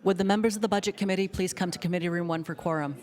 Would the members of the Budget Committee please come to Committee Room 1 for quorum?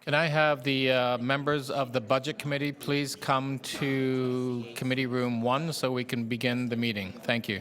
Can I have the members of the Budget Committee please come to Committee Room 1 so we can begin the meeting? Thank you.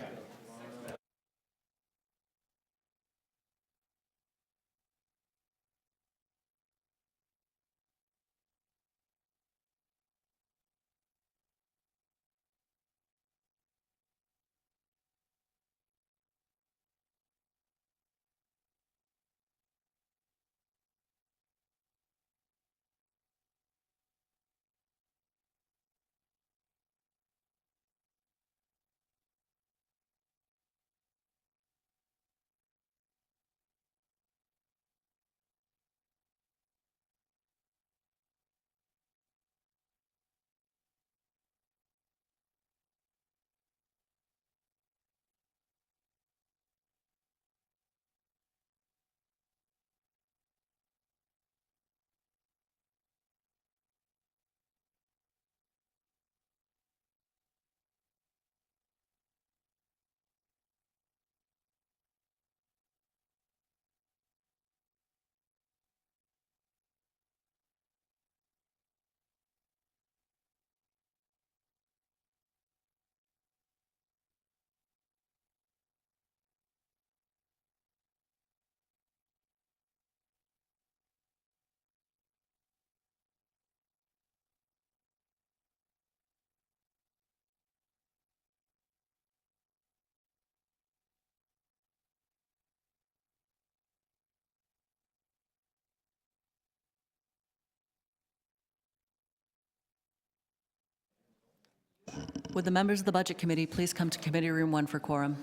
Would the members of the Budget Committee please come to Committee Room 1 for quorum?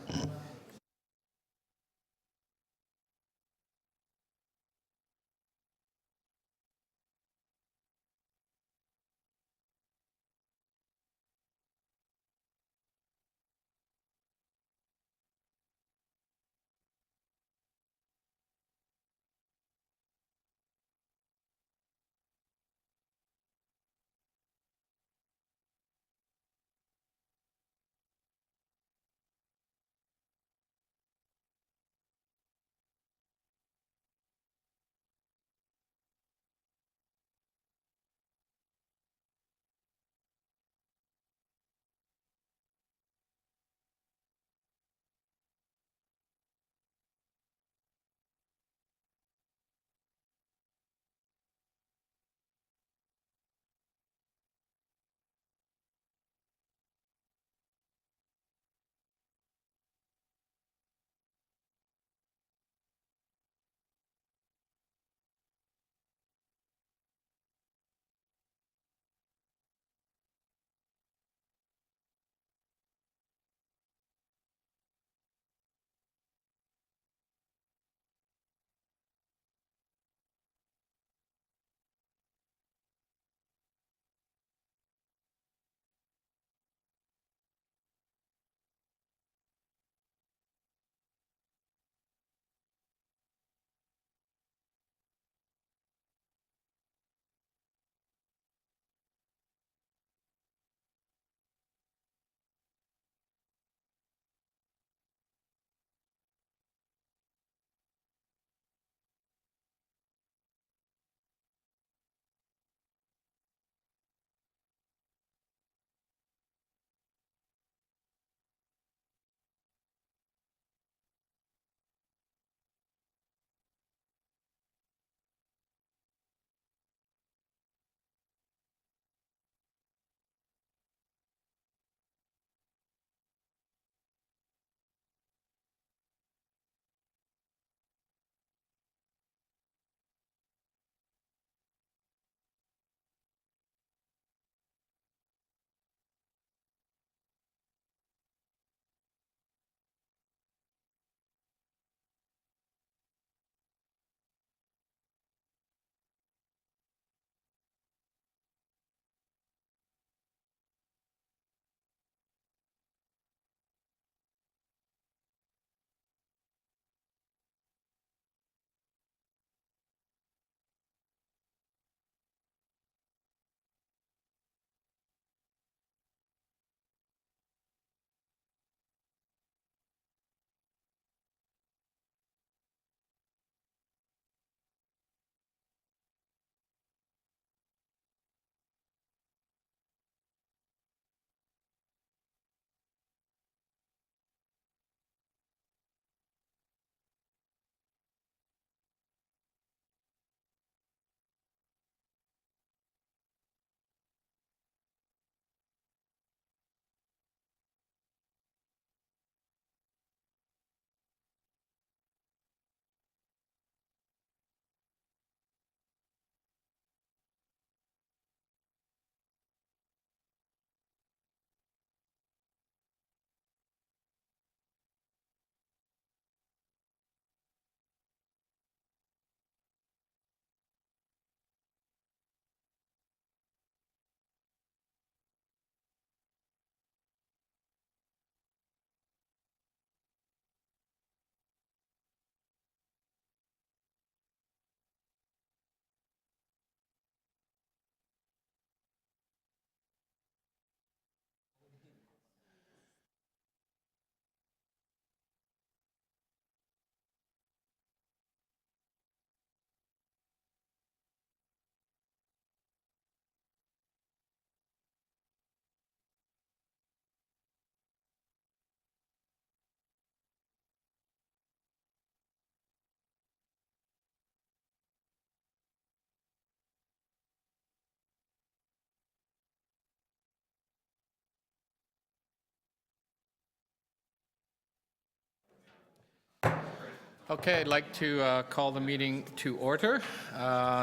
Okay, I'd like to call the meeting to order.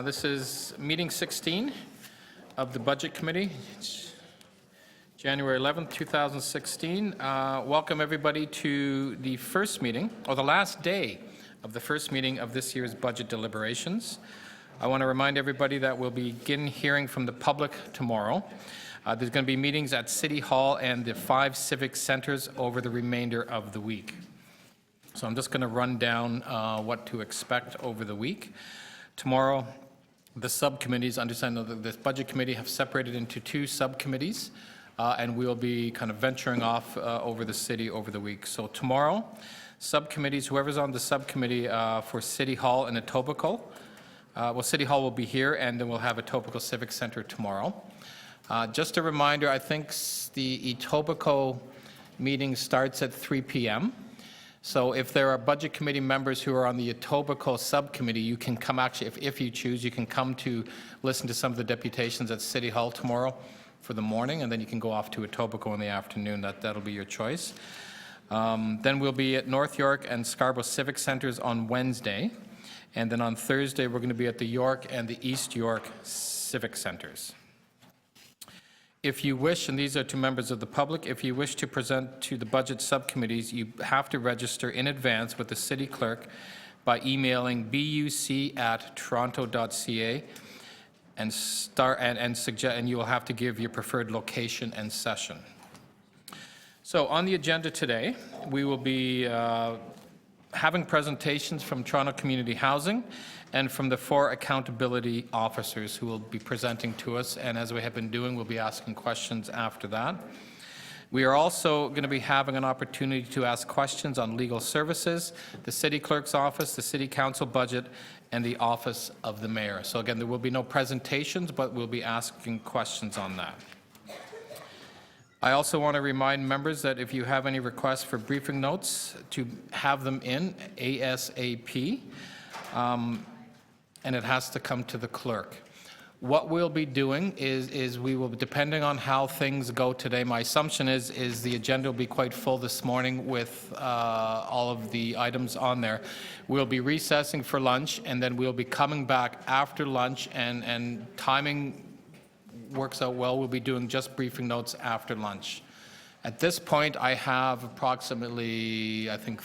This is meeting 16 of the Budget Committee. January 11th, 2016. Welcome everybody to the first meeting, or the last day of the first meeting of this year's budget deliberations. I want to remind everybody that we'll begin hearing from the public tomorrow. There's going to be meetings at City Hall and the 5 civic centers over the remainder of the week. So I'm just going to run down what to expect over the week. Tomorrow, the subcommittees, understand that this budget committee have separated into 2 subcommittees. And we'll be kind of venturing off over the city over the week. So tomorrow, subcommittees, whoever's on the subcommittee for City Hall and Etobicoke, City Hall will be here, and then we'll have Etobicoke Civic Center tomorrow. Just a reminder, I think the Etobicoke meeting starts at 3 p.m. So if there are budget committee members who are on the Etobicoke subcommittee, you can come actually, if you choose, you can come to listen to some of the deputations at City Hall tomorrow for the morning, and then you can go off to Etobicoke in the afternoon. That'll be your choice. Then we'll be at North York and Scarborough Civic Centers on Wednesday, and then on Thursday we're going to be at the York and the East York Civic Centers. If you wish, and these are to members of the public, if you wish to present to the budget subcommittees, you have to register in advance with the city clerk by emailing buc@toronto.ca. And you will have to give your preferred location and session. So on the agenda today, we will be having presentations from Toronto Community Housing and from the 4 accountability officers who will be presenting to us. And as we have been doing, we'll be asking questions after that. We are also going to be having an opportunity to ask questions on legal services, the City Clerk's office, the City Council budget, and the Office of the Mayor. So again, there will be no presentations, but we'll be asking questions on that. I also want to remind members that if you have any requests for briefing notes, to have them in ASAP, and it has to come to the clerk. What we'll be doing is we will, depending on how things go today, my assumption is the agenda will be quite full this morning with all of the items on there. We'll be recessing for lunch, and then we'll be coming back after lunch, and timing works out well. We'll be doing just briefing notes after lunch. At this point, I have approximately, I think,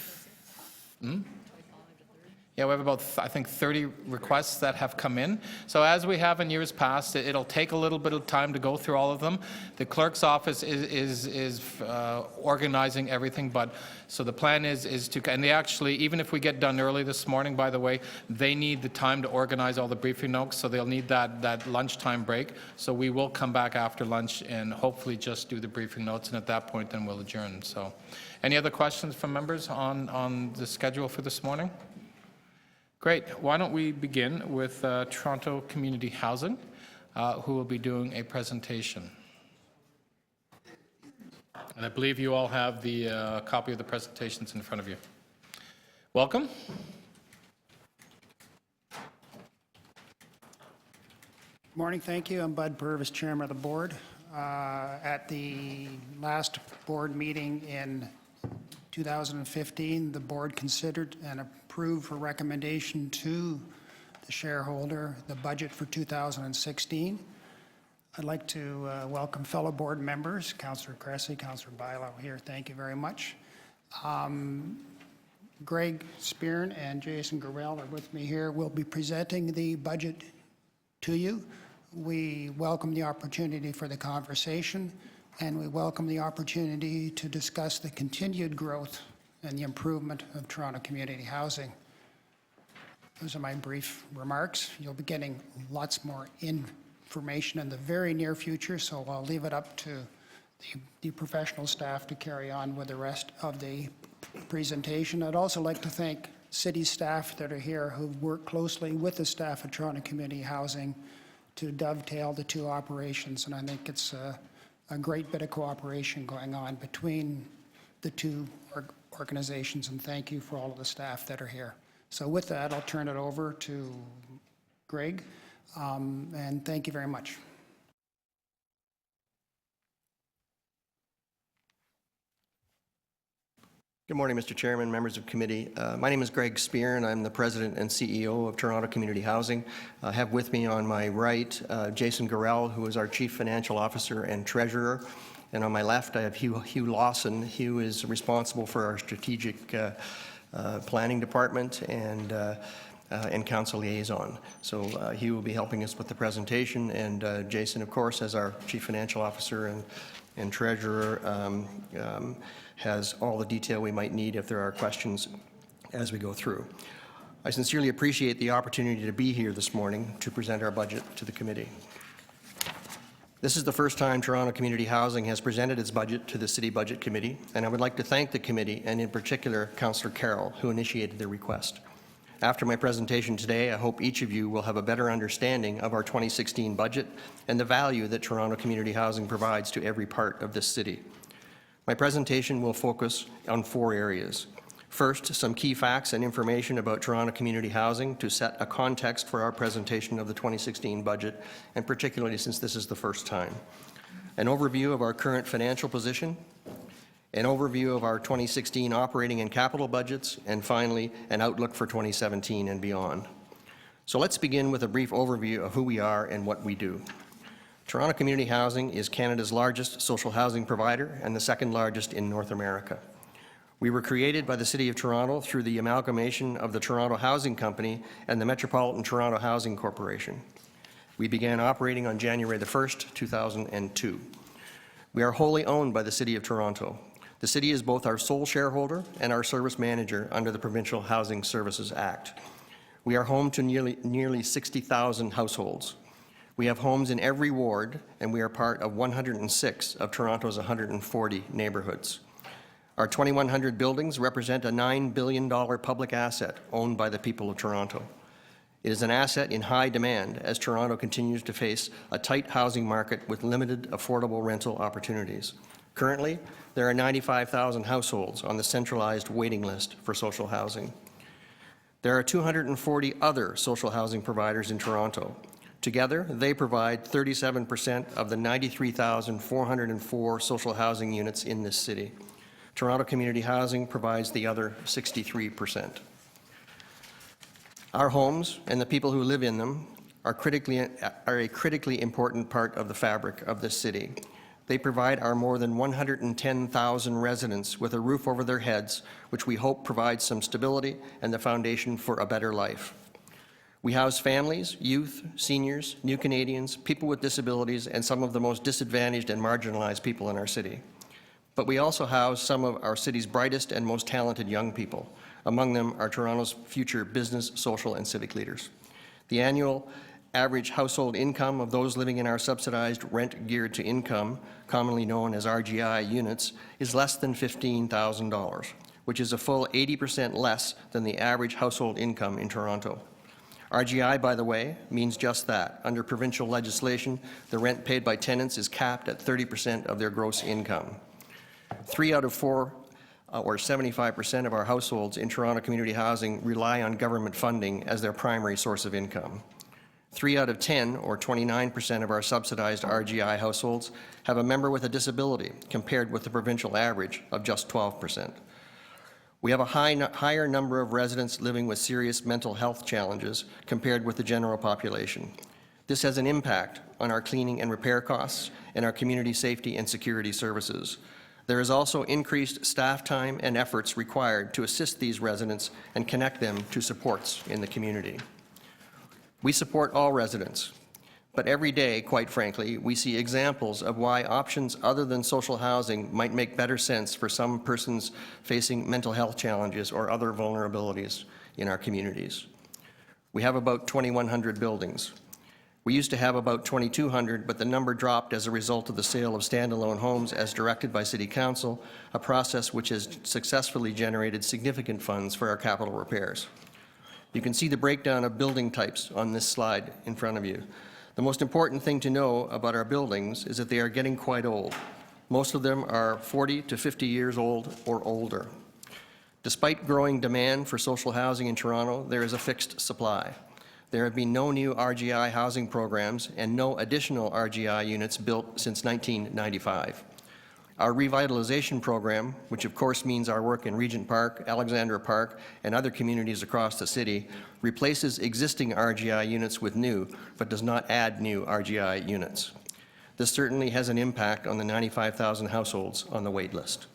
yeah, we have about, I think, 30 requests that have come in. So as we have in years past, it'll take a little bit of time to go through all of them. The clerk's office is organizing everything, but so the plan is to, and they actually, even if we get done early this morning, by the way, they need the time to organize all the briefing notes, so they'll need that lunchtime break. So we will come back after lunch and hopefully just do the briefing notes, and at that point then we'll adjourn. So any other questions from members on the schedule for this morning? Great. Why don't we begin with Toronto Community Housing, who will be doing a presentation. And I believe you all have the copy of the presentations in front of you. Welcome. Morning, thank you. I'm Bud Purvis, Chairman of the Board. At the last board meeting in 2015, the board considered and approved for recommendation to the shareholder the budget for 2016. I'd like to welcome fellow board members, Councillor Cressy, Councillor Bilo here. Thank you very much. Greg Spearn and Jason Gorell are with me here. We'll be presenting the budget to you. We welcome the opportunity for the conversation, and we welcome the opportunity to discuss the continued growth and the improvement of Toronto Community Housing. Those are my brief remarks. You'll be getting lots more information in the very near future, so I'll leave it up to the professional staff to carry on with the rest of the presentation. I'd also like to thank city staff that are here who've worked closely with the staff at Toronto Community Housing to dovetail the 2 operations, and I think it's a great bit of cooperation going on between the 2 organizations, and thank you for all of the staff that are here. So with that, I'll turn it over to Greg, and thank you very much. Good morning, Mr. Chairman, members of committee. My name is Greg Spear, and I'm the President and CEO of Toronto Community Housing. I have with me on my right Jason Gorell, who is our Chief Financial Officer and Treasurer. And on my left, I have Hugh Lawson. Hugh is responsible for our strategic planning department and council liaison. So Hugh will be helping us with the presentation, and Jason, of course, as our Chief Financial Officer and Treasurer, has all the detail we might need if there are questions as we go through. I sincerely appreciate the opportunity to be here this morning to present our budget to the committee. This is the first time Toronto Community Housing has presented its budget to the City Budget Committee, and I would like to thank the committee, and in particular, Councillor Carroll, who initiated the request. After my presentation today, I hope each of you will have a better understanding of our 2016 budget and the value that Toronto Community Housing provides to every part of this city. My presentation will focus on 4 areas. First, some key facts and information about Toronto Community Housing to set a context for our presentation of the 2016 budget, and particularly since this is the first time. An overview of our current financial position, an overview of our 2016 operating and capital budgets, and finally, an outlook for 2017 and beyond. So let's begin with a brief overview of who we are and what we do. Toronto Community Housing is Canada's largest social housing provider and the second largest in North America. We were created by the City of Toronto through the amalgamation of the Toronto Housing Company and the Metropolitan Toronto Housing Corporation. We began operating on January the 1st, 2002. We are wholly owned by the City of Toronto. The City is both our sole shareholder and our service manager under the Provincial Housing Services Act. We are home to nearly 60,000 households. We have homes in every ward, and we are part of 106 of Toronto's 140 neighbourhoods. Our 2,100 buildings represent a $9 billion public asset owned by the people of Toronto. It is an asset in high demand as Toronto continues to face a tight housing market with limited affordable rental opportunities. Currently, there are 95,000 households on the centralized waiting list for social housing. There are 240 other social housing providers in Toronto. Together, they provide 37% of the 93,404 social housing units in this city. Toronto Community Housing provides the other 63%. Our homes and the people who live in them are a critically important part of the fabric of this city. They provide our more than 110,000 residents with a roof over their heads, which we hope provides some stability and the foundation for a better life. We house families, youth, seniors, new Canadians, people with disabilities, and some of the most disadvantaged and marginalized people in our city. But we also house some of our city's brightest and most talented young people. Among them are Toronto's future business, social, and civic leaders. The annual average household income of those living in our subsidized rent geared to income, commonly known as RGI units, is less than $15,000, which is a full 80% less than the average household income in Toronto. RGI, by the way, means just that. Under provincial legislation, the rent paid by tenants is capped at 30% of their gross income. 3 out of 4, or 75% of our households in Toronto Community Housing rely on government funding as their primary source of income. 3 out of 10, or 29% of our subsidized RGI households have a member with a disability, compared with the provincial average of just 12%. We have a higher number of residents living with serious mental health challenges compared with the general population. This has an impact on our cleaning and repair costs and our community safety and security services. There is also increased staff time and efforts required to assist these residents and connect them to supports in the community. We support all residents, but every day, quite frankly, we see examples of why options other than social housing might make better sense for some persons facing mental health challenges or other vulnerabilities in our communities. We have about 2,100 buildings. We used to have about 2,200, but the number dropped as a result of the sale of standalone homes as directed by City Council, a process which has successfully generated significant funds for our capital repairs. You can see the breakdown of building types on this slide in front of you. The most important thing to know about our buildings is that they are getting quite old. Most of them are 40 to 50 years old or older. Despite growing demand for social housing in Toronto, there is a fixed supply. There have been no new RGI housing programs and no additional RGI units built since 1995. Our revitalization program, which of course means our work in Regent Park, Alexandra Park, and other communities across the city, replaces existing RGI units with new, but does not add new RGI units. This certainly has an impact on the 95,000 households on the wait list.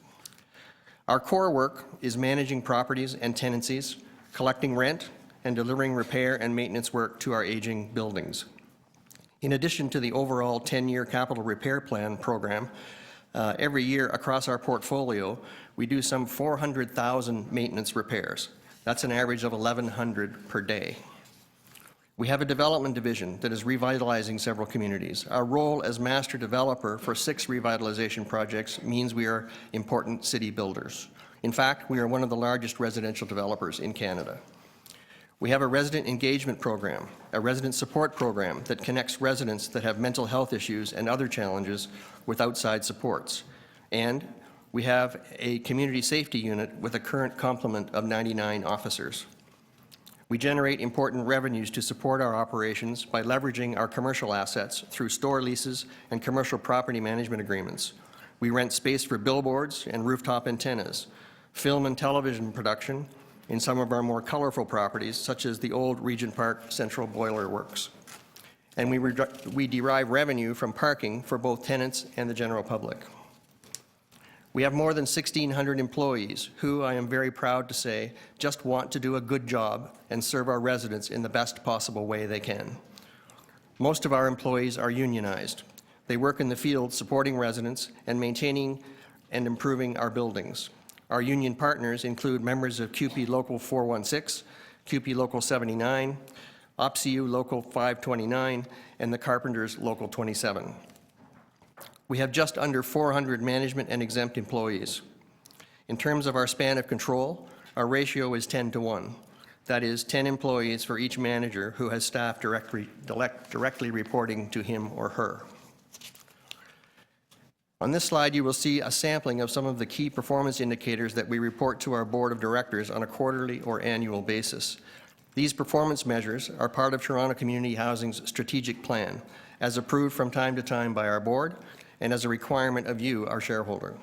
Our core work is managing properties and tenancies, collecting rent, and delivering repair and maintenance work to our aging buildings. In addition to the overall 10-year capital repair plan program, every year across our portfolio, we do some 400,000 maintenance repairs. That's an average of 1,100 per day. We have a development division that is revitalizing several communities. Our role as master developer for 6 revitalization projects means we are important city builders. In fact, we are one of the largest residential developers in Canada. We have a resident engagement program, a resident support program that connects residents that have mental health issues and other challenges with outside supports. And we have a community safety unit with a current complement of 99 officers. We generate important revenues to support our operations by leveraging our commercial assets through store leases and commercial property management agreements. We rent space for billboards and rooftop antennas, film and television production, in some of our more colorful properties, such as the old Regent Park Central Boiler Works. And we derive revenue from parking for both tenants and the general public. We have more than 1,600 employees who, I am very proud to say, just want to do a good job and serve our residents in the best possible way they can. Most of our employees are unionized. They work in the field supporting residents and maintaining and improving our buildings. Our union partners include members of CUPE Local 416, CUPE Local 79, OPCU Local 529, and the Carpenters Local 27. We have just under 400 management and exempt employees. In terms of our span of control, our ratio is 10 to 1. That is 10 employees for each manager who has staff directly reporting to him or her. On this slide, you will see a sampling of some of the key performance indicators that we report to our Board of Directors on a quarterly or annual basis. These performance measures are part of Toronto Community Housing's strategic plan, as approved from time to time by our Board and as a requirement of you, our shareholder.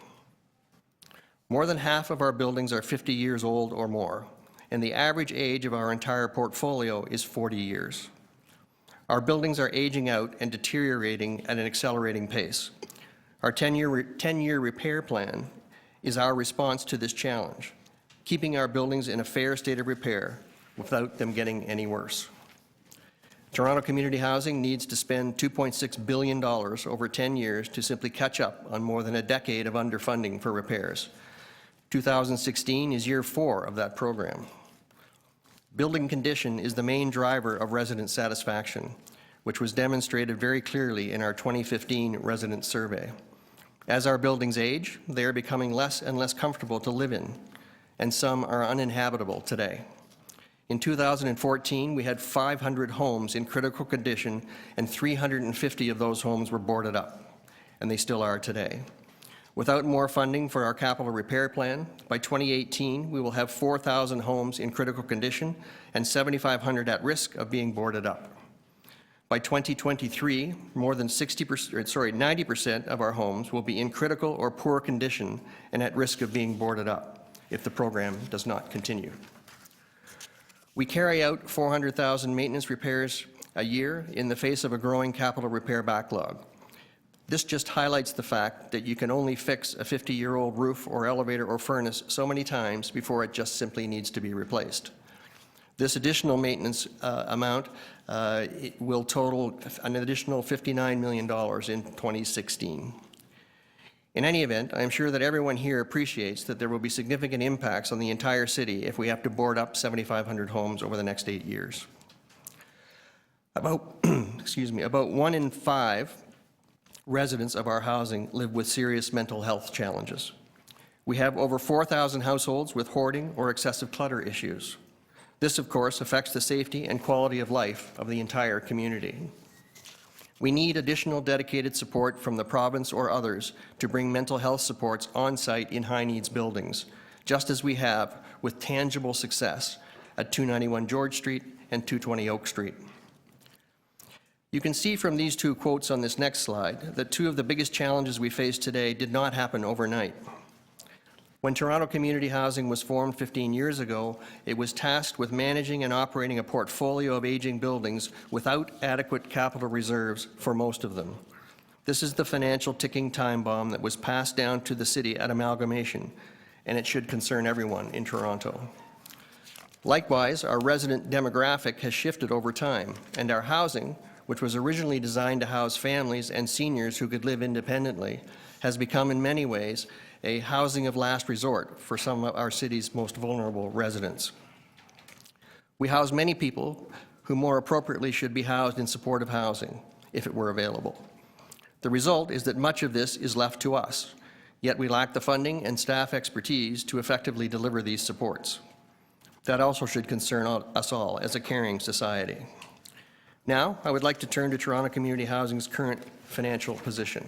More than half of our buildings are 50 years old or more, and the average age of our entire portfolio is 40 years. Our buildings are aging out and deteriorating at an accelerating pace. Our 10-year repair plan is our response to this challenge, keeping our buildings in a fair state of repair without them getting any worse. Toronto Community Housing needs to spend $2.6 billion over 10 years to simply catch up on more than a decade of underfunding for repairs. 2016 is year 4 of that program. Building condition is the main driver of resident satisfaction, which was demonstrated very clearly in our 2015 resident survey. As our buildings age, they are becoming less and less comfortable to live in, and some are uninhabitable today. In 2014, we had 500 homes in critical condition, and 350 of those homes were boarded up, and they still are today. Without more funding for our capital repair plan, by 2018, we will have 4,000 homes in critical condition and 7,500 at risk of being boarded up. By 2023, more than 90% of our homes will be in critical or poor condition and at risk of being boarded up if the program does not continue. We carry out 400,000 maintenance repairs a year in the face of a growing capital repair backlog. This just highlights the fact that you can only fix a 50-year-old roof or elevator or furnace so many times before it just simply needs to be replaced. This additional maintenance amount it will total an additional $59 million in 2016. In any event, I am sure that everyone here appreciates that there will be significant impacts on the entire city if we have to board up 7,500 homes over the next 8 years. About 1 in 5 residents of our housing live with serious mental health challenges. We have over 4,000 households with hoarding or excessive clutter issues. This, of course, affects the safety and quality of life of the entire community. We need additional dedicated support from the province or others to bring mental health supports on-site in high-needs buildings, just as we have with tangible success at 291 George Street and 220 Oak Street. You can see from these two quotes on this next slide that two of the biggest challenges we face today did not happen overnight. When Toronto Community Housing was formed 15 years ago, it was tasked with managing and operating a portfolio of aging buildings without adequate capital reserves for most of them. This is the financial ticking time bomb that was passed down to the city at amalgamation, and it should concern everyone in Toronto. Likewise, our resident demographic has shifted over time, and our housing, which was originally designed to house families and seniors who could live independently, has become in many ways a housing of last resort for some of our city's most vulnerable residents. We house many people who more appropriately should be housed in supportive housing, if it were available. The result is that much of this is left to us, yet we lack the funding and staff expertise to effectively deliver these supports. That also should concern us all as a caring society. Now, I would like to turn to Toronto Community Housing's current financial position.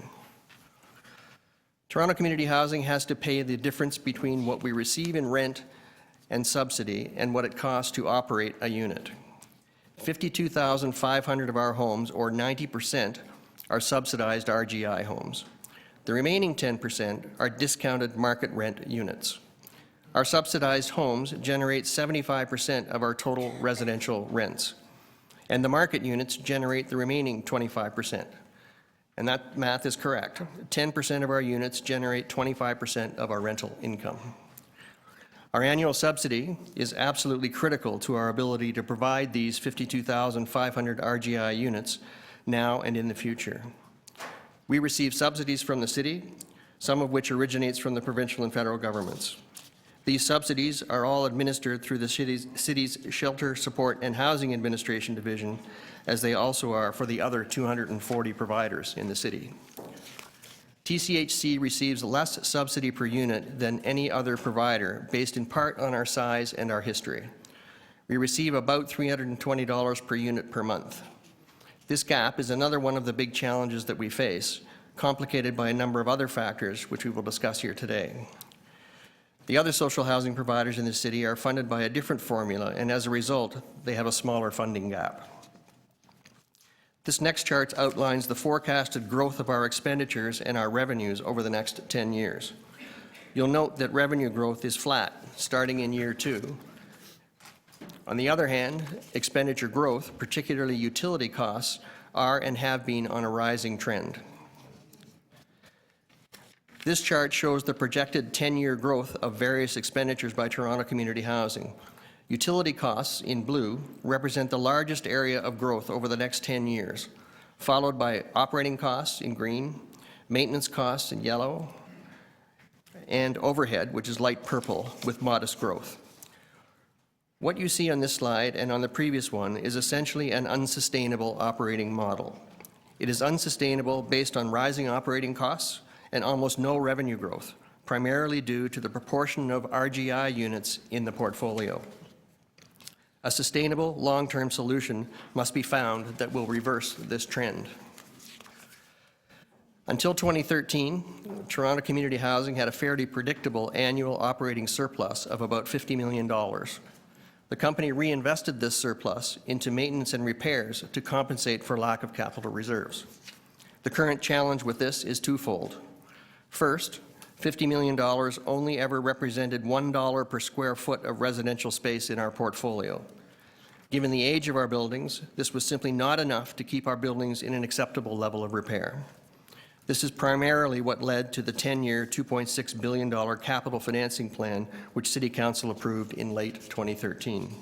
Toronto Community Housing has to pay the difference between what we receive in rent and subsidy and what it costs to operate a unit. 52,500 of our homes, or 90%, are subsidized RGI homes. The remaining 10% are discounted market rent units. Our subsidized homes generate 75% of our total residential rents, and the market units generate the remaining 25%. And that math is correct. 10% of our units generate 25% of our rental income. Our annual subsidy is absolutely critical to our ability to provide these 52,500 RGI units now and in the future. We receive subsidies from the city, some of which originates from the provincial and federal governments. These subsidies are all administered through the city's Shelter, Support and Housing Administration Division, as they also are for the other 240 providers in the city. TCHC receives less subsidy per unit than any other provider, based in part on our size and our history. We receive about $320 per unit per month. This gap is another one of the big challenges that we face, complicated by a number of other factors which we will discuss here today. The other social housing providers in the city are funded by a different formula, and as a result, they have a smaller funding gap. This next chart outlines the forecasted growth of our expenditures and our revenues over the next 10 years. You'll note that revenue growth is flat, starting in year 2. On the other hand, expenditure growth, particularly utility costs, are and have been on a rising trend. This chart shows the projected 10-year growth of various expenditures by Toronto Community Housing. Utility costs, in blue, represent the largest area of growth over the next 10 years, followed by operating costs, in green, maintenance costs, in yellow, and overhead, which is light purple, with modest growth. What you see on this slide and on the previous one is essentially an unsustainable operating model. It is unsustainable based on rising operating costs and almost no revenue growth, primarily due to the proportion of RGI units in the portfolio. A sustainable, long-term solution must be found that will reverse this trend. Until 2013, Toronto Community Housing had a fairly predictable annual operating surplus of about $50 million. The company reinvested this surplus into maintenance and repairs to compensate for lack of capital reserves. The current challenge with this is twofold. First, $50 million only ever represented $1 per square foot of residential space in our portfolio. Given the age of our buildings, this was simply not enough to keep our buildings in an acceptable level of repair. This is primarily what led to the 10-year, $2.6 billion capital financing plan, which City Council approved in late 2013.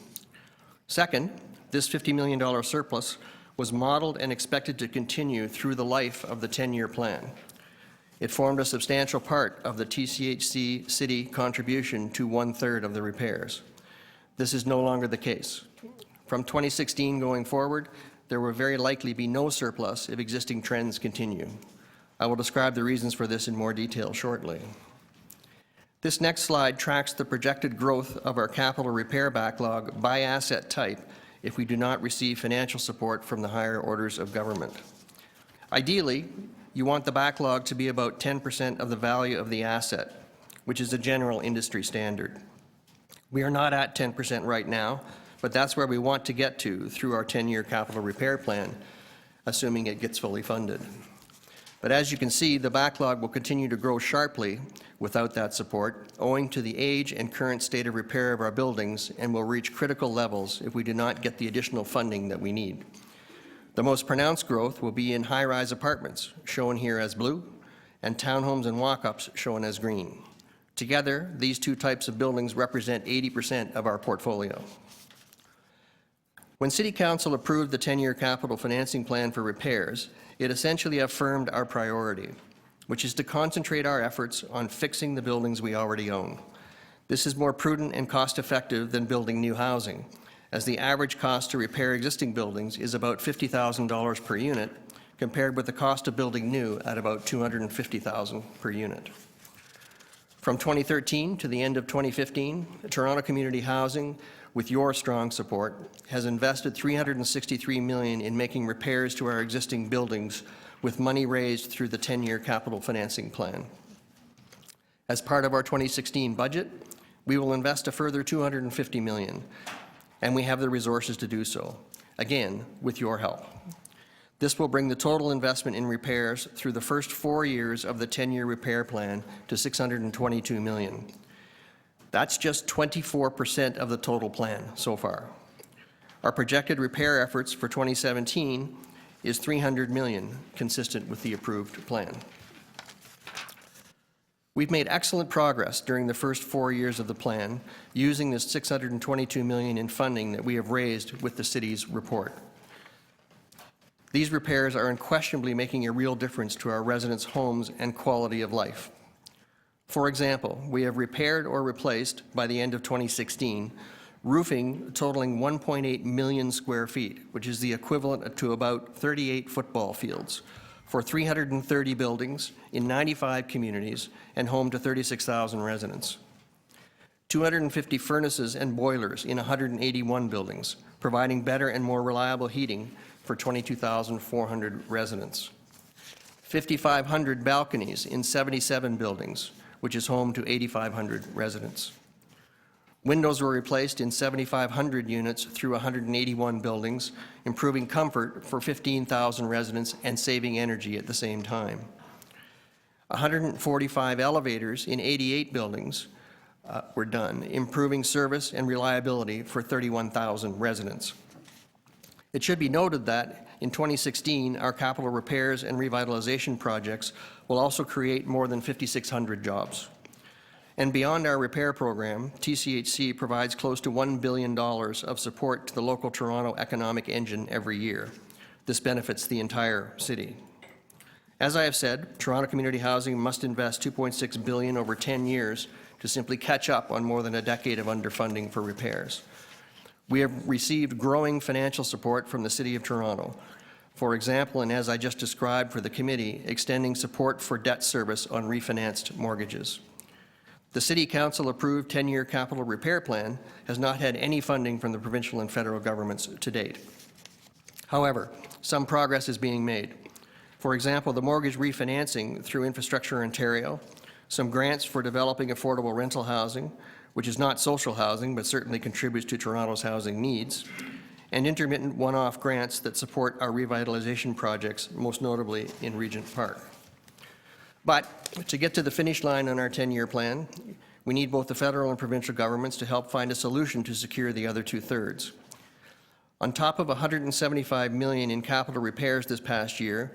Second, this $50 million surplus was modeled and expected to continue through the life of the 10-year plan. It formed a substantial part of the TCHC city contribution to 1/3 of the repairs. This is no longer the case. From 2016 going forward, there will very likely be no surplus if existing trends continue. I will describe the reasons for this in more detail shortly. This next slide tracks the projected growth of our capital repair backlog by asset type if we do not receive financial support from the higher orders of government. Ideally, you want the backlog to be about 10% of the value of the asset, which is a general industry standard. We are not at 10% right now, but that's where we want to get to through our 10-year capital repair plan, assuming it gets fully funded. But as you can see, the backlog will continue to grow sharply without that support, owing to the age and current state of repair of our buildings, and will reach critical levels if we do not get the additional funding that we need. The most pronounced growth will be in high-rise apartments, shown here as blue, and townhomes and walk-ups, shown as green. Together, these two types of buildings represent 80% of our portfolio. When City Council approved the 10-year capital financing plan for repairs, it essentially affirmed our priority, which is to concentrate our efforts on fixing the buildings we already own. This is more prudent and cost-effective than building new housing, as the average cost to repair existing buildings is about $50,000 per unit, compared with the cost of building new at about $250,000 per unit. From 2013 to the end of 2015, Toronto Community Housing, with your strong support, has invested $363 million in making repairs to our existing buildings with money raised through the 10-year capital financing plan. As part of our 2016 budget, we will invest a further $250 million, and we have the resources to do so, again, with your help. This will bring the total investment in repairs through the first 4 years of the 10-year repair plan to $622 million. That's just 24% of the total plan so far. Our projected repair efforts for 2017 is $300 million, consistent with the approved plan. We've made excellent progress during the first 4 years of the plan, using this $622 million in funding that we have raised with the city's report. These repairs are unquestionably making a real difference to our residents' homes and quality of life. For example, we have repaired or replaced, by the end of 2016, roofing totaling 1.8 million square feet, which is the equivalent to about 38 football fields, for 330 buildings in 95 communities and home to 36,000 residents. 250 furnaces and boilers in 181 buildings, providing better and more reliable heating for 22,400 residents. 5,500 balconies in 77 buildings, which is home to 8,500 residents. Windows were replaced in 7,500 units through 181 buildings, improving comfort for 15,000 residents and saving energy at the same time. 145 elevators in 88 buildings were done, improving service and reliability for 31,000 residents. It should be noted that in 2016, our capital repairs and revitalization projects will also create more than 5,600 jobs. And beyond our repair program, TCHC provides close to $1 billion of support to the local Toronto economic engine every year. This benefits the entire city. As I have said, Toronto Community Housing must invest $2.6 billion over 10 years to simply catch up on more than a decade of underfunding for repairs. We have received growing financial support from the City of Toronto. For example, and as I just described for the committee, extending support for debt service on refinanced mortgages. The City Council approved 10-year capital repair plan has not had any funding from the provincial and federal governments to date. However, some progress is being made. For example, the mortgage refinancing through Infrastructure Ontario, some grants for developing affordable rental housing, which is not social housing but certainly contributes to Toronto's housing needs, and intermittent one-off grants that support our revitalization projects, most notably in Regent Park. But to get to the finish line on our 10-year plan, we need both the federal and provincial governments to help find a solution to secure the other two-thirds. On top of $175 million in capital repairs this past year,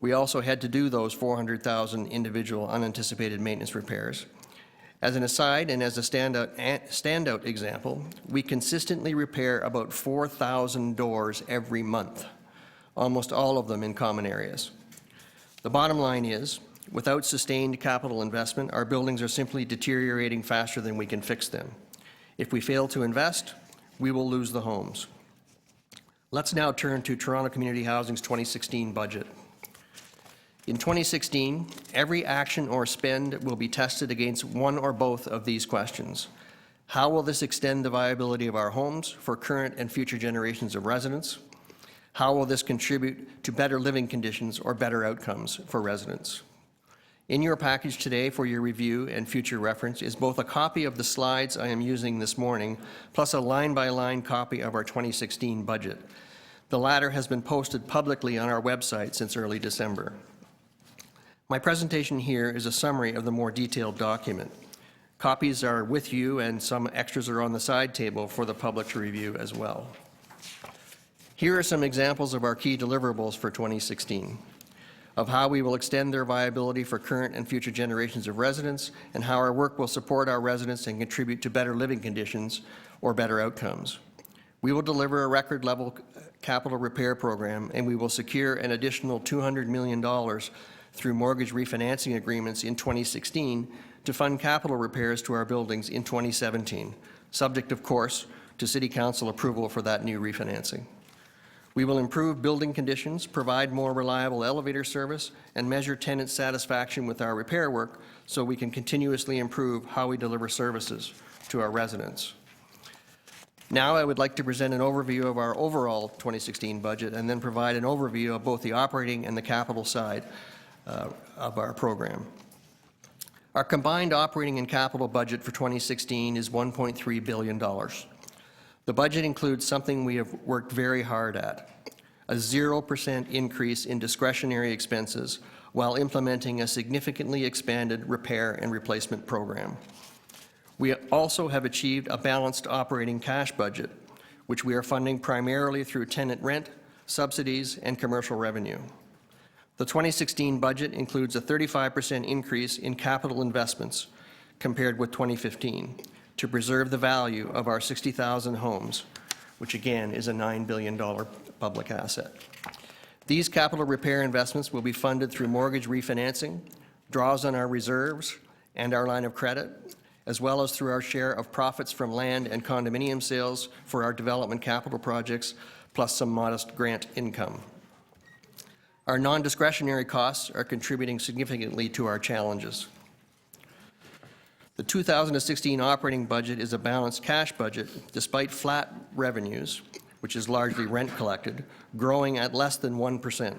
we also had to do those 400,000 individual unanticipated maintenance repairs. As an aside and as a standout example, we consistently repair about 4,000 doors every month, almost all of them in common areas. The bottom line is, without sustained capital investment, our buildings are simply deteriorating faster than we can fix them. If we fail to invest, we will lose the homes. Let's now turn to Toronto Community Housing's 2016 budget. In 2016, every action or spend will be tested against one or both of these questions. How will this extend the viability of our homes for current and future generations of residents? How will this contribute to better living conditions or better outcomes for residents? In your package today for your review and future reference is both a copy of the slides I am using this morning, plus a line-by-line copy of our 2016 budget. The latter has been posted publicly on our website since early December. My presentation here is a summary of the more detailed document. Copies are with you, and some extras are on the side table for the public to review as well. Here are some examples of our key deliverables for 2016, of how we will extend their viability for current and future generations of residents, and how our work will support our residents and contribute to better living conditions or better outcomes. We will deliver a record-level capital repair program, and we will secure an additional $200 million through mortgage refinancing agreements in 2016 to fund capital repairs to our buildings in 2017, subject, of course, to City Council approval for that new refinancing. We will improve building conditions, provide more reliable elevator service, and measure tenant satisfaction with our repair work so we can continuously improve how we deliver services to our residents. Now I would like to present an overview of our overall 2016 budget and then provide an overview of both the operating and the capital side of our program. Our combined operating and capital budget for 2016 is $1.3 billion. The budget includes something we have worked very hard at, a 0% increase in discretionary expenses while implementing a significantly expanded repair and replacement program. We also have achieved a balanced operating cash budget, which we are funding primarily through tenant rent, subsidies, and commercial revenue. The 2016 budget includes a 35% increase in capital investments compared with 2015 to preserve the value of our 60,000 homes, which again is a $9 billion public asset. These capital repair investments will be funded through mortgage refinancing, draws on our reserves and our line of credit, as well as through our share of profits from land and condominium sales for our development capital projects, plus some modest grant income. Our non-discretionary costs are contributing significantly to our challenges. The 2016 operating budget is a balanced cash budget despite flat revenues, which is largely rent collected, growing at less than 1%.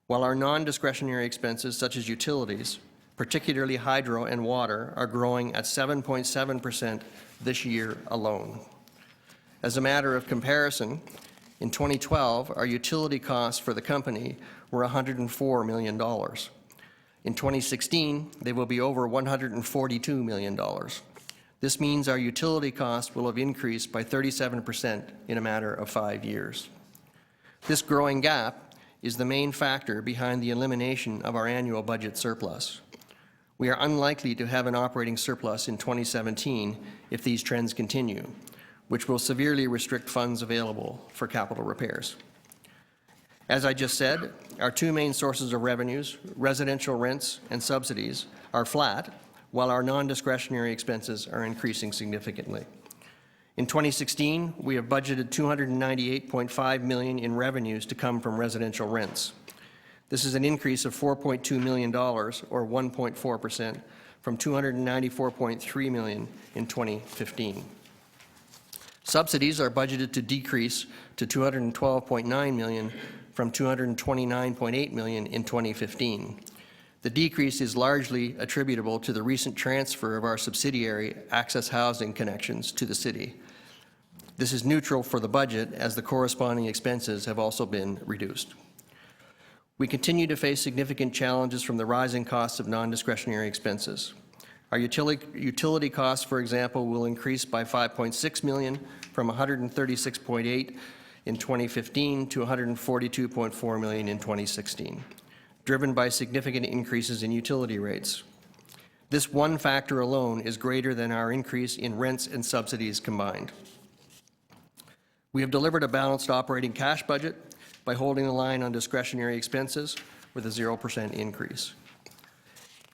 While our non-discretionary expenses, such as utilities, particularly hydro and water, are growing at 7.7% this year alone. As a matter of comparison, in 2012, our utility costs for the company were $104 million. In 2016, they will be over $142 million. This means our utility costs will have increased by 37% in a matter of 5 years. This growing gap is the main factor behind the elimination of our annual budget surplus. We are unlikely to have an operating surplus in 2017 if these trends continue, which will severely restrict funds available for capital repairs. As I just said, our two main sources of revenues, residential rents and subsidies, are flat, while our non-discretionary expenses are increasing significantly. In 2016, we have budgeted $298.5 million in revenues to come from residential rents. This is an increase of $4.2 million, or 1.4%, from $294.3 million in 2015. Subsidies are budgeted to decrease to $212.9 million from $229.8 million in 2015. The decrease is largely attributable to the recent transfer of our subsidiary Access Housing Connections to the city. This is neutral for the budget as the corresponding expenses have also been reduced. We continue to face significant challenges from the rising costs of non-discretionary expenses. Our utility costs, for example, will increase by $5.6 million from $136.8 in 2015 to $142.4 million in 2016, driven by significant increases in utility rates. This one factor alone is greater than our increase in rents and subsidies combined. We have delivered a balanced operating cash budget by holding the line on discretionary expenses with a 0% increase.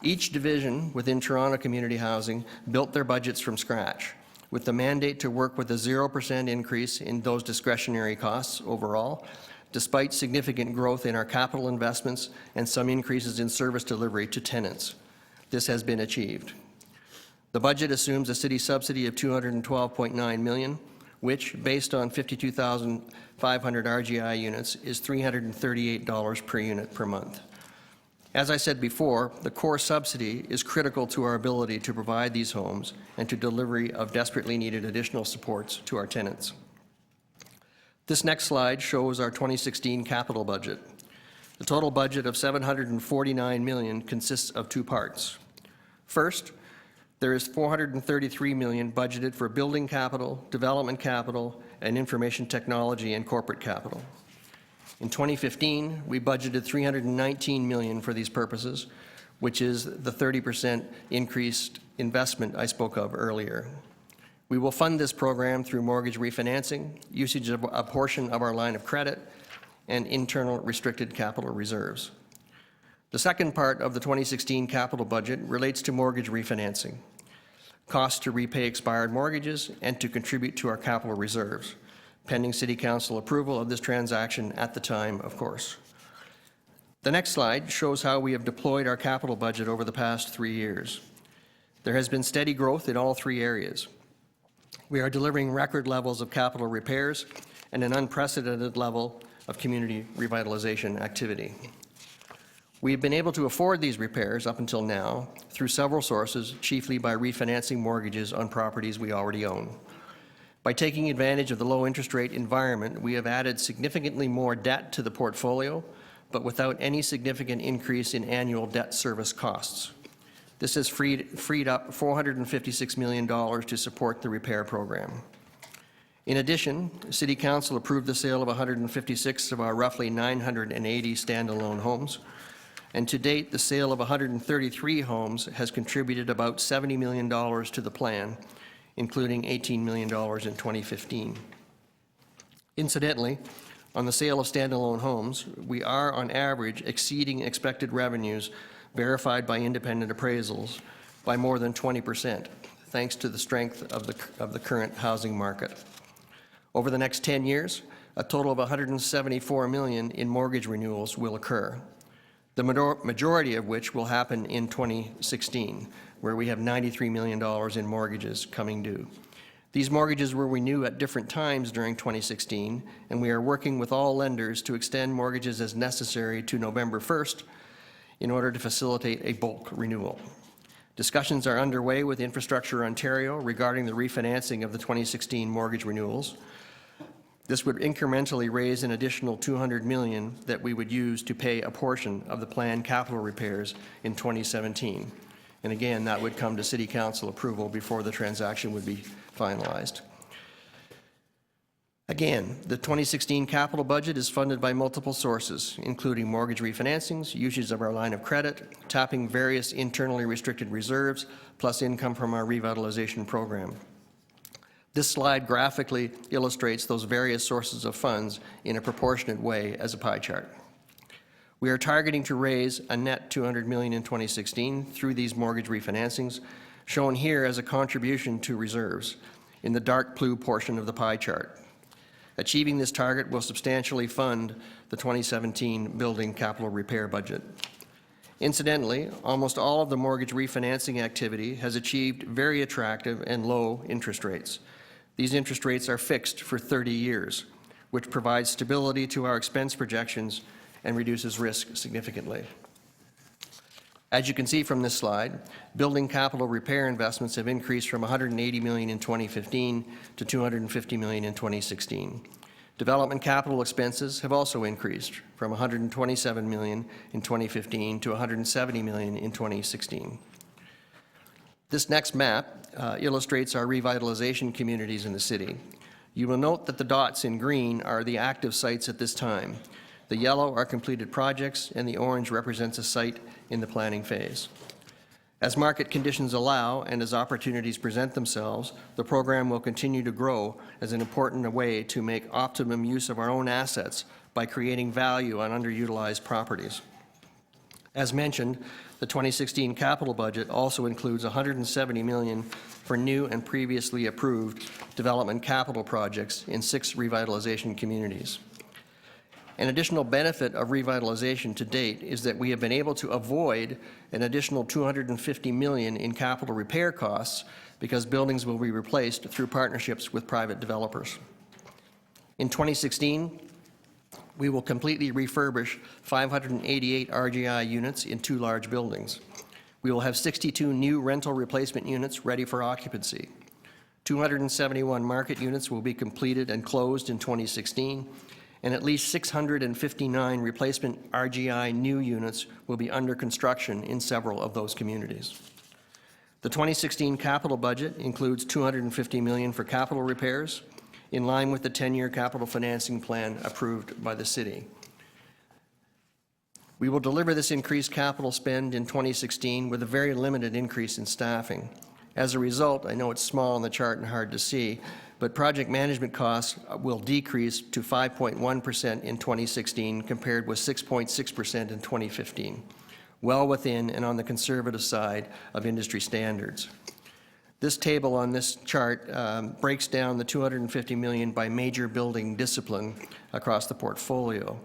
Each division within Toronto Community Housing built their budgets from scratch, with the mandate to work with a 0% increase in those discretionary costs overall, despite significant growth in our capital investments and some increases in service delivery to tenants. This has been achieved. The budget assumes a city subsidy of $212.9 million, which, based on 52,500 RGI units, is $338 per unit per month. As I said before, the core subsidy is critical to our ability to provide these homes and to delivery of desperately needed additional supports to our tenants. This next slide shows our 2016 capital budget. The total budget of $749 million consists of two parts. First, there is $433 million budgeted for building capital, development capital, and information technology and corporate capital. In 2015, we budgeted $319 million for these purposes, which is the 30% increased investment I spoke of earlier. We will fund this program through mortgage refinancing, usage of a portion of our line of credit, and internal restricted capital reserves. The second part of the 2016 capital budget relates to mortgage refinancing, costs to repay expired mortgages, and to contribute to our capital reserves, pending City Council approval of this transaction at the time, of course. The next slide shows how we have deployed our capital budget over the past 3 years. There has been steady growth in all three areas. We are delivering record levels of capital repairs and an unprecedented level of community revitalization activity. We have been able to afford these repairs up until now through several sources, chiefly by refinancing mortgages on properties we already own. By taking advantage of the low interest rate environment, we have added significantly more debt to the portfolio, but without any significant increase in annual debt service costs. This has freed up $456 million to support the repair program. In addition, City Council approved the sale of 156 of our roughly 980 standalone homes, and to date, the sale of 133 homes has contributed about $70 million to the plan, including $18 million in 2015. Incidentally, on the sale of standalone homes, we are on average exceeding expected revenues verified by independent appraisals by more than 20%, thanks to the strength of the current housing market. Over the next 10 years, a total of $174 million in mortgage renewals will occur, the majority of which will happen in 2016, where we have $93 million in mortgages coming due. These mortgages were renewed at different times during 2016, and we are working with all lenders to extend mortgages as necessary to November 1st in order to facilitate a bulk renewal. Discussions are underway with Infrastructure Ontario regarding the refinancing of the 2016 mortgage renewals. This would incrementally raise an additional $200 million that we would use to pay a portion of the planned capital repairs in 2017. And again, that would come to City Council approval before the transaction would be finalized. Again, the 2016 capital budget is funded by multiple sources, including mortgage refinancings, usage of our line of credit, tapping various internally restricted reserves, plus income from our revitalization program. This slide graphically illustrates those various sources of funds in a proportionate way as a pie chart. We are targeting to raise a net $200 million in 2016 through these mortgage refinancings, shown here as a contribution to reserves in the dark blue portion of the pie chart. Achieving this target will substantially fund the 2017 building capital repair budget. Incidentally, almost all of the mortgage refinancing activity has achieved very attractive and low interest rates. These interest rates are fixed for 30 years, which provides stability to our expense projections and reduces risk significantly. As you can see from this slide, building capital repair investments have increased from $180 million in 2015 to $250 million in 2016. Development capital expenses have also increased from $127 million in 2015 to $170 million in 2016. This next map illustrates our revitalization communities in the city. You will note that the dots in green are the active sites at this time. The yellow are completed projects, and the orange represents a site in the planning phase. As market conditions allow and as opportunities present themselves, the program will continue to grow as an important way to make optimum use of our own assets by creating value on underutilized properties. As mentioned, the 2016 capital budget also includes $170 million for new and previously approved development capital projects in 6 revitalization communities. An additional benefit of revitalization to date is that we have been able to avoid an additional $250 million in capital repair costs because buildings will be replaced through partnerships with private developers. In 2016, we will completely refurbish 588 RGI units in 2 large buildings. We will have 62 new rental replacement units ready for occupancy. 271 market units will be completed and closed in 2016, and at least 659 replacement RGI new units will be under construction in several of those communities. The 2016 capital budget includes $250 million for capital repairs, in line with the 10-year capital financing plan approved by the city. We will deliver this increased capital spend in 2016 with a very limited increase in staffing. As a result, I know it's small on the chart and hard to see, but project management costs will decrease to 5.1% in 2016 compared with 6.6% in 2015, well within and on the conservative side of industry standards. This table on this chart breaks down the $250 million by major building discipline across the portfolio.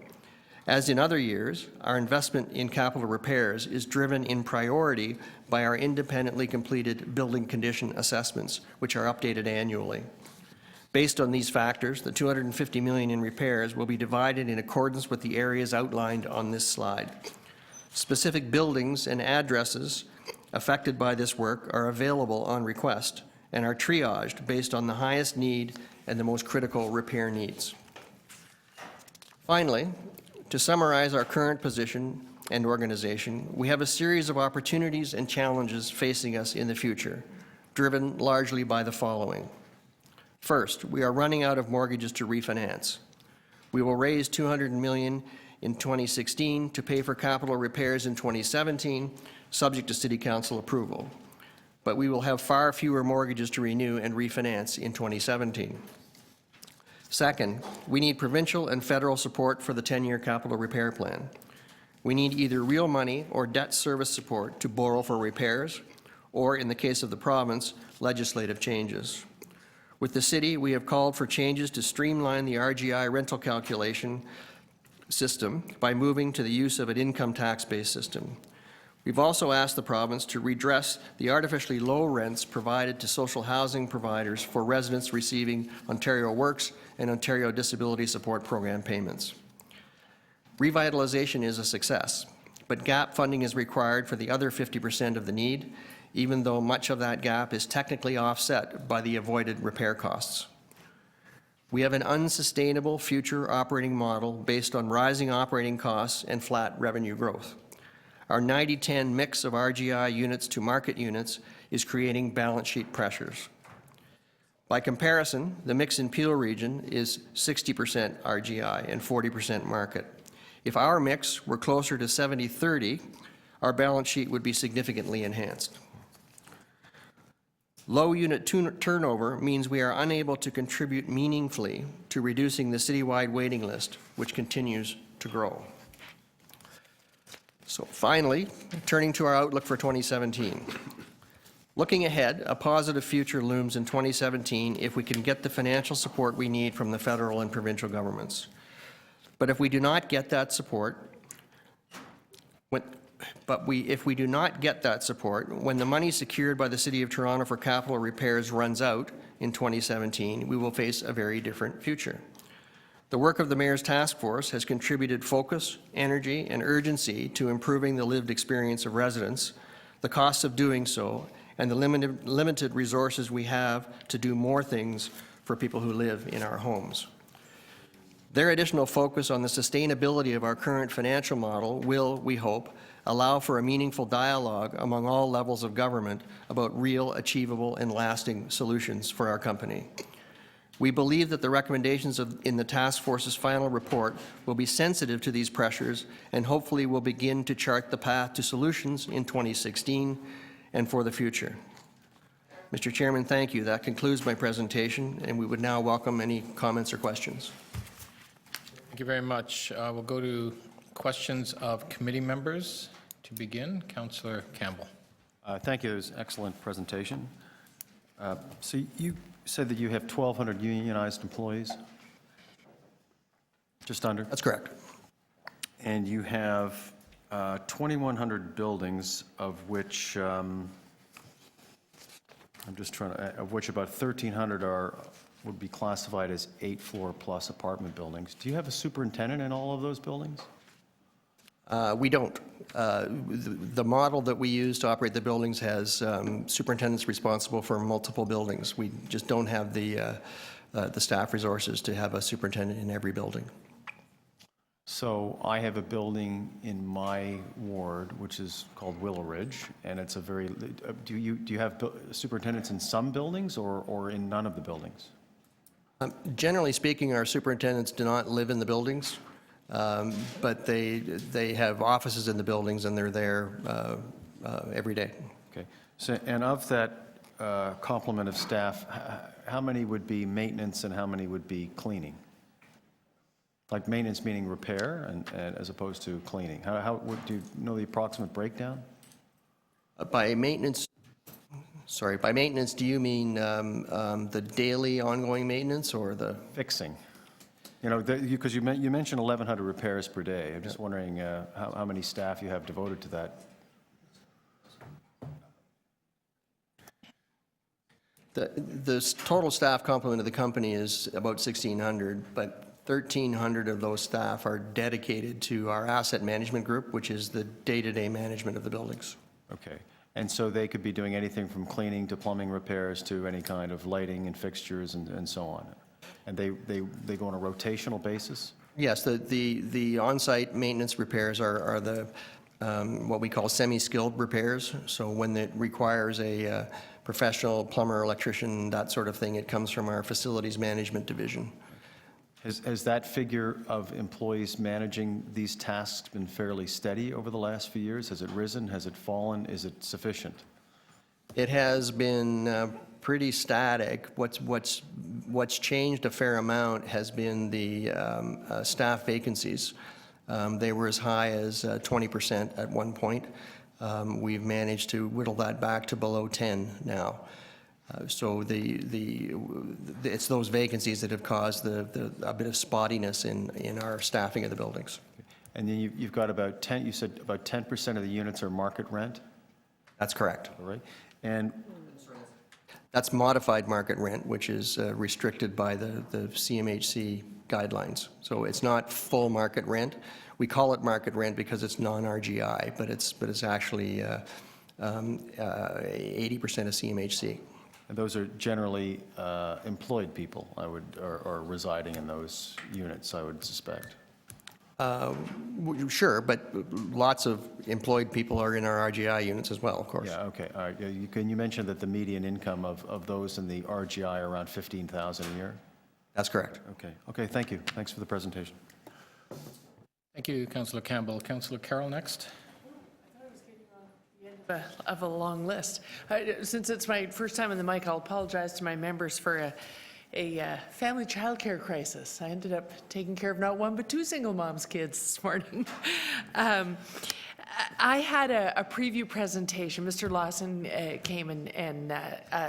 As in other years, our investment in capital repairs is driven in priority by our independently completed building condition assessments, which are updated annually. Based on these factors, the $250 million in repairs will be divided in accordance with the areas outlined on this slide. Specific buildings and addresses affected by this work are available on request and are triaged based on the highest need and the most critical repair needs. Finally, to summarize our current position and organization, we have a series of opportunities and challenges facing us in the future, driven largely by the following. First, we are running out of mortgages to refinance. We will raise $200 million in 2016 to pay for capital repairs in 2017, subject to City Council approval. But we will have far fewer mortgages to renew and refinance in 2017. Second, we need provincial and federal support for the 10-year capital repair plan. We need either real money or debt service support to borrow for repairs, or in the case of the province, legislative changes. With the city, we have called for changes to streamline the RGI rental calculation system by moving to the use of an income tax-based system. We've also asked the province to redress the artificially low rents provided to social housing providers for residents receiving Ontario Works and Ontario Disability Support Program payments. Revitalization is a success, but gap funding is required for the other 50% of the need, even though much of that gap is technically offset by the avoided repair costs. We have an unsustainable future operating model based on rising operating costs and flat revenue growth. Our 90-10 mix of RGI units to market units is creating balance sheet pressures. By comparison, the mix in Peel region is 60% RGI and 40% market. If our mix were closer to 70-30, our balance sheet would be significantly enhanced. Low unit turnover means we are unable to contribute meaningfully to reducing the citywide waiting list, which continues to grow. So finally, turning to our outlook for 2017. Looking ahead, a positive future looms in 2017 if we can get the financial support we need from the federal and provincial governments. But if we do not get that support, when the money secured by the City of Toronto for capital repairs runs out in 2017, we will face a very different future. The work of the Mayor's Task Force has contributed focus, energy, and urgency to improving the lived experience of residents, the costs of doing so, and the limited resources we have to do more things for people who live in our homes. Their additional focus on the sustainability of our current financial model will, we hope, allow for a meaningful dialogue among all levels of government about real, achievable, and lasting solutions for our company. We believe that the recommendations in the task force's final report will be sensitive to these pressures and hopefully will begin to chart the path to solutions in 2016 and for the future. Mr. Chairman, thank you. That concludes my presentation, and we would now welcome any comments or questions. Thank you very much. We'll go to questions of committee members. To begin, Councillor Campbell. Thank you. It was an excellent presentation. So you said that you have 1,200 unionized employees? Just under? That's correct. And you have 2,100 buildings, of which of which about 1,300 would be classified as 8-floor plus apartment buildings. Do you have a superintendent in all of those buildings? We don't. The model that we use to operate the buildings has superintendents responsible for multiple buildings. We just don't have the staff resources to have a superintendent in every building. So I have a building in my ward, which is called Willow Ridge, and it's a very, do you have superintendents in some buildings or in none of the buildings? Generally speaking, our superintendents do not live in the buildings, but they have offices in the buildings and they're there every day. Okay. So, and of that complement of staff, how many would be maintenance and how many would be cleaning? Like maintenance meaning repair and as opposed to cleaning. Do you know the approximate breakdown? By maintenance, do you mean the daily ongoing maintenance or the? Fixing. You know, because you mentioned 1,100 repairs per day. I'm just wondering how many staff you have devoted to that. The total staff complement of the company is about 1,600, but 1,300 of those staff are dedicated to our asset management group, which is the day-to-day management of the buildings. Okay. And so they could be doing anything from cleaning to plumbing repairs to any kind of lighting and fixtures and so on. And they go on a rotational basis? Yes, the on-site maintenance repairs are the what we call semi-skilled repairs. So when it requires a professional plumber, electrician, that sort of thing, it comes from our facilities management division. Has that figure of employees managing these tasks been fairly steady over the last few years? Has it risen? Has it fallen? Is it sufficient? It has been pretty static. What's changed a fair amount has been the staff vacancies. They were as high as 20% at one point. We've managed to whittle that back to below 10 now. So it's those vacancies that have caused a bit of spottiness in our staffing of the buildings. And then you've got about 10, you said about 10% of the units are market rent? That's correct. All right. And that's modified market rent, which is restricted by the CMHC guidelines. So it's not full market rent. We call it market rent because it's non-RGI, but it's actually 80% of CMHC. and those are generally employed people, or residing in those units, I would suspect. Sure, but lots of employed people are in our RGI units as well, of course. Yeah, okay, all right. You mentioned that the median income of those in the RGI are around $15,000 a year? That's correct. Okay, thank you. Thanks for the presentation. Thank you, Councillor Campbell. Councillor Carroll next. Of a long list. Since it's my first time on the mic, I'll apologize to my members for a family childcare crisis. I ended up taking care of not one but two single moms' kids this morning. I had a preview presentation. Mr. Lawson came and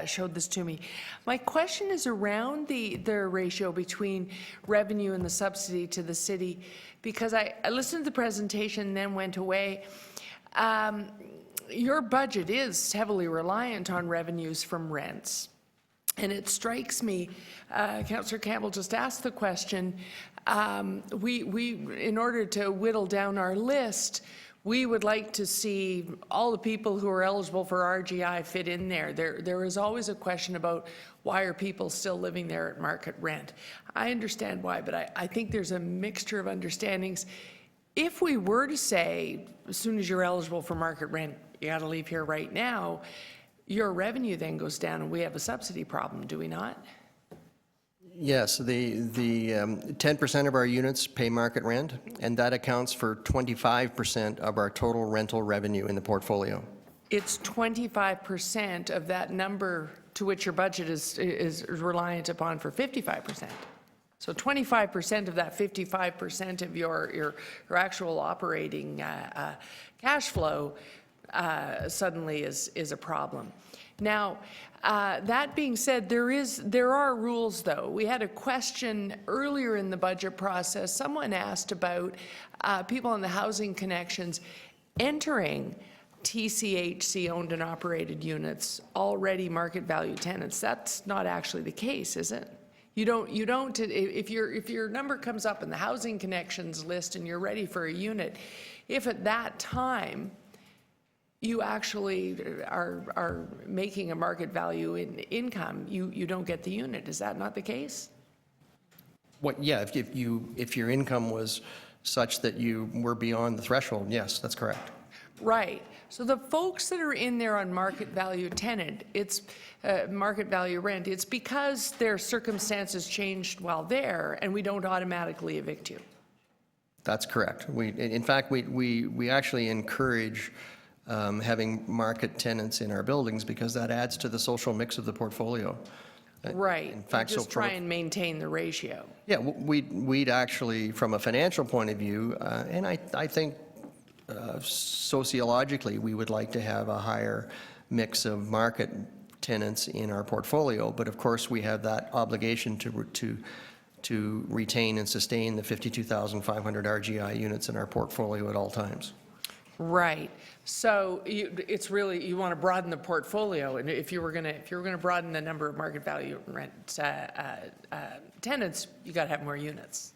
showed this to me. My question is around the ratio between revenue and the subsidy to the city, because I listened to the presentation and then went away. Your budget is heavily reliant on revenues from rents. And it strikes me, Councillor Campbell just asked the question, in order to whittle down our list, we would like to see all the people who are eligible for RGI fit in there. There is always a question about why are people still living there at market rent. I understand why, but I think there's a mixture of understandings. If we were to say, as soon as you're eligible for market rent, you got to leave here right now, your revenue then goes down and we have a subsidy problem, do we not? Yes, the 10% of our units pay market rent, and that accounts for 25% of our total rental revenue in the portfolio. It's 25% of that number to which your budget is reliant upon for 55%. So 25% of that 55% of your actual operating cash flow suddenly is a problem. Now, that being said, there are rules, though. We had a question earlier in the budget process. Someone asked about people in the housing connections entering TCHC owned and operated units, already market value tenants. That's not actually the case, is it? You don't, if your number comes up in the housing connections list and you're ready for a unit, if at that time you actually are making a market value in income, you don't get the unit. Is that not the case? Yeah, if your income was such that you were beyond the threshold, yes, that's correct. Right. So the folks that are in there on market value tenant, it's market value rent, it's because their circumstances changed while there, and we don't automatically evict you. That's correct. In fact, we actually encourage having market tenants in our buildings because that adds to the social mix of the portfolio. Right. In fact, just try and maintain the ratio. Yeah, we'd actually, from a financial point of view, and I think sociologically, we would like to have a higher mix of market tenants in our portfolio, but of course, we have that obligation to retain and sustain the 52,500 RGI units in our portfolio at all times. Right. So it's really, you want to broaden the portfolio, and if you were going to broaden the number of market value rent tenants, you got to have more units,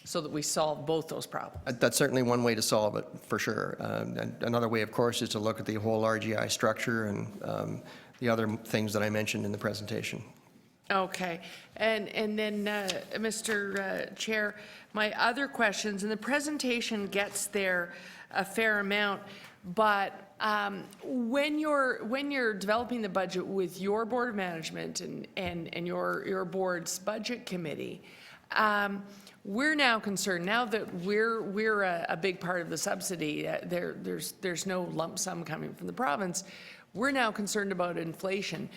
so that we solve both those problems. That's certainly one way to solve it, for sure. And another way, of course, is to look at the whole RGI structure and the other things that I mentioned in the presentation. Okay, and then, Mr. Chair, my other questions, and the presentation gets there a fair amount, but when you're developing the budget with your Board of Management and your board's budget committee, we're now concerned, now that we're a big part of the subsidy, there's no lump sum coming from the province, we're now concerned about inflation.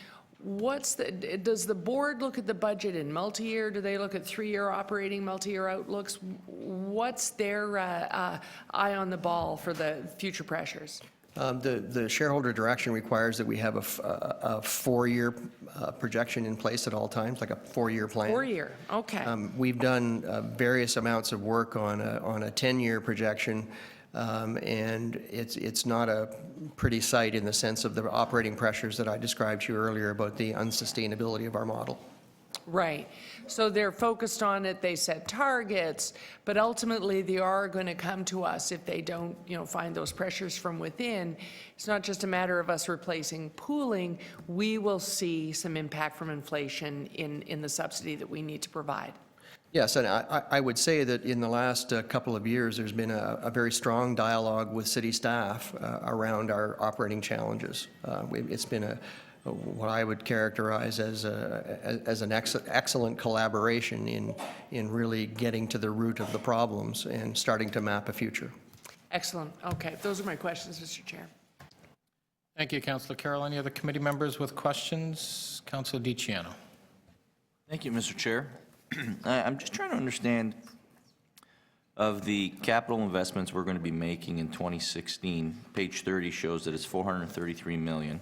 Does the board look at the budget in multi-year? Do they look at 3-year operating multi-year outlooks? What's their eye on the ball for the future pressures? The shareholder direction requires that we have a 4-year projection in place at all times, like a 4-year plan. 4-year, okay. We've done various amounts of work on a 10-year projection, and it's not a pretty sight in the sense of the operating pressures that I described to you earlier about the unsustainability of our model. Right. So they're focused on it, they set targets, but ultimately they are going to come to us if they don't, find those pressures from within. It's not just a matter of us replacing pooling. We will see some impact from inflation in the subsidy that we need to provide. Yes, and I would say that in the last couple of years, there's been a very strong dialogue with city staff around our operating challenges. It's been what I would characterize as an excellent collaboration in really getting to the root of the problems and starting to map a future. Excellent. Okay, those are my questions, Mr. Chair. Thank you, Councillor Carroll. Any other committee members with questions? Councillor DiCiano. Thank you, Mr. Chair. I'm just trying to understand of the capital investments we're going to be making in 2016. Page 30 shows that it's $433 million.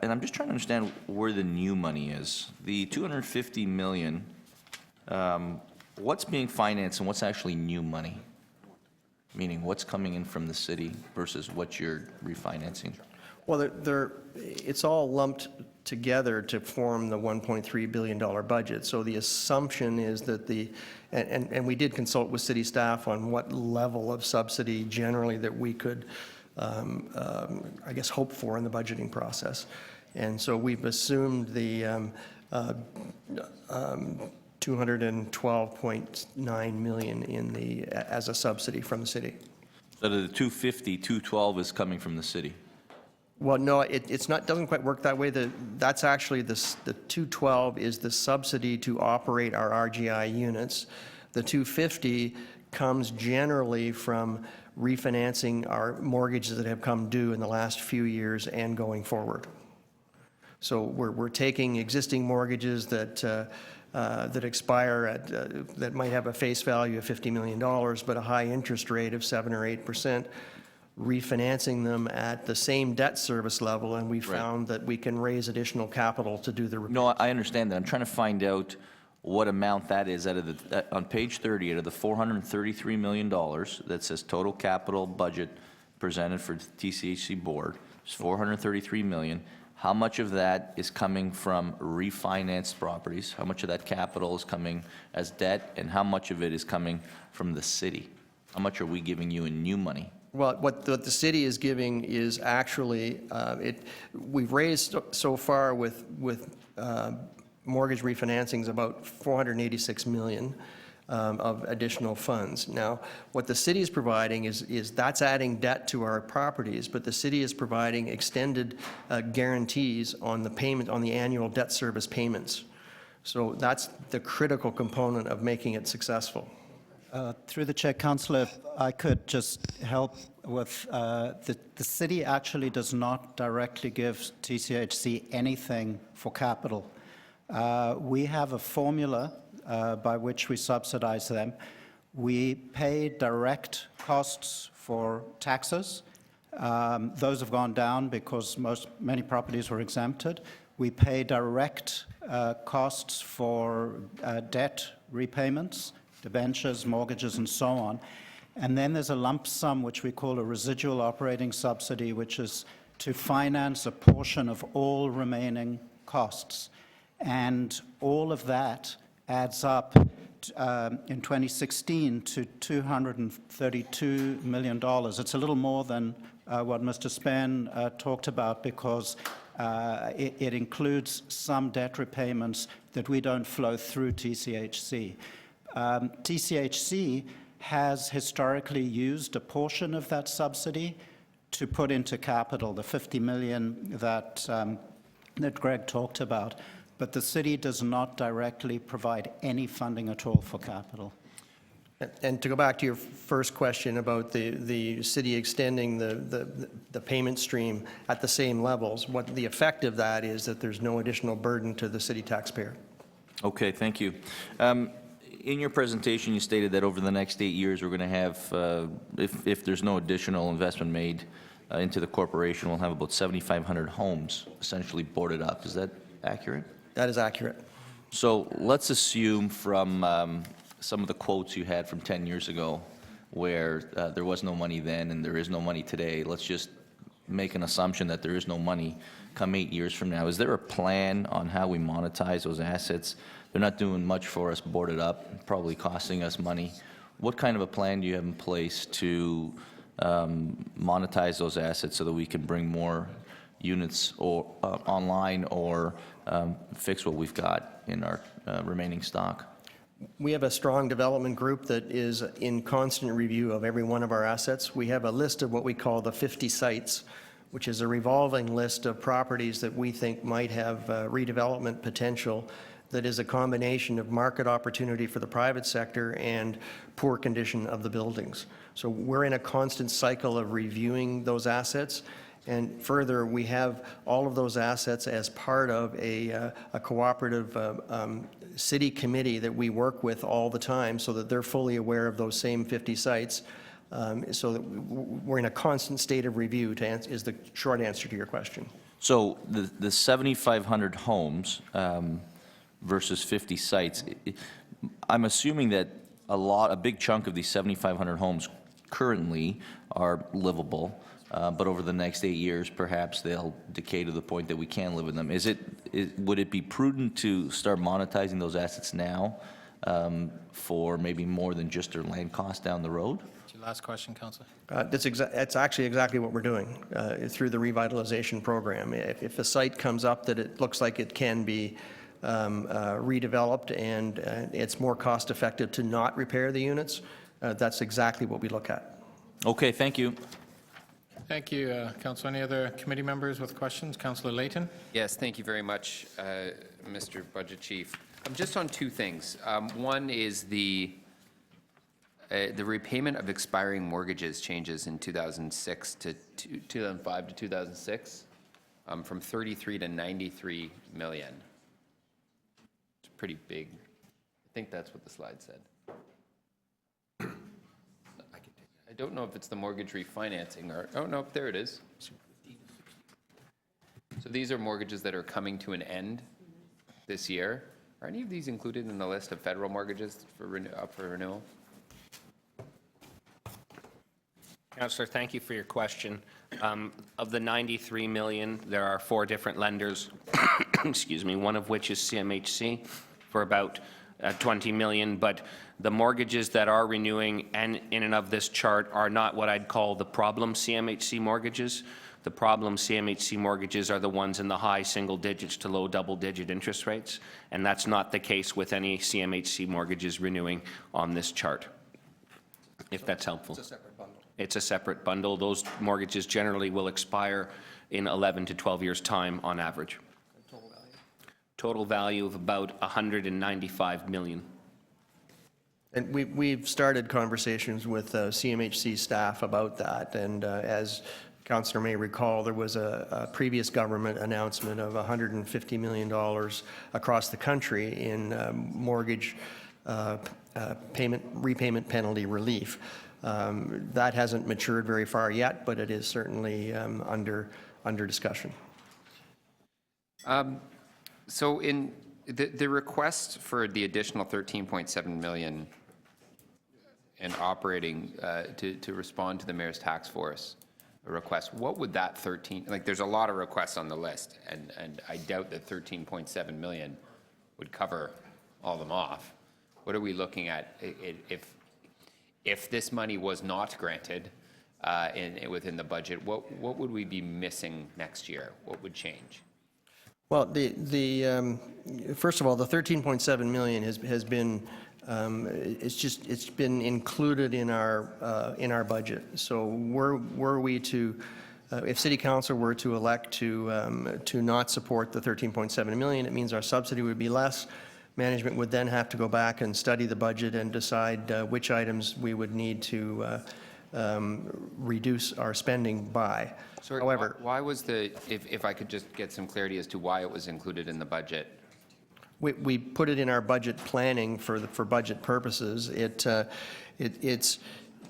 And I'm just trying to understand where the new money is. The $250 million, what's being financed and what's actually new money? Meaning what's coming in from the city versus what you're refinancing? Well, it's all lumped together to form the $1.3 billion budget. So the assumption is that and we did consult with city staff on what level of subsidy generally that we could, I guess, hope for in the budgeting process. And so we've assumed the $212.9 million as a subsidy from the city. So the 212 is coming from the city? Well, no, it's not. Doesn't quite work that way. That's actually the 212 is the subsidy to operate our RGI units. The 250 comes generally from refinancing our mortgages that have come due in the last few years and going forward. So we're taking existing mortgages that expire that might have a face value of $50 million, but a high interest rate of 7 or 8%. Refinancing them at the same debt service level, and we found that we can raise additional capital to do the repairs. No, I understand that. I'm trying to find out what amount that is out of on page 30, out of the $433 million that says total capital budget presented for the TCHC board. It's $433 million. How much of that is coming from refinanced properties? How much of that capital is coming as debt, and how much of it is coming from the city? How much are we giving you in new money? Well, what the city is giving is actually, we've raised so far with mortgage refinancings about $486 million of additional funds. Now, what the city is providing is that's adding debt to our properties, but the city is providing extended guarantees on the payment, on the annual debt service payments. So that's the critical component of making it successful. Through the chair, Councillor, if I could just help with, the city actually does not directly give TCHC anything for capital. We have a formula by which we subsidize them. We pay direct costs for taxes. Those have gone down because many properties were exempted. We pay direct costs for debt repayments, debentures, mortgages, and so on. And then there's a lump sum, which we call a residual operating subsidy, which is to finance a portion of all remaining costs. And all of that adds up in 2016 to $232 million. It's a little more than what Mr. Spann talked about, because it includes some debt repayments that we don't flow through TCHC. TCHC has historically used a portion of that subsidy to put into capital, the $50 million that Greg talked about, but the city does not directly provide any funding at all for capital. And to go back to your first question about the city extending the payment stream at the same levels, what the effect of that is that there's no additional burden to the city taxpayer. Okay, thank you. In your presentation, you stated that over the next 8 years, we're going to have, if there's no additional investment made into the corporation, we'll have about 7,500 homes essentially boarded up. Is that accurate? That is accurate. So let's assume from some of the quotes you had from 10 years ago where there was no money then and there is no money today. Let's just make an assumption that there is no money come 8 years from now. Is there a plan on how we monetize those assets? They're not doing much for us boarded up, probably costing us money. What kind of a plan do you have in place to monetize those assets so that we can bring more units or online or fix what we've got in our remaining stock? We have a strong development group that is in constant review of every one of our assets. We have a list of what we call the 50 sites, which is a revolving list of properties that we think might have redevelopment potential, that is a combination of market opportunity for the private sector and poor condition of the buildings. So we're in a constant cycle of reviewing those assets. And further, we have all of those assets as part of a cooperative city committee that we work with all the time so that they're fully aware of those same 50 sites. So that we're in a constant state of review, is the short answer to your question. So the 7,500 homes versus 50 sites, I'm assuming that a big chunk of these 7,500 homes currently are livable. But over the next 8 years, perhaps they'll decay to the point that we can live in them. Would it be prudent to start monetizing those assets now for maybe more than just their land cost down the road? Your last question, Councillor. That's actually exactly what we're doing through the revitalization program. If a site comes up that it looks like it can be redeveloped and it's more cost effective to not repair the units, that's exactly what we look at. Okay, thank you. Thank you, Councillor. Any other committee members with questions? Councillor Layton? Yes, thank you very much, Mr. Budget Chief. Just on two things. One is the repayment of expiring mortgages changes in 2006 to 2005 to 2006 from 33 to 93 million. It's pretty big. I think that's what the slide said. I don't know if it's the mortgage refinancing or, oh no, there it is. So these are mortgages that are coming to an end this year. Are any of these included in the list of federal mortgages up for renewal? Councillor, thank you for your question. Of the 93 million, there are 4 different lenders, excuse me, one of which is CMHC for about 20 million, but the mortgages that are renewing and in and of this chart are not what I'd call the problem CMHC mortgages. The problem CMHC mortgages are the ones in the high single digits to low double-digit interest rates, and that's not the case with any CMHC mortgages renewing on this chart, if that's helpful. It's a separate bundle. It's a separate bundle. Those mortgages generally will expire in 11 to 12 years' time on average. Total value? Total value of about $195 million. And we've started conversations with CMHC staff about that, and as Councillor may recall, there was a previous government announcement of $150 million across the country in mortgage repayment penalty relief. That hasn't matured very far yet, but it is certainly under discussion. So in the request for the additional 13.7 million in operating to respond to the mayor's task force request, what would that 13, like there's a lot of requests on the list, and I doubt that 13.7 million would cover all of them off. What are we looking at if this money was not granted within the budget? What would we be missing next year? What would change? Well, first of all, the 13.7 million has been it's been included in our budget. So were we to if City Council were to elect to not support the 13.7 million, it means our subsidy would be less. Management would then have to go back and study the budget and decide which items we would need to reduce our spending by. Sorry, However, why was if I could just get some clarity as to why it was included in the budget? we put it in our budget planning for budget purposes. It's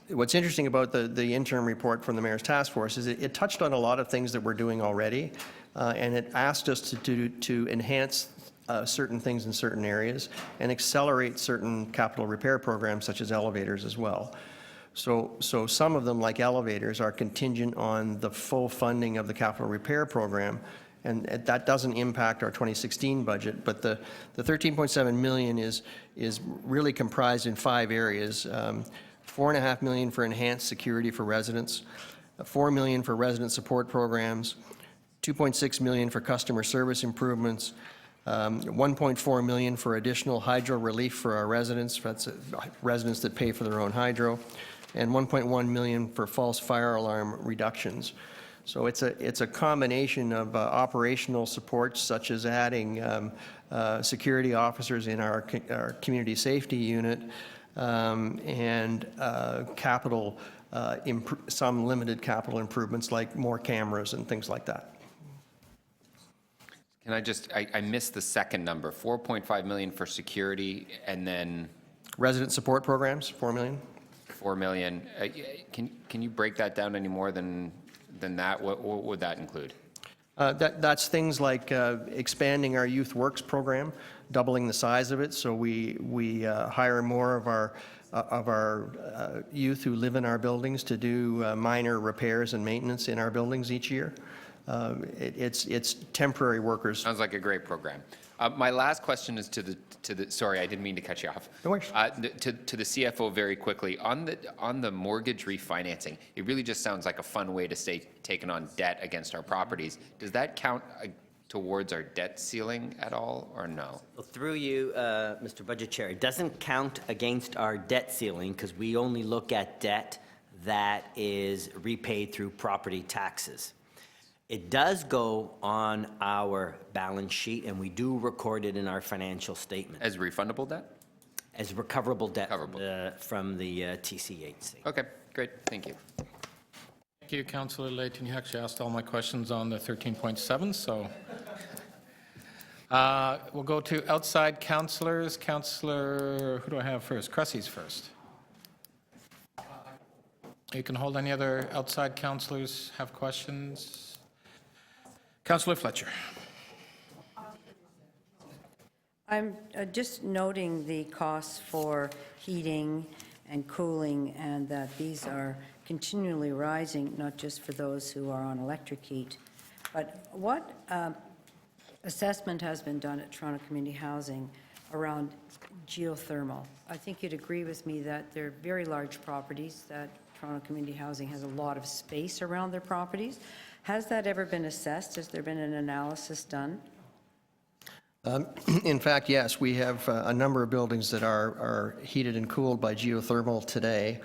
what's interesting about the interim report from the Mayor's Task Force is it touched on a lot of things that we're doing already, and it asked us to enhance certain things in certain areas and accelerate certain capital repair programs such as elevators as well. So some of them, like elevators, are contingent on the full funding of the capital repair program, and that doesn't impact our 2016 budget. But the 13.7 million is really comprised in 5 areas. $4.5 million for enhanced security for residents, $4 million for resident support programs, $2.6 million for customer service improvements, $1.4 million for additional hydro relief for our residents. That's residents that pay for their own hydro, and $1.1 million for false fire alarm reductions. So it's a combination of operational supports, such as adding security officers in our community safety unit, and capital, some limited capital improvements like more cameras and things like that. Can I just, I missed the second number, 4.5 million for security, and then? Resident support programs, $4 million. 4 million. Can you break that down any more than that? What would that include? That's things like expanding our Youth Works program, doubling the size of it, so we hire more of our youth who live in our buildings to do minor repairs and maintenance in our buildings each year. It's temporary workers. Sounds like a great program. My last question is to the sorry, I didn't mean to cut you off. No worries. To the CFO very quickly on the mortgage refinancing. It really just sounds like a fun way to stay taking on debt against our properties. Does that count towards our debt ceiling at all, or no? Well, through you, Mr. Budget Chair, it doesn't count against our debt ceiling because we only look at debt that is repaid through property taxes. It does go on our balance sheet, and we do record it in our financial statement. As refundable debt? As recoverable debt Recoverable. From the TCHC. Okay, great. Thank you. Thank you, Councillor Layton. You actually asked all my questions on the 13.7, so. We'll go to outside councillors. Councillor, who do I have first? Cressy's first. You can hold any other outside councillors have questions. Councillor Fletcher. I'm just noting the costs for heating and cooling, and that these are continually rising, not just for those who are on electric heat. But what assessment has been done at Toronto Community Housing around geothermal. I think you'd agree with me that they're very large properties, that Toronto Community Housing has a lot of space around their properties. Has that ever been assessed? Has there been an analysis done? In fact, yes, we have a number of buildings that are heated and cooled by geothermal today.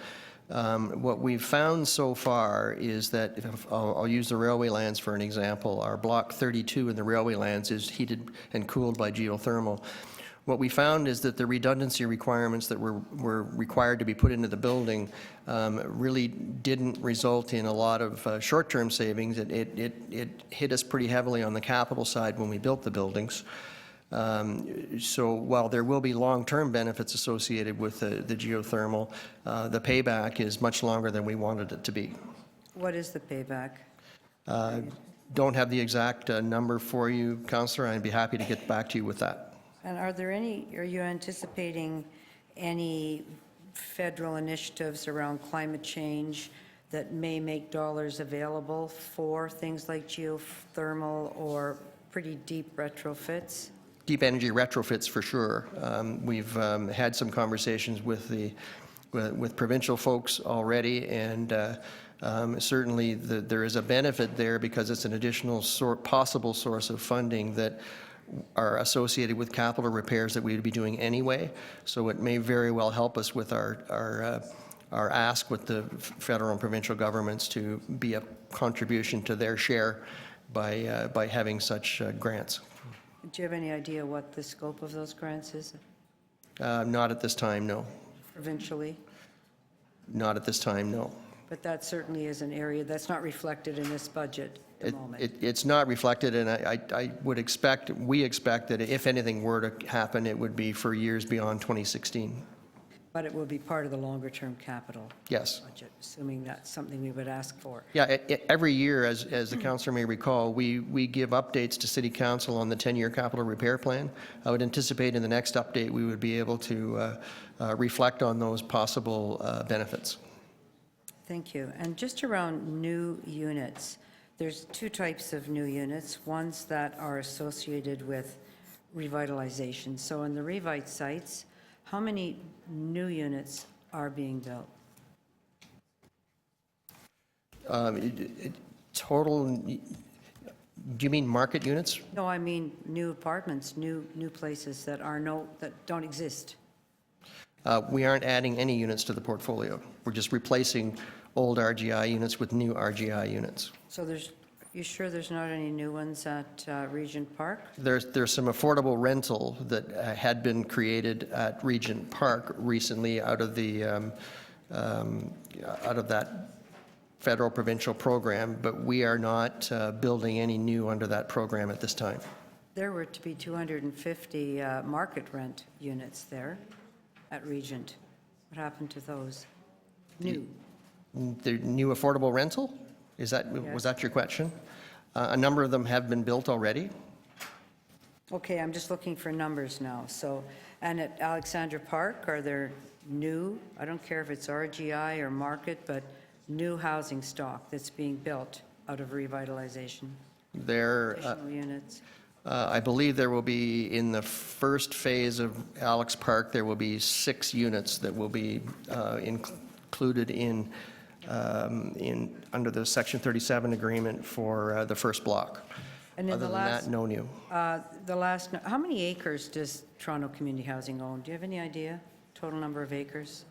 What we've found so far is that, I'll use the railway lands for an example, our Block 32 in the railway lands is heated and cooled by geothermal. What we found is that the redundancy requirements that were required to be put into the building really didn't result in a lot of short-term savings. It hit us pretty heavily on the capital side when we built the buildings. So while there will be long-term benefits associated with the geothermal, the payback is much longer than we wanted it to be. What is the payback? Don't have the exact number for you, Councillor. I'd be happy to get back to you with that. And are you anticipating any federal initiatives around climate change that may make dollars available for things like geothermal or pretty deep retrofits? Deep energy retrofits for sure. We've had some conversations with provincial folks already, and certainly there is a benefit there because it's an additional possible source of funding that are associated with capital repairs that we would be doing anyway. So it may very well help us with our ask with the federal and provincial governments to be a contribution to their share by having such grants. Do you have any idea what the scope of those grants is Not at this time, no. provincially? Not at this time, no. But that certainly is an area that's not reflected in this budget at the moment. It's not reflected, and we expect that if anything were to happen, it would be for years beyond 2016. But it will be part of the longer-term capital Yes. budget, assuming that's something we would ask for. Yeah, every year, as the councillor may recall, we give updates to City Council on the 10-year capital repair plan. I would anticipate in the next update we would be able to reflect on those possible benefits. Thank you. And just around new units, there's two types of new units, ones that are associated with revitalization. So in the Revite sites, how many new units are being built? Total, do you mean market units? No, I mean new apartments, new places that don't exist. We aren't adding any units to the portfolio. We're just replacing old RGI units with new RGI units. So you sure there's not any new ones at Regent Park? There's some affordable rental that had been created at Regent Park recently out of that federal provincial program, but we are not building any new under that program at this time. There were to be 250 market rent units there at Regent. What happened to those? New. The new affordable rental? Was that your question? A number of them have been built already. Okay, I'm just looking for numbers now. So, and at Alexandra Park, are there new, I don't care if it's RGI or market, but new housing stock that's being built out of revitalization? Additional units? I believe there will be, in the first phase of Alex Park, there will be 6 units that will be included under the Section 37 agreement for the first block. And in Other than that, no new. How many acres does Toronto Community Housing own? Do you have any idea? Total number of acres?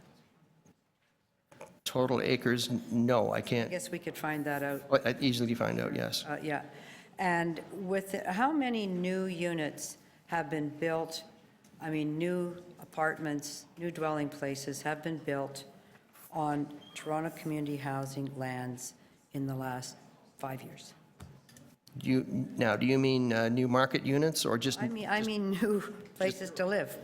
Total acres, no, I I can't. guess we could find that out. I'd easily find out, yes. Yeah. And how many new units have been built, new apartments, new dwelling places have been built on Toronto Community Housing lands in the last 5 years? Do you mean new market units or just? I mean new places to live,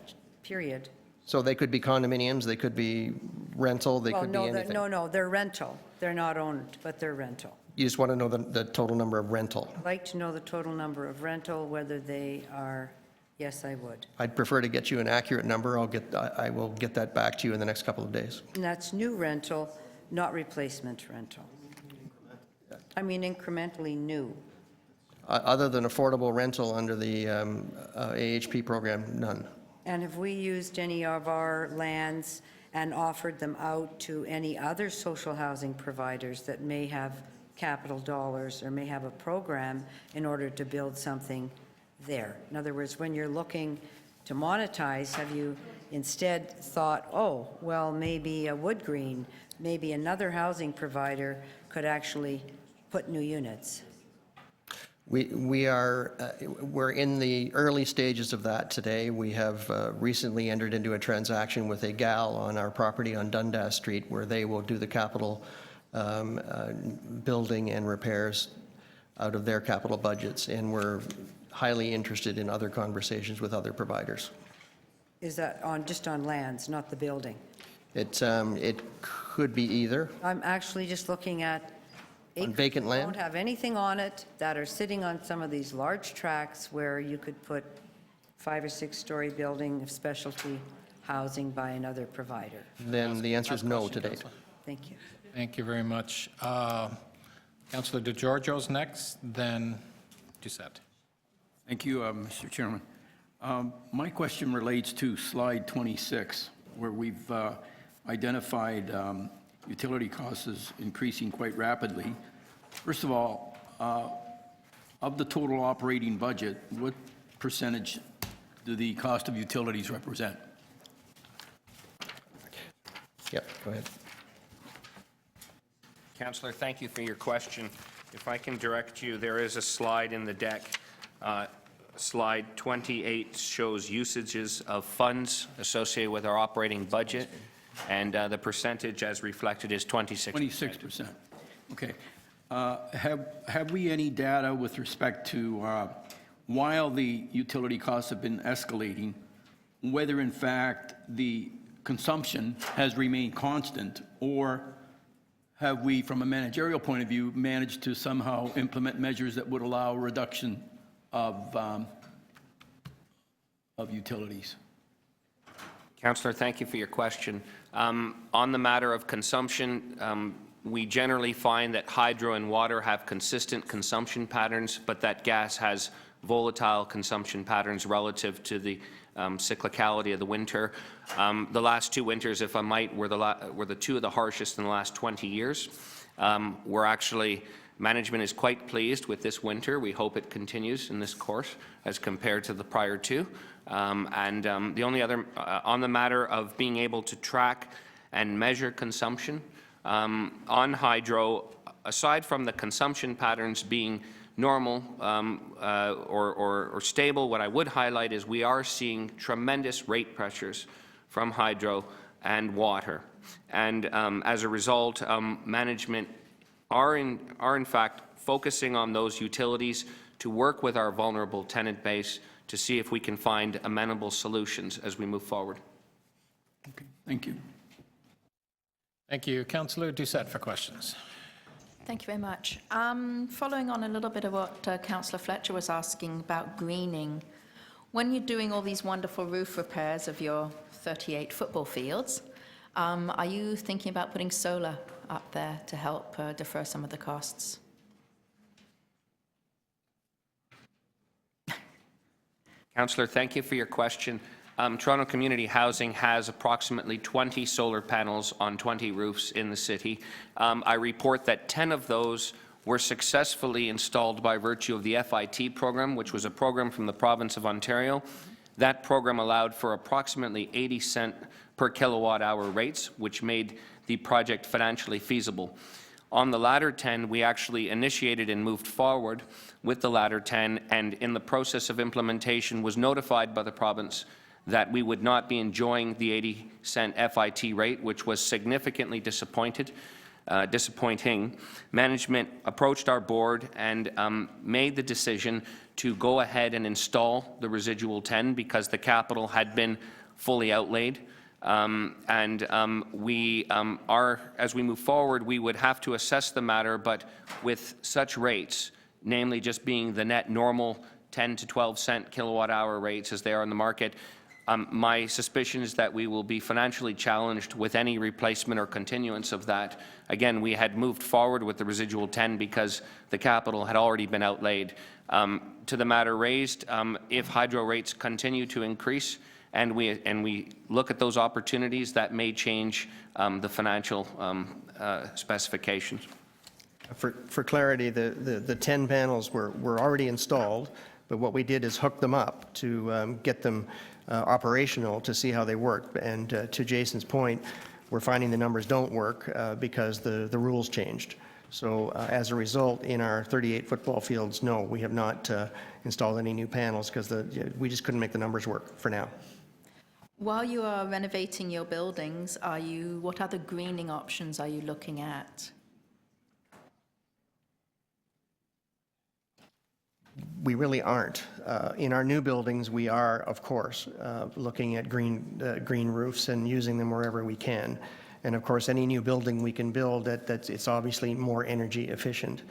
period. So they could be condominiums, they could be rental, they could be Well, anything? no, they're rental. They're not owned, but they're rental. You just want to know the total number of rental? I'd like to know the total number of rental, whether they are, yes, I would. I'd prefer to get you an accurate number. I will get that back to you in the next couple of days. And that's new rental, not replacement rental. I mean incrementally new. Other than affordable rental under the AHP program, none. And have we used any of our lands and offered them out to any other social housing providers that may have capital dollars or may have a program in order to build something there? In other words, when you're looking to monetize, have you instead thought, oh, well, maybe a Wood Green, maybe another housing provider could actually put new units? We're in the early stages of that today. We have recently entered into a transaction with a gal on our property on Dundas Street where they will do the capital building and repairs out of their capital budgets, and we're highly interested in other conversations with other providers. Is that just on lands, not the building? It could be either. I'm actually just looking at On vacant that land? don't have anything on it, that are sitting on some of these large tracts where you could put 5- or 6-story building of specialty housing by another provider. Then the answer is no to date. Thank you. Thank you very much. Councillor DeGiorgio's next, then Doucette. Thank you, Mr. Chairman. My question relates to slide 26, where we've identified utility costs as increasing quite rapidly. First of all, of the total operating budget, what percentage do the cost of utilities represent? Yep, go ahead. Councillor, thank you for your question. If I can direct you, there is a slide in the deck. Slide 28 shows usages of funds associated with our operating budget, and the percentage as reflected is 26%. 26%. Okay. Have we any data with respect to, while the utility costs have been escalating, whether in fact the consumption has remained constant, or have we, from a managerial point of view, managed to somehow implement measures that would allow a reduction of utilities? Councillor, thank you for your question. On the matter of consumption, we generally find that hydro and water have consistent consumption patterns, but that gas has volatile consumption patterns relative to the cyclicality of the winter. The last 2 winters, if I might, were the 2 of the harshest in the last 20 years. Management is quite pleased with this winter. We hope it continues in this course as compared to the prior 2. The only other, on the matter of being able to track and measure consumption, on hydro, aside from the consumption patterns being normal or stable, what I would highlight is we are seeing tremendous rate pressures from hydro and water. And as a result, management are in fact focusing on those utilities to work with our vulnerable tenant base to see if we can find amenable solutions as we move forward. Okay, thank you. Thank you. Councillor Doucette for questions. Thank you very much. Following on a little bit of what Councillor Fletcher was asking about greening, when you're doing all these wonderful roof repairs of your 38 football fields, are you thinking about putting solar up there to help defer some of the costs? Councillor, thank you for your question. Toronto Community Housing has approximately 20 solar panels on 20 roofs in the city. I report that 10 of those were successfully installed by virtue of the FIT program, which was a program from the province of Ontario. That program allowed for approximately 80-cent per kilowatt-hour rates, which made the project financially feasible. On the latter 10, we actually initiated and moved forward with the latter 10, and in the process of implementation was notified by the province that we would not be enjoying the 80-cent FIT rate, which was significantly disappointing. Management approached our board and made the decision to go ahead and install the residual 10 because the capital had been fully outlaid. As we move forward, we would have to assess the matter, but with such rates, namely just being the net normal 10 to 12 cent kilowatt-hour rates as they are in the market, my suspicion is that we will be financially challenged with any replacement or continuance of that. Again, we had moved forward with the residual 10 because the capital had already been outlaid. To the matter raised, if hydro rates continue to increase and we look at those opportunities, that may change the financial specifications. For clarity, the 10 panels were already installed, but what we did is hook them up to get them operational to see how they work. And to Jason's point, we're finding the numbers don't work because the rules changed. So as a result, in our 38 football fields, no, we have not installed any new panels because we just couldn't make the numbers work for now. While you are renovating your buildings, what other greening options are you looking at? We really aren't. In our new buildings, we are, of course, looking at green roofs and using them wherever we can. And of course, any new building we can build, it's obviously more energy efficient.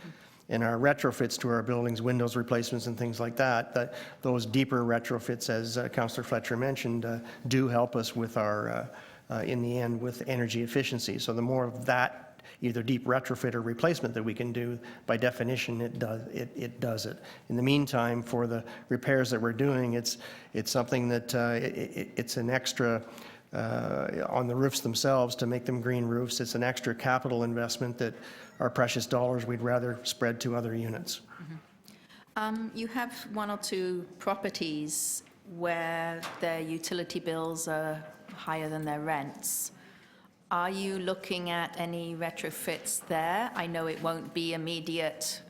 In our retrofits to our buildings, windows replacements and things like that, those deeper retrofits, as Councillor Fletcher mentioned, do help us with our, in the end, with energy efficiency. So the more of that either deep retrofit or replacement that we can do, by definition, it does it. In the meantime, for the repairs that we're doing, it's something that it's an extra on the roofs themselves to make them green roofs. It's an extra capital investment that our precious dollars we'd rather spread to other units. You have one or two properties where their utility bills are higher than their rents. Are you looking at any retrofits there? I know it won't be immediate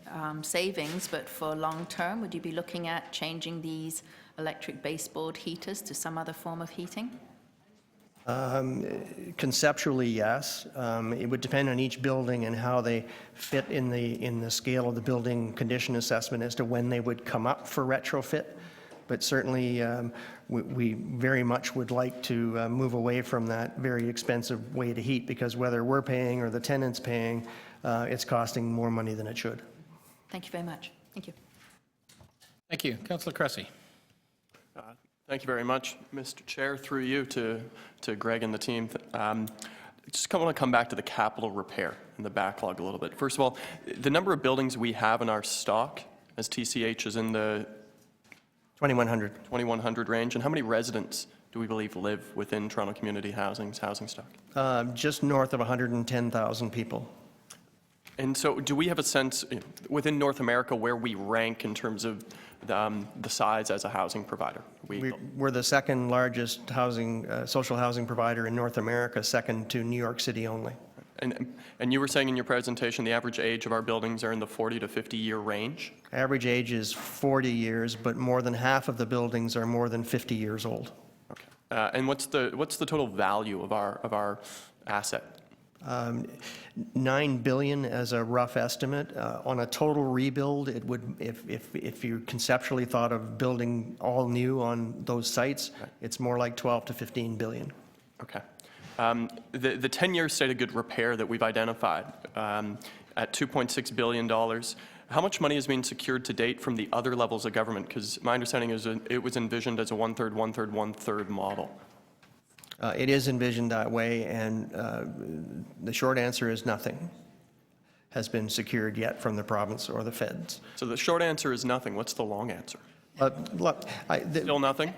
savings, but for long term, would you be looking at changing these electric baseboard heaters to some other form of heating? Conceptually, yes. It would depend on each building and how they fit in the scale of the building condition assessment as to when they would come up for retrofit. But certainly, we very much would like to move away from that very expensive way to heat, because whether we're paying or the tenant's paying, it's costing more money than it should. Thank you very much. Thank you. Thank you. Councillor Cressy. Thank you very much, Mr. Chair. Through you to Greg and the team. Just want to come back to the capital repair and the backlog a little bit. First of all, the number of buildings we have in our stock as TCH is in the 2,100 range, and how many residents do we believe live within Toronto Community Housing's housing stock? Just north of 110,000 people. And so do we have a sense within North America where we rank in terms of the size as a housing provider? We're the second largest social housing provider in North America, second to New York City only. And you were saying in your presentation the average age of our buildings are in the 40 to 50 year range? Average age is 40 years, but more than half of the buildings are more than 50 years old. Okay. And what's the total value of our asset? $9 billion as a rough estimate. On a total rebuild, it would, if you conceptually thought of building all new on those sites, it's more like 12 to 15 billion. Okay. The 10-year state of good repair that we've identified at $2.6 billion, how much money has been secured to date from the other levels of government? Because my understanding is it was envisioned as a one-third, one-third, one-third model. It is envisioned that way, and the short answer is nothing has been secured yet from the province or the feds. So the short answer is nothing. What's the long answer? Look, still nothing?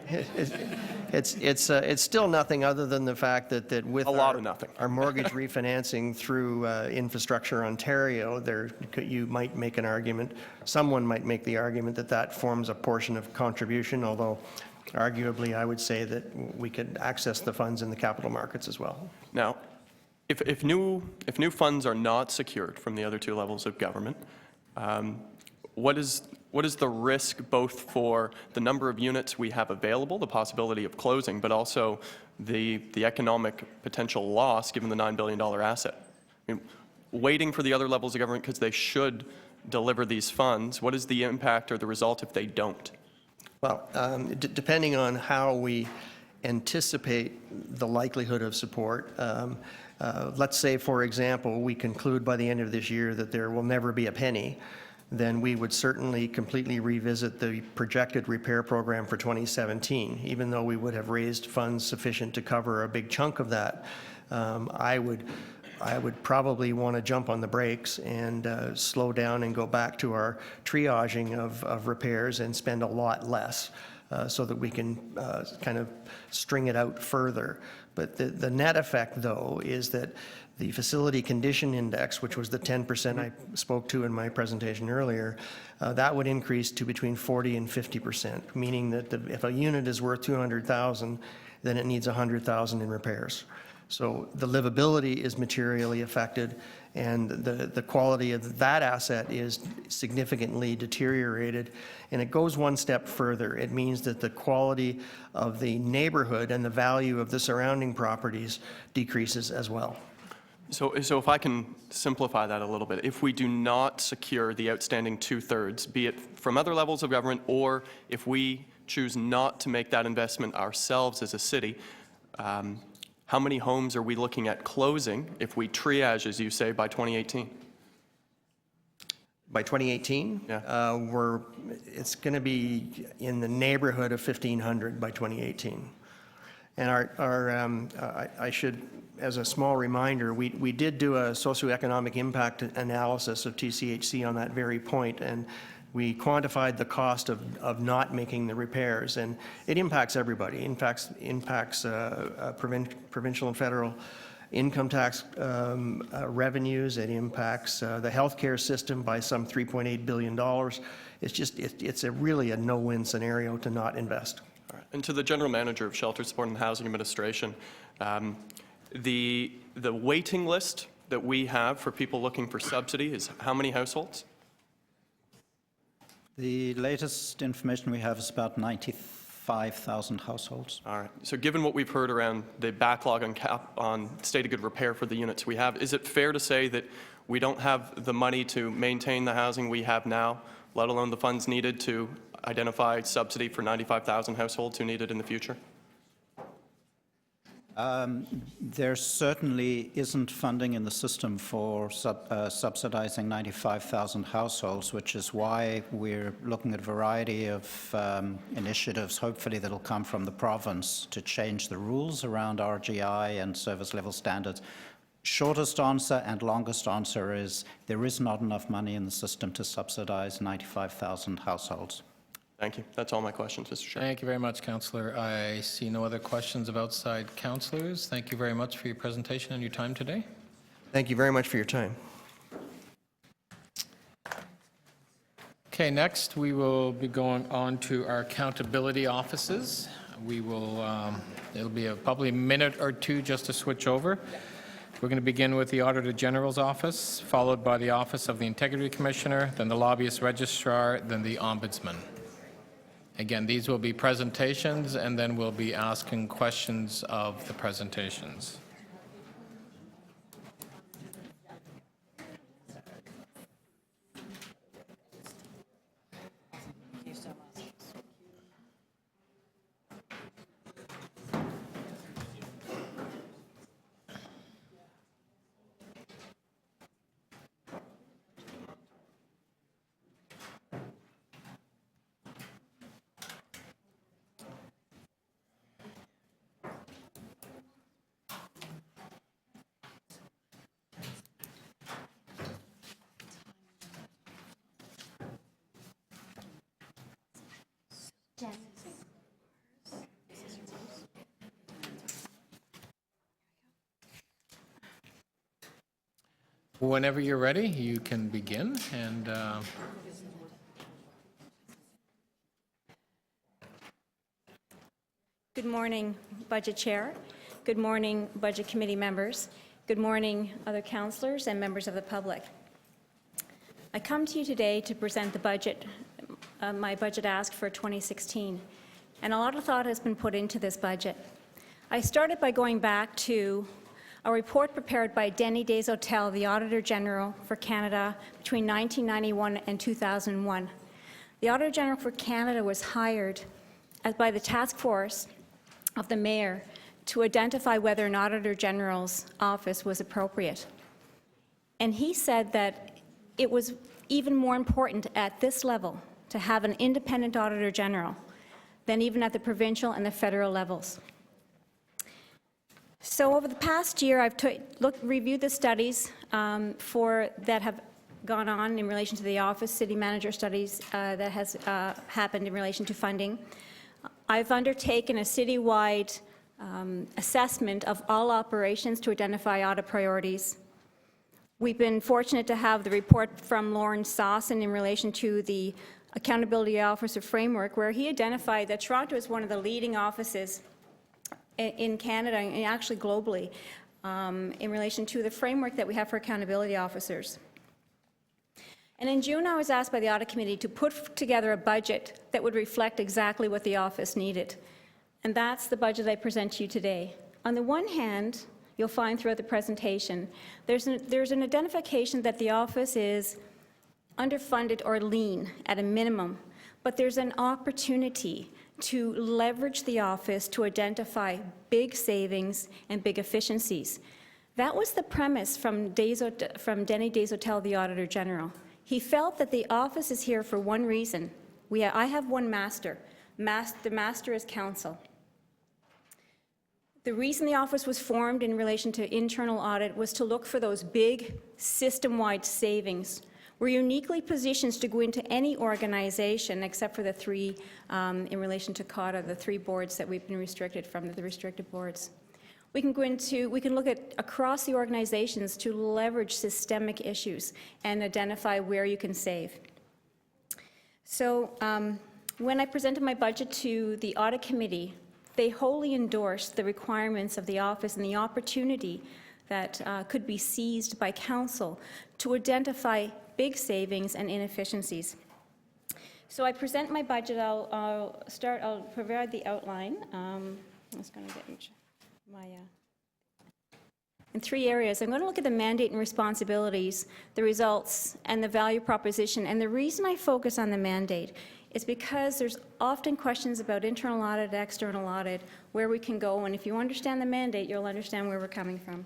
It's still nothing other than the fact that with a lot of nothing. Our mortgage refinancing through Infrastructure Ontario, you might make an argument, someone might make the argument that forms a portion of contribution, although arguably I would say that we could access the funds in the capital markets as well. Now, if new funds are not secured from the other two levels of government, what is the risk both for the number of units we have available, the possibility of closing, but also the economic potential loss given the $9 billion asset? I mean, waiting for the other levels of government because they should deliver these funds, what is the impact or the result if they don't? Well, depending on how we anticipate the likelihood of support, let's say, for example, we conclude by the end of this year that there will never be a penny, then we would certainly completely revisit the projected repair program for 2017, even though we would have raised funds sufficient to cover a big chunk of that. I would I would probably want to jump on the brakes and slow down and go back to our triaging of repairs and spend a lot less so that we can kind of string it out further. But the net effect, though, is that the facility condition index, which was the 10% I spoke to in my presentation earlier, that would increase to between 40 and 50%, meaning that if a unit is worth $200,000, then it needs $100,000 in repairs. So the livability is materially affected, and the quality of that asset is significantly deteriorated. And it goes one step further. It means that the quality of the neighborhood and the value of the surrounding properties decreases as well. So if I can simplify that a little bit, if we do not secure the outstanding 2/3, be it from other levels of government, or if we choose not to make that investment ourselves as a city, how many homes are we looking at closing if we triage, as you say, by 2018? By 2018, yeah. It's going to be in the neighborhood of 1,500 by 2018. And I should, as a small reminder, we did do a socioeconomic impact analysis of TCHC on that very point, and we quantified the cost of not making the repairs, and it impacts everybody. It impacts provincial and federal income tax revenues. It impacts the healthcare system by some $3.8 billion. It's really a no-win scenario to not invest. All right. And to the General Manager of Shelter Support and Housing Administration, the waiting list that we have for people looking for subsidy is how many households? The latest information we have is about 95,000 households. All right. So given what we've heard around the backlog on state of good repair for the units we have, is it fair to say that we don't have the money to maintain the housing we have now, let alone the funds needed to identify subsidy for 95,000 households who need it in the future? There certainly isn't funding in the system for subsidizing 95,000 households, which is why we're looking at a variety of initiatives, hopefully that'll come from the province, to change the rules around RGI and service level standards. Shortest answer and longest answer is there is not enough money in the system to subsidize 95,000 households. Thank you. That's all my questions, Mr. Chair. Thank you very much, Councillor. I see no other questions of outside councillors. Thank you very much for your presentation and your time today. Thank you very much for your time. Okay, next we will be going on to our accountability offices. We will, it'll be probably a minute or two just to switch over. We're going to begin with the Auditor General's office, followed by the Office of the Integrity Commissioner, then the Lobbyist Registrar, then the Ombudsman. Again, these will be presentations, and then we'll be asking questions of the presentations. Whenever you're ready, you can begin. And Good morning, Budget Chair. Good morning, Budget Committee members. Good morning, other councillors and members of the public. I come to you today to present the budget, my budget ask for 2016, and a lot of thought has been put into this budget. I started by going back to a report prepared by Denny Deshotel, the Auditor General for Canada, between 1991 and 2001. The Auditor General for Canada was hired by the task force of the Mayor to identify whether an Auditor General's office was appropriate. And he said that it was even more important at this level to have an independent Auditor General than even at the provincial and the federal levels. So over the past year, I've reviewed the studies that have gone on in relation to the office, city manager studies that has happened in relation to funding. I've undertaken a citywide assessment of all operations to identify audit priorities. We've been fortunate to have the report from Lauren Sawson in relation to the Accountability Officer Framework, where he identified that Toronto is one of the leading offices in Canada and actually globally in relation to the framework that we have for accountability officers. And in June, I was asked by the Audit Committee to put together a budget that would reflect exactly what the office needed. And that's the budget I present to you today. On the one hand, you'll find throughout the presentation, there's an identification that the office is underfunded or lean at a minimum, but there's an opportunity to leverage the office to identify big savings and big efficiencies. That was the premise from Denis Deshotel, the Auditor General. He felt that the office is here for one reason. I have one master. The master is council. The reason the office was formed in relation to internal audit was to look for those big system-wide savings. We're uniquely positioned to go into any organization except for the three in relation to CAUDA, the three boards that we've been restricted from, the restricted boards. We can look at across the organizations to leverage systemic issues and identify where you can save. So when I presented my budget to the Audit Committee, they wholly endorsed the requirements of the office and the opportunity that could be seized by council to identify big savings and inefficiencies. So I present my budget. I'll provide the outline. I'm just going to get my in three areas. I'm going to look at the mandate and responsibilities, the results, and the value proposition. And the reason I focus on the mandate is because there's often questions about internal audit, external audit, where we can go. And if you understand the mandate, you'll understand where we're coming from.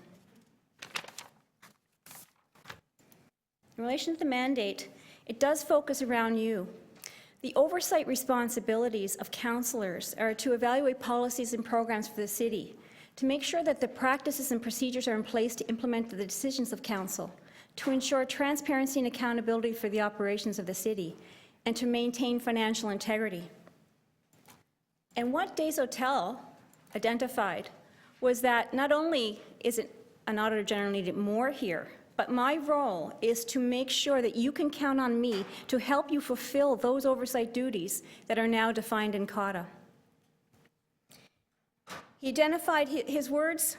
In relation to the mandate, it does focus around you. The oversight responsibilities of councillors are to evaluate policies and programs for the city, to make sure that the practices and procedures are in place to implement the decisions of council, to ensure transparency and accountability for the operations of the city, and to maintain financial integrity. And what Deshotel identified was that not only is it an Auditor General needed more here, but my role is to make sure that you can count on me to help you fulfill those oversight duties that are now defined in CAUDA. He identified his words,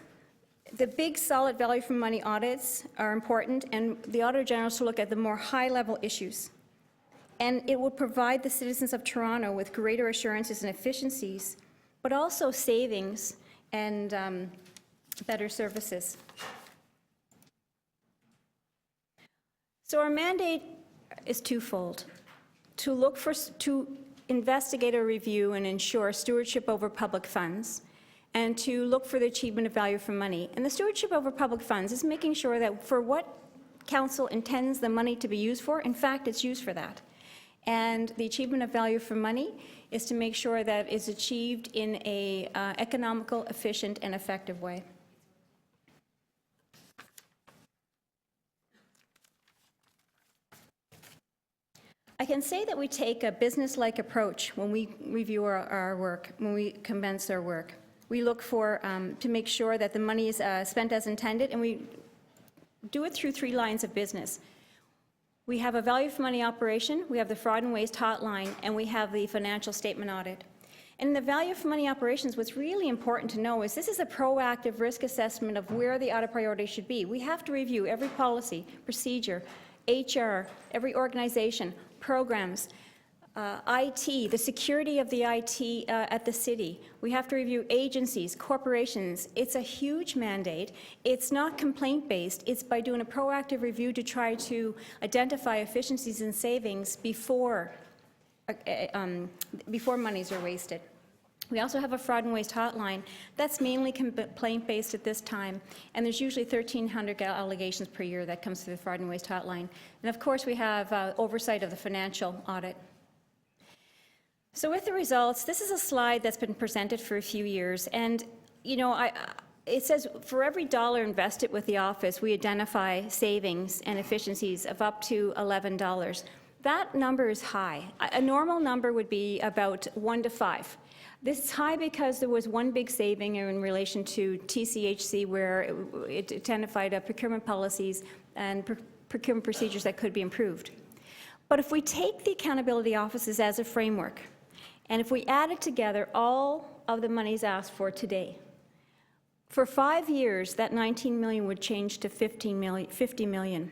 the big solid value for money audits are important, and the Auditor General is to look at the more high-level issues. And it will provide the citizens of Toronto with greater assurances and efficiencies, but also savings and better services. So our mandate is twofold: to investigate or review and ensure stewardship over public funds, and to look for the achievement of value for money. And the stewardship over public funds is making sure that for what council intends the money to be used for, in fact, it's used for that. And the achievement of value for money is to make sure that it's achieved in a economical, efficient, and effective way. I can say that we take a business-like approach when we review our work, when we commence our work. We look for, to make sure that the money is spent as intended, and we do it through three lines of business. We have a value for money operation, we have the fraud and waste hotline, and we have the financial statement audit. And in the value for money operations, what's really important to know is this is a proactive risk assessment of where the audit priorities should be. We have to review every policy, procedure, HR, every organization, programs, IT, the security of the IT at the city. We have to review agencies, corporations. It's a huge mandate. It's not complaint-based. It's by doing a proactive review to try to identify efficiencies and savings before monies are wasted. We also have a fraud and waste hotline. That's mainly complaint-based at this time, and there's usually 1,300 allegations per year that comes through the fraud and waste hotline. And of course, we have oversight of the financial audit. So with the results, this is a slide that's been presented for a few years, and you know, it says, for every dollar invested with the office, we identify savings and efficiencies of up to $11. That number is high. A normal number would be about 1 to 5. This is high because there was one big saving in relation to TCHC where it identified procurement policies and procurement procedures that could be improved. But if we take the accountability offices as a framework, and if we added together all of the monies asked for today, for 5 years, that 19 million would change to 50 million.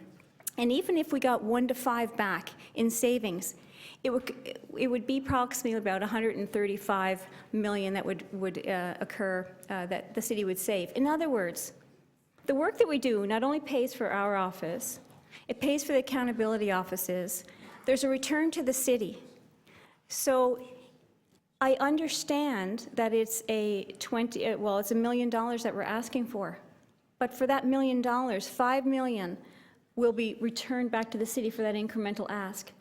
And even if we got 1 to 5 back in savings, it would be approximately about 135 million that would occur, that the city would save. In other words, the work that we do not only pays for our office, it pays for the accountability offices. There's a return to the city. So I understand that it's it's $1 million that we're asking for. But for that $1 million, $5 million will be returned back to the city for that incremental ask.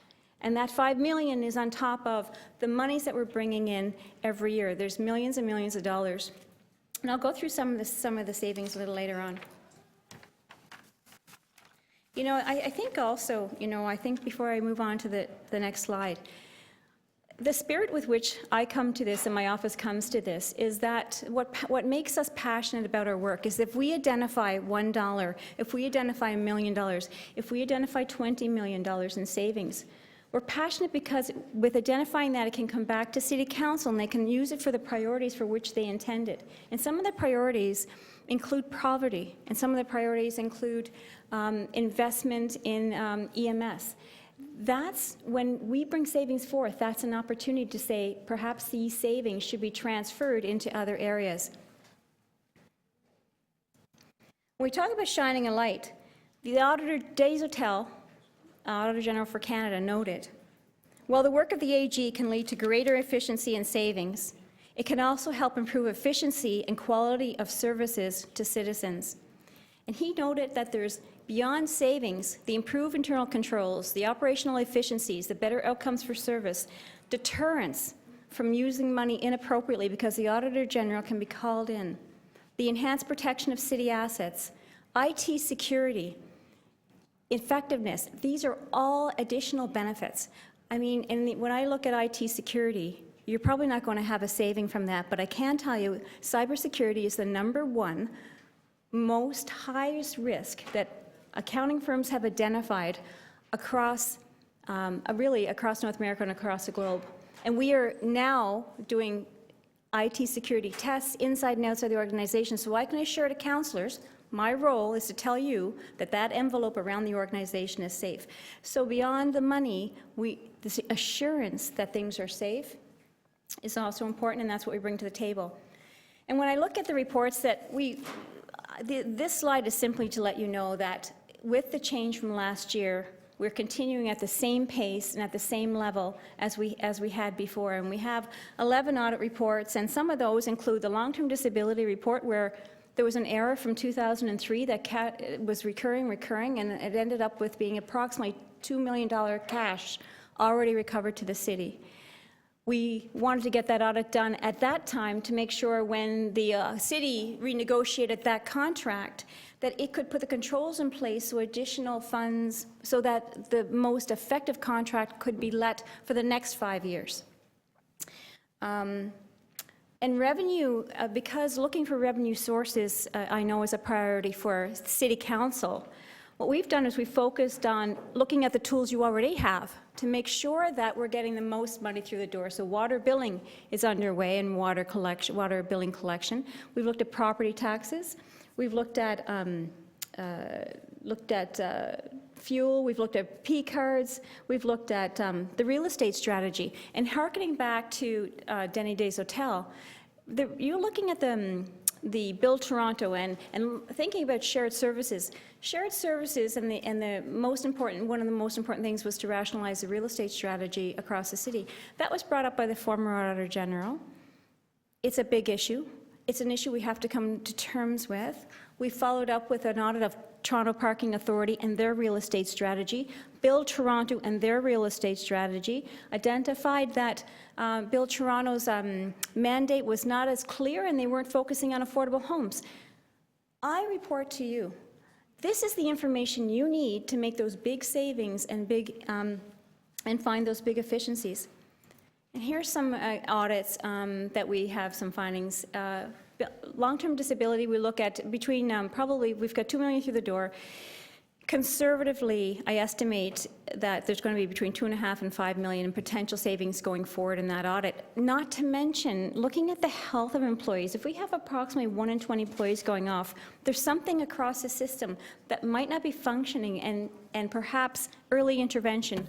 And that $5 million is on top of the monies that we're bringing in every year. There's millions and millions of dollars. And I'll go through some of the savings a little later on. You know, I think also, I think before I move on to the next slide, the spirit with which I come to this and my office comes to this is that what makes us passionate about our work is if we identify $1, if we identify $1 million, if we identify $20 million in savings, we're passionate because with identifying that, it can come back to City Council and they can use it for the priorities for which they intended. And some of the priorities include poverty, and some of the priorities include investment in EMS. That's when we bring savings forth, that's an opportunity to say perhaps these savings should be transferred into other areas. When we talk about shining a light, the Auditor Des Auditor General for Canada noted, while the work of the AG can lead to greater efficiency and savings, it can also help improve efficiency and quality of services to citizens. And he noted that there's beyond savings, the improved internal controls, the operational efficiencies, the better outcomes for service, deterrence from using money inappropriately because the Auditor General can be called in, the enhanced protection of city assets, IT security, effectiveness. These are all additional benefits. I mean, when I look at IT security, you're probably not going to have a saving from that, but I can tell you cybersecurity is the #1 most highest risk that accounting firms have identified across, really across North America and across the globe. And we are now doing IT security tests inside and outside the organization, so I can assure to councillors, my role is to tell you that that envelope around the organization is safe. So beyond the money, this assurance that things are safe is also important, and that's what we bring to the table. And when I look at the reports that this slide is simply to let you know that with the change from last year, we're continuing at the same pace and at the same level as we had before. And we have 11 audit reports, and some of those include the long-term disability report where there was an error from 2003 that was recurring, and it ended up with being approximately $2 million cash already recovered to the city. We wanted to get that audit done at that time to make sure when the city renegotiated that contract that it could put the controls in place so additional funds, so that the most effective contract could be let for the next 5 years. And revenue, because looking for revenue sources, I know is a priority for City Council. What we've done is we've focused on looking at the tools you already have to make sure that we're getting the most money through the door. So water billing is underway and water billing collection. We've looked at property taxes. We've looked at fuel. We've looked at P cards. We've looked at the real estate strategy. And hearkening back to Denny Day's Hotel, you're looking at the Build Toronto and thinking about shared services. Shared services and the most important, one of the most important things was to rationalize the real estate strategy across the city. That was brought up by the former Auditor General. It's a big issue. It's an issue we have to come to terms with. We followed up with an audit of Toronto Parking Authority and their real estate strategy, Build Toronto and their real estate strategy, identified that Build Toronto's mandate was not as clear and they weren't focusing on affordable homes. I report to you. This is the information you need to make those big savings and find those big efficiencies. And here's some audits that we have some findings. Long-term disability, we look at between probably, we've got 2 million through the door. Conservatively, I estimate that there's going to be between 2.5 and 5 million in potential savings going forward in that audit. Not to mention, looking at the health of employees, if we have approximately 1 in 20 employees going off, there's something across the system that might not be functioning, and perhaps early intervention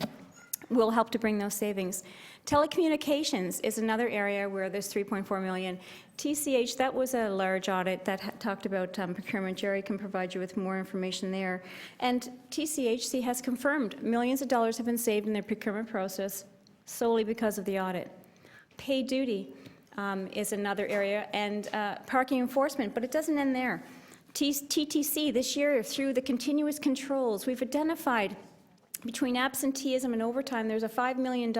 will help to bring those savings. Telecommunications is another area where there's 3.4 million. TCH, that was a large audit that talked about procurement. Jerry can provide you with more information there. And TCHC has confirmed millions of dollars have been saved in their procurement process solely because of the audit. Pay duty is another area, and parking enforcement, but it doesn't end there. TTC this year, through the continuous controls, we've identified between absenteeism and overtime, there's a $5 million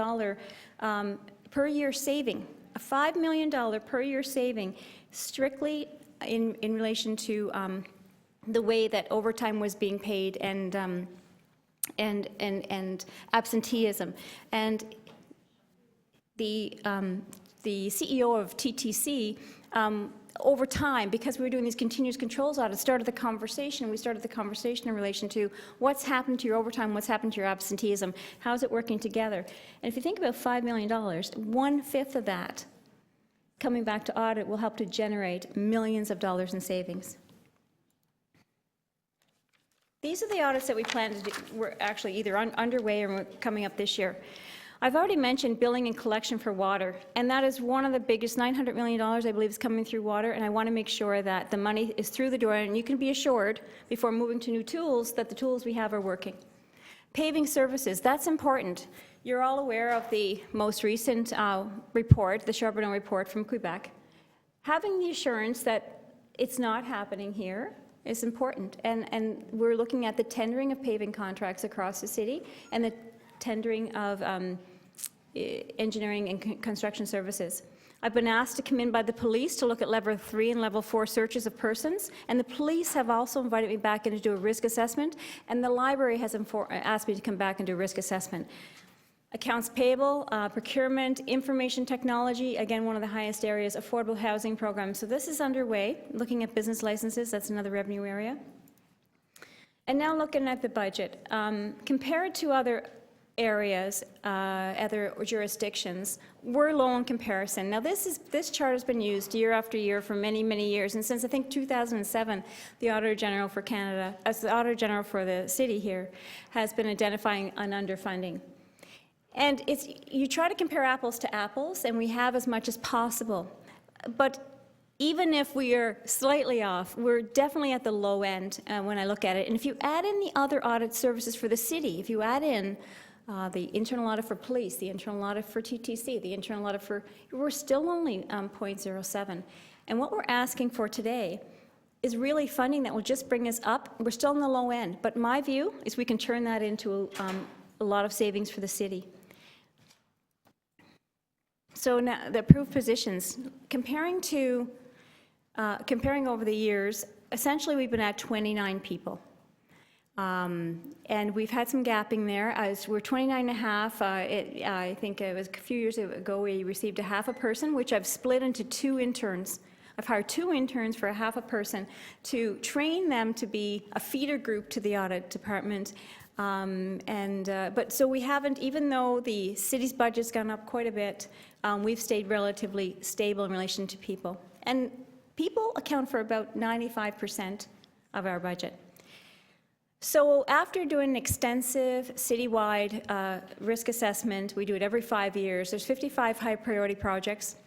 per year saving, a $5 million per year saving, strictly in relation to the way that overtime was being paid and absenteeism. And the CEO of TTC, over time, because we were doing these continuous controls audits, started the conversation. We started the conversation in relation to what's happened to your overtime, what's happened to your absenteeism, how's it working together. And if you think about $5 million, 1/5 of that coming back to audit will help to generate millions of dollars in savings. These are the audits that we plan to do. We're actually either underway or coming up this year. I've already mentioned billing and collection for water, and that is one of the biggest, $900 million, I believe, is coming through water, and I want to make sure that the money is through the door, and you can be assured, before moving to new tools, that the tools we have are working. Paving services, that's important. You're all aware of the most recent report, the Charbonneau report from Quebec. Having the assurance that it's not happening here is important, and we're looking at the tendering of paving contracts across the city and the tendering of engineering and construction services. I've been asked to come in by the police to look at level 3 and level 4 searches of persons, and the police have also invited me back in to do a risk assessment, and the library has asked me to come back and do a risk assessment. Accounts payable, procurement, information technology, again, one of the highest areas, affordable housing programs. So this is underway, looking at business licenses, that's another revenue area. And now looking at the budget. Compared to other areas, other jurisdictions, we're low in comparison. Now this chart has been used year after year for many, many years, and since I think 2007, the Auditor General for Canada, as the Auditor General for the city here, has been identifying an underfunding. And you try to compare apples to apples, and we have as much as possible. But even if we are slightly off, we're definitely at the low end when I look at it. And if you add in the other audit services for the city, if you add in the internal audit for police, the internal audit for TTC, the internal audit for, we're still only 0.07. And what we're asking for today is really funding that will just bring us up. We're still in the low end, but my view is we can turn that into a lot of savings for the city. So now the approved positions, comparing over the years, essentially we've been at 29 people. And we've had some gapping there. We're 29 and a half. I think it was a few years ago we received a half a person, which I've split into 2 interns. I've hired 2 interns for a half a person to train them to be a feeder group to the audit department. But so we haven't, even though the city's budget's gone up quite a bit, we've stayed relatively stable in relation to people. And people account for about 95% of our budget. So after doing an extensive citywide risk assessment, we do it every 5 years, there's 55 high priority projects.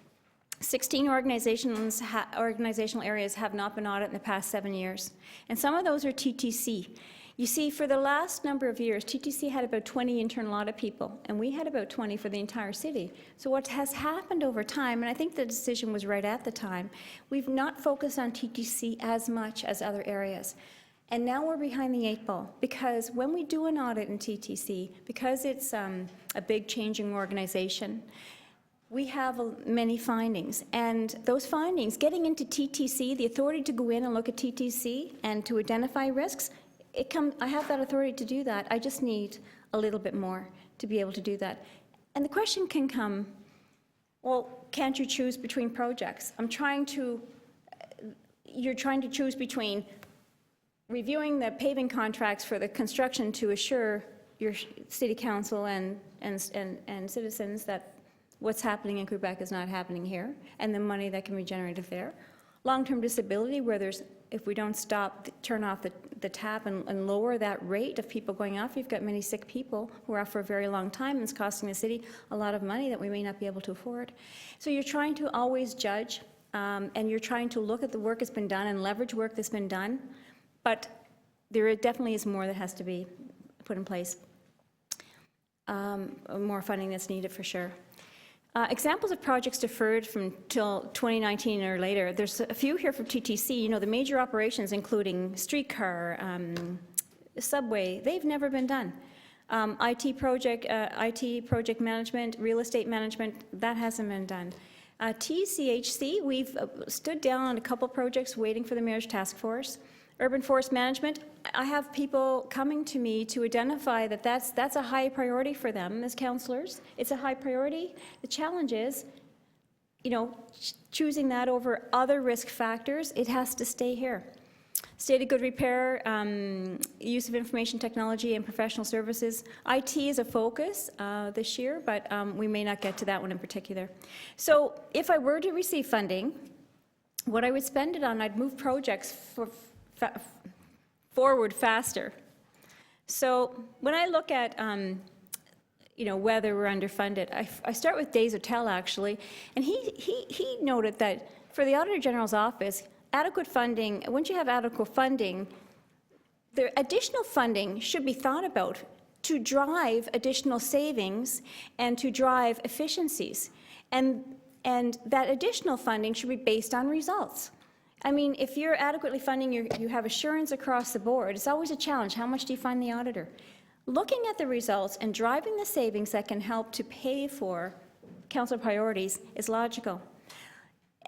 16 organizational areas have not been audited in the past 7 years. And some of those are TTC. You see, for the last number of years, TTC had about 20 internal audit people, and we had about 20 for the entire city. So what has happened over time, and I think the decision was right at the time, we've not focused on TTC as much as other areas. And now we're behind the 8 ball, because when we do an audit in TTC, because it's a big changing organization, we have many findings, and those findings, getting into TTC, the authority to go in and look at TTC and to identify risks, I have that authority to do that. I just need a little bit more to be able to do that. And the question can come, well, can't you choose between projects? You're trying to choose between reviewing the paving contracts for the construction to assure your city council and citizens that what's happening in Quebec is not happening here, and the money that can be generated there. Long-term disability, where if we don't turn off the tap and lower that rate of people going off, you've got many sick people who are off for a very long time, and it's costing the city a lot of money that we may not be able to afford. So you're trying to always judge, and you're trying to look at the work that's been done and leverage work that's been done, but there definitely is more that has to be put in place. More funding that's needed for sure. Examples of projects deferred from till 2019 or later. There's a few here from TTC. You know, the major operations, including streetcar, subway, they've never been done. IT project management, real estate management, that hasn't been done. TCHC, we've stood down on a couple projects waiting for the Mayor's Task Force. Urban forest management, I have people coming to me to identify that that's a high priority for them as councillors. It's a high priority. The challenge is, you know, choosing that over other risk factors. It has to stay here. State of good repair, use of information technology and professional services. IT is a focus this year, but we may not get to that one in particular. So if I were to receive funding, what I would spend it on, I'd move projects forward faster. So when I look at, you know, whether we're underfunded, I start with Des Hotel actually, and he noted that for the Auditor General's office, adequate funding, once you have adequate funding, the additional funding should be thought about to drive additional savings and to drive efficiencies. And that additional funding should be based on results. I mean, if you're adequately funding, you have assurance across the board, it's always a challenge. How much do you fund the auditor? Looking at the results and driving the savings that can help to pay for council priorities is logical.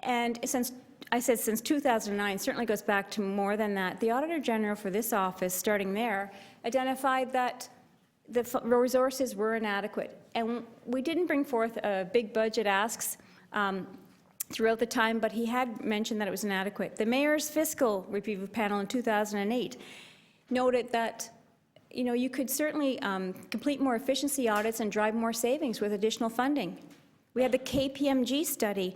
And since 2009, certainly goes back to more than that, the Auditor General for this office, starting there, identified that the resources were inadequate. And we didn't bring forth big budget asks throughout the time, but he had mentioned that it was inadequate. The Mayor's Fiscal Review Panel in 2008 noted that, you know, you could certainly complete more efficiency audits and drive more savings with additional funding. We had the KPMG study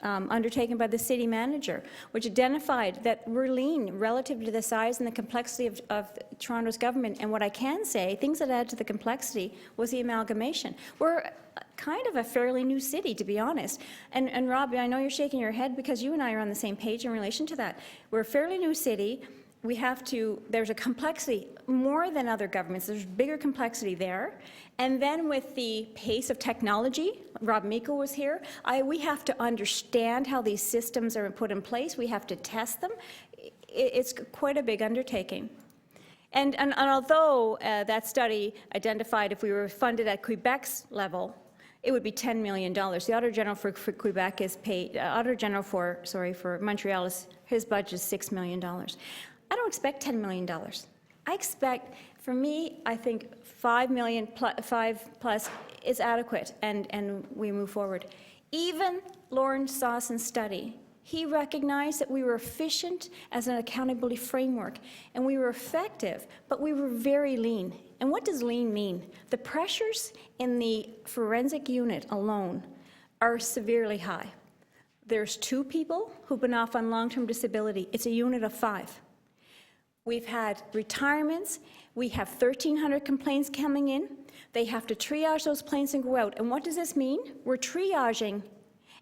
undertaken by the city manager, which identified that we're lean relative to the size and the complexity of Toronto's government. And what I can say, things that add to the complexity was the amalgamation. We're kind of a fairly new city, to be honest. And Rob, I know you're shaking your head because you and I are on the same page in relation to that. We're a fairly new city. We have to, there's a complexity more than other governments. There's bigger complexity there. And then with the pace of technology, Rob Meikle was here, we have to understand how these systems are put in place. We have to test them. It's quite a big undertaking. And although that study identified if we were funded at Quebec's level, it would be $10 million. The Auditor General for Quebec is paid, Auditor General for Montreal, his budget is $6 million. I don't expect $10 million. I expect, for me, I think $5 million plus is adequate, and we move forward. Even Lawrence Sawson's study, he recognized that we were efficient as an accountability framework, and we were effective, but we were very lean. And what does lean mean? The pressures in the forensic unit alone are severely high. There's 2 people who've been off on long-term disability. It's a unit of 5. We've had retirements. We have 1,300 complaints coming in. They have to triage those complaints and go out. And what does this mean? We're triaging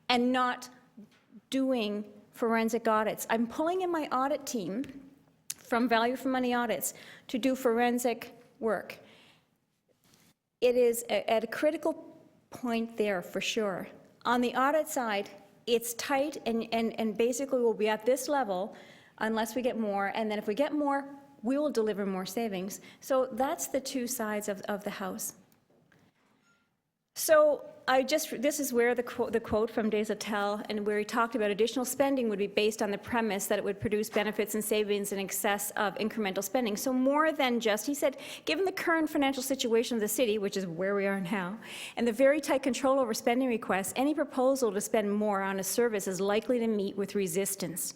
and not doing forensic audits. I'm pulling in my audit team from Value for Money Audits to do forensic work. It is at a critical point there for sure. On the audit side, it's tight and basically we'll be at this level unless we get more, and then if we get more, we will deliver more savings. So that's the 2 sides of the house. So this is where the quote from Desautels, and where he talked about additional spending would be based on the premise that it would produce benefits and savings in excess of incremental spending. So more than just, he said, given the current financial situation of the city, which is where we are now, and the very tight control over spending requests, any proposal to spend more on a service is likely to meet with resistance.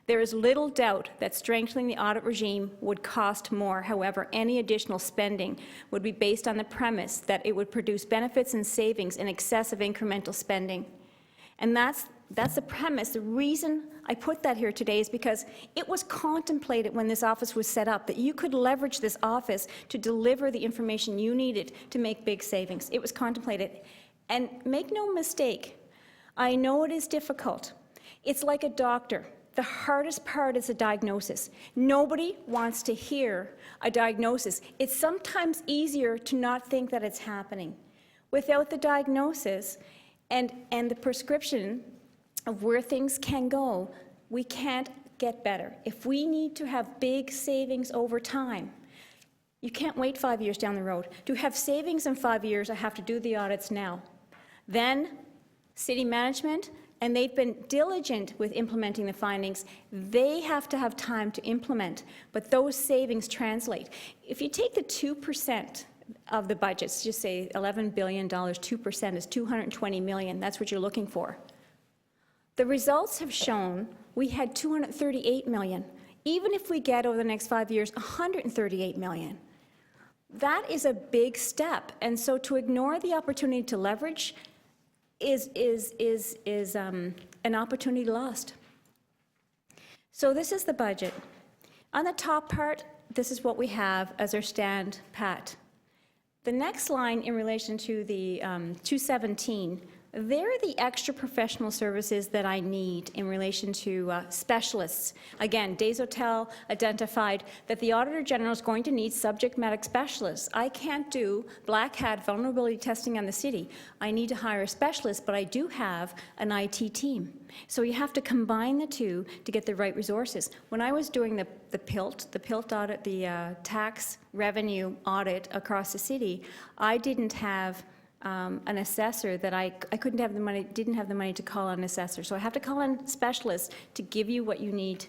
There is little doubt that strengthening the audit regime would cost more. However, any additional spending would be based on the premise that it would produce benefits and savings in excess of incremental spending. And that's the premise. The reason I put that here today is because it was contemplated when this office was set up that you could leverage this office to deliver the information you needed to make big savings. It was contemplated. And make no mistake, I know it is difficult. It's like a doctor. The hardest part is a diagnosis. Nobody wants to hear a diagnosis. It's sometimes easier to not think that it's happening. Without the diagnosis and the prescription of where things can go, we can't get better. If we need to have big savings over time, you can't wait 5 years down the road. To have savings in 5 years, I have to do the audits now. Then, city management, and they've been diligent with implementing the findings. They have to have time to implement, but those savings translate. If you take the 2% of the budgets, just say $11 billion, 2% is $220 million. That's what you're looking for. The results have shown we had $238 million. Even if we get over the next 5 years, $138 million. That is a big step. And so to ignore the opportunity to leverage is an opportunity lost. So this is the budget. On the top part, this is what we have as our stand pat. The next line in relation to the 217, they're the extra professional services that I need in relation to specialists. Again, Desautels identified that the Auditor General is going to need subject matter specialists. I can't do black hat vulnerability testing on the city. I need to hire a specialist, but I do have an IT team. So you have to combine the two to get the right resources. When I was doing the PILT audit, the tax revenue audit across the city, I didn't have an assessor that I couldn't have the money, didn't have the money to call on an assessor. So I have to call on specialists to give you what you need.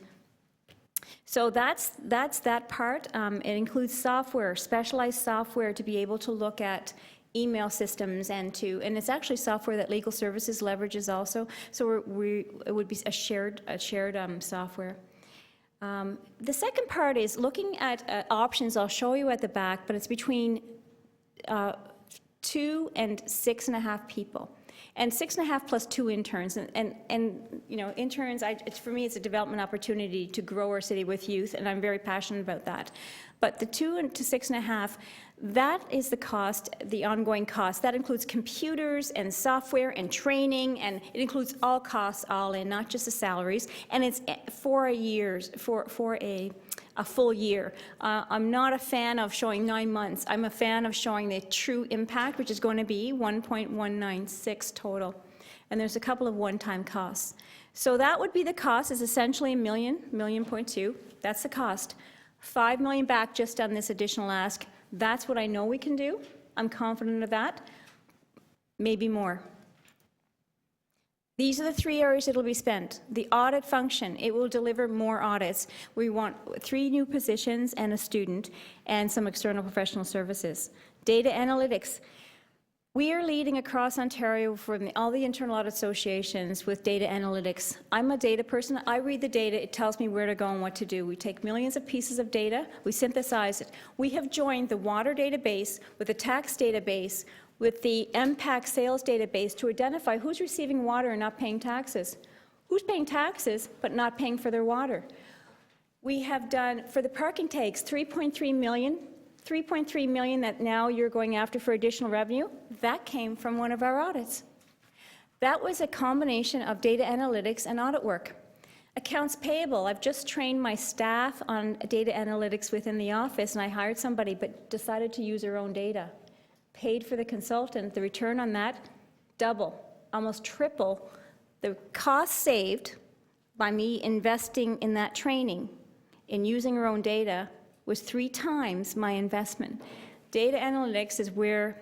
So that's that part. It includes software, specialized software to be able to look at email systems and it's actually software that legal services leverages also. So it would be a shared software. The second part is looking at options. I'll show you at the back, but it's between 2 and 6.5 people, and 6.5 plus 2 interns, and you know, interns. For me, it's a development opportunity to grow our city with youth, and I'm very passionate about that. But the 2 to 6.5, that is the cost, the ongoing cost. That includes computers and software and training, and it includes all costs all in, not just the salaries. And it's for a full year. I'm not a fan of showing 9 months. I'm a fan of showing the true impact, which is going to be 1.196 total. And there's a couple of one-time costs. So that would be the cost, is essentially $1 million, $1.2 million. That's the cost. $5 million back just on this additional ask. That's what I know we can do. I'm confident of that. Maybe more. These are the 3 areas it'll be spent. The audit function, it will deliver more audits. We want 3 new positions and a student and some external professional services. Data analytics. We are leading across Ontario from all the internal audit associations with data analytics. I'm a data person. I read the data. It tells me where to go and what to do. We take millions of pieces of data. We synthesize it. We have joined the water database with the tax database with the MPAC sales database to identify who's receiving water and not paying taxes. Who's paying taxes but not paying for their water? We have done, for the parking tags, 3.3 million that now you're going after for additional revenue. That came from one of our audits. That was a combination of data analytics and audit work. Accounts payable, I've just trained my staff on data analytics within the office, and I hired somebody but decided to use their own data. Paid for the consultant, the return on that, double, almost triple. The cost saved by me investing in that training, in using our own data, was 3 times my investment. Data analytics is where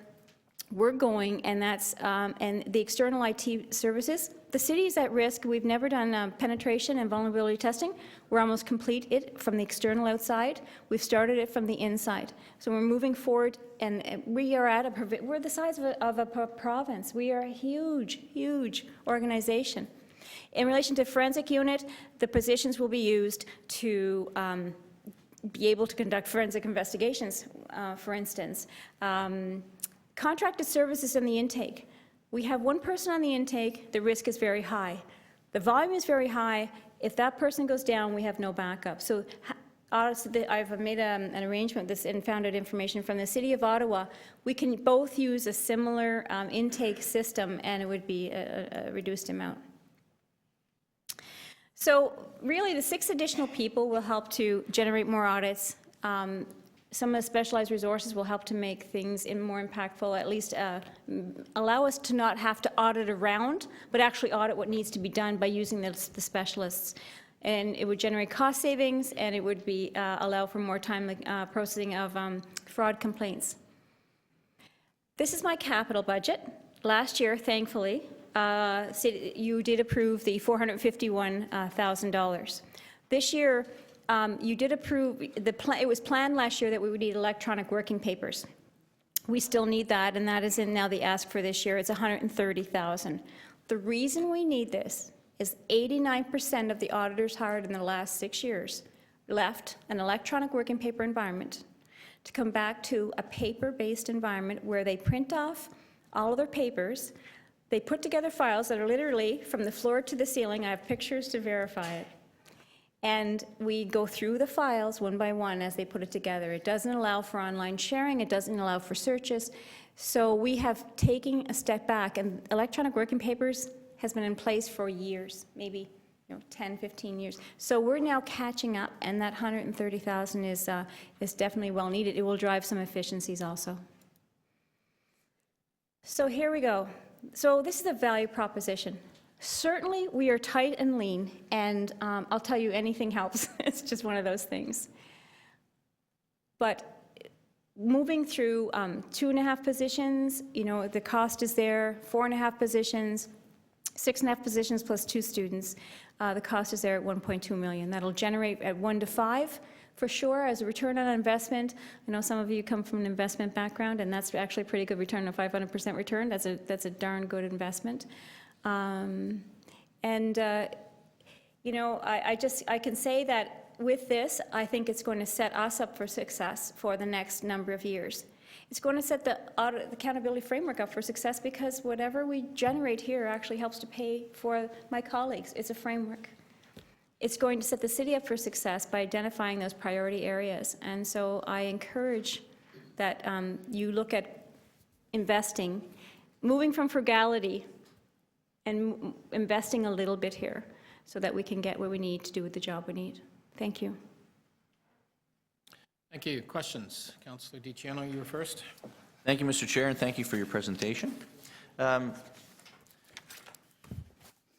we're going, and that's, and the external IT services, the city is at risk. We've never done penetration and vulnerability testing. We're almost complete it from the external outside. We've started it from the inside. So we're moving forward, and we are at we're the size of a province. We are a huge, huge organization. In relation to forensic unit, the positions will be used to be able to conduct forensic investigations, for instance. Contracted services in the intake. We have one person on the intake, the risk is very high. The volume is very high. If that person goes down, we have no backup. So I've made an arrangement and found out information from the City of Ottawa. We can both use a similar intake system, and it would be a reduced amount. So really, the 6 additional people will help to generate more audits. Some of the specialized resources will help to make things more impactful, at least allow us to not have to audit around, but actually audit what needs to be done by using the specialists. And it would generate cost savings, and it would be allow for more timely processing of fraud complaints. This is my capital budget. Last year, thankfully, you did approve the $451,000. This year, you did approve, it was planned last year that we would need electronic working papers. We still need that, and that is in now the ask for this year. It's $130,000. The reason we need this is 89% of the auditors hired in the last 6 years left an electronic working paper environment to come back to a paper-based environment where they print off all of their papers. They put together files that are literally from the floor to the ceiling. I have pictures to verify it. And we go through the files one by one as they put it together. It doesn't allow for online sharing. It doesn't allow for searches. So we have taken a step back, and electronic working papers has been in place for years, maybe 10, 15 years. So we're now catching up, and that $130,000 is definitely well needed. It will drive some efficiencies also. So here we go. So this is the value proposition. Certainly, we are tight and lean, and I'll tell you, anything helps. It's just one of those things. But moving through 2.5 positions, the cost is there, 4.5 positions, 6.5 positions plus 2 students. The cost is there at $1.2 million. That'll generate at 1 to 5 for sure as a return on investment. I know some of you come from an investment background, and that's actually a pretty good return, a 500% return. That's a darn good investment. I can say that with this, I think it's going to set us up for success for the next number of years. It's going to set the audit accountability framework up for success because whatever we generate here actually helps to pay for my colleagues. It's a framework. It's going to set the city up for success by identifying those priority areas. And so I encourage that you look at investing, moving from frugality and investing a little bit here so that we can get what we need to do with the job we need. Thank you. Thank you. Questions? Councillor DiCiano, you were first. Thank you, Mr. Chair, and thank you for your presentation.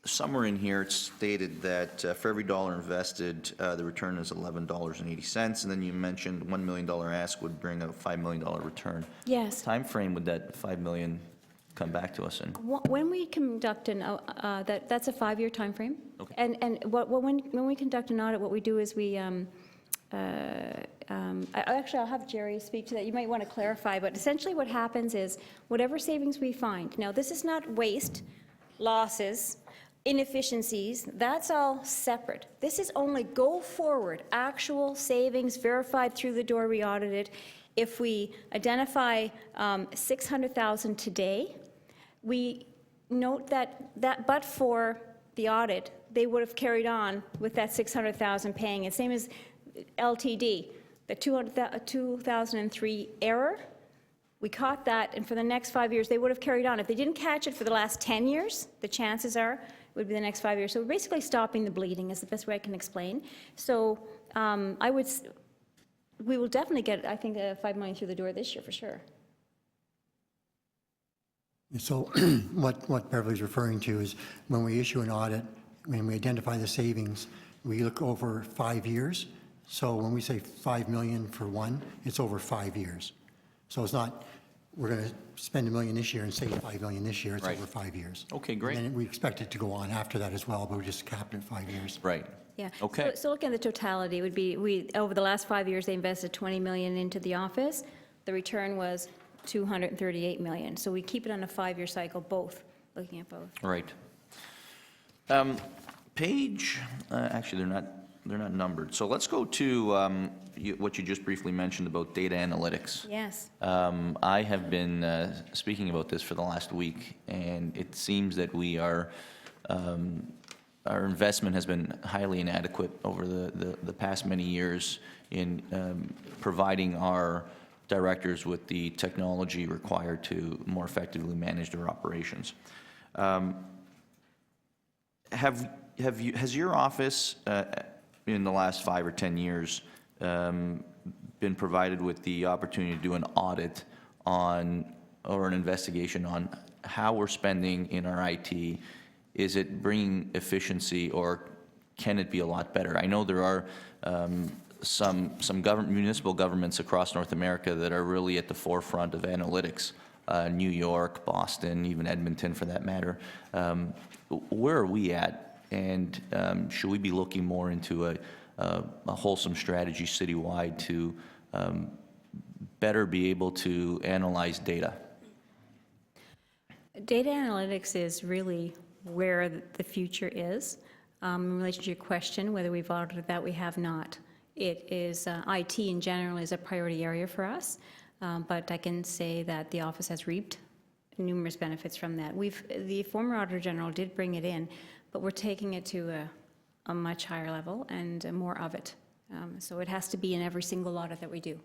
Somewhere in here, it's stated that for every dollar invested, the return is $11.80, and then you mentioned $1 million ask would bring a $5 million return. Yes. Time frame would that $5 million come back to us in? When we conduct that's a 5-year time frame. Okay. And when we conduct an audit, what we do is we actually, I'll have Jerry speak to that. You might want to clarify, but essentially what happens is whatever savings we find. Now, this is not waste, losses, inefficiencies. That's all separate. This is only go forward, actual savings verified through the door we audited. If we identify $600,000 today, we note that but for the audit, they would have carried on with that $600,000 paying it. Same as LTD, the 2003 error, we caught that, and for the next 5 years, they would have carried on. If they didn't catch it for the last 10 years, the chances are it would be the next 5 years. So we're basically stopping the bleeding is the best way I can explain. So we will definitely get, I think, $5 million through the door this year for sure. So what Beverly's referring to is when we issue an audit, when we identify the savings, we look over 5 years. So when we say $5 million for one, it's over 5 years. So it's not we're going to spend $1 million this year and save $5 million this year. It's Right. over 5 years. Okay, great. And then we expect it to go on after that as well, but we're just capped at 5 years. Right. Yeah. Okay. So looking at the totality, would be, over the last 5 years, they invested $20 million into the office. The return was $238 million. So we keep it on a 5-year cycle, looking at both. Right. Page, actually, they're not numbered. So let's go to what you just briefly mentioned about data analytics. Yes. I have been speaking about this for the last week, and it seems that we are, our investment has been highly inadequate over the past many years in providing our directors with the technology required to more effectively manage their operations. Has your office, in the last 5 or 10 years, been provided with the opportunity to do an audit on, or an investigation on how we're spending in our IT? Is it bringing efficiency, or can it be a lot better? I know there are some municipal governments across North America that are really at the forefront of analytics. New York, Boston, even Edmonton for that matter. Where are we at? And should we be looking more into a wholesome strategy citywide to better be able to analyze data? Data analytics is really where the future is. In relation to your question, whether we've audited that, we have not. It is, IT in general is a priority area for us, but I can say that the office has reaped numerous benefits from that. The former Auditor General did bring it in, but we're taking it to a much higher level and more of it. So it has to be in every single audit that we do,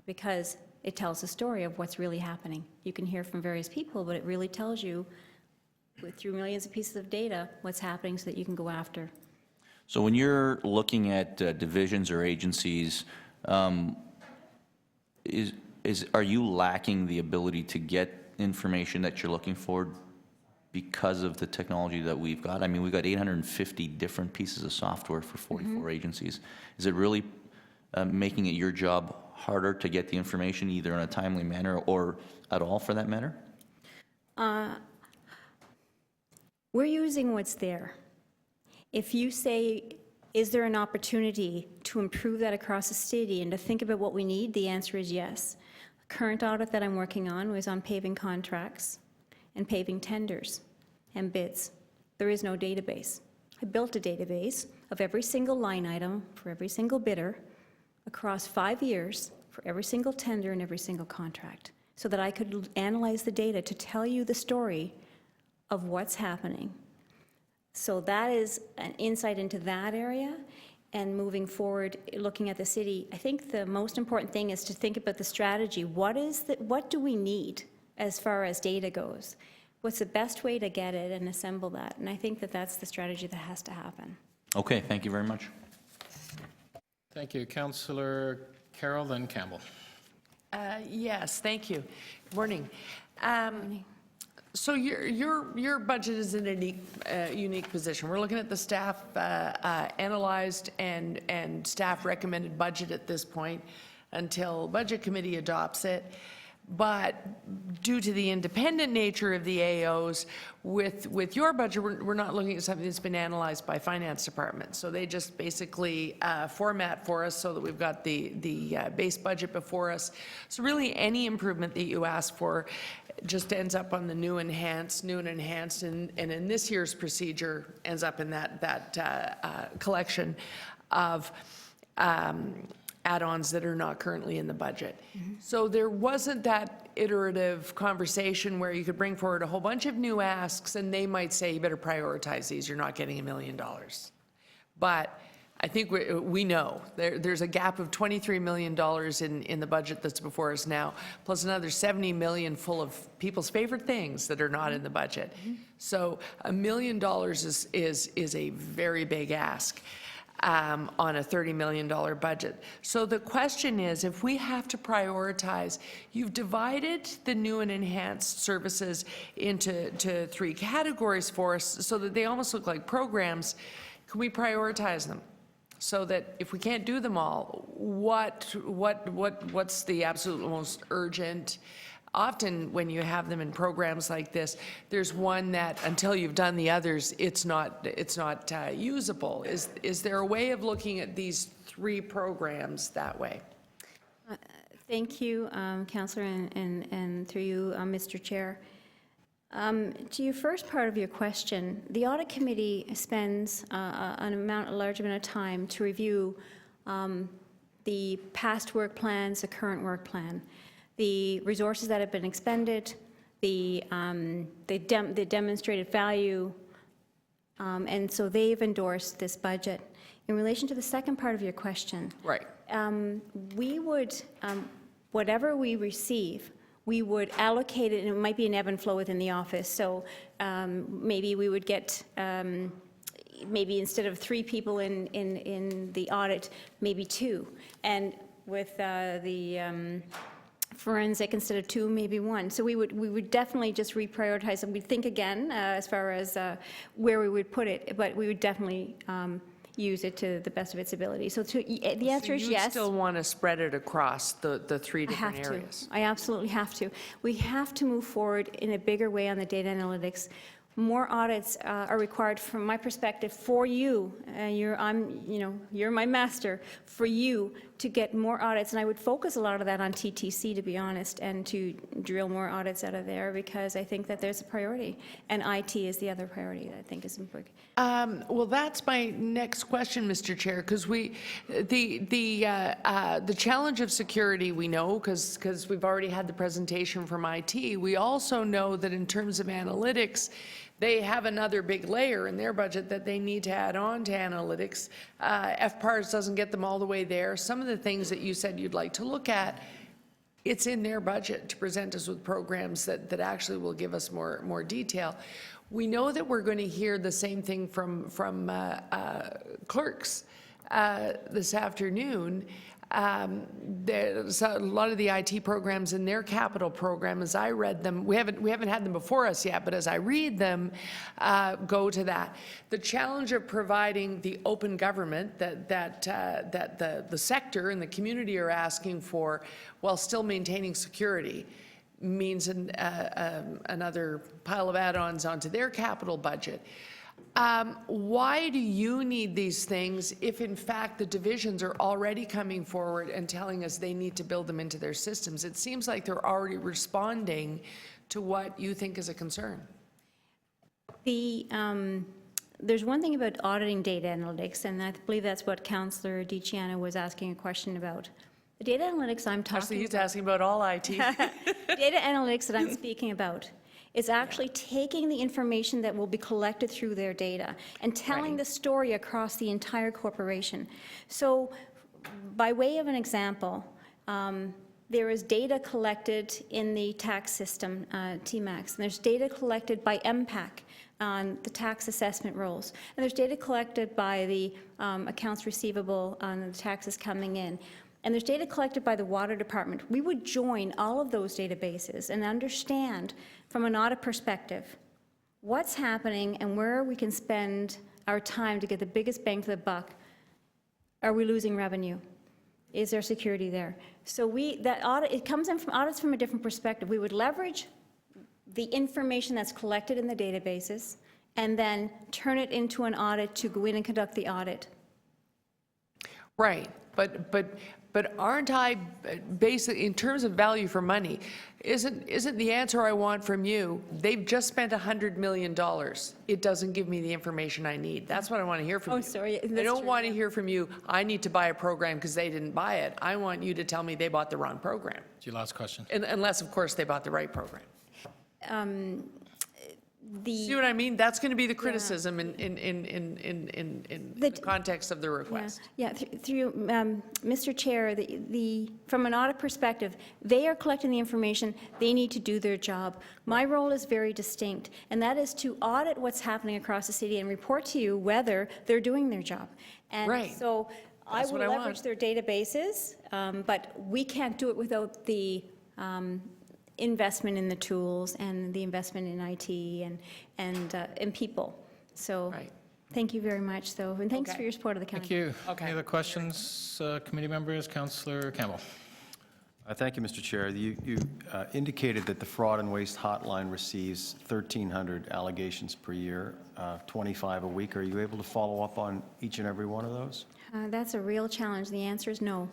because it tells a story of what's really happening. You can hear from various people, but it really tells you, through millions of pieces of data, what's happening so that you can go after. So when you're looking at divisions or agencies, are you lacking the ability to get information that you're looking for because of the technology that we've got? I mean, we've got 850 different pieces of software for 44 agencies. Is it really making it your job harder to get the information either in a timely manner or at all for that matter? We're using what's there. If you say, is there an opportunity to improve that across the city and to think about what we need, the answer is yes. The current audit that I'm working on was on paving contracts and paving tenders and bids. There is no database. I built a database of every single line item for every single bidder across 5 years for every single tender and every single contract, so that I could analyze the data to tell you the story of what's happening. So that is an insight into that area. And moving forward, looking at the city, I think the most important thing is to think about the strategy. What do we need as far as data goes? What's the best way to get it and assemble that? And I think that that's the strategy that has to happen. Okay, thank you very much. Thank you. Councillor Carroll, then Campbell. Yes, thank you. Morning. So your budget is in a unique position. We're looking at the staff analyzed and staff recommended budget at this point until Budget Committee adopts it. But due to the independent nature of the AOs, with your budget, we're not looking at something that's been analyzed by Finance Department. So they just basically format for us so that we've got the base budget before us. So really any improvement that you ask for just ends up on the new and enhanced, and in this year's procedure ends up in that collection of add-ons that are not currently in the budget. So there wasn't that iterative conversation where you could bring forward a whole bunch of new asks and they might say, you better prioritize these, you're not getting $1 million. But I think we know there's a gap of $23 million in the budget that's before us now, plus another $70 million full of people's favorite things that are not in the budget. So $1 million is a very big ask on a $30 million budget. So the question is, if we have to prioritize, you've divided the new and enhanced services into 3 categories for us so that they almost look like programs. Can we prioritize them? So that if we can't do them all, what's the absolute most urgent often when you have them in programs like this, there's one that until you've done the others, it's not usable. Is there a way of looking at these 3 programs that way? Thank you, Councillor, and through you, Mr. Chair. To your first part of your question, the Audit Committee spends a large amount of time to review the past work plans, the current work plan, the resources that have been expended, the demonstrated value, and so they've endorsed this budget. In relation to the second part of your question, right? We would, whatever we receive, we would allocate it, and it might be an ebb and flow within the office. So maybe we would get, maybe instead of 3 people in the audit, maybe 2. And with the forensic, instead of 2, maybe 1. So we would definitely just reprioritize, and we'd think again as far as where we would put it, but we would definitely use it to the best of its ability. So the answer is yes. You still want to spread it across the 3 different areas? I absolutely have to. We have to move forward in a bigger way on the data analytics. More audits are required, from my perspective, for you. You're my master. For you to get more audits, and I would focus a lot of that on TTC, to be honest, and to drill more audits out of there, because I think that there's a priority, and IT is the other priority that I think is important. Well, that's my next question, Mr. Chair, because the challenge of security we know, because we've already had the presentation from IT. We also know that in terms of analytics, they have another big layer in their budget that they need to add on to analytics. FPARS doesn't get them all the way there. Some of the things that you said you'd like to look at, it's in their budget to present us with programs that actually will give us more detail. We know that we're going to hear the same thing from clerks this afternoon. There's a lot of the IT programs in their capital program, as I read them, we haven't had them before us yet, but as I read them, go to that. The challenge of providing the open government that the sector and the community are asking for while still maintaining security means another pile of add-ons onto their capital budget. Why do you need these things if, in fact, the divisions are already coming forward and telling us they need to build them into their systems? It seems like they're already responding to what you think is a concern. There's one thing about auditing data analytics, and I believe that's what Councillor DiCiano was asking a question about. The data analytics I'm talking Actually, he's asking about all IT. Data analytics that I'm speaking about is actually taking the information that will be collected through their data and telling the story across the entire corporation. So by way of an example, there is data collected in the tax system, TMAX, and there's data collected by MPAC on the tax assessment rolls, and there's data collected by the accounts receivable on the taxes coming in. And there's data collected by the water department. We would join all of those databases and understand from an audit perspective what's happening and where we can spend our time to get the biggest bang for the buck. Are we losing revenue? Is there security there? So it comes in from audits from a different perspective. We would leverage the information that's collected in the databases and then turn it into an audit to go in and conduct the audit. Right, but aren't I basically, in terms of value for money, isn't the answer I want from you, they've just spent $100 million. It doesn't give me the information I need. That's what I want to hear from you. Sorry. I don't want to hear from you, I need to buy a program because they didn't buy it. I want you to tell me they bought the wrong program. It's your last question. Unless, of course, they bought the right program. See what I mean? That's going to be the criticism in the context of the request. Through Mr. Chair, from an audit perspective, they are collecting the information. They need to do their job. My role is very distinct, and that is to audit what's happening across the city and report to you whether they're doing their job. And so I will leverage their databases, but we can't do it without the investment in the tools and the investment in IT and people. So thank you very much, though, and thanks for your support of the county. Thank you. Any other questions, committee members? Councillor Campbell. Thank you, Mr. Chair. You indicated that the Fraud and Waste Hotline receives 1,300 allegations per year, 25 a week. Are you able to follow up on each and every one of those? That's a real challenge. The answer is no.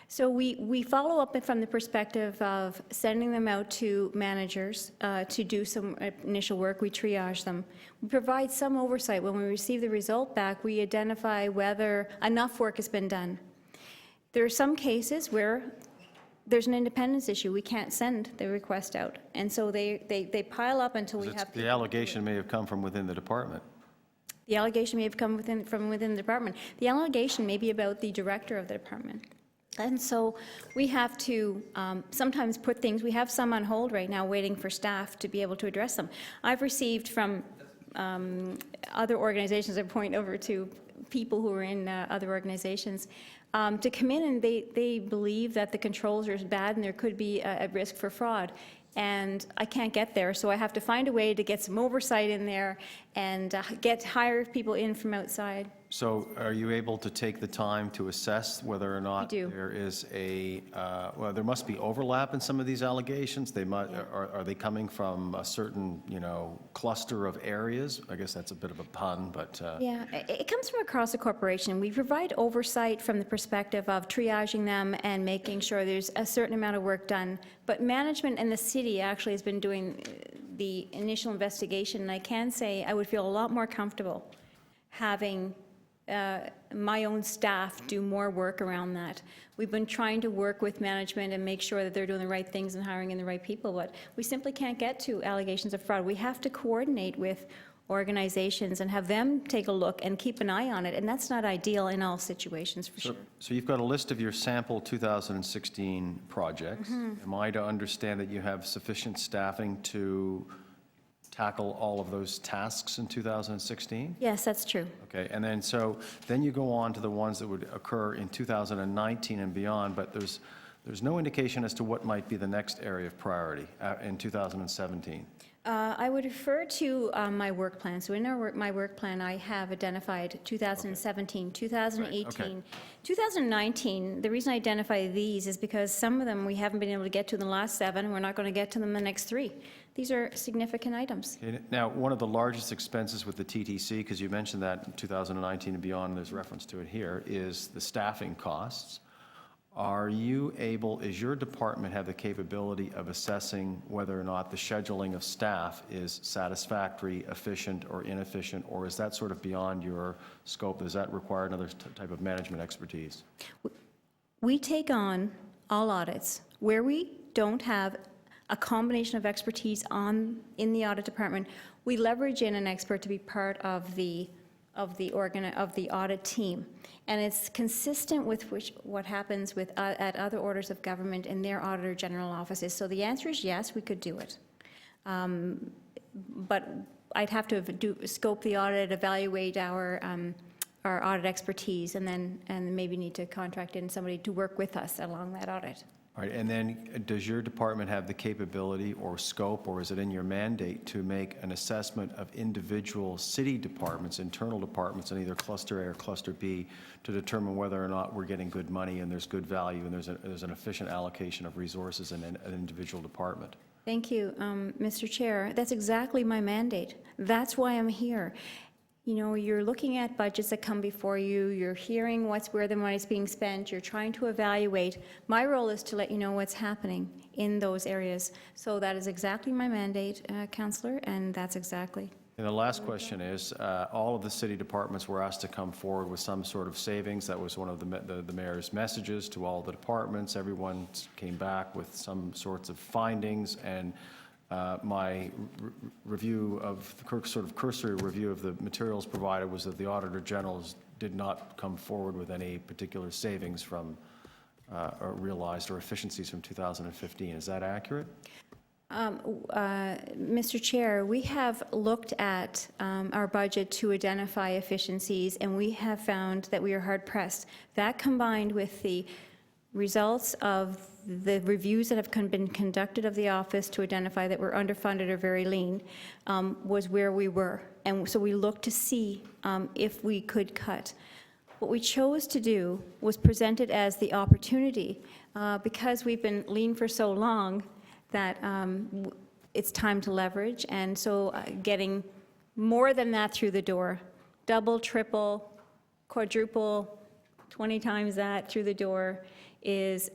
So we follow up from the perspective of sending them out to managers to do some initial work. We triage them. We provide some oversight. When we receive the result back, we identify whether enough work has been done. There are some cases where there's an independence issue. We can't send the request out. And so they pile up until we have... The allegation may have come from within the department. The allegation may have come from within the department. The allegation may be about the director of the department. And so we have to sometimes put things, we have some on hold right now waiting for staff to be able to address them. I've received from other organizations, I point over to people who are in other organizations, to come in and they believe that the controls are bad and there could be a risk for fraud. And I can't get there, so I have to find a way to get some oversight in there and hire people in from outside. So are you able to take the time to assess whether or not We do. there is well, there must be overlap in some of these allegations? They might, are they coming from a certain, cluster of areas? I guess that's a bit of a pun, but... Yeah, it comes from across the corporation. We provide oversight from the perspective of triaging them and making sure there's a certain amount of work done. But management and the city actually has been doing the initial investigation, and I can say I would feel a lot more comfortable having my own staff do more work around that. We've been trying to work with management and make sure that they're doing the right things and hiring in the right people, but we simply can't get to allegations of fraud. We have to coordinate with organizations and have them take a look and keep an eye on it, and that's not ideal in all situations, for sure. So you've got a list of your sample 2016 projects. Am I to understand that you have sufficient staffing to tackle all of those tasks in 2016? Yes, that's true. Okay, and then you go on to the ones that would occur in 2019 and beyond, but there's no indication as to what might be the next area of priority in 2017. I would refer to my work plan. So in my work plan, I have identified 2017, 2018, Right, okay. 2019. The reason I identify these is because some of them we haven't been able to get to in the last 7, and we're not going to get to them in the next 3. These are significant items. Okay, now, one of the largest expenses with the TTC, because you mentioned that in 2019 and beyond, there's reference to it here, is the staffing costs. Are you able, is your department have the capability of assessing whether or not the scheduling of staff is satisfactory, efficient, or inefficient, or is that sort of beyond your scope? Does that require another type of management expertise? We take on all audits. Where we don't have a combination of expertise in the audit department, we leverage in an expert to be part of the audit team. And it's consistent with what happens at other orders of government in their auditor general offices. So the answer is yes, we could do it. But I'd have to scope the audit, evaluate our audit expertise, and maybe need to contract in somebody to work with us along that audit. All right, and then does your department have the capability or scope, or is it in your mandate to make an assessment of individual city departments, internal departments in either cluster A or cluster B to determine whether or not we're getting good money and there's good value and there's an efficient allocation of resources in an individual department? Thank you, Mr. Chair. That's exactly my mandate. That's why I'm here. You're looking at budgets that come before you, you're hearing where the money's being spent, you're trying to evaluate. My role is to let you know what's happening in those areas. So that is exactly my mandate, Councillor, and that's exactly. And the last question is, all of the city departments were asked to come forward with some sort of savings. That was one of the mayor's messages to all the departments. Everyone came back with some sorts of findings, and my review of, sort of cursory review of the materials provided was that the Auditor General did not come forward with any particular savings from, or realized or efficiencies from 2015. Is that accurate? Mr. Chair, we have looked at our budget to identify efficiencies, and we have found that we are hard-pressed. That combined with the results of the reviews that have been conducted of the office to identify that we're underfunded or very lean was where we were. And so we looked to see if we could cut. What we chose to do was present it as the opportunity because we've been lean for so long that it's time to leverage, and so getting more than that through the door, double, triple, quadruple, 20 times that through the door, is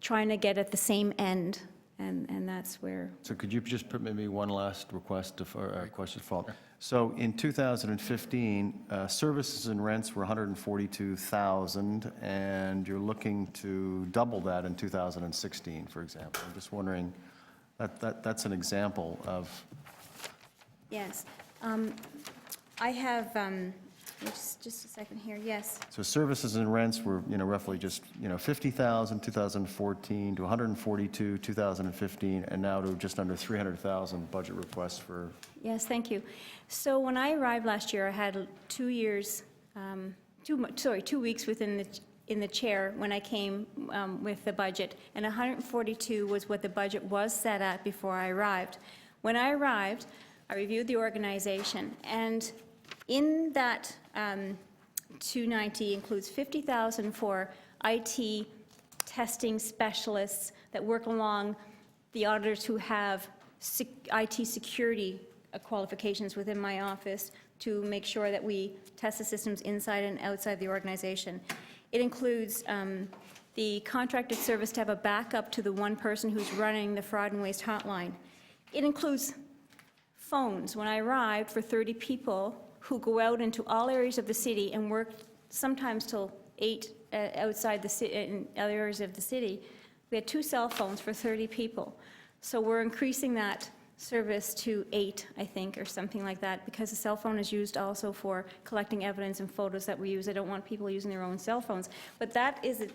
trying to get at the same end, and that's where. So could you just put maybe one last request or question to follow? So in 2015, services and rents were 142,000, and you're looking to double that in 2016, for example. I'm just wondering, that's an example of. Yes. I have, just a second here, yes. So services and rents were, roughly just, 50,000, 2014, to 142, 2015, and now to just under 300,000 budget requests for. Yes, thank you. So when I arrived last year, I had 2 years, 2 weeks in the chair when I came with the budget, and 142 was what the budget was set at before I arrived. When I arrived, I reviewed the organization, and in that 290 includes 50,000 for IT testing specialists that work along the auditors who have IT security qualifications within my office to make sure that we test the systems inside and outside the organization. It includes the contracted service to have a backup to the one person who's running the fraud and waste hotline. It includes phones when I arrived for 30 people who go out into all areas of the city and work sometimes till 8 outside the city, in other areas of the city. We had 2 cell phones for 30 people. So we're increasing that service to 8, I think, or something like that, because the cell phone is used also for collecting evidence and photos that we use. I don't want people using their own cell phones. But that is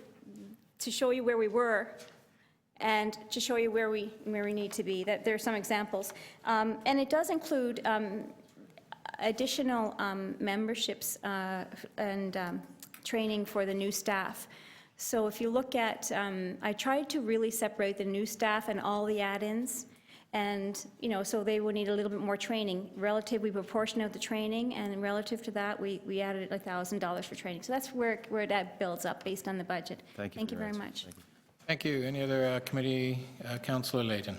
to show you where we were and to show you where we need to be. That there are some examples. And it does include additional memberships and training for the new staff. So if you look at, I tried to really separate the new staff and all the add-ins, and so they would need a little bit more training. Relatively proportionate of the training, and relative to that, we added $1,000 for training. So that's where that builds up based on the budget. Thank you. Thank you very much. Thank you. Any other committee? Councillor Layton.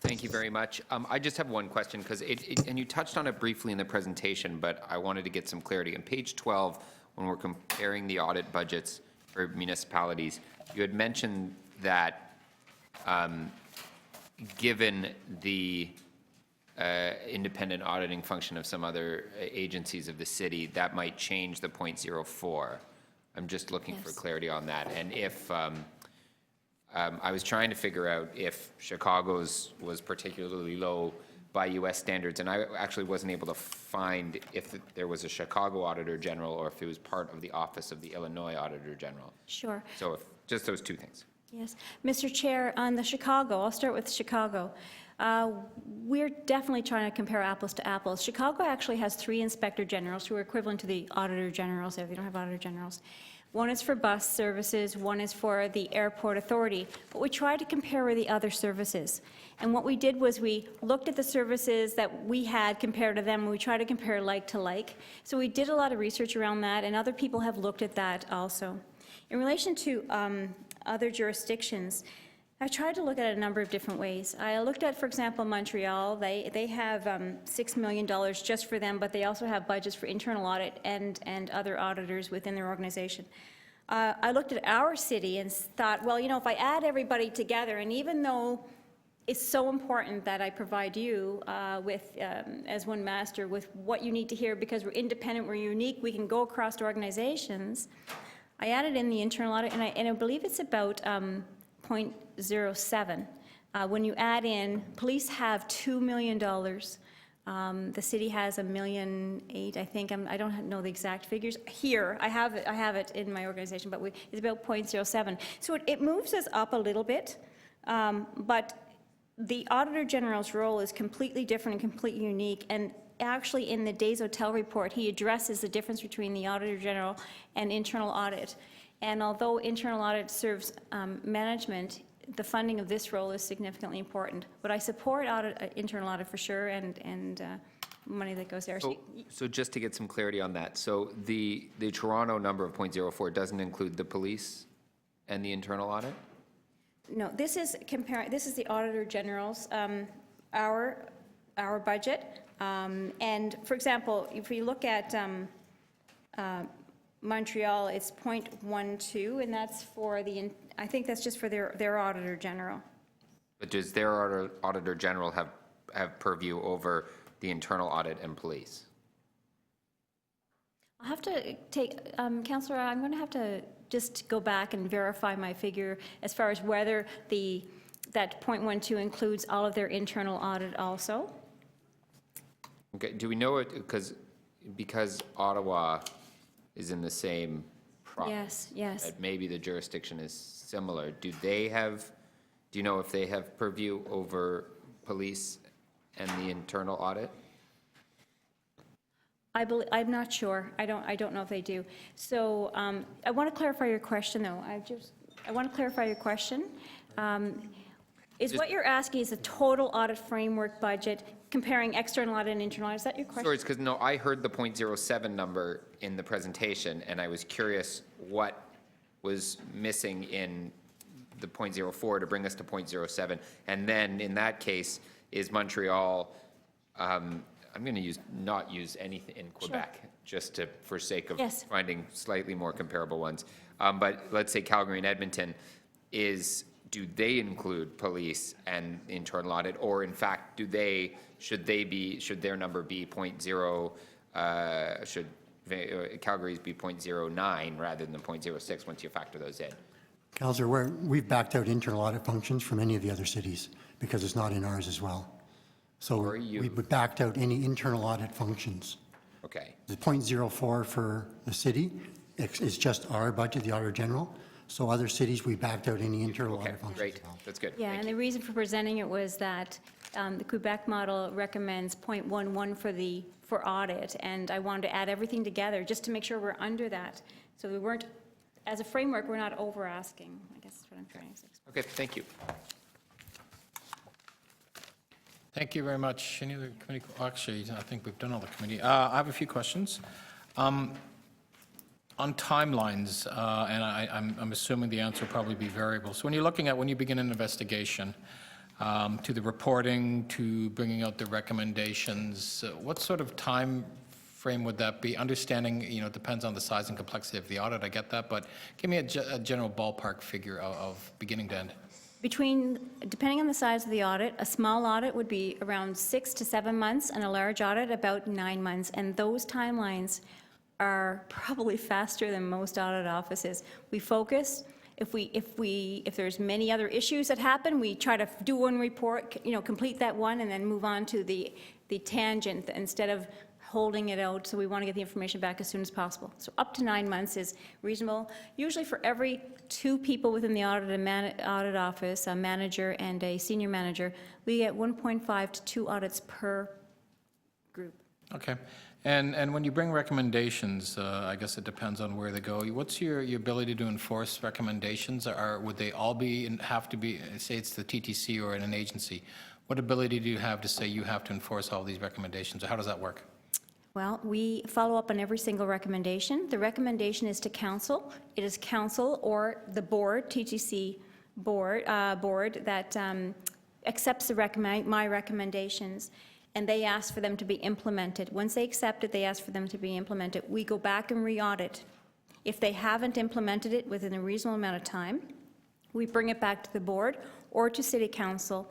Thank you very much. I just have one question, because and you touched on it briefly in the presentation, but I wanted to get some clarity. On page 12, when we're comparing the audit budgets for municipalities, you had mentioned that given the independent auditing function of some other agencies of the city, that might change the .04. I'm just looking for clarity on that. And if I was trying to figure out if Chicago's was particularly low by U.S. standards, and I actually wasn't able to find if there was a Chicago Auditor General or if it was part of the Office of the Illinois Auditor General. Sure. So just those 2 things. Yes. Mr. Chair, on the Chicago, I'll start with Chicago. We're definitely trying to compare apples to apples. Chicago actually has 3 inspector generals who are equivalent to the auditor generals if they don't have auditor generals. One is for bus services, one is for the airport authority, but we tried to compare with the other services. And what we did was we looked at the services that we had compared to them, and we tried to compare like to like. So we did a lot of research around that, and other people have looked at that also. In relation to other jurisdictions, I tried to look at it a number of different ways. I looked at, for example, Montreal. They have $6 million just for them, but they also have budgets for internal audit and other auditors within their organization. I looked at our city and thought, well, if I add everybody together, and even though it's so important that I provide you with, as one master, with what you need to hear, because we're independent, we're unique, we can go across to organizations, I added in the internal audit, and I believe it's about 0.07. When you add in, police have $2 million. The city has $1.8 million, I think. I don't know the exact figures. Here, I have it in my organization, but it's about 0.07. So it moves us up a little bit, but the Auditor General's role is completely different and completely unique. And actually, in the Days Hotel report, he addresses the difference between the Auditor General and internal audit. And although internal audit serves management, the funding of this role is significantly important. But I support internal audit for sure, and money that goes there. So just to get some clarity on that, so the Toronto number of .04 doesn't include the police and the internal audit? No, this is the Auditor General's, our budget. And for example, if we look at Montreal, it's 0.12, and that's for I think that's just for their Auditor General. But does their Auditor General have purview over the internal audit and police? I'll have to take, Councillor, I'm going to have to just go back and verify my figure as far as whether that 0.12 includes all of their internal audit also. Okay, do we know it, because Ottawa is in the same province? Yes. Maybe the jurisdiction is similar. Do you know if they have purview over police and the internal audit? I'm not sure. I don't know if they do. So I want to clarify your question, though. I want to clarify your question. What you're asking is the total audit framework budget comparing external audit and internal audit? Is that your question? Sorry, it's because, no, I heard the 0.07 number in the presentation, and I was curious what was missing in the 0.04 to bring us to 0.07. And then, in that case, is Montreal, I'm going to not use anything in Quebec, just for sake of finding slightly more comparable ones. But let's say Calgary and Edmonton, do they include police and internal audit, or in fact, should their number be 0.0, should Calgary's be 0.09 rather than 0.06 once you factor those in? Councillor, we've backed out internal audit functions from any of the other cities because it's not in ours as well. So we've backed out any internal audit functions. Okay. The 0.04 for the city is just our budget, the Auditor General. So other cities, we backed out any internal audit functions. Great, that's good. Yeah, and the reason for presenting it was that the Quebec model recommends 0.11 for audit, and I wanted to add everything together just to make sure we're under that. So we weren't, as a framework, we're not over asking, I guess is what I'm trying to say. Okay, thank you. Thank you very much. Any other committee? Actually, I think we've done all the committee. I have a few questions. On timelines, and I'm assuming the answer will probably be variable. So when you begin an investigation, to the reporting, to bringing out the recommendations, what sort of time frame would that be? Understanding, it depends on the size and complexity of the audit, I get that, but give me a general ballpark figure of beginning to end. Depending on the size of the audit, a small audit would be around 6 to 7 months, and a large audit about 9 months. And those timelines are probably faster than most audit offices. We focus. If there's many other issues that happen, we try to do one report, complete that one, and then move on to the tangent instead of holding it out. So we want to get the information back as soon as possible. So up to 9 months is reasonable. Usually for every 2 people within the audit office, a manager and a senior manager, we get 1.5 to 2 audits per group. Okay. And when you bring recommendations, I guess it depends on where they go. What's your ability to enforce recommendations? Would they all have to be, say it's the TTC or in an agency, what ability do you have to say you have to enforce all these recommendations, or how does that work? Well, we follow up on every single recommendation. The recommendation is to council. It is council or the board, TCHC board that accepts my recommendations, and they ask for them to be implemented. Once they accept it, they ask for them to be implemented. We go back and re-audit. If they haven't implemented it within a reasonable amount of time, we bring it back to the board or to city council,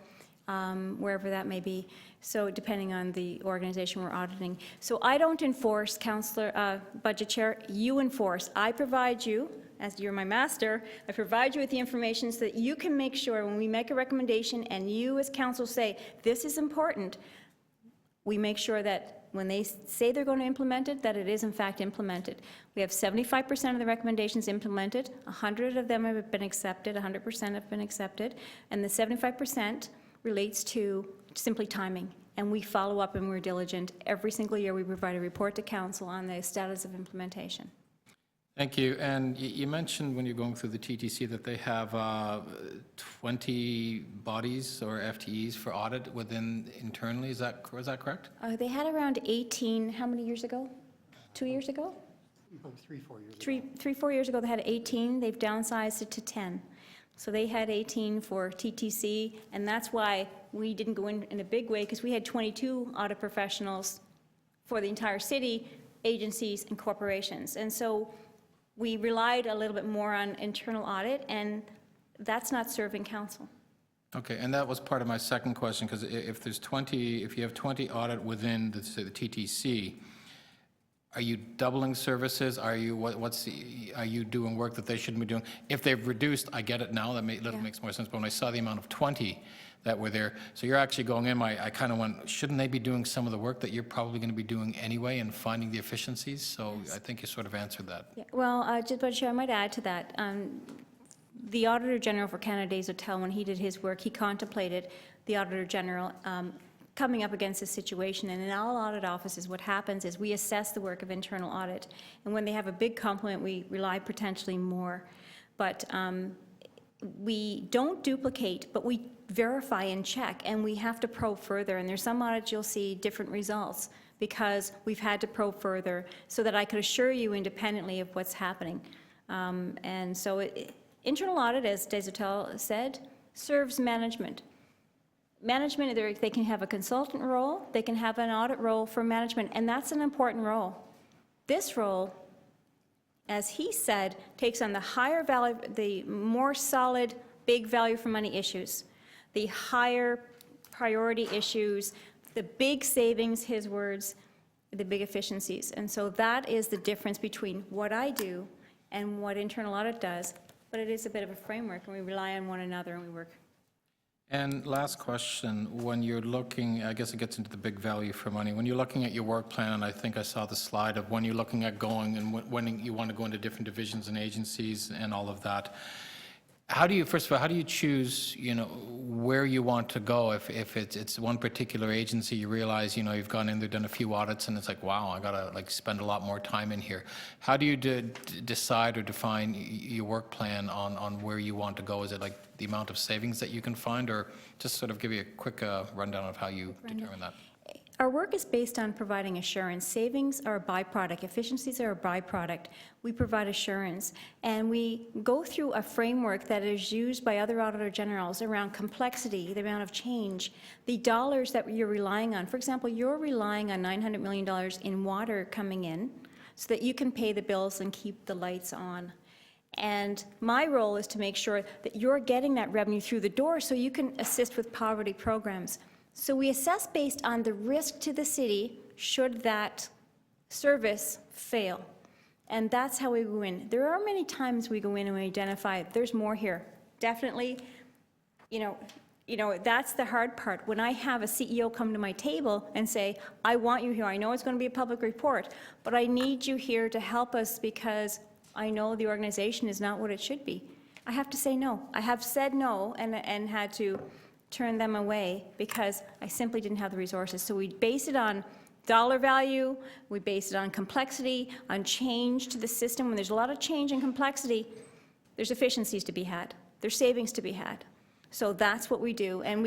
wherever that may be. So depending on the organization we're auditing. So I don't enforce, Budget Chair, you enforce. I provide you, as you're my master, I provide you with the information so that you can make sure when we make a recommendation and you as council say, this is important, we make sure that when they say they're going to implement it, that it is in fact implemented. We have 75% of the recommendations implemented, 100 of them have been accepted, 100% have been accepted, and the 75% relates to simply timing. And we follow up and we're diligent. Every single year we provide a report to council on the status of implementation. Thank you. And you mentioned when you're going through the TTC that they have 20 bodies or FTEs for audit within internally. Is that correct? They had around 18, how many years ago? 2 years ago? About 3-4 years ago. 3-4 years ago, they had 18. They've downsized it to 10. So they had 18 for TTC, and that's why we didn't go in a big way, because we had 22 audit professionals for the entire city, agencies, and corporations. And so we relied a little bit more on internal audit, and that's not serving council. Okay, and that was part of my second question, because if you have 20 audit within, say, the TTC, are you doubling services? Are you, are you doing work that they shouldn't be doing? If they've reduced, I get it now, that makes more sense, but when I saw the amount of 20 that were there, so you're actually going in, I kind of went, shouldn't they be doing some of the work that you're probably going to be doing anyway and finding the efficiencies? So I think you sort of answered that. Yeah, well, Budget Chair, I might add to that. The Auditor General for Canada Days Hotel, when he did his work, he contemplated the Auditor General coming up against this situation. And in all audit offices, what happens is we assess the work of internal audit. And when they have a big complement, we rely potentially more. But we don't duplicate, but we verify and check, and we have to probe further. And there's some audits you'll see different results because we've had to probe further so that I could assure you independently of what's happening. And so internal audit, as Desautels said, serves management. Management, they can have a consultant role, they can have an audit role for management, and that's an important role. This role, as he said, takes on the higher value, the more solid, big value for money issues, the higher priority issues, the big savings, his words, the big efficiencies. And so that is the difference between what I do and what internal audit does. But it is a bit of a framework, and we rely on one another, and we work. And last question, when you're looking, I guess it gets into the big value for money, when you're looking at your work plan, and I think I saw the slide of when you're looking at going and when you want to go into different divisions and agencies and all of that, how do you, first of all, how do you choose, where you want to go? If it's one particular agency, you realize, you've gone in there, done a few audits, and it's like, wow, I got to spend a lot more time in here. How do you decide or define your work plan on where you want to go? Is it like the amount of savings that you can find, or just sort of give you a quick rundown of how you determine that? Our work is based on providing assurance. Savings are a byproduct. Efficiencies are a byproduct. We provide assurance. And we go through a framework that is used by other Auditor Generals around complexity, the amount of change, the dollars that you're relying on. For example, you're relying on $900 million in water coming in so that you can pay the bills and keep the lights on. And my role is to make sure that you're getting that revenue through the door so you can assist with poverty programs. So we assess based on the risk to the city should that service fail. And that's how we go in. There are many times we go in and we identify there's more here. Definitely, that's the hard part. When I have a CEO come to my table and say, I want you here, I know it's going to be a public report, but I need you here to help us because I know the organization is not what it should be. I have to say no. I have said no and had to turn them away because I simply didn't have the resources. So we base it on dollar value, we base it on complexity, on change to the system. When there's a lot of change and complexity, there's efficiencies to be had, there's savings to be had. So that's what we do. And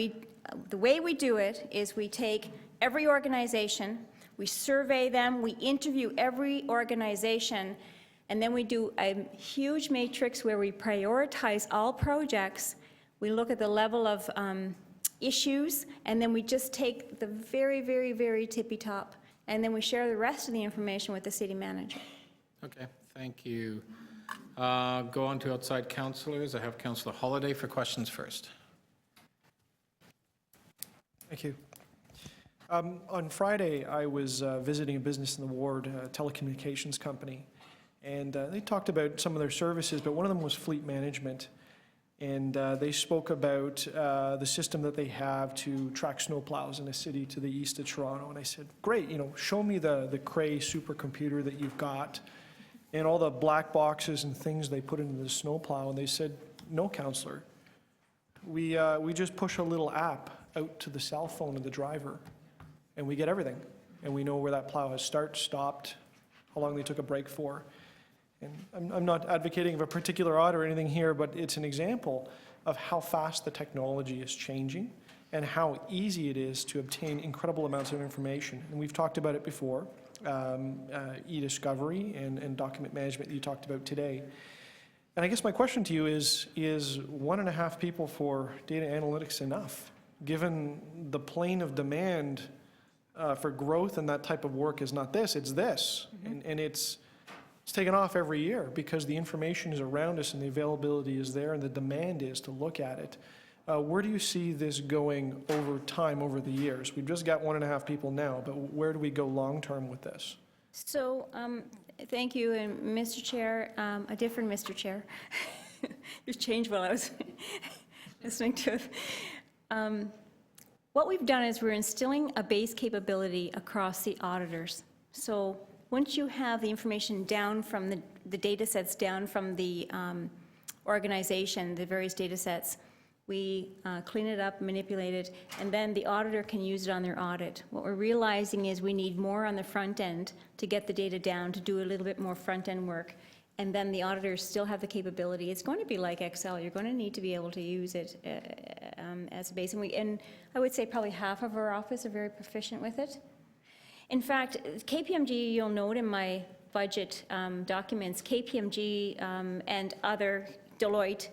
the way we do it is we take every organization, we survey them, we interview every organization, and then we do a huge matrix where we prioritize all projects. We look at the level of issues, and then we just take the very, very, very tippy top, and then we share the rest of the information with the city manager. Okay, thank you. Go on to outside councillors. I have Councillor Holliday for questions first. Thank you. On Friday, I was visiting a business in the ward, a telecommunications company, and they talked about some of their services, but one of them was fleet management. And they spoke about the system that they have to track snowplows in a city to the east of Toronto. And I said, great, show me the Cray supercomputer that you've got and all the black boxes and things they put into the snowplow. And they said, no, councillor. We just push a little app out to the cell phone of the driver, and we get everything. And we know where that plow has started, stopped, how long they took a break for. And I'm not advocating of a particular audit or anything here, but it's an example of how fast the technology is changing and how easy it is to obtain incredible amounts of information. And we've talked about it before. e-discovery and document management that you talked about today. And I guess my question to you is 1.5 people for data analytics enough, given the plane of demand for growth and that type of work is not this, it's this. And it's taken off every year because the information is around us and the availability is there and the demand is to look at it. Where do you see this going over time, over the years? We've just got 1.5 people now, but where do we go long-term with this? So, thank you, and Mr. Chair, a different Mr. Chair. You've changed while I was listening to it. What we've done is we're instilling a base capability across the auditors. So once you have the information down from the data sets down from the organization, the various data sets, we clean it up, manipulate it, and then the auditor can use it on their audit. What we're realizing is we need more on the front end to get the data down, to do a little bit more front end work, and then the auditors still have the capability. It's going to be like Excel. You're going to need to be able to use it as a base. And I would say probably half of our office are very proficient with it. In fact, KPMG, you'll note in my budget documents, KPMG and other, Deloitte,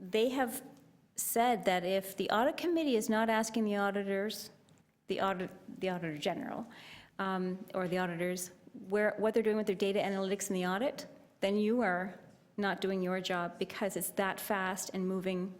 they have said that if the audit committee is not asking the auditors, the auditor general, or the auditors, what they're doing with their data analytics in the audit, then you are not doing your job because it's that fast and moving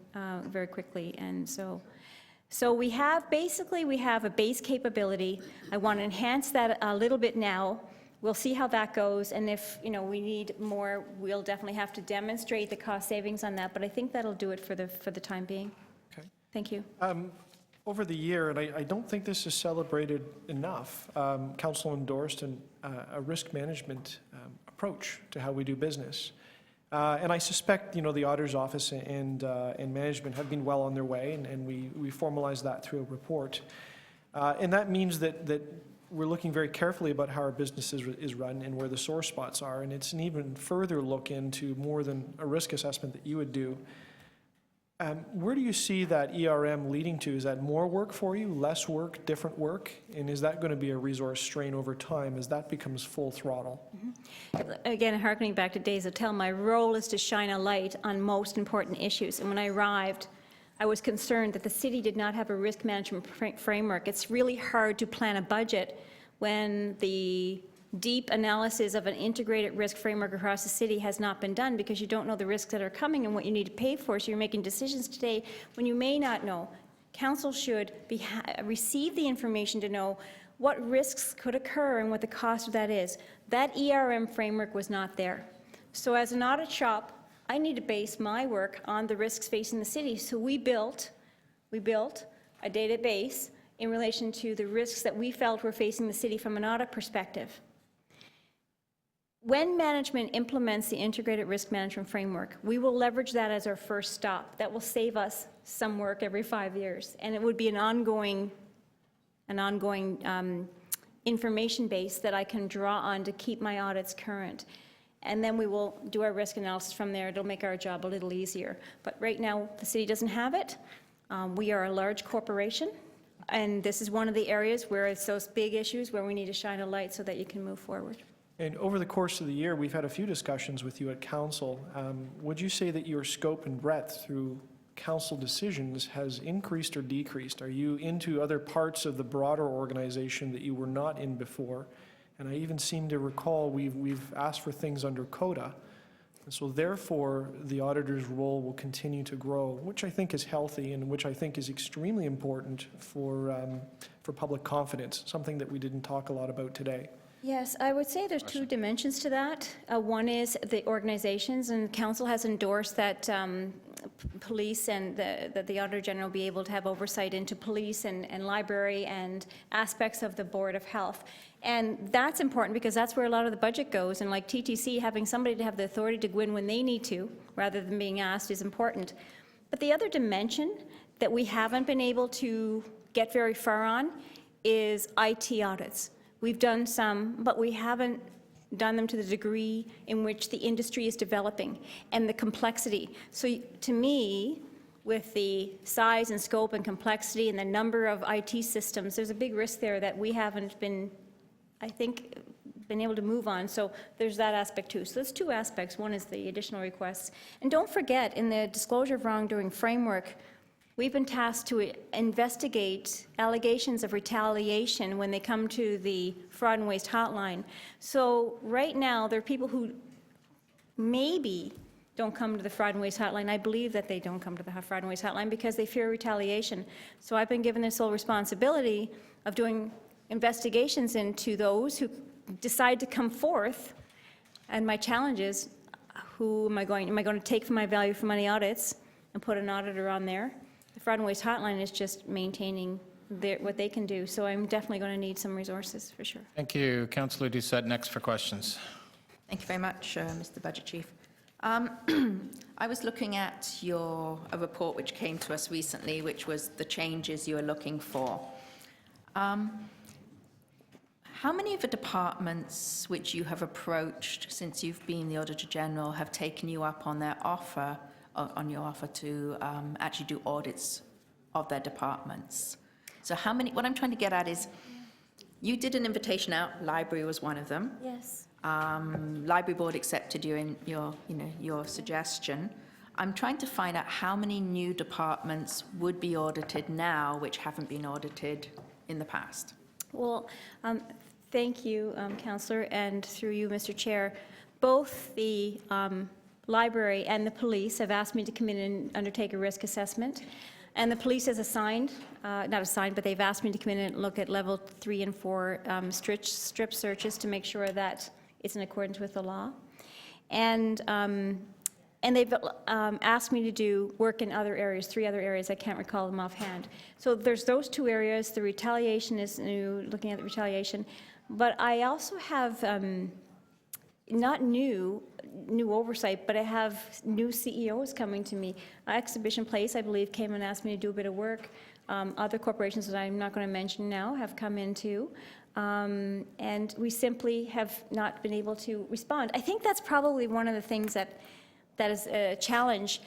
very quickly. And so we have a base capability. I want to enhance that a little bit now. We'll see how that goes, and if we need more, we'll definitely have to demonstrate the cost savings on that. But I think that'll do it for the time being. Okay. Thank you. Over the year, and I don't think this is celebrated enough, Council endorsed a risk management approach to how we do business. And I suspect, the Auditor's Office and management have been well on their way, and we formalize that through a report. And that means that we're looking very carefully about how our business is run and where the sore spots are, and it's an even further look into more than a risk assessment that you would do. Where do you see that ERM leading to? Is that more work for you, less work, different work? And is that going to be a resource strain over time as that becomes full throttle? Again, harkening back to Days of Tell, my role is to shine a light on most important issues. And when I arrived, I was concerned that the city did not have a risk management framework. It's really hard to plan a budget when the deep analysis of an integrated risk framework across the city has not been done because you don't know the risks that are coming and what you need to pay for. So you're making decisions today when you may not know. Council should receive the information to know what risks could occur and what the cost of that is. That ERM framework was not there. So as an audit shop, I need to base my work on the risks facing the city. So we built a database in relation to the risks that we felt were facing the city from an audit perspective. When management implements the integrated risk management framework, we will leverage that as our first stop. That will save us some work every 5 years, and it would be an ongoing information base that I can draw on to keep my audits current. And then we will do our risk analysis from there. It'll make our job a little easier. But right now, the city doesn't have it. We are a large corporation, and this is one of the areas where it's those big issues where we need to shine a light so that you can move forward. And over the course of the year, we've had a few discussions with you at Council. Would you say that your scope and breadth through Council decisions has increased or decreased? Are you into other parts of the broader organization that you were not in before? And I even seem to recall we've asked for things under CODA. And so therefore, the auditor's role will continue to grow, which I think is healthy and which I think is extremely important for public confidence, something that we didn't talk a lot about today. Yes, I would say there's two dimensions to that. One is the organizations, and Council has endorsed that police and that the Auditor General be able to have oversight into police and library and aspects of the Board of Health. And that's important because that's where a lot of the budget goes. And like TTC, having somebody to have the authority to go in when they need to, rather than being asked, is important. But the other dimension that we haven't been able to get very far on is IT audits. We've done some, but we haven't done them to the degree in which the industry is developing and the complexity. So to me, with the size and scope and complexity and the number of IT systems, there's a big risk there that we haven't been, I think, been able to move on. So there's that aspect too. So there's two aspects. One is the additional requests. And don't forget, in the disclosure of wrongdoing framework, we've been tasked to investigate allegations of retaliation when they come to the fraud and waste hotline. So right now, there are people who maybe don't come to the fraud and waste hotline. I believe that they don't come to the fraud and waste hotline because they fear retaliation. So I've been given this sole responsibility of doing investigations into those who decide to come forth. And my challenge is, who am I going to take from my value for money audits and put an auditor on there? The fraud and waste hotline is just maintaining what they can do. So I'm definitely going to need some resources for sure. Thank you. Councillor Doucette, next for questions. Thank you very much, Mr. Budget Chief. I was looking at a report which came to us recently, which was the changes you were looking for. How many of the departments which you have approached since you've been the Auditor General have taken you up on their offer, on your offer to actually do audits of their departments? So how many, what I'm trying to get at is, you did an invitation out, library was one of them. Yes. Library board accepted your suggestion. I'm trying to find out how many new departments would be audited now which haven't been audited in the past. Well, thank you, Councillor, and through you, Mr. Chair. Both the library and the police have asked me to come in and undertake a risk assessment. And the police has assigned, not assigned, but they've asked me to come in and look at level 3 and 4 strip searches to make sure that it's in accordance with the law. And they've asked me to do work in other areas, 3 other areas. I can't recall them offhand. So there's those 2 areas. The retaliation is new, looking at the retaliation. But I also have not new oversight, but I have new CEOs coming to me. Exhibition Place, I believe, came and asked me to do a bit of work. Other corporations that I'm not going to mention now have come in too. And we simply have not been able to respond. I think that's probably one of the things that is a challenge.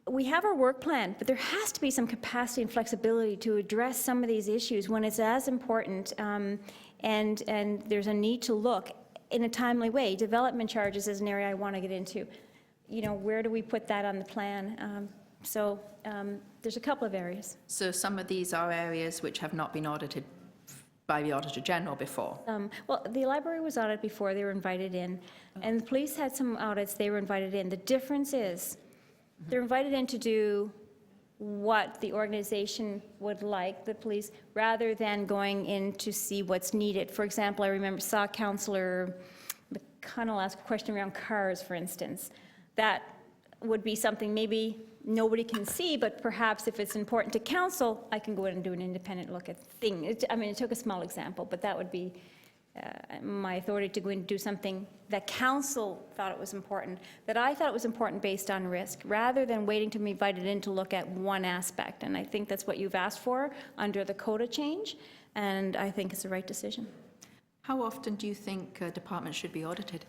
We have our work plan, but there has to be some capacity and flexibility to address some of these issues when it's as important, and there's a need to look in a timely way. Development charges is an area I want to get into. You know, where do we put that on the plan? There's a couple of areas. So some of these are areas which have not been audited by the Auditor General before? Well, the library was audited before, they were invited in, and the police had some audits, they were invited in. The difference is they're invited in to do what the organization would like, the police, rather than going in to see what's needed. For example, I saw Councillor McConnell ask a question around cars, for instance. That would be something maybe nobody can see, but perhaps if it's important to council, I can go in and do an independent look at things. I mean, it took a small example, but that would be my authority to go in and do something that council thought it was important, that I thought it was important based on risk, rather than waiting to be invited in to look at one aspect. And I think that's what you've asked for under the quota change, and I think it's the right decision. How often do you think departments should be audited?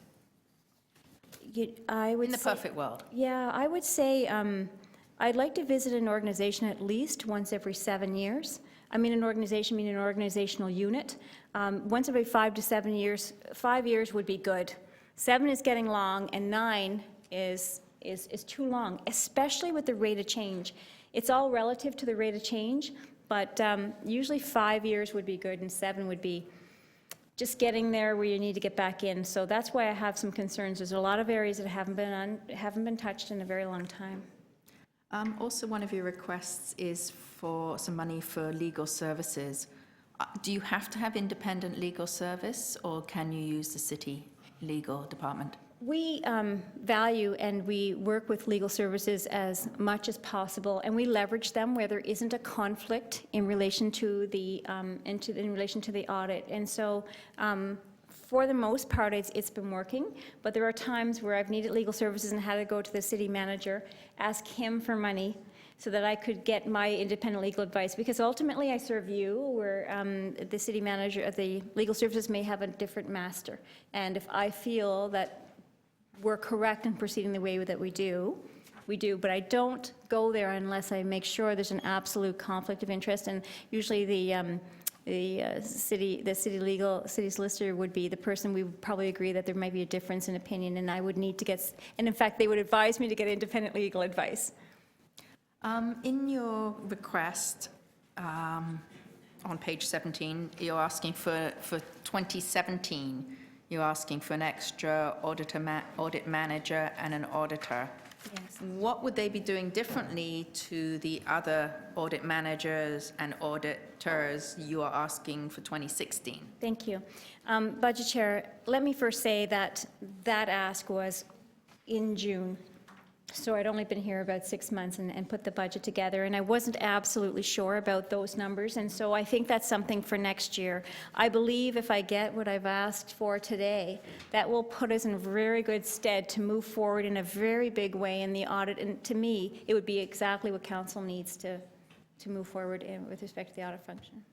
I would in the perfect world. Yeah, I would say I'd like to visit an organization at least once every 7 years. I mean an organization, meaning an organizational unit. Once every 5 to 7 years, 5 years would be good. 7 is getting long, and 9 is too long, especially with the rate of change. It's all relative to the rate of change, but usually 5 years would be good, and 7 would be just getting there where you need to get back in. So that's why I have some concerns. There's a lot of areas that haven't been touched in a very long time. Also, one of your requests is for some money for legal services. Do you have to have independent legal service, or can you use the city legal department? We value and we work with legal services as much as possible, and we leverage them where there isn't a conflict in relation to the audit. And so, for the most part, it's been working. But there are times where I've needed legal services and had to go to the city manager, ask him for money, so that I could get my independent legal advice. Because ultimately, I serve you, where the city manager, the legal services may have a different master. And if I feel that we're correct in proceeding the way that we do, but I don't go there unless I make sure there's an absolute conflict of interest. And usually the the city solicitor would be the person we would probably agree that there might be a difference in opinion, and I would need to get, and in fact, they would advise me to get independent legal advice. In your request, on page 17, you're asking for 2017, you're asking for an extra audit manager and an auditor. Yes. What would they be doing differently to the other audit managers and auditors you are asking for 2016? Thank you. Budget Chair, let me first say that that ask was in June. So I'd only been here about 6 months and put the budget together, and I wasn't absolutely sure about those numbers, and so I think that's something for next year. I believe if I get what I've asked for today, that will put us in very good stead to move forward in a very big way in the audit, and to me, it would be exactly what council needs to move forward with respect to the audit function.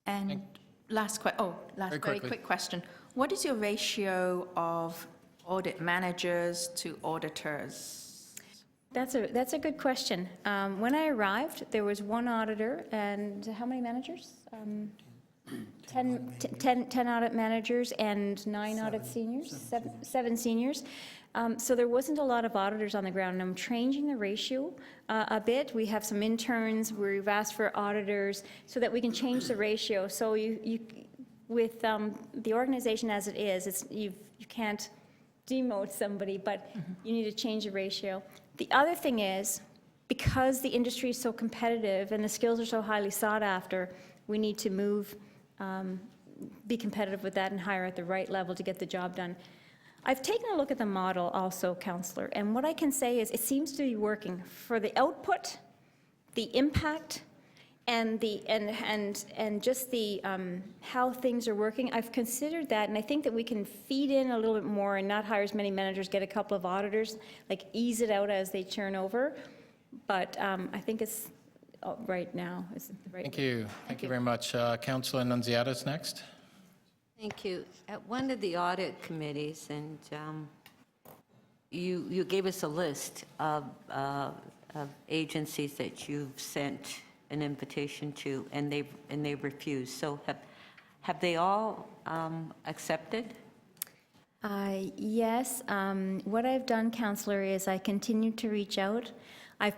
And last very quick question. What is your ratio of audit managers to auditors? That's a good question. When I arrived, there was one auditor and how many managers? 10 audit managers and 9 audit seniors, 7 seniors. So there wasn't a lot of auditors on the ground, and I'm changing the ratio a bit. We have some interns, we've asked for auditors so that we can change the ratio. So you with the organization as it is, you can't demote somebody, but you need to change the ratio. The other thing is, because the industry is so competitive and the skills are so highly sought after, we need to move, be competitive with that and hire at the right level to get the job done. I've taken a look at the model also, Councillor, and what I can say is it seems to be working for the output, the impact, and just the how things are working. I've considered that, and I think that we can feed in a little bit more and not hire as many managers, get a couple of auditors, like ease it out as they turn over. But I think it's right now is the right. Thank you. Thank you very much. Councillor Nunziata's next. Thank you. At one of the audit committees, and you gave us a list of agencies that you've sent an invitation to, and they refused. So have they all accepted? Yes. What I've done, Councillor, is I continue to reach out. I've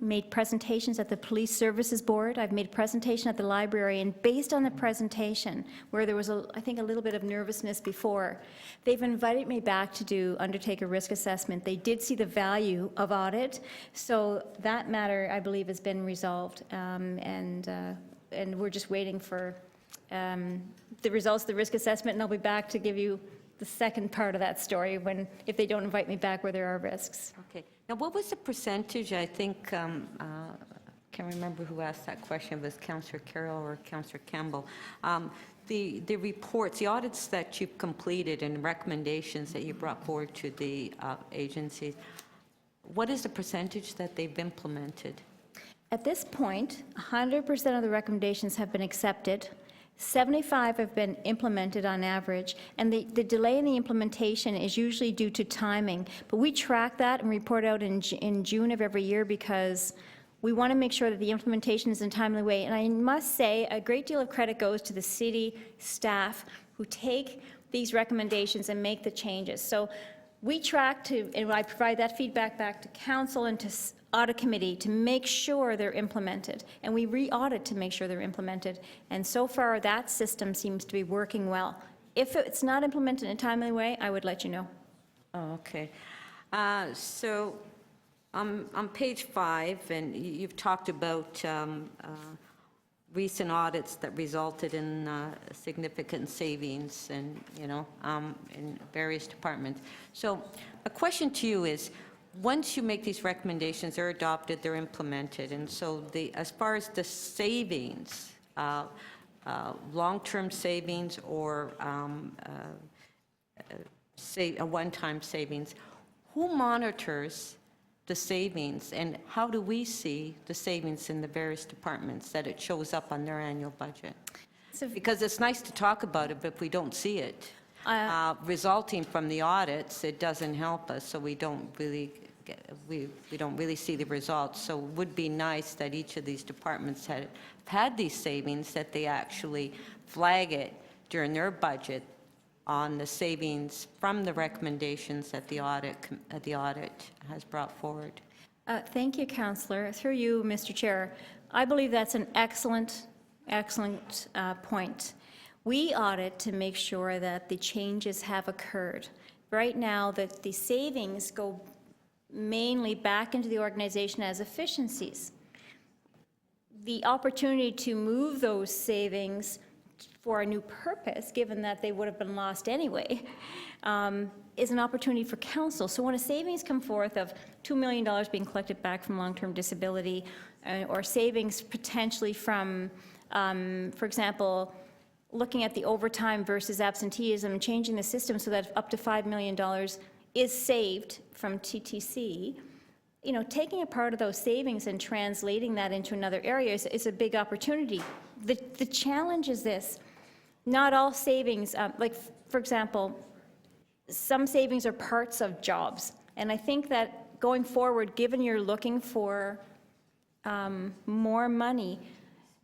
made presentations at the Police Services Board. I've made a presentation at the library, and based on the presentation, where there was, I think, a little bit of nervousness before, they've invited me back to undertake a risk assessment. They did see the value of audit, so that matter, I believe, has been resolved, and we're just waiting for the results of the risk assessment, and I'll be back to give you the second part of that story if they don't invite me back where there are risks. Okay. Now, what was the percentage? I think, can't remember who asked that question, it was Councillor Carroll or Councillor Campbell. The reports, the audits that you've completed and recommendations that you brought forward to the agencies, what is the percentage that they've implemented? At this point, 100% of the recommendations have been accepted. 75 have been implemented on average, and the delay in the implementation is usually due to timing. But we track that and report out in June of every year because we want to make sure that the implementation is in a timely way. And I must say, a great deal of credit goes to the city staff who take these recommendations and make the changes. So we track and I provide that feedback back to council and to audit committee to make sure they're implemented, and we re-audit to make sure they're implemented. And so far, that system seems to be working well. If it's not implemented in a timely way, I would let you know. Oh, okay. So on page 5, and you've talked about recent audits that resulted in significant savings and, in various departments. So a question to you is, once you make these recommendations, they're adopted, they're implemented, and so as far as the savings, long-term savings or say a one-time savings, who monitors the savings, and how do we see the savings in the various departments that it shows up on their annual budget? Because it's nice to talk about it, but if we don't see it resulting from the audits, it doesn't help us, so we don't really we don't really see the results. So it would be nice that each of these departments had these savings, that they actually flag it during their budget on the savings from the recommendations that the audit has brought forward. Thank you, Councillor. Through you, Mr. Chair, I believe that's an excellent point. We audit to make sure that the changes have occurred. Right now, that the savings go mainly back into the organization as efficiencies. The opportunity to move those savings for a new purpose, given that they would have been lost anyway, is an opportunity for council. So when a savings come forth of $2 million being collected back from long-term disability, or savings potentially from, for example, looking at the overtime versus absenteeism, changing the system so that up to $5 million is saved from TTC, taking a part of those savings and translating that into another area is a big opportunity. The challenge is this: not all savings, like for example, some savings are parts of jobs. And I think that going forward, given you're looking for more money,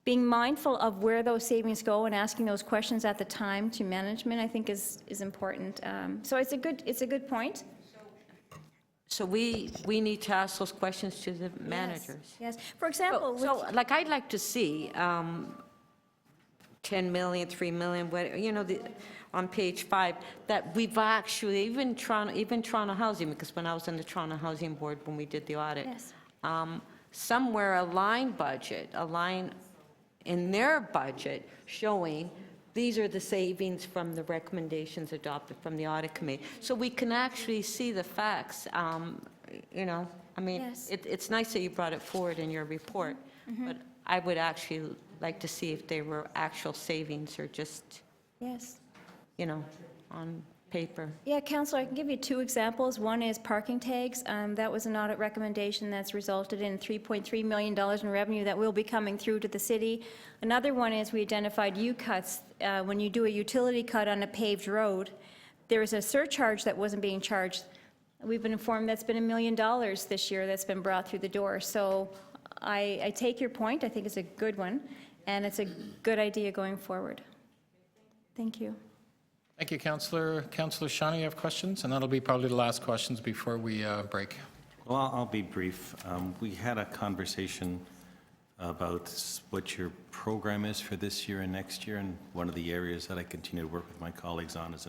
being mindful of where those savings go and asking those questions at the time to management, I think is important. So it's a good point. So we need to ask those questions to the managers. Yes. For example, So like I'd like to see 10 million, 3 million, on page 5, that we've actually, even Toronto Housing, because when I was on the Toronto Housing Board when we did the audit, somewhere a line in their budget showing these are the savings from the recommendations adopted from the audit committee. So we can actually see the facts, it's nice that you brought it forward in your report, but I would actually like to see if they were actual savings or just, on paper. Yeah, Councillor, I can give you 2 examples. One is parking tags. That was an audit recommendation that's resulted in $3.3 million in revenue that will be coming through to the city. Another one is we identified U-cuts. When you do a utility cut on a paved road, there is a surcharge that wasn't being charged. We've been informed that's been $1 million this year that's been brought through the door. So I take your point. I think it's a good one, and it's a good idea going forward. Thank you. Thank you, Councillor. Councillor Shawnee, you have questions? And that'll be probably the last questions before we break. Well, I'll be brief. We had a conversation about what your program is for this year and next year, and one of the areas that I continue to work with my colleagues on is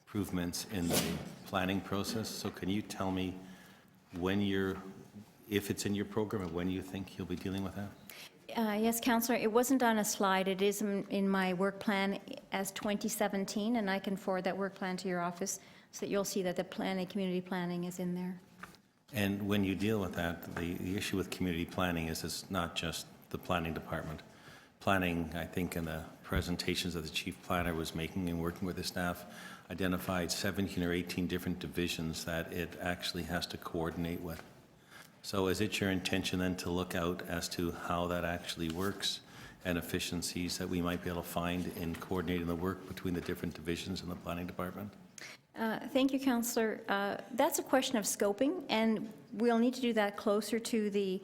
improvements in the planning process. So can you tell me if it's in your program and when you think you'll be dealing with that? Yes, Councillor, it wasn't on a slide. It is in my work plan as 2017, and I can forward that work plan to your office so that you'll see that the community planning is in there. And when you deal with that, the issue with community planning is it's not just the planning department. Planning, I think, in the presentations that the chief planner was making and working with the staff, identified 17 or 18 different divisions that it actually has to coordinate with. So is it your intention then to look out as to how that actually works and efficiencies that we might be able to find in coordinating the work between the different divisions in the planning department? Thank you, Councillor. That's a question of scoping, and we'll need to do that closer to the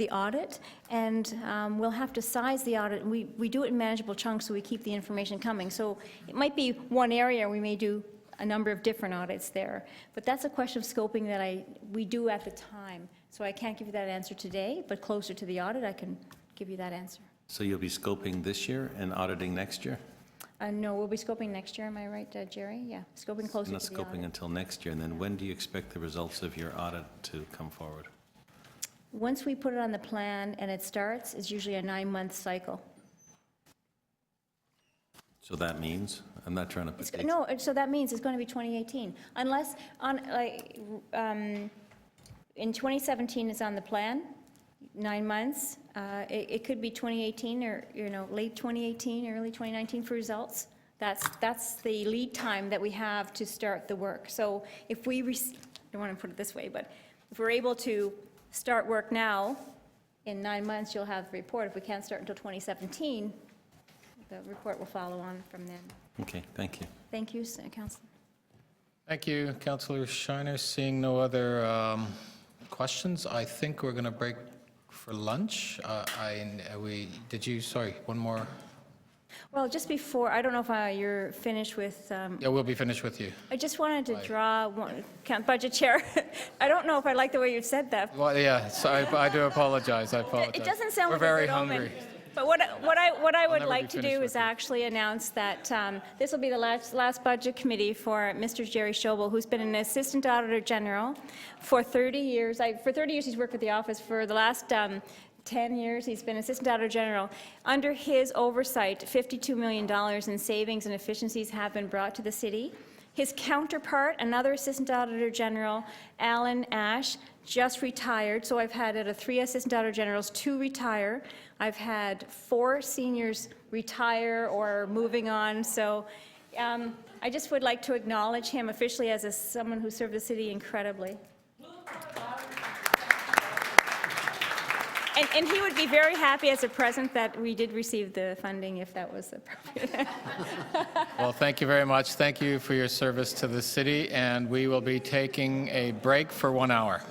audit, and we'll have to size the audit. We do it in manageable chunks, so we keep the information coming. So it might be one area, we may do a number of different audits there, but that's a question of scoping that we do at the time. So I can't give you that answer today, but closer to the audit, I can give you that answer. So you'll be scoping this year and auditing next year? No, we'll be scoping next year, am I right, Jerry? Yeah, scoping closer to the audit. Not scoping until next year, and then when do you expect the results of your audit to come forward? Once we put it on the plan and it starts, it's usually a 9-month cycle. So that means, I'm not trying to put dates. No, so that means it's going to be 2018, unless, in 2017 is on the plan, 9 months. It could be 2018 or, late 2018, early 2019 for results. That's the lead time that we have to start the work. So if we, I don't want to put it this way, but if we're able to start work now, in 9 months you'll have the report. If we can't start until 2017, the report will follow on from then. Okay, thank you. Thank you, Councillor. Thank you, Councillor Shiner. Seeing no other questions. I think we're going to break for lunch. Sorry, one more? Well, just before, I don't know if you're finished with, Yeah, we'll be finished with you. I just wanted to draw one, Budget Chair. I don't know if I like the way you said that. Well, yeah, so I do apologize. I apologize. It doesn't sound We're like very a good hungry. omen. But what I would never like be to finished do with is actually announce that this will be the last budget committee for Mr. Jerry Schobel, who's been an Assistant Auditor General for 30 years. For 30 years, he's worked with the office. For the last 10 years, he's been Assistant Auditor General. Under his oversight, $52 million in savings and efficiencies have been brought to the city. His counterpart, another Assistant Auditor General, Alan Ash, just retired. So I've had out of 3 Assistant Auditor Generals, 2 retire. I've had 4 seniors retire or moving on. So I just would like to acknowledge him officially as someone who served the city incredibly. And he would be very happy as a present that we did receive the funding, if that was appropriate. Well, thank you very much. Thank you for your service to the city, and we will be taking a break for 1 hour.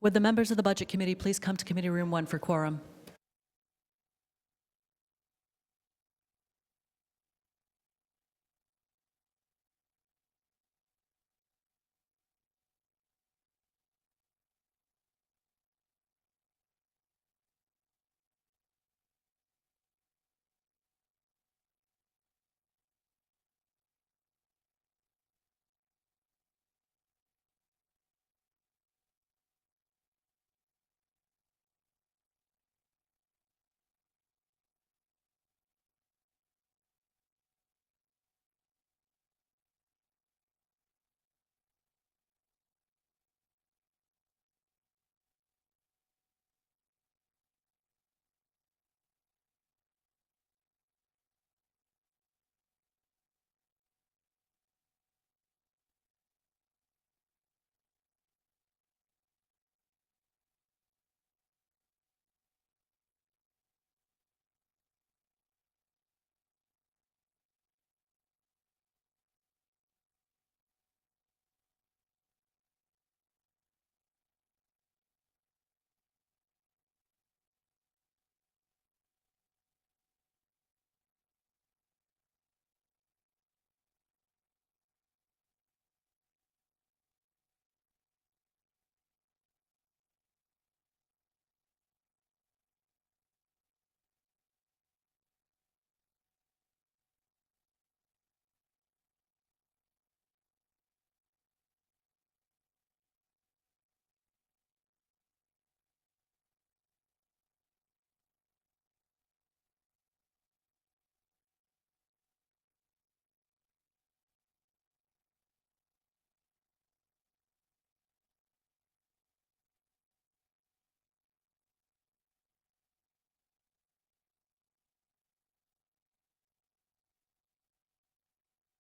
Would the members of the Budget Committee please come to Committee Room 1 for quorum?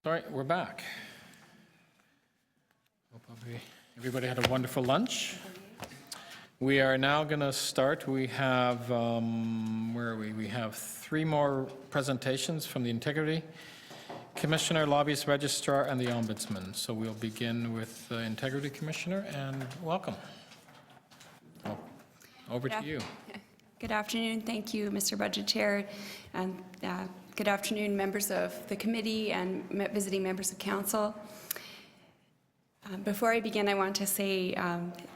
All right, we're back. Hope everybody had a wonderful lunch. We are now going to start. We have, where are we? We have 3 more presentations from the Integrity Commissioner, Lobbyist, Registrar, and the Ombudsman. So we'll begin with the Integrity Commissioner, and welcome. Oh, over to you. Good afternoon. Thank you, Mr. Budget Chair, and good afternoon, members of the committee and visiting members of council. Before I begin, I want to say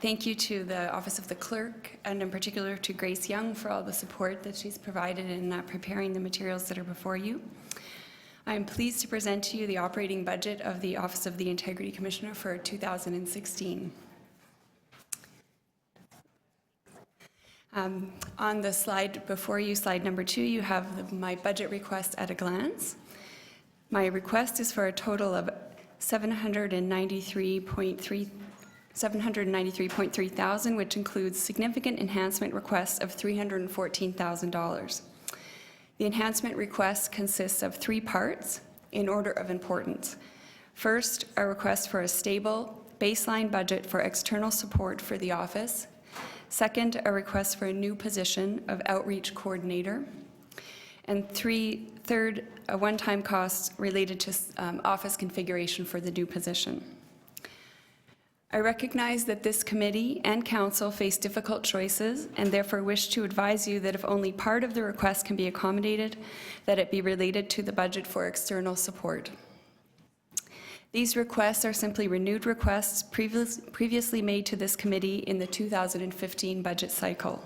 thank you to the Office of the Clerk, and in particular to Grace Young for all the support that she's provided in preparing the materials that are before you. I am pleased to present to you the operating budget of the Office of the Integrity Commissioner for 2016. On the slide before you, slide number 2, you have my budget request at a glance. My request is for a total of $793.3 thousand, which includes significant enhancement requests of $314,000. The enhancement request consists of 3 parts in order of importance. First, a request for a stable baseline budget for external support for the office. Second, a request for a new position of outreach coordinator. And third, a one-time cost related to office configuration for the new position. I recognize that this committee and council face difficult choices and therefore wish to advise you that if only part of the request can be accommodated, that it be related to the budget for external support. These requests are simply renewed requests previously made to this committee in the 2015 budget cycle.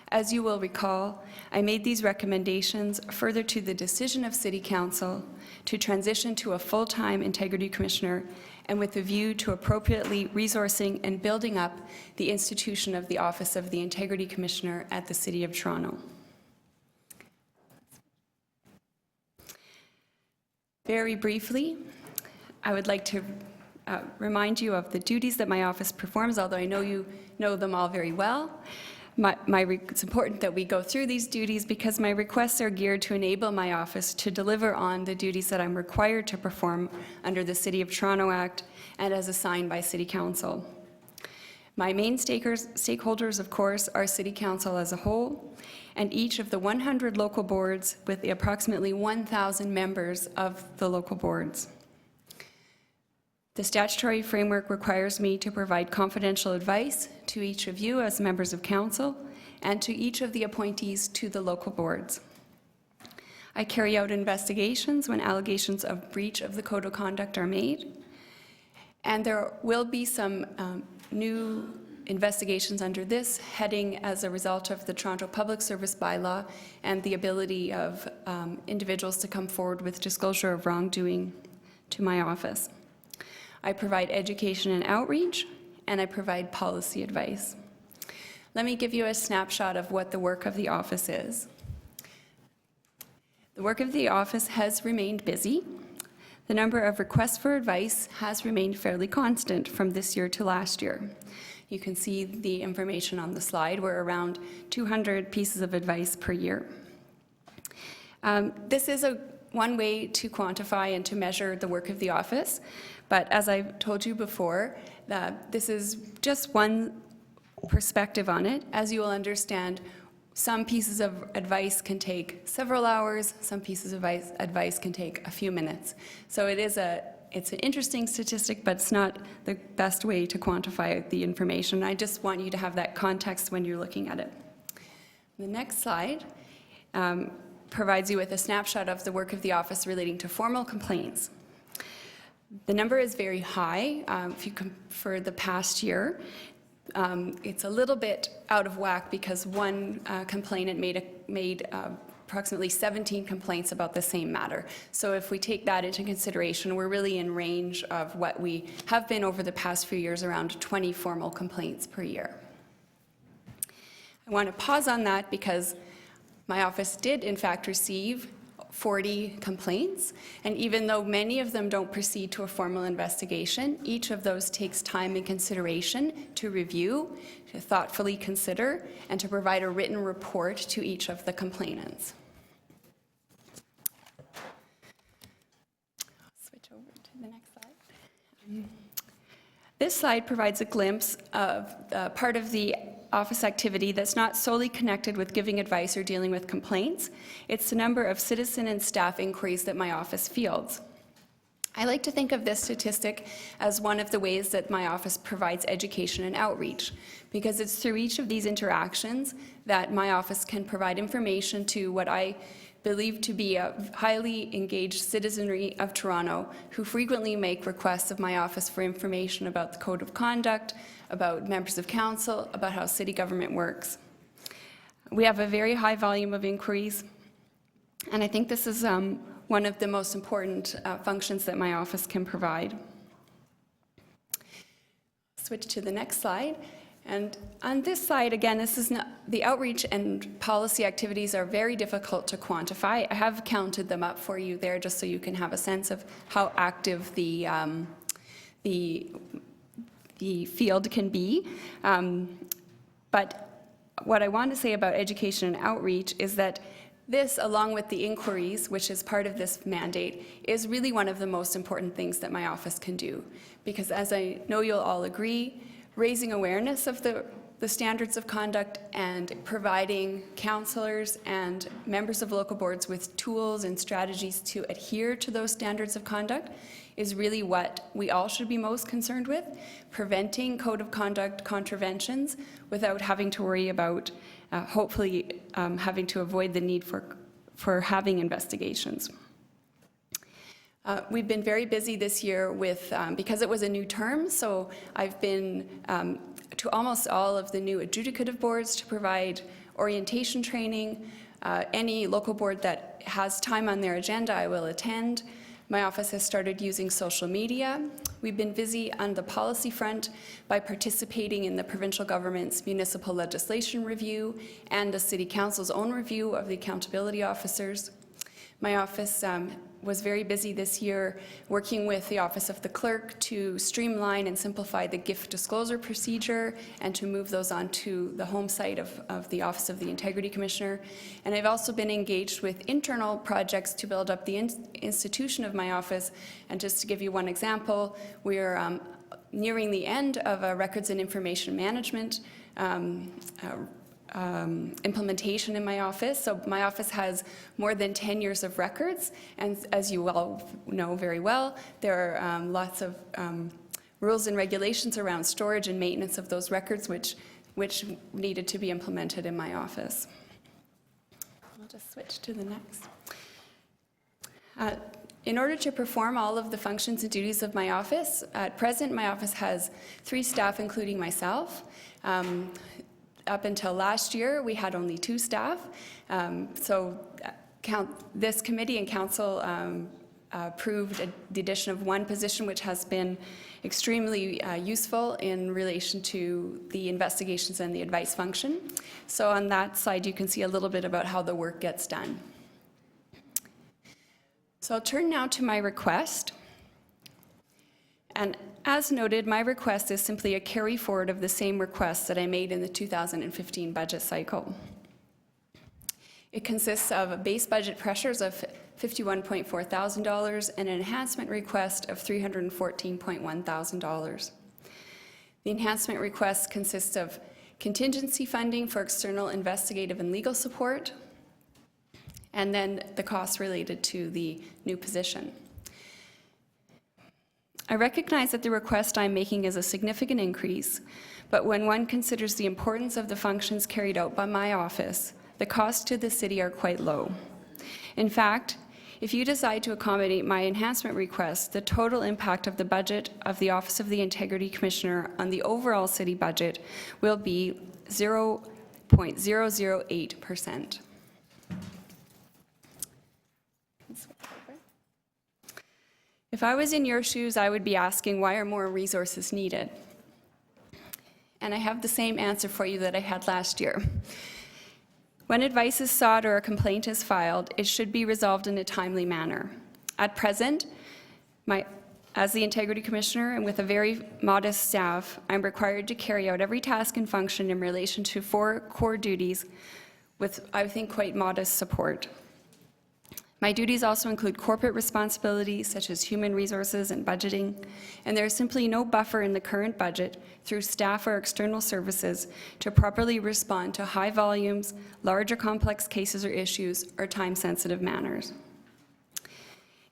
As you will recall, I made these recommendations further to the decision of City Council to transition to a full-time Integrity Commissioner and with a view to appropriately resourcing and building up the institution of the Office of the Integrity Commissioner at the City of Toronto. Very briefly, I would like to remind you of the duties that my office performs, although I know you know them all very well. It's important that we go through these duties because my requests are geared to enable my office to deliver on the duties that I'm required to perform under the City of Toronto Act and as assigned by City Council. My main stakeholders, of course, are City Council as a whole, and each of the 100 local boards with the approximately 1,000 members of the local boards. The statutory framework requires me to provide confidential advice to each of you as members of council and to each of the appointees to the local boards. I carry out investigations when allegations of breach of the Code of Conduct are made, and there will be some new investigations under this heading as a result of the Toronto Public Service Bylaw and the ability of individuals to come forward with disclosure of wrongdoing to my office. I provide education and outreach, and I provide policy advice. Let me give you a snapshot of what the work of the office is. The work of the office has remained busy. The number of requests for advice has remained fairly constant from this year to last year. You can see the information on the slide. We're around 200 pieces of advice per year. This is one way to quantify and to measure the work of the office, but as I've told you before, this is just one perspective on it. As you will understand, some pieces of advice can take several hours, some pieces of advice can take a few minutes. So it's an interesting statistic, but it's not the best way to quantify the information. I just want you to have that context when you're looking at it. The next slide provides you with a snapshot of the work of the office relating to formal complaints. The number is very high for the past year. It's a little bit out of whack because one complainant made approximately 17 complaints about the same matter. So if we take that into consideration, we're really in range of what we have been over the past few years, around 20 formal complaints per year. I want to pause on that because my office did in fact receive 40 complaints, and even though many of them don't proceed to a formal investigation, each of those takes time and consideration to review, to thoughtfully consider, and to provide a written report to each of the complainants. Switch over to the next slide. This slide provides a glimpse of part of the office activity that's not solely connected with giving advice or dealing with complaints. It's the number of citizen and staff inquiries that my office fields. I like to think of this statistic as one of the ways that my office provides education and outreach, because it's through each of these interactions that my office can provide information to what I believe to be a highly engaged citizenry of Toronto who frequently make requests of my office for information about the Code of Conduct, about members of council, about how city government works. We have a very high volume of inquiries, and I think this is one of the most important functions that my office can provide. Switch to the next slide. And on this slide, again, this is not, the outreach and policy activities are very difficult to quantify. I have counted them up for you there just so you can have a sense of how active the field can be. But what I want to say about education and outreach is that this, along with the inquiries, which is part of this mandate, is really one of the most important things that my office can do. Because as I know you'll all agree, raising awareness of the standards of conduct and providing councillors and members of local boards with tools and strategies to adhere to those standards of conduct is really what we all should be most concerned with, preventing code of conduct contraventions without having to worry about hopefully having to avoid the need for having investigations. We've been very busy this year with, because it was a new term, so I've been to almost all of the new adjudicative boards to provide orientation training. Any local board that has time on their agenda, I will attend. My office has started using social media. We've been busy on the policy front by participating in the provincial government's municipal legislation review and the City Council's own review of the accountability officers. My office was very busy this year working with the Office of the Clerk to streamline and simplify the gift disclosure procedure and to move those onto the home site of the Office of the Integrity Commissioner. And I've also been engaged with internal projects to build up the institution of my office. And just to give you one example, we're implementation in my office. So my office has more than 10 years of records, and as you all know very well, there are lots of rules and regulations around storage and maintenance of those records, which needed to be implemented in my office. I'll just switch to the next. In order to perform all of the functions and duties of my office, at present my office has 3 staff, including myself. Up until last year, we had only 2 staff. This committee and council approved the addition of 1 position, which has been extremely useful in relation to the investigations and the advice function. So on that slide, you can see a little bit about how the work gets done. So I'll turn now to my request. And as noted, my request is simply a carry forward of the same requests that I made in the 2015 budget cycle. It consists of base budget pressures of $51.4 thousand and an enhancement request of $314.1 thousand. The enhancement request consists of contingency funding for external investigative and legal support, and then the costs related to the new position. I recognize that the request I'm making is a significant increase, but when one considers the importance of the functions carried out by my office, the costs to the city are quite low. In fact, if you decide to accommodate my enhancement request, the total impact of the budget of the Office of the Integrity Commissioner on the overall city budget will be 0.008%. If I was in your shoes, I would be asking, why are more resources needed? And I have the same answer for you that I had last year. When advice is sought or a complaint is filed, it should be resolved in a timely manner. At present, as the Integrity Commissioner and with a very modest staff, I'm required to carry out every task and function in relation to 4 core duties with, I think, quite modest support. My duties also include corporate responsibilities such as human resources and budgeting, and there is simply no buffer in the current budget through staff or external services to properly respond to high volumes, large or complex cases or issues, or time-sensitive matters.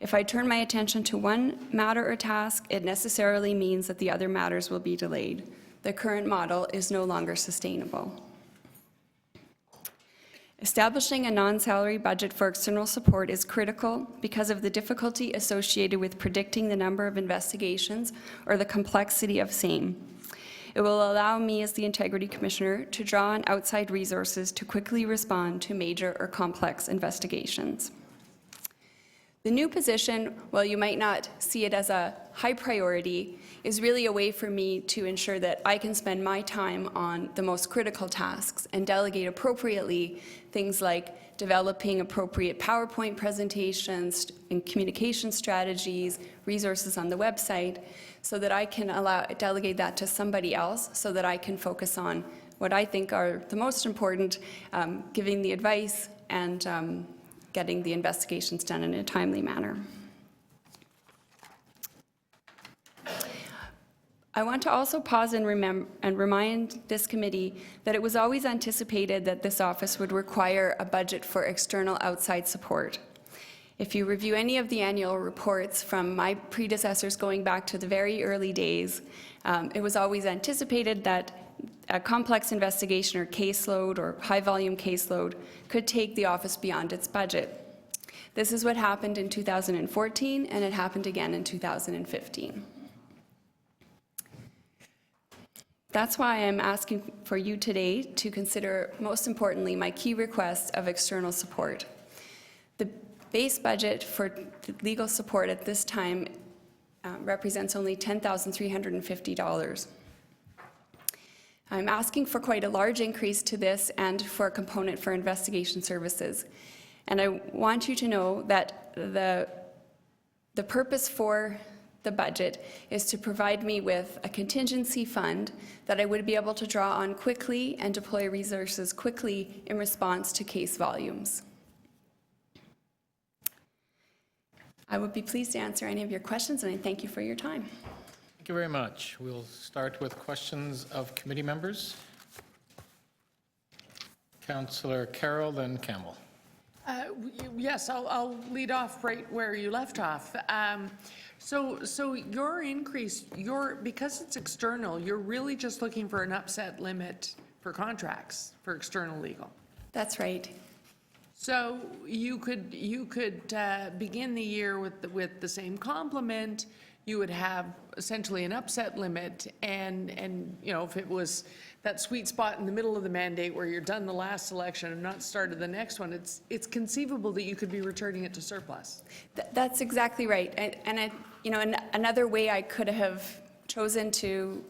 If I turn my attention to one matter or task, it necessarily means that the other matters will be delayed. The current model is no longer sustainable. Establishing a non-salary budget for external support is critical because of the difficulty associated with predicting the number of investigations or the complexity of same. It will allow me as the Integrity Commissioner to draw on outside resources to quickly respond to major or complex investigations. The new position, while you might not see it as a high priority, is really a way for me to ensure that I can spend my time on the most critical tasks and delegate appropriately things like developing appropriate PowerPoint presentations and communication strategies, resources on the website, so that I can delegate that to somebody else so that I can focus on what I think are the most important, giving the advice and getting the investigations done in a timely manner. I want to also pause and remind this committee that it was always anticipated that this office would require a budget for external outside support. If you review any of the annual reports from my predecessors going back to the very early days, it was always anticipated that a complex investigation or caseload or high-volume caseload could take the office beyond its budget. This is what happened in 2014, and it happened again in 2015. That's why I'm asking for you today to consider, most importantly, my key request of external support. The base budget for legal support at this time represents only $10,350. I'm asking for quite a large increase to this and for a component for investigation services. And I want you to know that the purpose for the budget is to provide me with a contingency fund that I would be able to draw on quickly and deploy resources quickly in response to case volumes. I would be pleased to answer any of your questions, and I thank you for your time. Thank you very much. We'll start with questions of committee members. Councillor Carroll, then Campbell. Yes, I'll lead off right where you left off. So your increase, because it's external, you're really just looking for an upset limit for contracts for external legal. That's right. So you could begin the year with the same complement. You would have essentially an upset limit, and you know, if it was that sweet spot in the middle of the mandate where you're done the last election and not started the next one, it's conceivable that you could be returning it to surplus. That's exactly right. And you know, another way I could have chosen to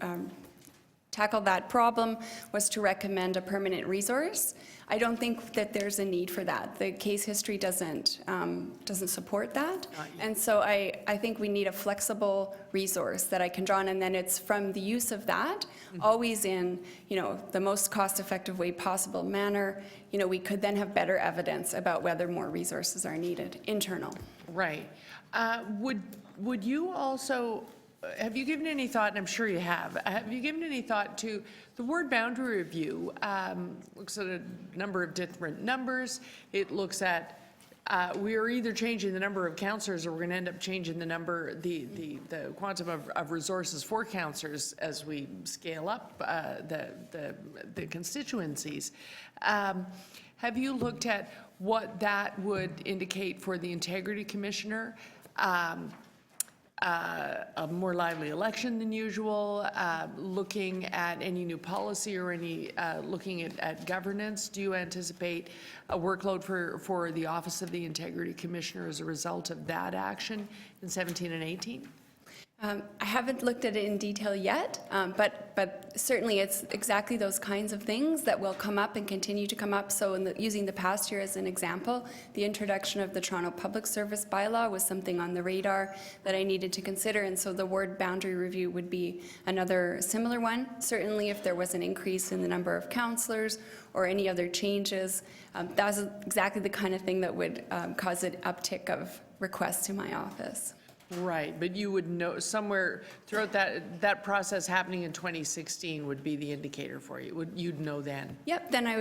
tackle that problem was to recommend a permanent resource. I don't think that there's a need for that. The case history doesn't support that. And so I think we need a flexible resource that I can draw on, and then it's from the use of that, always in, you know, the most cost-effective way possible manner. You know, we could then have better evidence about whether more resources are needed, internal. Right. Would you also, have you given any thought, and I'm sure you have you given any thought to the word boundary review? Looks at a number of different numbers. It looks at, we are either changing the number of councillors, or we're going to end up changing the number, the quantum of resources for councillors as we scale up the constituencies. Have you looked at what that would indicate for the integrity commissioner? A more lively election than usual, looking at any new policy or any looking at governance. Do you anticipate a workload for the Office of the Integrity Commissioner as a result of that action in 17 and 18? I haven't looked at it in detail yet, but certainly it's exactly those kinds of things that will come up and continue to come up. So using the past year as an example, the introduction of the Toronto Public Service Bylaw was something on the radar that I needed to consider, and so the word boundary review would be another similar one. Certainly if there was an increase in the number of councillors or any other changes, that's exactly the kind of thing that would cause an uptick of requests to my office. Right, but you would know somewhere throughout that process happening in 2016 would be the indicator for you. You'd know then. Yep. Then I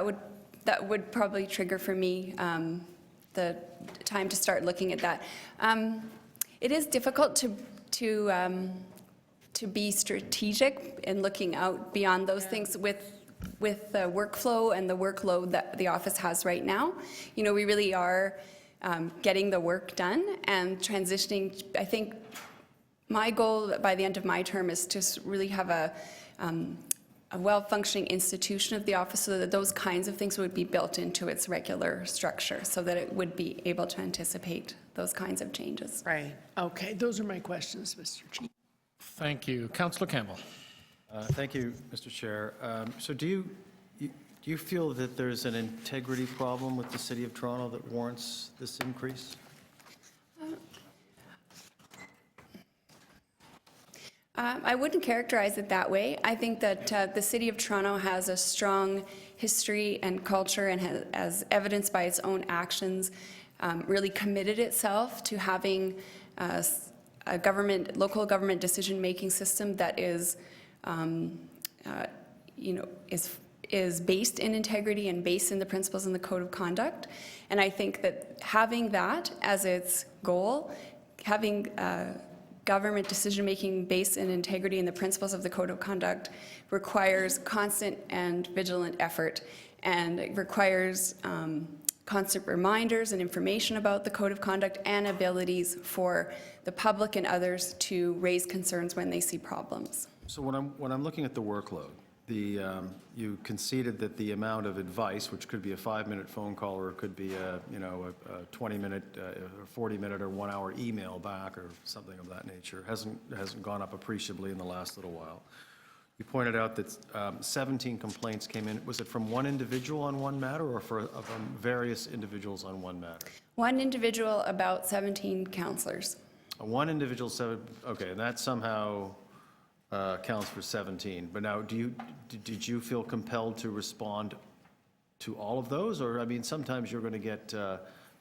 would that would probably trigger for me the time to start looking at that. It is difficult to be strategic in looking out beyond those things with the workflow and the workload that the office has right now. You know, we really are getting the work done and transitioning. I think my goal by the end of my term is to really have a well-functioning institution of the office, so that those kinds of things would be built into its regular structure, so that it would be able to anticipate those kinds of changes. Right. Okay. Those are my questions, Mr. Chief. Thank you. Councillor Campbell. Thank you, Mr. Chair. So do you feel that there's an integrity problem with the City of Toronto that warrants this increase? I wouldn't characterize it that way. I think that the City of Toronto has a strong history and culture, and as evidenced by its own actions, really committed itself to having a local government decision-making system that is, is based in integrity and based in the principles in the Code of Conduct. And I think that having that as its goal, having government decision-making based in integrity and the principles of the Code of Conduct, requires constant and vigilant effort, and it requires constant reminders and information about the Code of Conduct, and abilities for the public and others to raise concerns when they see problems. So when I'm looking at the workload, you conceded that the amount of advice, which could be a 5-minute phone call, or it could be a 20-minute, or 40-minute, or 1-hour email back, or something of that nature, hasn't gone up appreciably in the last little while. You pointed out that 17 complaints came in. Was it from one individual on one matter, or from various individuals on one matter? One individual, about 17 councillors. One individual, okay, and that somehow counts for 17. But now, did you feel compelled to respond to all of those? Or, I mean, sometimes you're going to get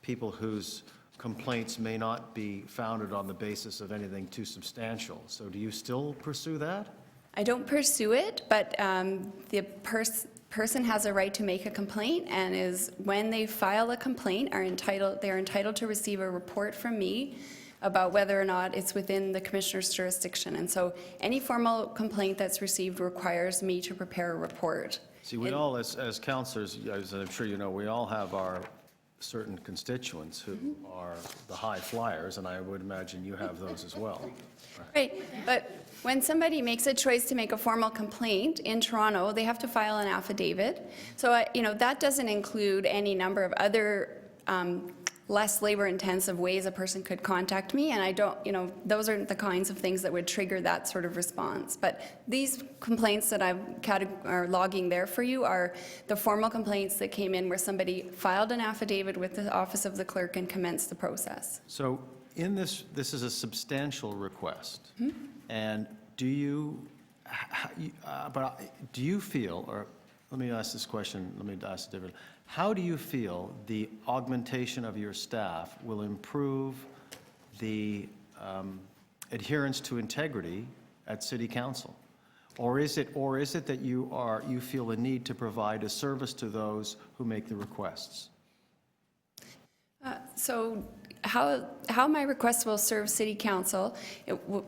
people whose complaints may not be founded on the basis of anything too substantial. So do you still pursue that? I don't pursue it, but the person has a right to make a complaint, and is when they file a complaint, they're entitled to receive a report from me about whether or not it's within the commissioner's jurisdiction. And so any formal complaint that's received requires me to prepare a report. See, we all, as counselors, as I'm sure you know, we all have our certain constituents who are the high flyers, and I would imagine you have those as well. Right, but when somebody makes a choice to make a formal complaint in Toronto, they have to file an affidavit. So, that doesn't include any number of other less labor-intensive ways a person could contact me, and I don't, those aren't the kinds of things that would trigger that sort of response. But these complaints that I'm logging there for you are the formal complaints that came in where somebody filed an affidavit with the Office of the Clerk and commenced the process. So in this is a substantial request, and do you feel, or let me ask this question, let me ask it differently. How do you feel the augmentation of your staff will improve the adherence to integrity at City Council? Or is it that you feel a need to provide a service to those who make the requests? So how my requests will serve City Council,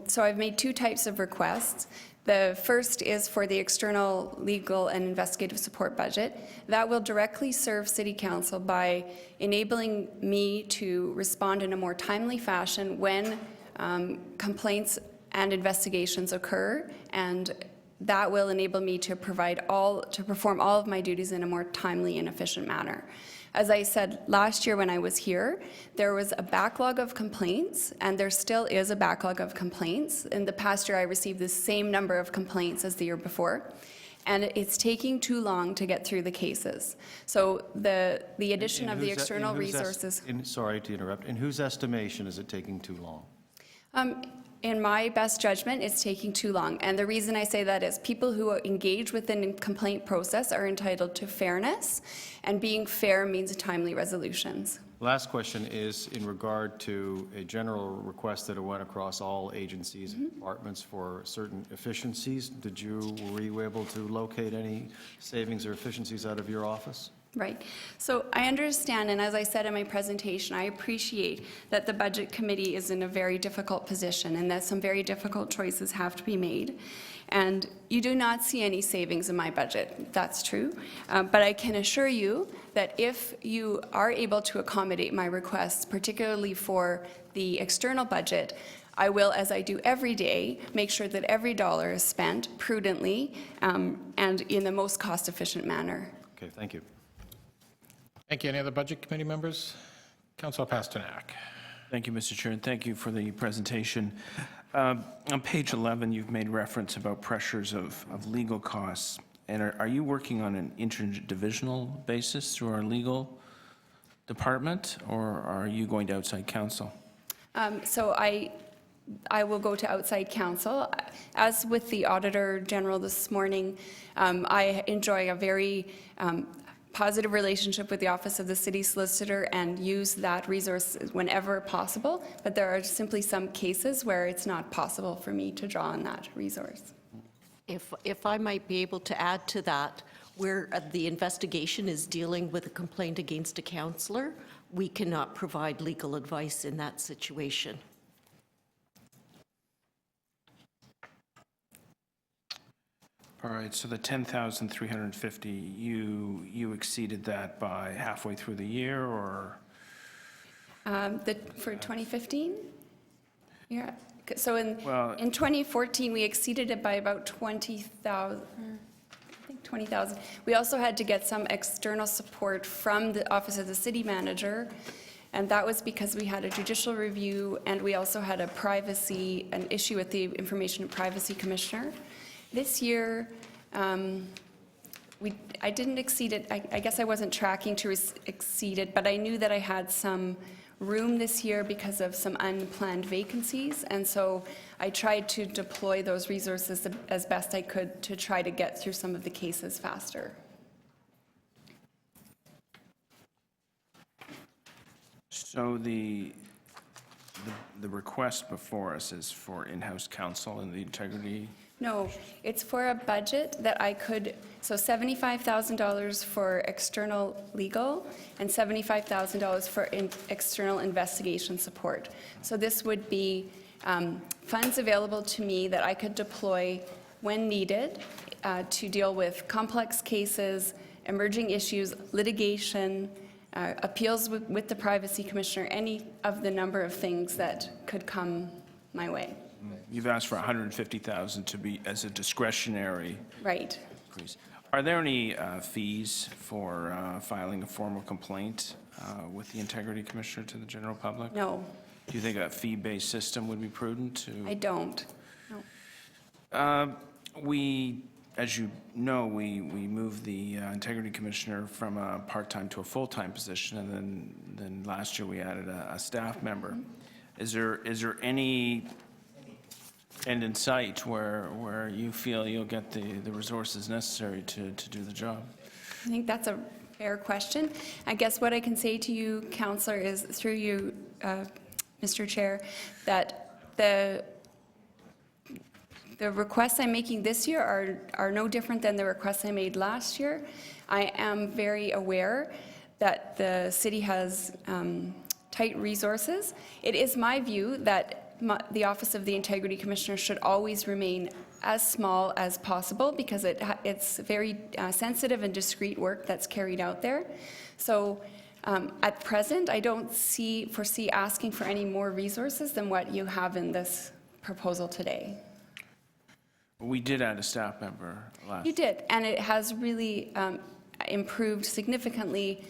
so I've made two types of requests. The first is for the external legal and investigative support budget. That will directly serve City Council by enabling me to respond in a more timely fashion when complaints and investigations occur, and that will enable me to perform all of my duties in a more timely and efficient manner. As I said last year when I was here, there was a backlog of complaints, and there still is a backlog of complaints. In the past year, I received the same number of complaints as the year before, and it's taking too long to get through the cases. So the addition of the external resources... Sorry to interrupt. In whose estimation is it taking too long? In my best judgment, it's taking too long. And the reason I say that is people who engage within the complaint process are entitled to fairness, and being fair means timely resolutions. Last question is in regard to a general request that went across all agencies and departments for certain efficiencies. Were you able to locate any savings or efficiencies out of your office? Right. So I understand, and as I said in my presentation, I appreciate that the Budget Committee is in a very difficult position and that some very difficult choices have to be made. And you do not see any savings in my budget. That's true. But I can assure you that if you are able to accommodate my requests, particularly for the external budget, I will, as I do every day, make sure that every dollar is spent prudently and in the most cost-efficient manner. Okay, thank you. Thank you. Any other Budget Committee members? Councillor Pasternak. Thank you, Mr. Chair, and thank you for the presentation. On page 11, you've made reference about pressures of legal costs. And are you working on an interdivisional basis through our legal department, or are you going to outside counsel? So I will go to outside counsel. As with the Auditor General this morning, I enjoy a very positive relationship with the Office of the City Solicitor and use that resource whenever possible, but there are simply some cases where it's not possible for me to draw on that resource. If I might be able to add to that, where the investigation is dealing with a complaint against a councillor, we cannot provide legal advice in that situation. All right, so the 10,350, you exceeded that by halfway through the year, or? For 2015? Yeah. So in 2014, we exceeded it by about 20,000. I think 20,000. We also had to get some external support from the Office of the City Manager, and that was because we had a judicial review, and we also had an issue with the Information and Privacy Commissioner. This year, I didn't exceed it. I guess I wasn't tracking to exceed it, but I knew that I had some room this year because of some unplanned vacancies, and so I tried to deploy those resources as best I could to try to get through some of the cases faster. So the request before us is for in-house counsel and the integrity? No, it's for a budget that I could, so $75,000 for external legal and $75,000 for external investigation support. So this would be funds available to me that I could deploy when needed to deal with complex cases, emerging issues, litigation, appeals with the Privacy Commissioner, any of the number of things that could come my way. You've asked for $150,000 to be as a discretionary Right. increase. Are there any fees for filing a formal complaint with the Integrity Commissioner to the general public? No, Do you think a fee-based system would be prudent to? I don't. No. We, as you know, we moved the Integrity Commissioner from a part-time to a full-time position, and then last year we added a staff member. Is there any end in sight where you feel you'll get the resources necessary to do the job? I think that's a fair question. I guess what I can say to you, Councillor, is through you, Mr. Chair, that the requests I'm making this year are no different than the requests I made last year. I am very aware that the city has tight resources. It is my view that the Office of the Integrity Commissioner should always remain as small as possible because it's very sensitive and discreet work that's carried out there. So at present, I don't foresee asking for any more resources than what you have in this proposal today. We did add a staff member last. You did, and it has really improved significantly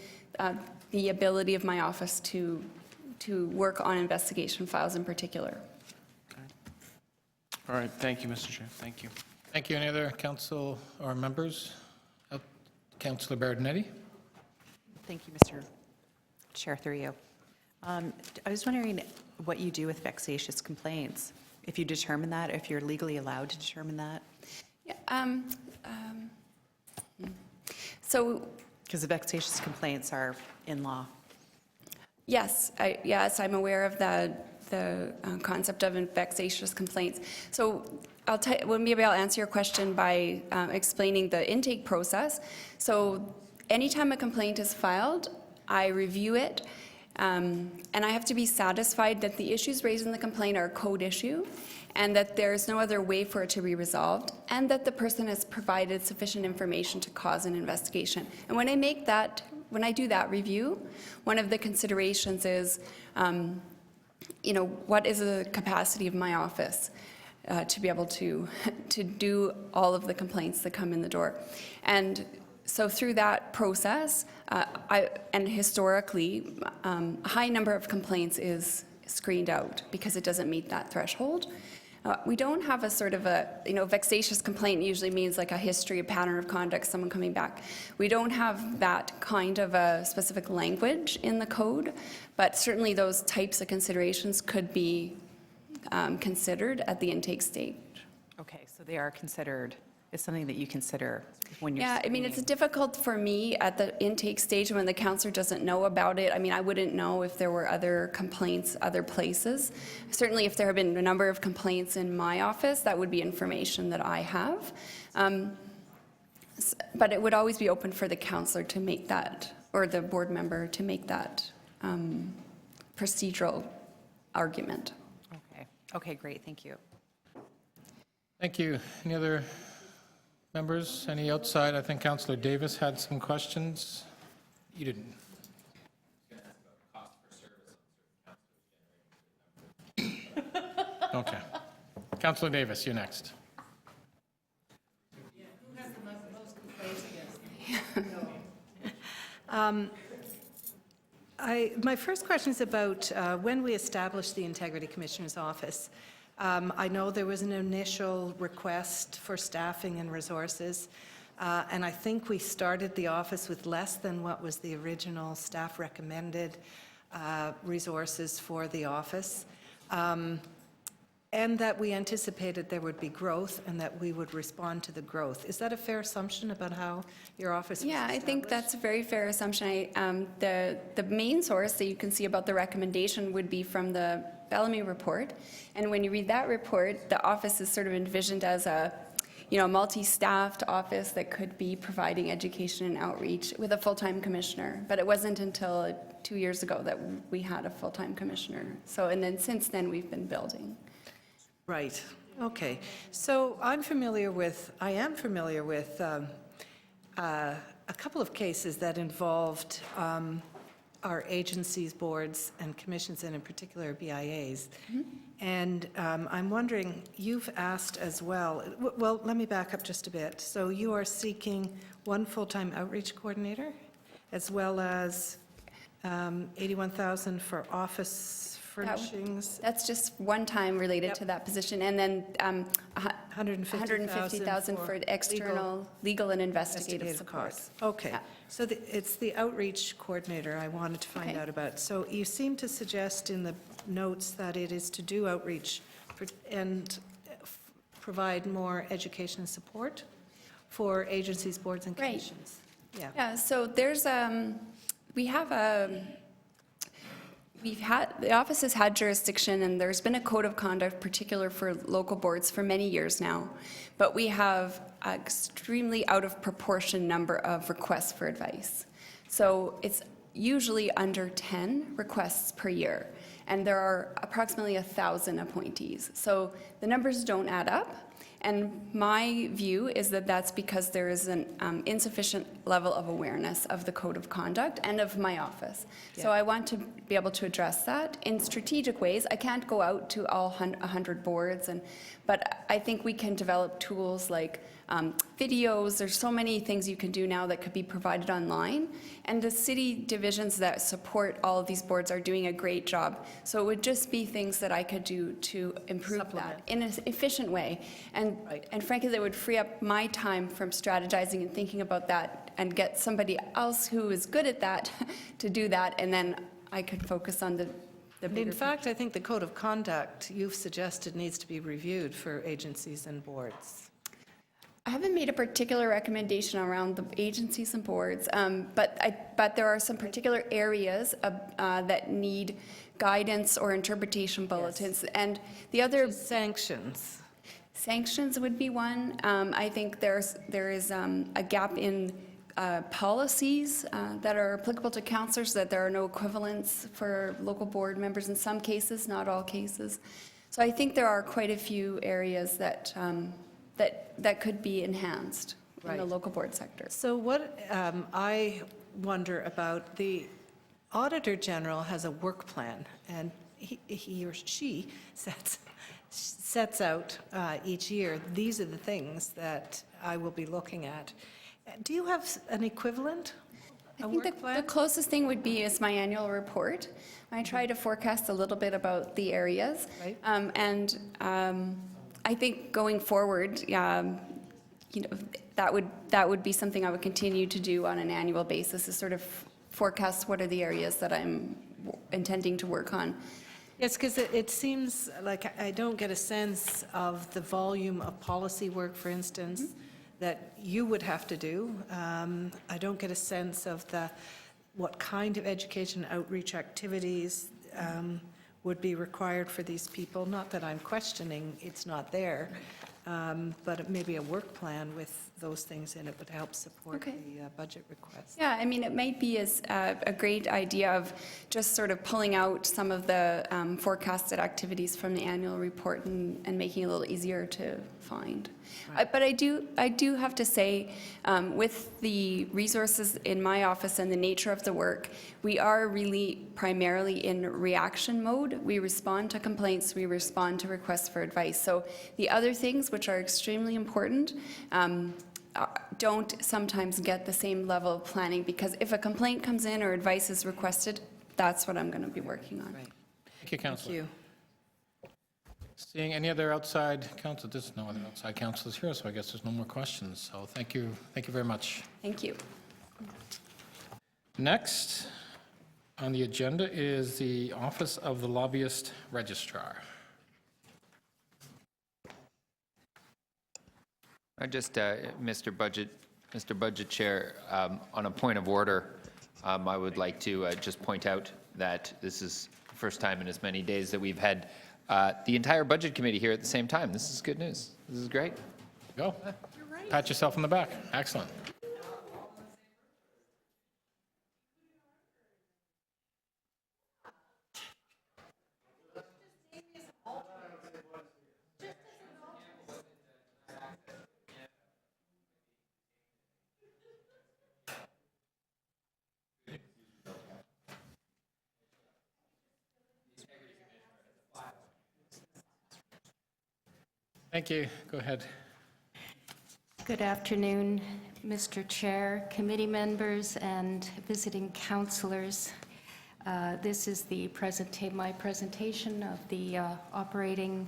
the ability of my office to work on investigation files in particular. All right, thank you, Mr. Chair. Thank you. Thank you. Any other council or members? Councillor Berardinetti? Thank you, Mr. Chair, through you. I was wondering what you do with vexatious complaints, if you determine that, if you're legally allowed to determine that. Yeah, so, because the vexatious complaints are in law. yes, I'm aware of the concept of vexatious complaints. So maybe I'll answer your question by explaining the intake process. So anytime a complaint is filed, I review it, and I have to be satisfied that the issues raised in the complaint are a code issue, and that there's no other way for it to be resolved, and that the person has provided sufficient information to cause an investigation. And when I do that review, one of the considerations is, what is the capacity of my office to be able to do all of the complaints that come in the door. And so through that process, and historically, a high number of complaints is screened out because it doesn't meet that threshold. We don't have a sort of vexatious complaint usually means like a history, a pattern of conduct, someone coming back. We don't have that kind of a specific language in the code, but certainly those types of considerations could be considered at the intake stage. Okay, so they are considered, it's something that you consider when you're Yeah, I mean, it's difficult for me at the intake stage when the counselor doesn't know about it. I mean, I wouldn't know if there were other complaints other places. Certainly, if there have been a number of complaints in my office, that would be information that I have. But it would always be open for the counselor to make that, or the board member to make that procedural argument. Okay, great, thank you. Thank you. Any other members? Any outside? I think Councillor Davis had some questions. You didn't. Okay. Councillor Davis, you're next. Who has the most complaints against me? My first question is about when we established the Integrity Commissioner's Office. I know there was an initial request for staffing and resources, and I think we started the office with less than what was the original staff recommended resources for the office, and that we anticipated there would be growth and that we would respond to the growth. Is that a fair assumption about how your office was Yeah, I think that's a very fair assumption. The main source that you can see about the recommendation would be from the Bellamy report. And when you read that report, the office is sort of envisioned as a multi-staffed office that could be providing education and outreach with a full-time commissioner. But it wasn't until 2 years ago that we had a full-time commissioner. So, and then since then, we've been building. Right, okay. So I am familiar with a couple of cases that involved our agencies, boards, and commissions, and in particular BIAs. And I'm wondering, you've asked as well, well, let me back up just a bit. So you are seeking one full-time outreach coordinator, as well as 81,000 for office furnishings? That's just one time related to that position, and then 150,000 for external legal and investigative support. Costs. Okay, so it's the outreach coordinator I wanted to find out about. So you seem to suggest in the notes that it is to do outreach and provide more education and support for agencies, boards, and commissions. Right. Yeah, so there's, the office has had jurisdiction, and there's been a code of conduct particular for local boards for many years now, but we have an extremely out of proportion number of requests for advice. So it's usually under 10 requests per year, and there are approximately 1,000 appointees. So the numbers don't add up. And my view is that that's because there is an insufficient level of awareness of the code of conduct and of my office. Yeah. So I want to be able to address that in strategic ways. I can't go out to all 100 boards, but I think we can develop tools like videos. There's so many things you can do now that could be provided online. And the city divisions that support all of these boards are doing a great job. So it would just be things that I could do to improve that in an efficient way. And frankly, that would free up my time from strategizing and thinking about that and get somebody else who is good at that to do that. And then I could focus on the in fact, I think the code of conduct you've suggested needs to be reviewed for agencies and boards. I haven't made a particular recommendation around the agencies and boards, but there are some particular areas that need guidance or interpretation bulletins. Yes. And the other sanctions. Sanctions would be one. I think there is a gap in policies that are applicable to councillors, that there are no equivalents for local board members in some cases, not all cases. So I think there are quite a few areas that that could be enhanced in the local board sector. So what I wonder about, the Auditor General has a work plan, and he or she sets out each year, these are the things that I will be looking at. Do you have an equivalent? I think the closest thing would be is my annual report. I try to forecast a little bit about the areas. Right. I think going forward, that would be something I would continue to do on an annual basis, is sort of forecast what are the areas that I'm intending to work on. Yes, because it seems like I don't get a sense of the volume of policy work, for instance, that you would have to do. I don't get a sense of what kind of education outreach activities would be required for these people. Not that I'm questioning it's not there, but maybe a work plan with those things in it would help support the budget request. Yeah, I mean, it might be a great idea of just sort of pulling out some of the forecasted activities from the annual report and making it a little easier to find. Right. But I do have to say, with the resources in my office and the nature of the work, we are really primarily in reaction mode. We respond to complaints, we respond to requests for advice. So the other things, which are extremely important, don't sometimes get the same level of planning, because if a complaint comes in or advice is requested, that's what I'm going to be working on. Right. Thank you, Councillor. Thank you. Seeing any other outside council, there's no other outside councillors here, so I guess there's no more questions. So thank you very much. Thank you. Next on the agenda is the Office of the Lobbyist Registrar. Mr. Budget Chair, on a point of order, I would like to just point out that this is first time in as many days that we've had the entire Budget Committee here at the same time. This is good news. This is great. Go. Pat yourself on the back. Excellent. Thank you. Go ahead. Good afternoon, Mr. Chair, committee members, and visiting councillors. This is the my presentation of the operating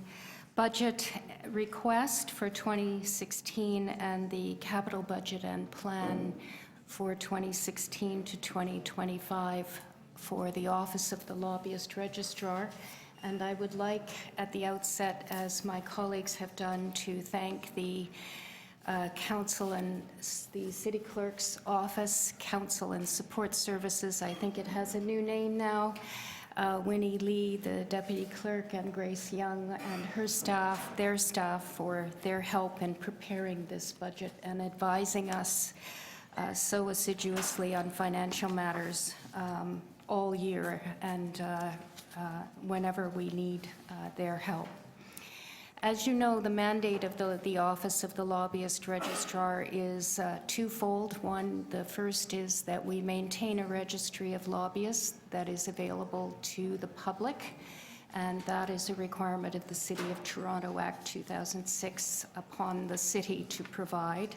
budget request for 2016 and the capital budget and plan for 2016 to 2025 for the Office of the Lobbyist Registrar. And I would like, at the outset, as my colleagues have done, to thank the Council and the City Clerk's Office, Council and Support Services. I think it has a new name now. Winnie Lee, the Deputy Clerk, and Grace Young and her staff, their staff, for their help in preparing this budget and advising us so assiduously on financial matters all year and whenever we need their help. As you know, the mandate of the Office of the Lobbyist Registrar is twofold. One, the first is that we maintain a registry of lobbyists that is available to the public, and that is a requirement of the City of Toronto Act 2006 upon the city to provide.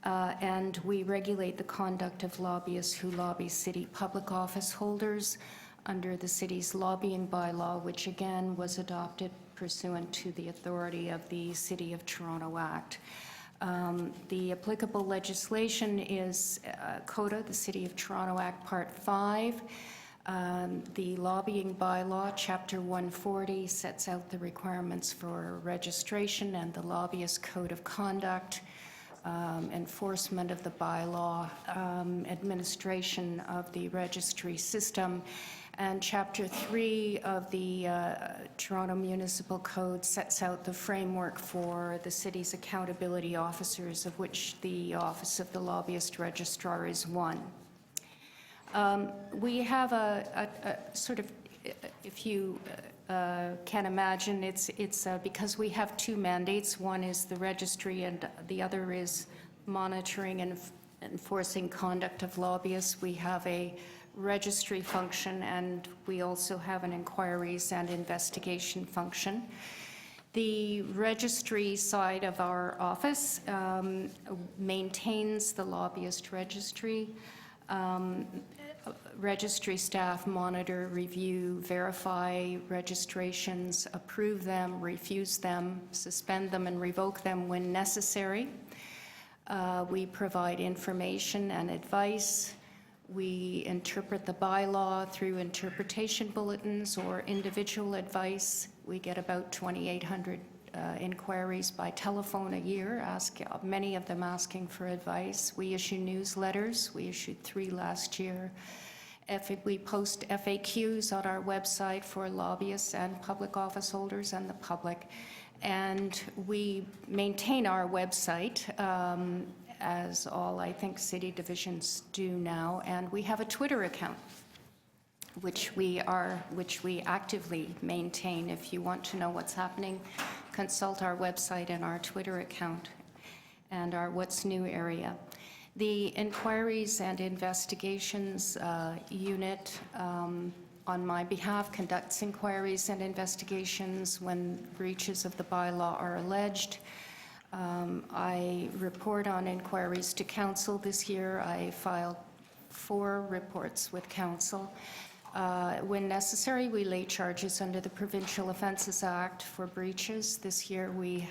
And we regulate the conduct of lobbyists who lobby city public office holders under the city's lobbying bylaw, which again was adopted pursuant to the authority of the City of Toronto Act. The applicable legislation is COTA, the City of Toronto Act, Part 5. The lobbying bylaw, Chapter 140, sets out the requirements for registration and the lobbyist code of conduct, enforcement of the bylaw, administration of the registry system. And Chapter 3 of the Toronto Municipal Code sets out the framework for the city's accountability officers, of which the Office of the Lobbyist Registrar is one. We have a sort of, if you can imagine, it's because we have two mandates. One is the registry and the other is monitoring and enforcing conduct of lobbyists. We have a registry function, and we also have an inquiries and investigation function. The registry side of our office maintains the lobbyist registry. Registry staff monitor, review, verify registrations, approve them, refuse them, suspend them, and revoke them when necessary. We provide information and advice. We interpret the bylaw through interpretation bulletins or individual advice. We get about 2,800 inquiries by telephone a year, many of them asking for advice. We issue newsletters. We issued 3 last year. We post FAQs on our website for lobbyists and public office holders and the public. And we maintain our website, as all, I think, city divisions do now. And we have a Twitter account, which we actively maintain. If you want to know what's happening, consult our website and our Twitter account and our What's New area. The Inquiries and Investigations Unit, on my behalf, conducts inquiries and investigations when breaches of the bylaw are alleged. I report on inquiries to council. This year I filed 4 reports with council. When necessary, we lay charges under the Provincial Offences Act for breaches. This year we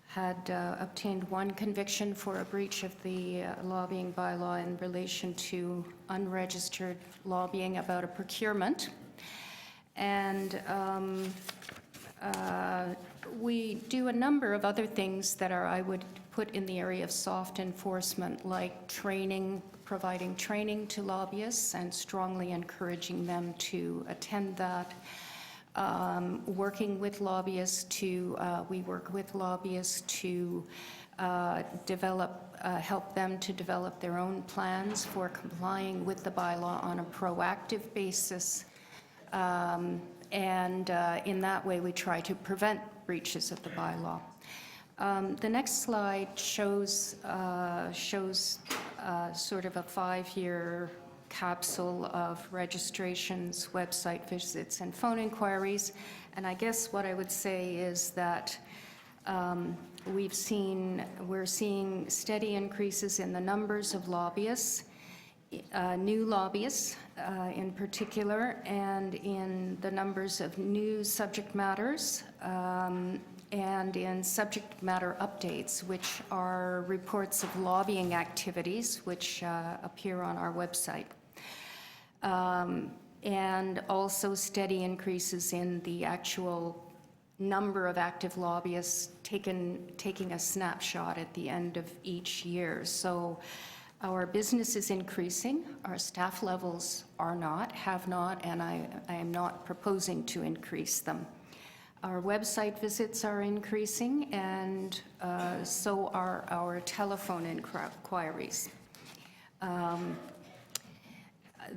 had obtained 1 conviction for a breach of the lobbying bylaw in relation to unregistered lobbying about a procurement. And we do a number of other things that are, I would put in the area of soft enforcement, like training, providing training to lobbyists and strongly encouraging them to attend that. Working with lobbyists to, we work with lobbyists to help them to develop their own plans for complying with the bylaw on a proactive basis. In that way, we try to prevent breaches of the bylaw. The next slide shows sort of a 5-year capsule of registrations, website visits, and phone inquiries. And I guess what I would say is that we're seeing steady increases in the numbers of lobbyists, new lobbyists in particular, and in the numbers of new subject matters, and in subject matter updates, which are reports of lobbying activities which appear on our website. And also steady increases in the actual number of active lobbyists taking a snapshot at the end of each year. So our business is increasing, our staff levels are not, have not, and I am not proposing to increase them. Our website visits are increasing, and so are our telephone inquiries.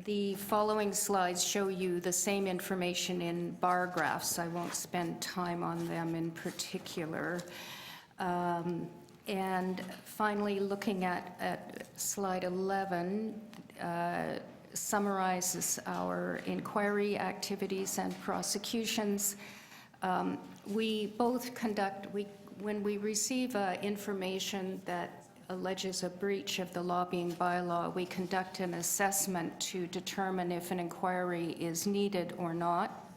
The following slides show you the same information in bar graphs. I won't spend time on them in particular. And finally, looking at slide 11, summarizes our inquiry activities and prosecutions. We both conduct, when we receive information that alleges a breach of the lobbying bylaw, we conduct an assessment to determine if an inquiry is needed or not.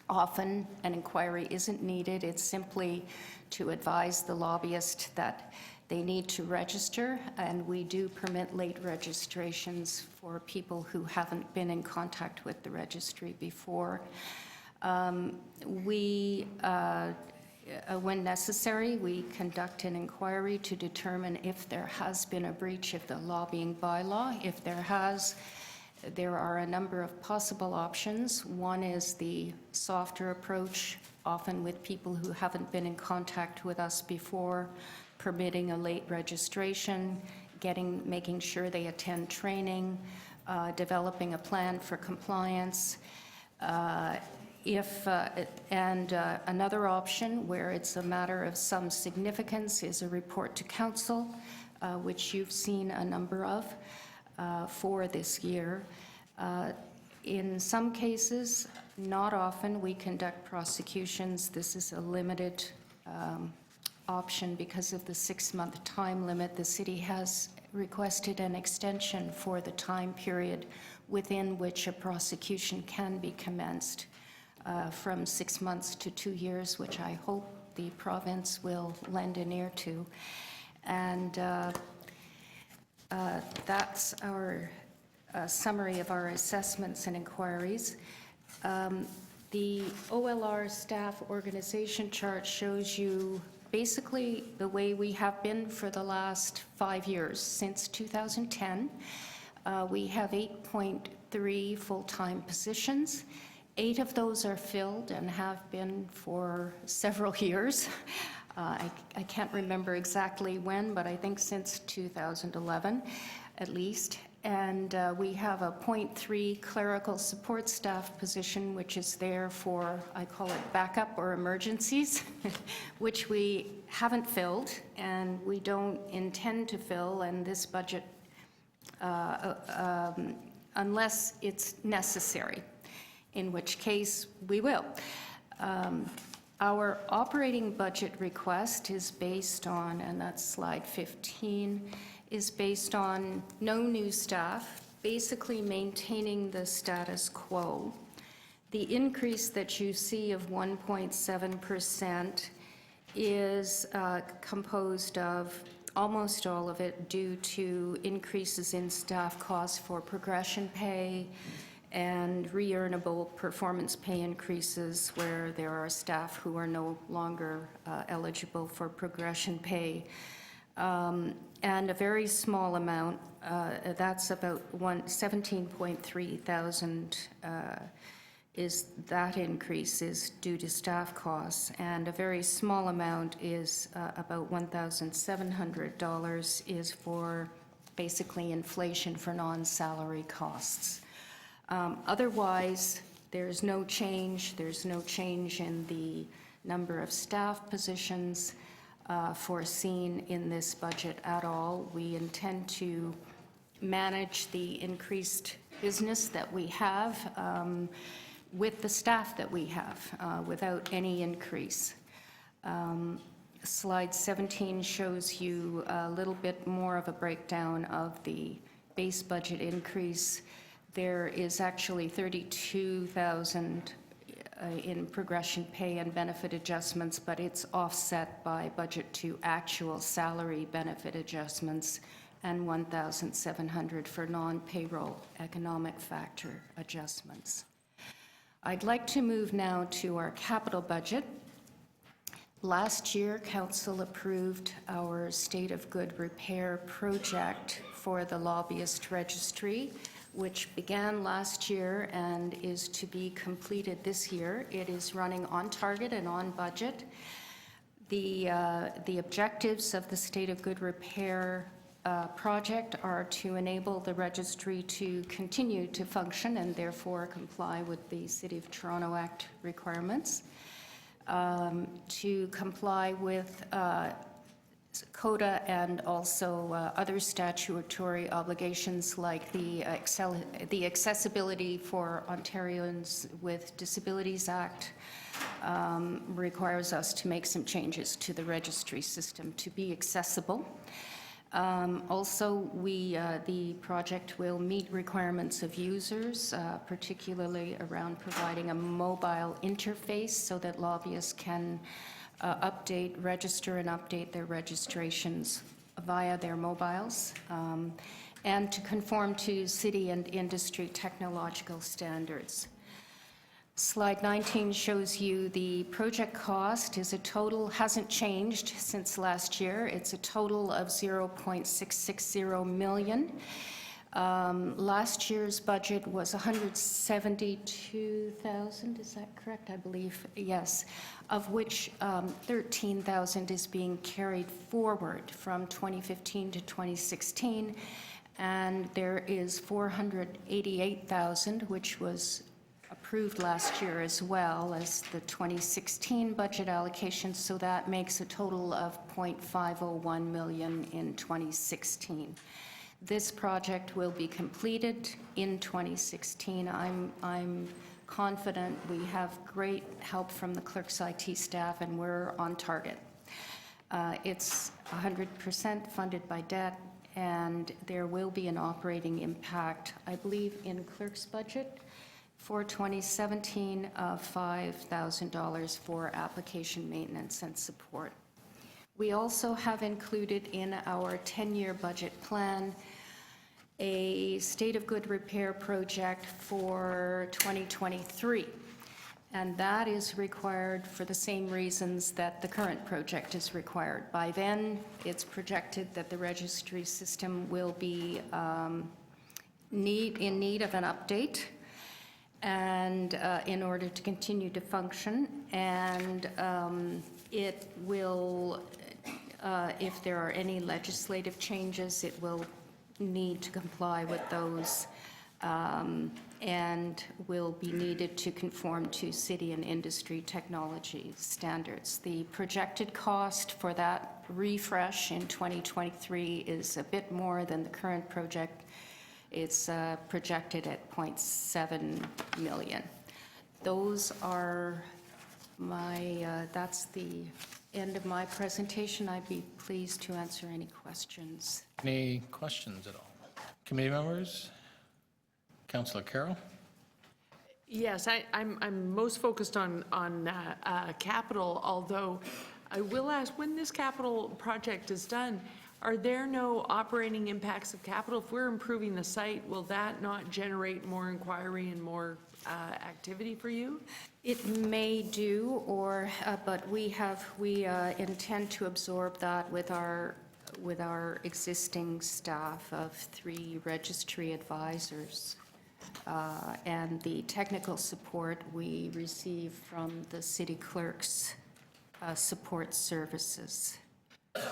Often, an inquiry isn't needed. It's simply to advise the lobbyist that they need to register, and we do permit late registrations for people who haven't been in contact with the registry before. When necessary, we conduct an inquiry to determine if there has been a breach of the lobbying bylaw. If there has, there are a number of possible options. One is the softer approach, often with people who haven't been in contact with us before, permitting a late registration, making sure they attend training, developing a plan for compliance. Another option where it's a matter of some significance is a report to council, which you've seen a number of for this year. In some cases, not often, we conduct prosecutions. This is a limited option because of the 6-month time limit. The city has requested an extension for the time period within which a prosecution can be commenced. From 6 months to 2 years, which I hope the province will lend an ear to. And that's our summary of our assessments and inquiries. The OLR staff organization chart shows you basically the way we have been for the last 5 years, since 2010. We have 8.3 full-time positions. 8 of those are filled and have been for several years. I can't remember exactly when, but I think since 2011 at least. And we have a 0.3 clerical support staff position, which is there for, I call it backup or emergencies, which we haven't filled and we don't intend to fill in this budget unless it's necessary, in which case we will. Our operating budget request is based on, and that's slide 15, is based on no new staff, basically maintaining the status quo. The increase that you see of 1.7% is composed of almost all of it due to increases in staff costs for progression pay, and re-earnable performance pay increases where there are staff who are no longer eligible for progression pay. And a very small amount, that's about 17.3 thousand, is that increase is due to staff costs, and a very small amount is about $1,700 is for basically inflation for non-salary costs. Otherwise, there's no change. There's no change in the number of staff positions foreseen in this budget at all. We intend to manage the increased business that we have with the staff that we have without any increase. Slide 17 shows you a little bit more of a breakdown of the base budget increase. There is actually 32,000 in progression pay and benefit adjustments, but it's offset by budget to actual salary benefit adjustments and 1,700 for non-payroll economic factor adjustments. I'd like to move now to our capital budget. Last year, Council approved our State of Good Repair project for the Lobbyist Registry, which began last year and is to be completed this year. It is running on target and on budget. The objectives of the State of Good Repair project are to enable the registry to continue to function and therefore comply with the City of Toronto Act requirements, to comply with CODA and also other statutory obligations like the Accessibility for Ontarians with Disabilities Act requires us to make some changes to the registry system to be accessible. Also, the project will meet requirements of users, particularly around providing a mobile interface so that lobbyists can register and update their registrations via their mobiles, and to conform to city and industry technological standards. Slide 19 shows you the project cost is hasn't changed since last year. It's a total of $0.660 million. Last year's budget was $172,000, is that correct? I believe, yes, of which $13,000 is being carried forward from 2015 to 2016, and there is $488,000, which was approved last year as well as the 2016 budget allocation, so that makes a total of $0.501 million in 2016. This project will be completed in 2016. I'm confident. We have great help from the clerk's IT staff, and we're on target. It's 100% funded by debt, and there will be an operating impact, I believe, in clerk's budget for 2017 of $5,000 for application maintenance and support. We also have included in our 10-year budget plan a State of Good Repair project for 2023, and that is required for the same reasons that the current project is required. By then, it's projected that the registry system will be in need of an update, and in order to continue to function, and it will, if there are any legislative changes, it will need to comply with those and will be needed to conform to city and industry technology standards. The projected cost for that refresh in 2023 is a bit more than the current project. It's projected at $0.7 million. Those are that's the end of my presentation. I'd be pleased to answer any questions. Any questions at all? Committee members? Councillor Carroll? Yes, I'm most focused on capital, although I will ask, when this capital project is done, are there no operating impacts of capital? If we're improving the site, will that not generate more inquiry and more activity for you? It may do, or but we intend to absorb that with our with our existing staff of 3 registry advisors and the technical support we receive from the city clerk's support services.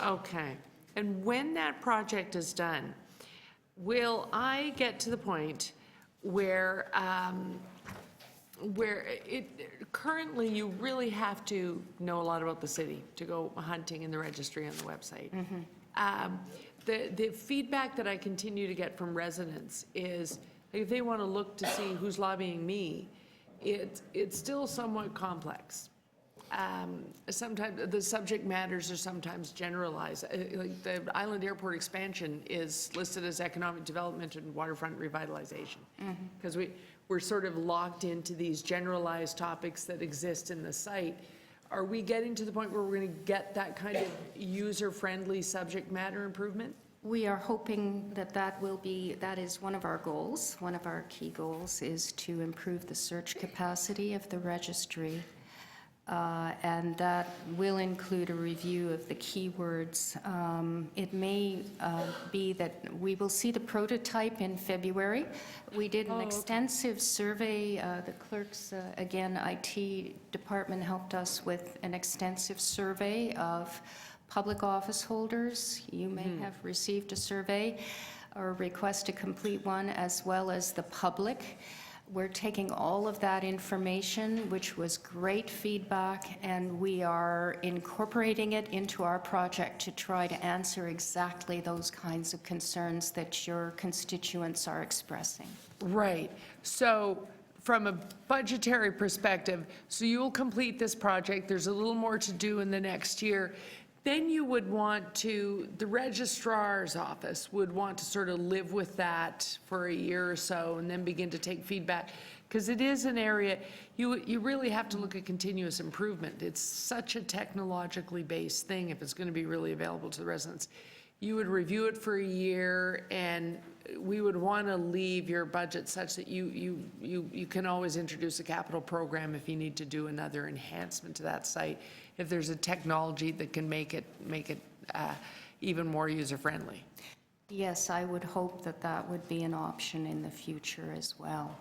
Okay. And when that project is done, will I get to the point where currently you really have to know a lot about the city to go hunting in the registry on the website? The feedback that I continue to get from residents is if they want to look to see who's lobbying me, it's still somewhat complex. Sometimes the subject matters are sometimes generalized. Like the Island Airport expansion is listed as economic development and waterfront revitalization. Because we're sort of locked into these generalized topics that exist in the site. Are we getting to the point where we're going to get that kind of user-friendly subject matter improvement? We are hoping that that is one of our goals. One of our key goals is to improve the search capacity of the registry. And that will include a review of the keywords. It may be that we will see the prototype in February. We did an extensive survey. The clerk's, again, IT department helped us with an extensive survey of public office holders. You may have received a survey or request to complete one, as well as the public. We're taking all of that information, which was great feedback, and we are incorporating it into our project to try to answer exactly those kinds of concerns that your constituents are expressing. Right. So from a budgetary perspective, so you'll complete this project. There's a little more to do in the next year. Then you would want to, the registrar's office would want to sort of live with that for a year or so and then begin to take feedback. Because it is an area, you really have to look at continuous improvement. It's such a technologically based thing if it's going to be really available to the residents. You would review it for a year, and we would want to leave your budget such that you can always introduce a capital program if you need to do another enhancement to that site, if there's a technology that can make it even more user-friendly. Yes, I would hope that that would be an option in the future as well.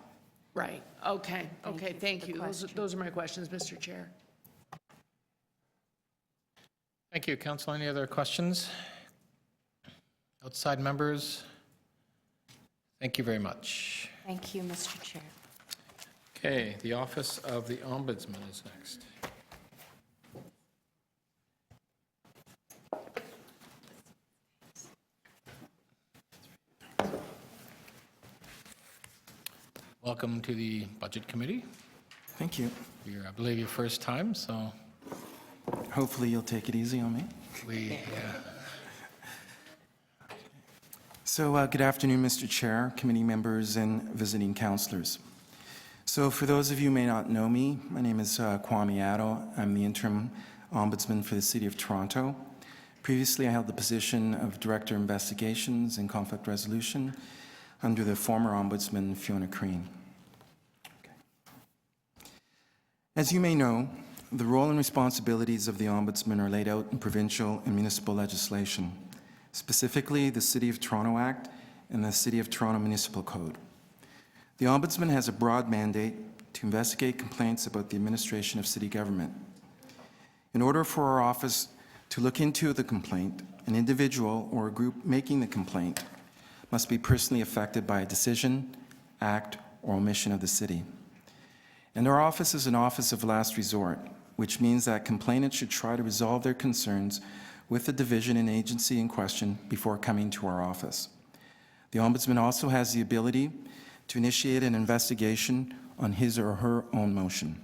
Right. Okay. Okay. Thank you. Those are my questions, Mr. Chair. Thank you. Council, any other questions? Outside members? Thank you very much. Thank you, Mr. Chair. Okay, the Office of the Ombudsman is next. Welcome to the Budget Committee. Thank you. I believe, your first time, so. Hopefully you'll take it easy on me. Yeah. So good afternoon, Mr. Chair, committee members, and visiting councilors. So for those of you who may not know me, my name is Kwame Addo. I'm the interim ombudsman for the City of Toronto. Previously, I held the position of Director of Investigations and Conflict Resolution under the former ombudsman, Fiona Crean. Okay. As you may know, the role and responsibilities of the ombudsman are laid out in provincial and municipal legislation, specifically the City of Toronto Act and the City of Toronto Municipal Code. The Ombudsman has a broad mandate to investigate complaints about the administration of city government. In order for our office to look into the complaint, an individual or a group making the complaint must be personally affected by a decision, act, or omission of the city. And our office is an office of last resort, which means that complainants should try to resolve their concerns with the division and agency in question before coming to our office. The Ombudsman also has the ability to initiate an investigation on his or her own motion.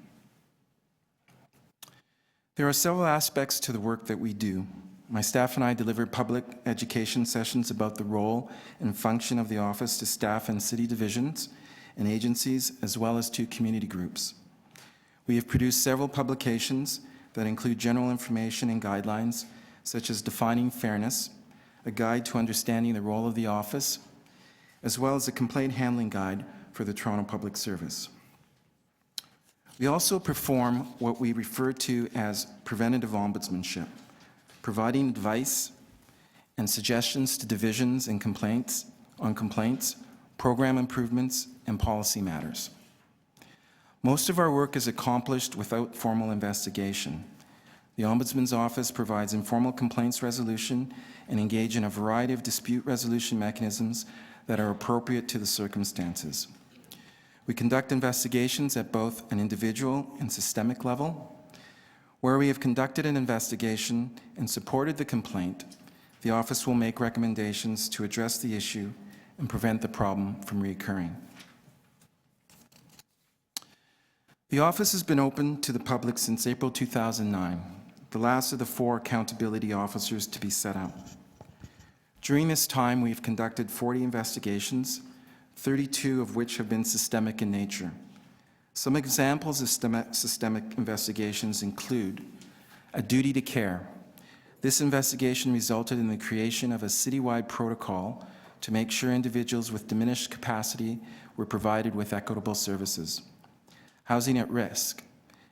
There are several aspects to the work that we do. My staff and I deliver public education sessions about the role and function of the office to staff and city divisions and agencies, as well as to community groups. We have produced several publications that include general information and guidelines, such as Defining Fairness, a guide to understanding the role of the office, as well as a complaint handling guide for the Toronto Public Service. We also perform what we refer to as preventative ombudsmanship, providing advice and suggestions to divisions and on complaints, program improvements, and policy matters. Most of our work is accomplished without formal investigation. The Ombudsman's Office provides informal complaints resolution and engage in a variety of dispute resolution mechanisms that are appropriate to the circumstances. We conduct investigations at both an individual and systemic level. Where we have conducted an investigation and supported the complaint, the Office will make recommendations to address the issue and prevent the problem from reoccurring. The Office has been open to the public since April 2009, the last of the 4 accountability officers to be set up. During this time, we've conducted 40 investigations, 32 of which have been systemic in nature. Some examples of systemic investigations include a duty to care. This investigation resulted in the creation of a citywide protocol to make sure individuals with diminished capacity were provided with equitable services. Housing at risk.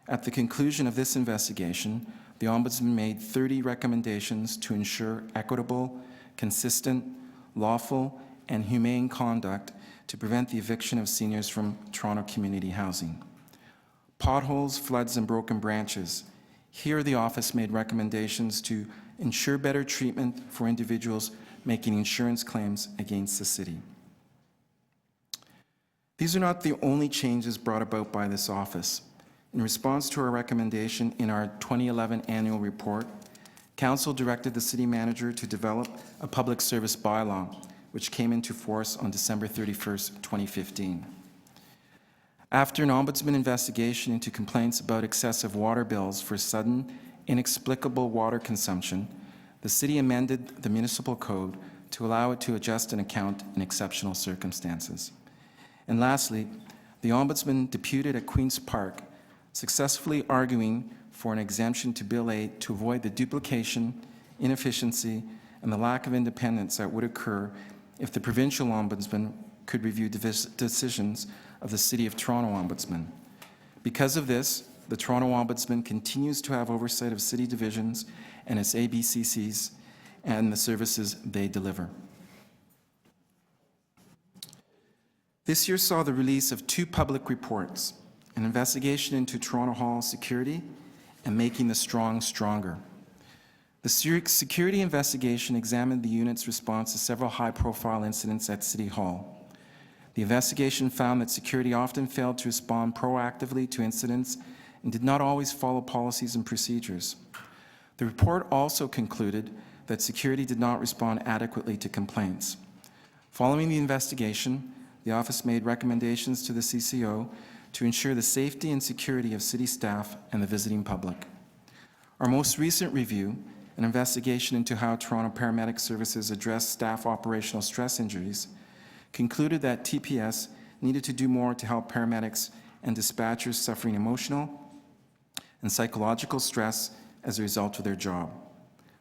At the conclusion of this investigation, the Ombudsman made 30 recommendations to ensure equitable, consistent, lawful, and humane conduct to prevent the eviction of seniors from Toronto community housing. Potholes, floods, and broken branches. Here, the Office made recommendations to ensure better treatment for individuals making insurance claims against the city. These are not the only changes brought about by this Office. In response to our recommendation in our 2011 annual report, Council directed the City Manager to develop a public service bylaw, which came into force on December 31st, 2015. After an Ombudsman investigation into complaints about excessive water bills for sudden, inexplicable water consumption, the City amended the municipal code to allow it to adjust an account in exceptional circumstances. And lastly, the Ombudsman deputed at Queen's Park, successfully arguing for an exemption to Bill 8 to avoid the duplication, inefficiency, and the lack of independence that would occur if the provincial Ombudsman could review decisions of the City of Toronto Ombudsman. Because of this, the Toronto Ombudsman continues to have oversight of city divisions and its ABCCs and the services they deliver. This year saw the release of 2 public reports, an investigation into Toronto Hall security and making the strong stronger. The security investigation examined the unit's response to several high-profile incidents at City Hall. The investigation found that security often failed to respond proactively to incidents and did not always follow policies and procedures. The report also concluded that security did not respond adequately to complaints. Following the investigation, the Office made recommendations to the CCO to ensure the safety and security of city staff and the visiting public. Our most recent review, an investigation into how Toronto paramedic services address staff operational stress injuries, concluded that TPS needed to do more to help paramedics and dispatchers suffering emotional and psychological stress as a result of their job.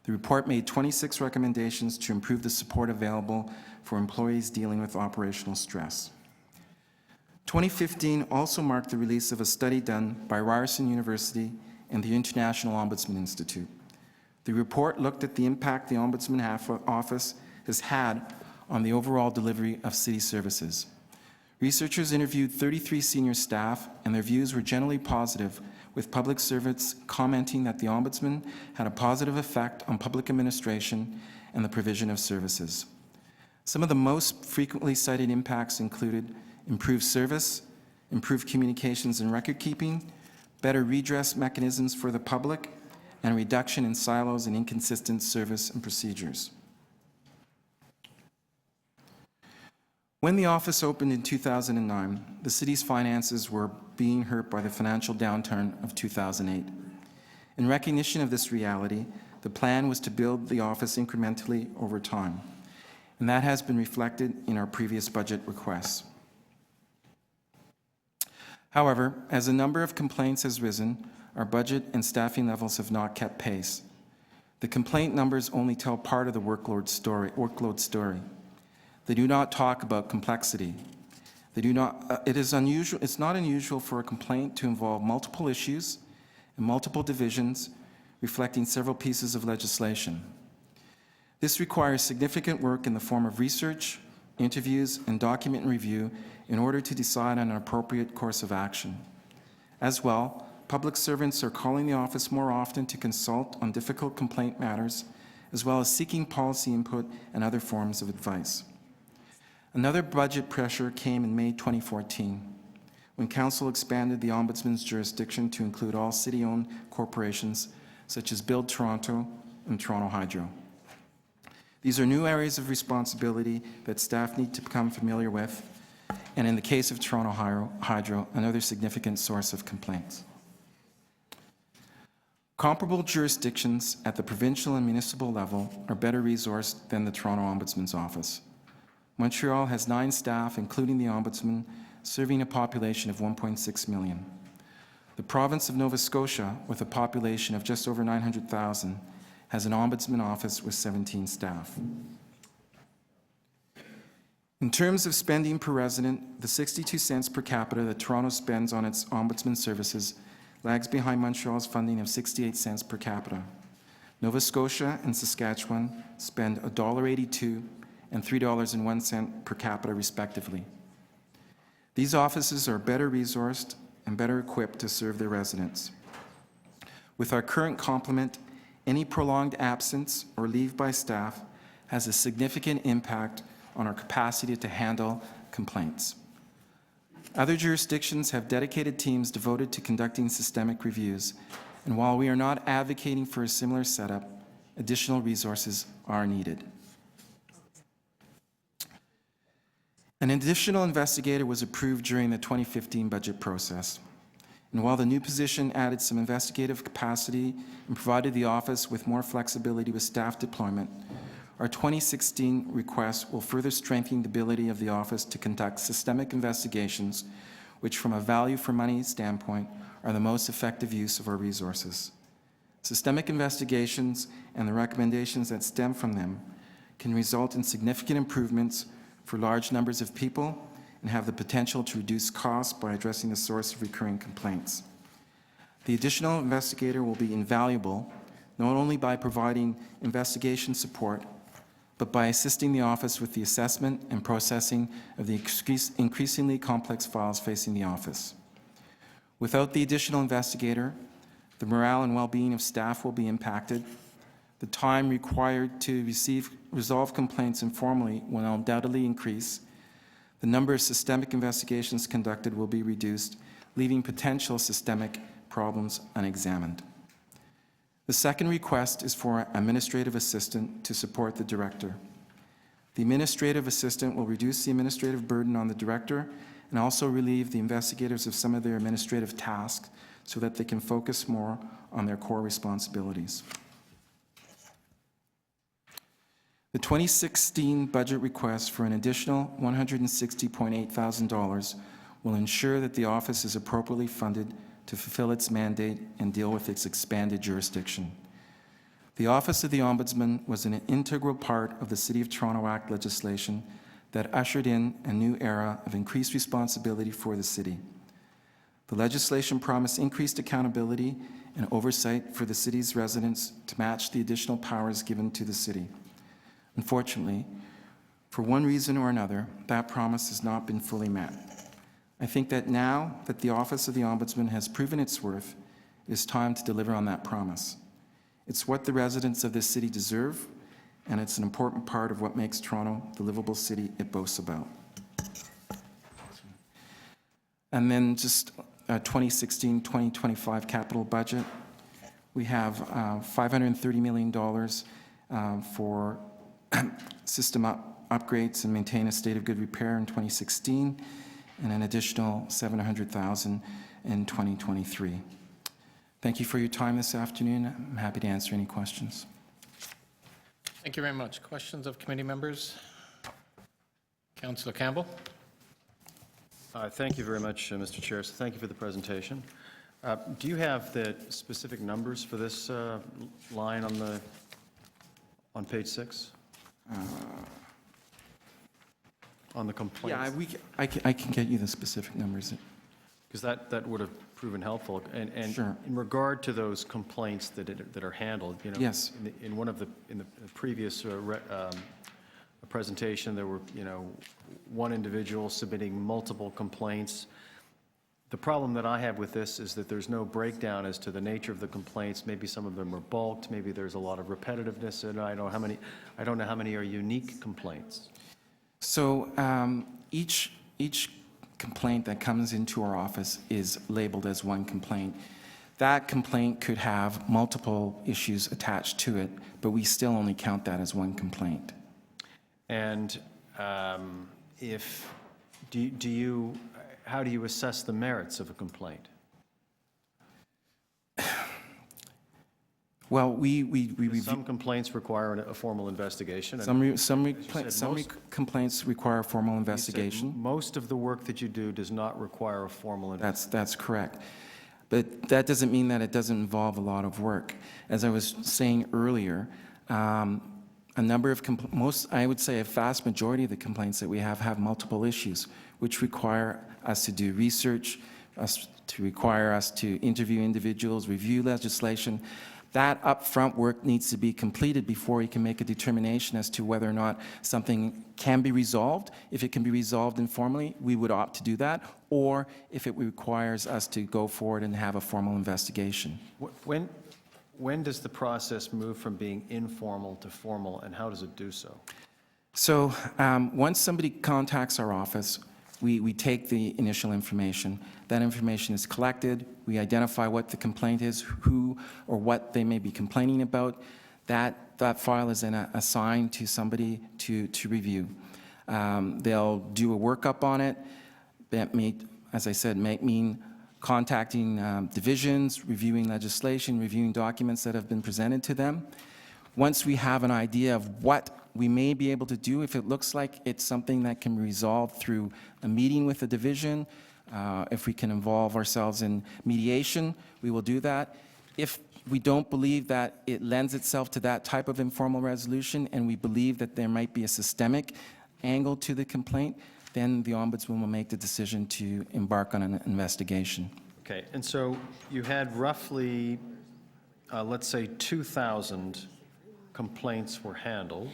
The report made 26 recommendations to improve the support available for employees dealing with operational stress. 2015 also marked the release of a study done by Ryerson University and the International Ombudsman Institute. The report looked at the impact the Ombudsman Office has had on the overall delivery of city services. Researchers interviewed 33 senior staff, and their views were generally positive, with public servants commenting that the Ombudsman had a positive effect on public administration and the provision of services. Some of the most frequently cited impacts included improved service, improved communications and record keeping, better redress mechanisms for the public, and reduction in silos and inconsistent service and procedures. When the office opened in 2009, the city's finances were being hurt by the financial downturn of 2008. In recognition of this reality, the plan was to build the office incrementally over time, and that has been reflected in our previous budget requests. However, as the number of complaints has risen, our budget and staffing levels have not kept pace. The complaint numbers only tell part of the workload story. They do not talk about complexity. It's not unusual for a complaint to involve multiple issues and multiple divisions reflecting several pieces of legislation. This requires significant work in the form of research, interviews, and document review in order to decide on an appropriate course of action. As well, public servants are calling the office more often to consult on difficult complaint matters, as well as seeking policy input and other forms of advice. Another budget pressure came in May 2014, when Council expanded the Ombudsman's jurisdiction to include all city-owned corporations, such as Build Toronto and Toronto Hydro. These are new areas of responsibility that staff need to become familiar with, and in the case of Toronto Hydro, another significant source of complaints. Comparable jurisdictions at the provincial and municipal level are better resourced than the Toronto Ombudsman's office. Montreal has 9 staff, including the Ombudsman, serving a population of 1.6 million. The province of Nova Scotia, with a population of just over 900,000, has an Ombudsman office with 17 staff. In terms of spending per resident, the 62 cents per capita that Toronto spends on its Ombudsman services lags behind Montreal's funding of 68 cents per capita. Nova Scotia and Saskatchewan spend $1.82 and $3.01 per capita, respectively. These offices are better resourced and better equipped to serve their residents. With our current complement, any prolonged absence or leave by staff has a significant impact on our capacity to handle complaints. Other jurisdictions have dedicated teams devoted to conducting systemic reviews, and while we are not advocating for a similar setup, additional resources are needed. An additional investigator was approved during the 2015 budget process. And while the new position added some investigative capacity and provided the office with more flexibility with staff deployment, our 2016 request will further strengthen the ability of the office to conduct systemic investigations, which from a value for money standpoint are the most effective use of our resources. Systemic investigations and the recommendations that stem from them can result in significant improvements for large numbers of people and have the potential to reduce costs by addressing the source of recurring complaints. The additional investigator will be invaluable, not only by providing investigation support, but by assisting the office with the assessment and processing of the increasingly complex files facing the office. Without the additional investigator, the morale and well-being of staff will be impacted. The time required to resolve complaints informally will undoubtedly increase. The number of systemic investigations conducted will be reduced, leaving potential systemic problems unexamined. The second request is for an administrative assistant to support the director. The administrative assistant will reduce the administrative burden on the director and also relieve the investigators of some of their administrative tasks so that they can focus more on their core responsibilities. The 2016 budget request for an additional $160.8 thousand will ensure that the office is appropriately funded to fulfill its mandate and deal with its expanded jurisdiction. The Office of the Ombudsman was an integral part of the City of Toronto Act legislation that ushered in a new era of increased responsibility for the city. The legislation promised increased accountability and oversight for the city's residents to match the additional powers given to the city. Unfortunately, for one reason or another, that promise has not been fully met. I think that now that the Office of the Ombudsman has proven its worth, it is time to deliver on that promise. It's what the residents of this city deserve, and it's an important part of what makes Toronto the livable city it boasts about. And then just 2016-2025 capital budget. We have $530 million for system upgrades and maintain a state of good repair in 2016, and an additional $700,000 in 2023. Thank you for your time this afternoon. I'm happy to answer any questions. Thank you very much. Questions of committee members? Councillor Campbell. Thank you very much, Mr. Chair. So thank you for the presentation. Do you have the specific numbers for this line on page 6? On the complaints? Yeah, I can get you the specific numbers. Because that would have proven helpful. And Sure. in regard to those complaints that are handled, you know. Yes. In the previous presentation, there were, you know, one individual submitting multiple complaints. The problem that I have with this is that there's no breakdown as to the nature of the complaints. Maybe some of them are bulked, maybe there's a lot of repetitiveness, and I don't know how many are unique complaints. So each complaint that comes into our office is labeled as one complaint. That complaint could have multiple issues attached to it, but we still only count that as one complaint. And how do you assess the merits of a complaint? Well, we Some complaints require a formal investigation. some complaints require a formal investigation. Most of the work that you do does not require a formal investigation. That's correct. But that doesn't mean that it doesn't involve a lot of work. As I was saying earlier, a number of I would say a vast majority of the complaints that we have multiple issues, which require us to do research, require us to interview individuals, review legislation. That upfront work needs to be completed before you can make a determination as to whether or not something can be resolved. If it can be resolved informally, we would opt to do that, or if it requires us to go forward and have a formal investigation. When does the process move from being informal to formal, and how does it do so? So once somebody contacts our office, we take the initial information. That information is collected. We identify what the complaint is, who or what they may be complaining about. That file is then assigned to somebody to review. They'll do a workup on it. That may, as I said, mean contacting divisions, reviewing legislation, reviewing documents that have been presented to them. Once we have an idea of what we may be able to do, if it looks like it's something that can be resolved through a meeting with the division, if we can involve ourselves in mediation, we will do that. If we don't believe that it lends itself to that type of informal resolution, and we believe that there might be a systemic angle to the complaint, then the Ombudsman will make the decision to embark on an investigation. Okay, and so you had roughly, let's say 2,000 complaints were handled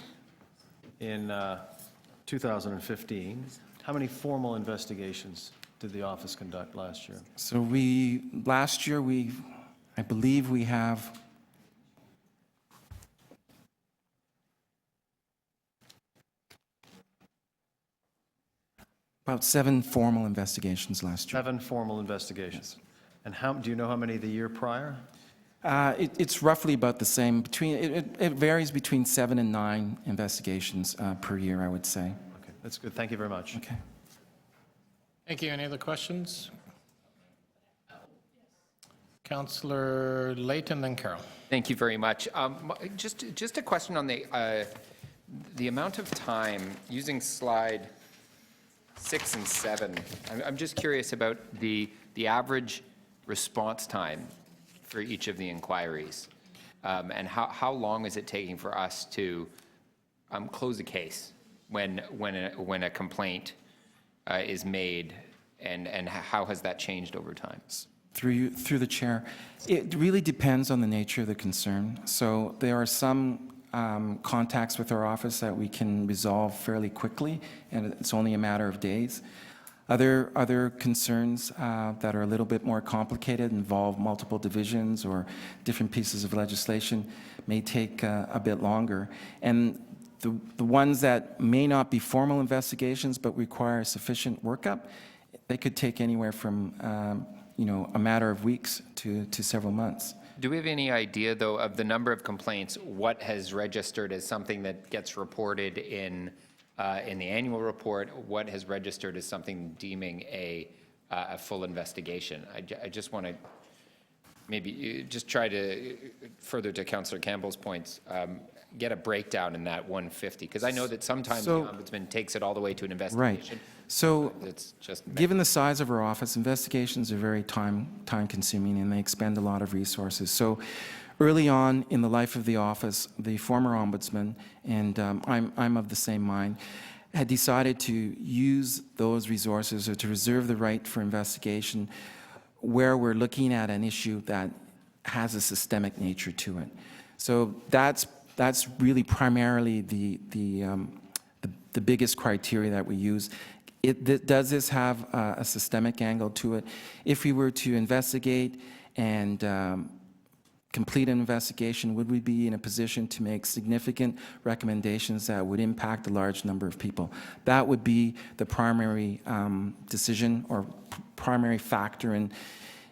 in 2015. How many formal investigations did the office conduct last year? So last year, I believe we have about 7 formal investigations last year. 7 formal investigations. And do you know how many the year prior? It's roughly about the same. It varies between 7 and 9 investigations per year, I would say. Okay, that's good. Thank you very much. Okay. Thank you. Any other questions? Councillor Layton, then Carroll. Thank you very much. Just a question on the amount of time using slide 6 and 7. I'm just curious about the average response time for each of the inquiries, and how long is it taking for us to close a case when a complaint is made, and how has that changed over time? Through the chair, it really depends on the nature of the concern. So there are some contacts with our office that we can resolve fairly quickly, and it's only a matter of days. Other concerns that are a little bit more complicated, involve multiple divisions or different pieces of legislation, may take a bit longer. And the ones that may not be formal investigations but require sufficient workup, they could take anywhere from a matter of weeks to several months. Do we have any idea, though, of the number of complaints, what has registered as something that gets reported in the annual report, what has registered as something deeming a full investigation? I just want to maybe just try to, further to Councillor Campbell's points, get a breakdown in that 150, because I know that sometimes the Ombudsman takes it all the way to an investigation. Right. So it's just given the size of our office, investigations are very time-consuming, and they expend a lot of resources. So early on in the life of the office, the former Ombudsman, and I'm of the same mind, had decided to use those resources or to reserve the right for investigation where we're looking at an issue that has a systemic nature to it. So that's really primarily the biggest criteria that we use. Does this have a systemic angle to it? If we were to investigate and complete an investigation, would we be in a position to make significant recommendations that would impact a large number of people? That would be the primary decision or primary factor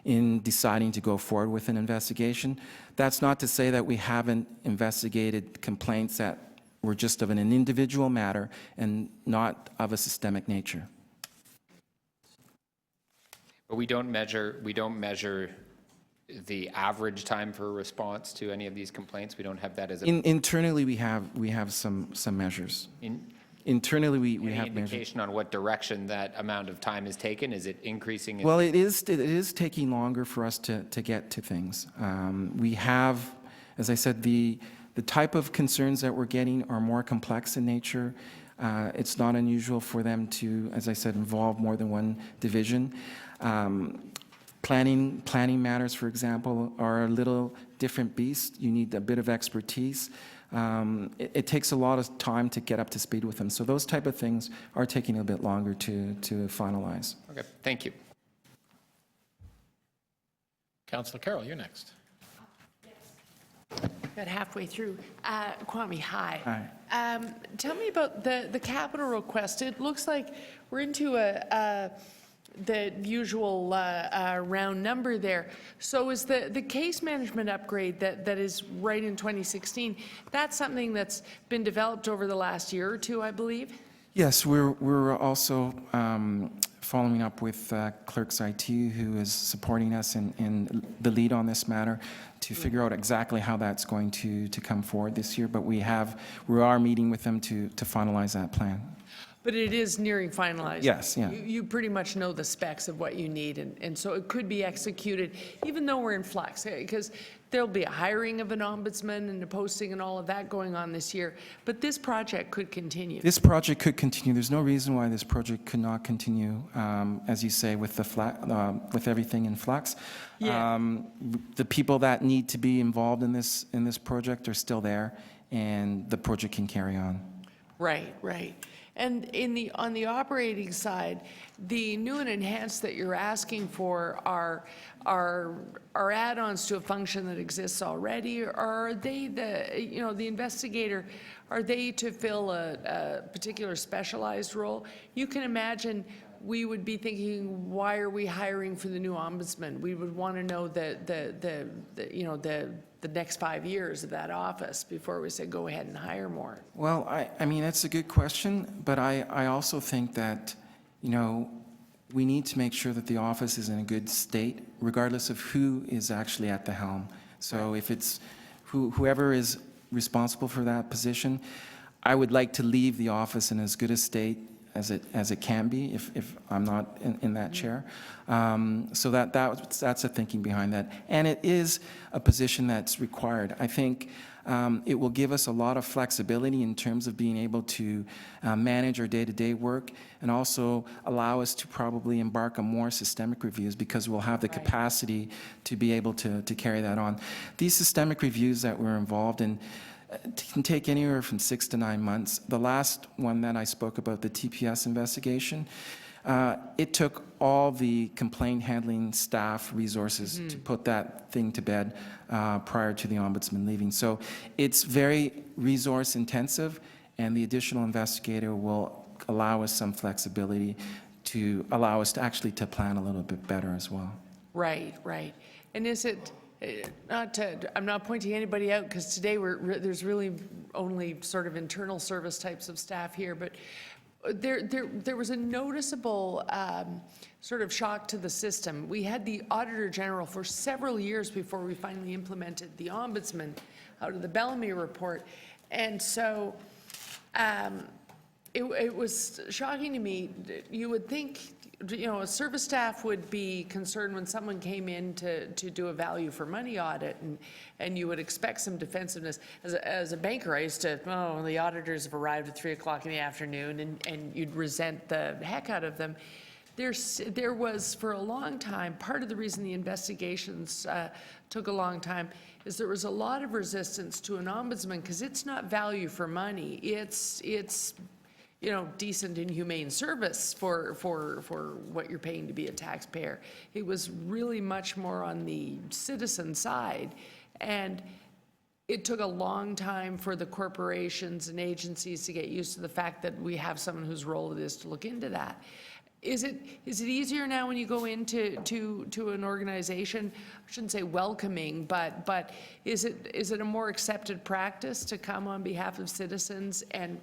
in deciding to go forward with an investigation. That's not to say that we haven't investigated complaints that were just of an individual matter and not of a systemic nature. But we don't measure the average time for a response to any of these complaints. We don't have that as a internally. We have some measures. Internally, we have measures. Indication on what direction that amount of time is taken? Is it increasing? Well, it is taking longer for us to get to things. We have, as I said, the type of concerns that we're getting are more complex in nature. It's not unusual for them to, as I said, involve more than one division. Planning matters, for example, are a little different beast. You need a bit of expertise. It takes a lot of time to get up to speed with them. So those type of things are taking a bit longer to finalize. Okay, thank you. Councillor Carroll, you're next. Got halfway through. Kwame, hi. Hi. Tell me about the capital request. It looks like we're into the usual round number there. So is the case management upgrade that is right in 2016, that's something that's been developed over the last year or two, I believe? Yes, we're also following up with Clerks IT, who is supporting us in the lead on this matter to figure out exactly how that's going to come forward this year. But we are meeting with them to finalize that plan. But it is nearing finalized. Yes, yeah. You pretty much know the specs of what you need, and so it could be executed, even though we're in flux, because there'll be a hiring of an ombudsman and a posting and all of that going on this year. But this project could continue. This project could continue. There's no reason why this project could not continue, as you say, with everything in flux. Yeah. The people that need to be involved in this project are still there, and the project can carry on. Right, right. And on the operating side, the new and enhanced that you're asking for are add-ons to a function that exists already, or are they the investigator, are they to fill a particular specialized role? You can imagine we would be thinking, why are we hiring for the new ombudsman? We would want to know the next 5 years of that office before we say go ahead and hire more. Well, I mean, that's a good question, but I also think that, we need to make sure that the office is in a good state, regardless of who is actually at the helm. So if it's whoever is responsible for that position, I would like to leave the office in as good a state as it can be if I'm not in that chair. So that's a thinking behind that. And it is a position that's required. I think it will give us a lot of flexibility in terms of being able to manage our day-to-day work, and also allow us to probably embark on more systemic reviews, because we'll have the capacity to be able to carry that on. These systemic reviews that we're involved in can take anywhere from 6 to 9 months. The last one that I spoke about, the TPS investigation, it took all the complaint handling staff resources to put that thing to bed prior to the ombudsman leaving. So it's very resource intensive, and the additional investigator will allow us some flexibility to allow us to actually to plan a little bit better as well. Right, right. And is it, I'm not pointing anybody out, because today there's really only sort of internal service types of staff here, but there was a noticeable sort of shock to the system. We had the Auditor General for several years before we finally implemented the Ombudsman out of the Bellamy report. And so it was shocking to me. You would think a service staff would be concerned when someone came in to do a value for money audit, and you would expect some defensiveness. As a banker, I used to, the auditors have arrived at 3 o'clock in the afternoon, and you'd resent the heck out of them. There was, for a long time, part of the reason the investigations took a long time is there was a lot of resistance to an ombudsman because it's not value for money. It's decent and humane service for what you're paying to be a taxpayer. It was really much more on the citizen side. And it took a long time for the corporations and agencies to get used to the fact that we have someone whose role it is to look into that. Is it easier now when you go into an organization? I shouldn't say welcoming, but is it a more accepted practice to come on behalf of citizens and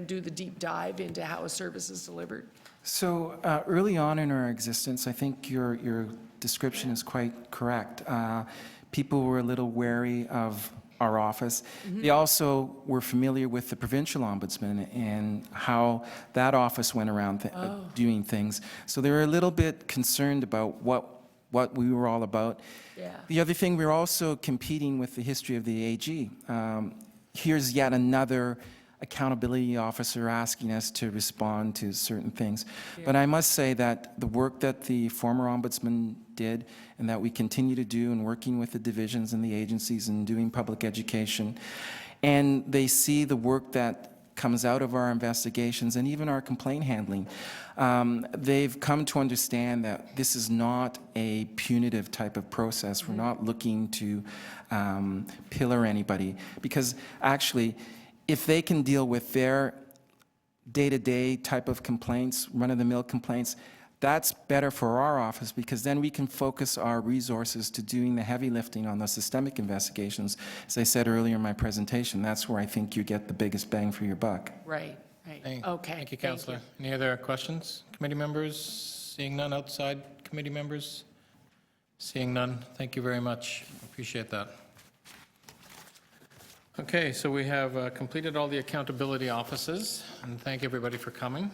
do the deep dive into how a service is delivered? So early on in our existence, I think your description is quite correct. People were a little wary of our office. They also were familiar with the provincial ombudsman and how that office went around doing things. So they were a little bit concerned about what we were all about. Yeah. The other thing, we're also competing with the history of the AG. Here's yet another accountability officer asking us to respond to certain things. Yeah. But I must say that the work that the former ombudsman did and that we continue to do in working with the divisions and the agencies and doing public education, and they see the work that comes out of our investigations and even our complaint handling, they've come to understand that this is not a punitive type of process. We're not looking to pillar anybody, because actually, if they can deal with their day-to-day type of complaints, run-of-the-mill complaints, that's better for our office, because then we can focus our resources to doing the heavy lifting on the systemic investigations. As I said earlier in my presentation, that's where I think you get the biggest bang for your buck. Right. Okay. Thank you, Councillor. Any other questions? Committee members? Seeing none outside committee members? Seeing none. Thank you very much. Appreciate that. Okay, so we have completed all the accountability offices, and thank everybody for coming.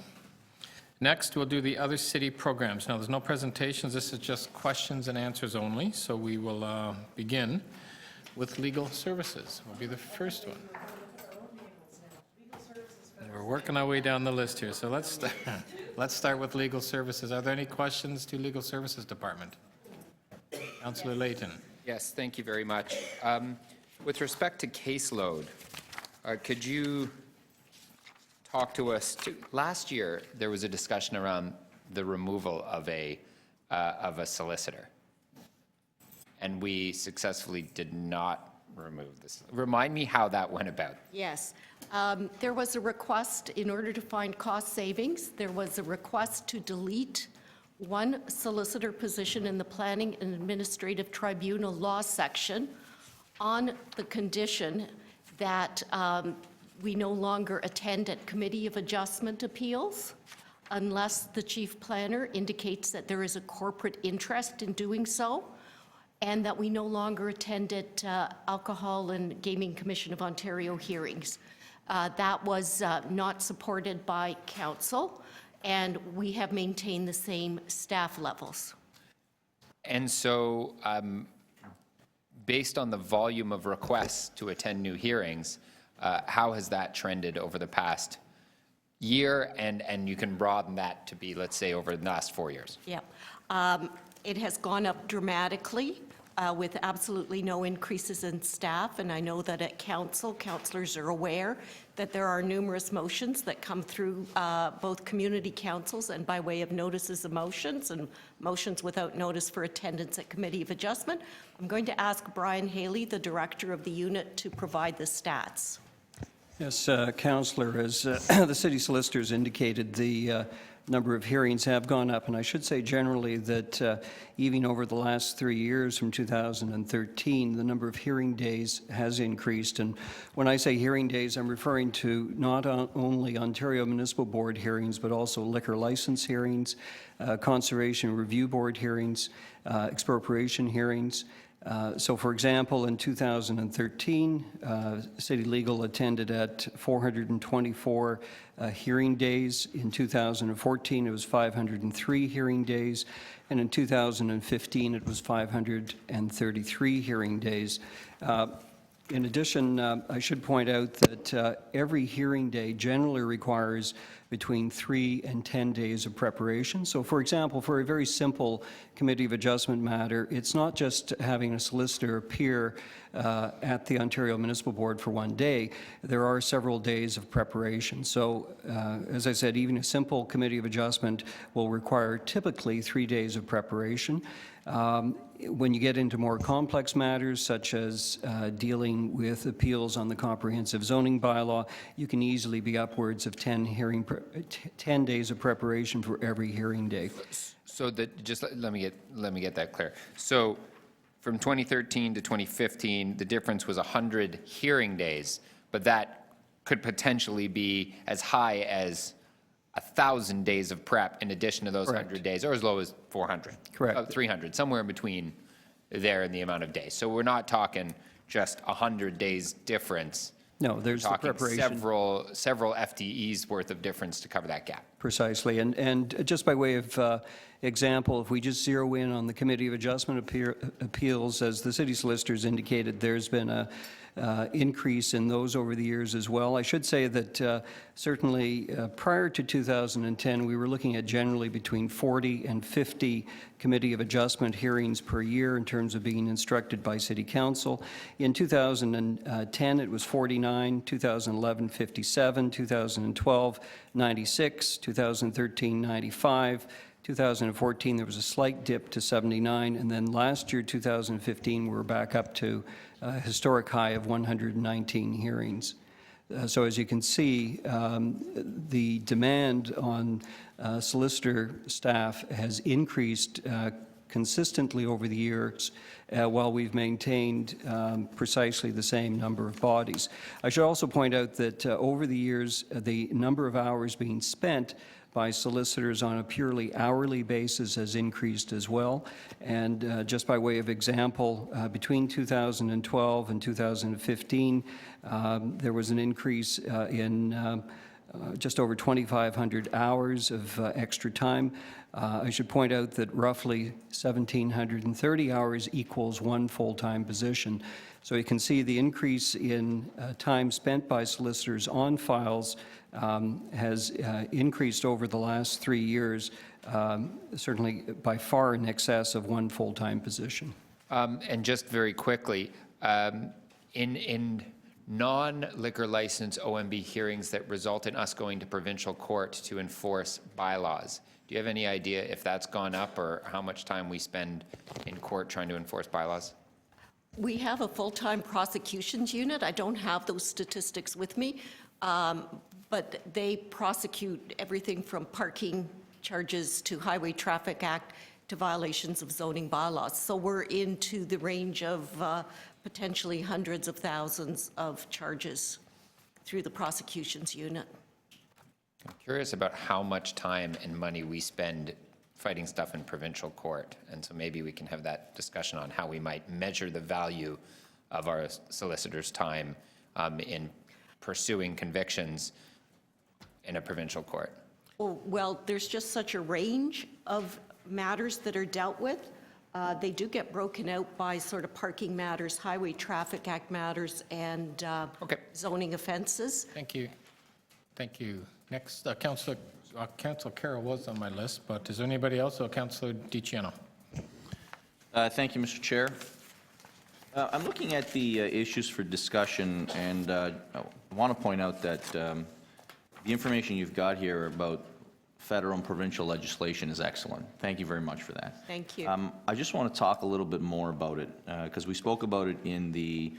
Next, we'll do the other city programs. Now, there's no presentations. This is just questions and answers only, so we will begin with legal services. Will be the first one. We're working our way down the list here, so let's start with legal services. Are there any questions to Legal Services Department? Councillor Layton. Yes, thank you very much. With respect to caseload, could you talk to us? Last year, there was a discussion around the removal of a solicitor, and we successfully did not remove this. Remind me how that went about. Yes. There was a request, in order to find cost savings, there was a request to delete one solicitor position in the Planning and Administrative Tribunal law section on the condition that we no longer attend at Committee of Adjustment appeals unless the chief planner indicates that there is a corporate interest in doing so, and that we no longer attend at Alcohol and Gaming Commission of Ontario hearings. That was not supported by council, and we have maintained the same staff levels. And so, based on the volume of requests to attend new hearings, how has that trended over the past year? And you can broaden that to be, let's say, over the last 4 years. Yeah. It has gone up dramatically with absolutely no increases in staff. And I know that at council, councillors are aware that there are numerous motions that come through both community councils and by way of notices of motions and motions without notice for attendance at Committee of Adjustment. I'm going to ask Brian Haley, the director of the unit, to provide the stats. Yes, Councillor, as the city solicitors indicated, the number of hearings have gone up, and I should say generally that even over the last 3 years from 2013, the number of hearing days has increased. And when I say hearing days, I'm referring to not only Ontario Municipal Board hearings, but also liquor license hearings, Conservation Review Board hearings, expropriation hearings, So, for example, in 2013, City Legal attended at 424 hearing days. In 2014, it was 503 hearing days. And in 2015, it was 533 hearing days. In addition, I should point out that every hearing day generally requires between 3 and 10 days of preparation. So, for example, for a very simple Committee of Adjustment matter, it's not just having a solicitor appear at the Ontario Municipal Board for one day. There are several days of preparation. So, as I said, even a simple Committee of Adjustment will require typically 3 days of preparation. When you get into more complex matters, such as dealing with appeals on the comprehensive zoning bylaw, you can easily be upwards of 10 days of preparation for every hearing day. So just let me get that clear. So from 2013 to 2015, the difference was 100 hearing days, but that could potentially be as high as 1,000 days of prep in addition to those 100 days, or as low as 400. Correct. 300, somewhere in between there in the amount of days. So we're not talking just 100 days difference. No, there's the preparation. Several FTEs worth of difference to cover that gap. Precisely. And just by way of example, if we just zero in on the Committee of Adjustment Appeals, as the City Solicitors indicated, there's been a increase in those over the years as well. I should say that certainly prior to 2010, we were looking at generally between 40 and 50 Committee of Adjustment hearings per year in terms of being instructed by City Council. In 2010, it was 49, 2011, 57, 2012, 96, 2013, 95, 2014, there was a slight dip to 79, and then last year, 2015, we were back up to a historic high of 119 hearings. So as you can see, the demand on solicitor staff has increased consistently over the years while we've maintained precisely the same number of bodies. I should also point out that over the years, the number of hours being spent by solicitors on a purely hourly basis has increased as well. And just by way of example, between 2012 and 2015, there was an increase in just over 2,500 hours of extra time. I should point out that roughly 1,730 hours equals one full-time position. So you can see the increase in time spent by solicitors on files has increased over the last 3 years, certainly by far in excess of one full-time position. And just very quickly, in non-liquor license OMB hearings that result in us going to provincial court to enforce bylaws, do you have any idea if that's gone up or how much time we spend in court trying to enforce bylaws? We have a full-time prosecutions unit. I don't have those statistics with me, but they prosecute everything from parking charges to Highway Traffic Act to violations of zoning bylaws. So we're into the range of potentially hundreds of thousands of charges through the prosecutions unit. I'm curious about how much time and money we spend fighting stuff in provincial court, and so maybe we can have that discussion on how we might measure the value of our solicitor's time in pursuing convictions in a provincial court. Well, there's just such a range of matters that are dealt with. They do get broken out by sort of parking matters, Highway Traffic Act matters, and zoning offenses. Thank you. Thank you. Next, Councillor Carroll was on my list, but is there anybody else? Councillor DiCiano. Thank you, Mr. Chair. I'm looking at the issues for discussion, and I want to point out that the information you've got here about federal and provincial legislation is excellent. Thank you very much for that. Thank you. I just want to talk a little bit more about it, because we spoke about it in the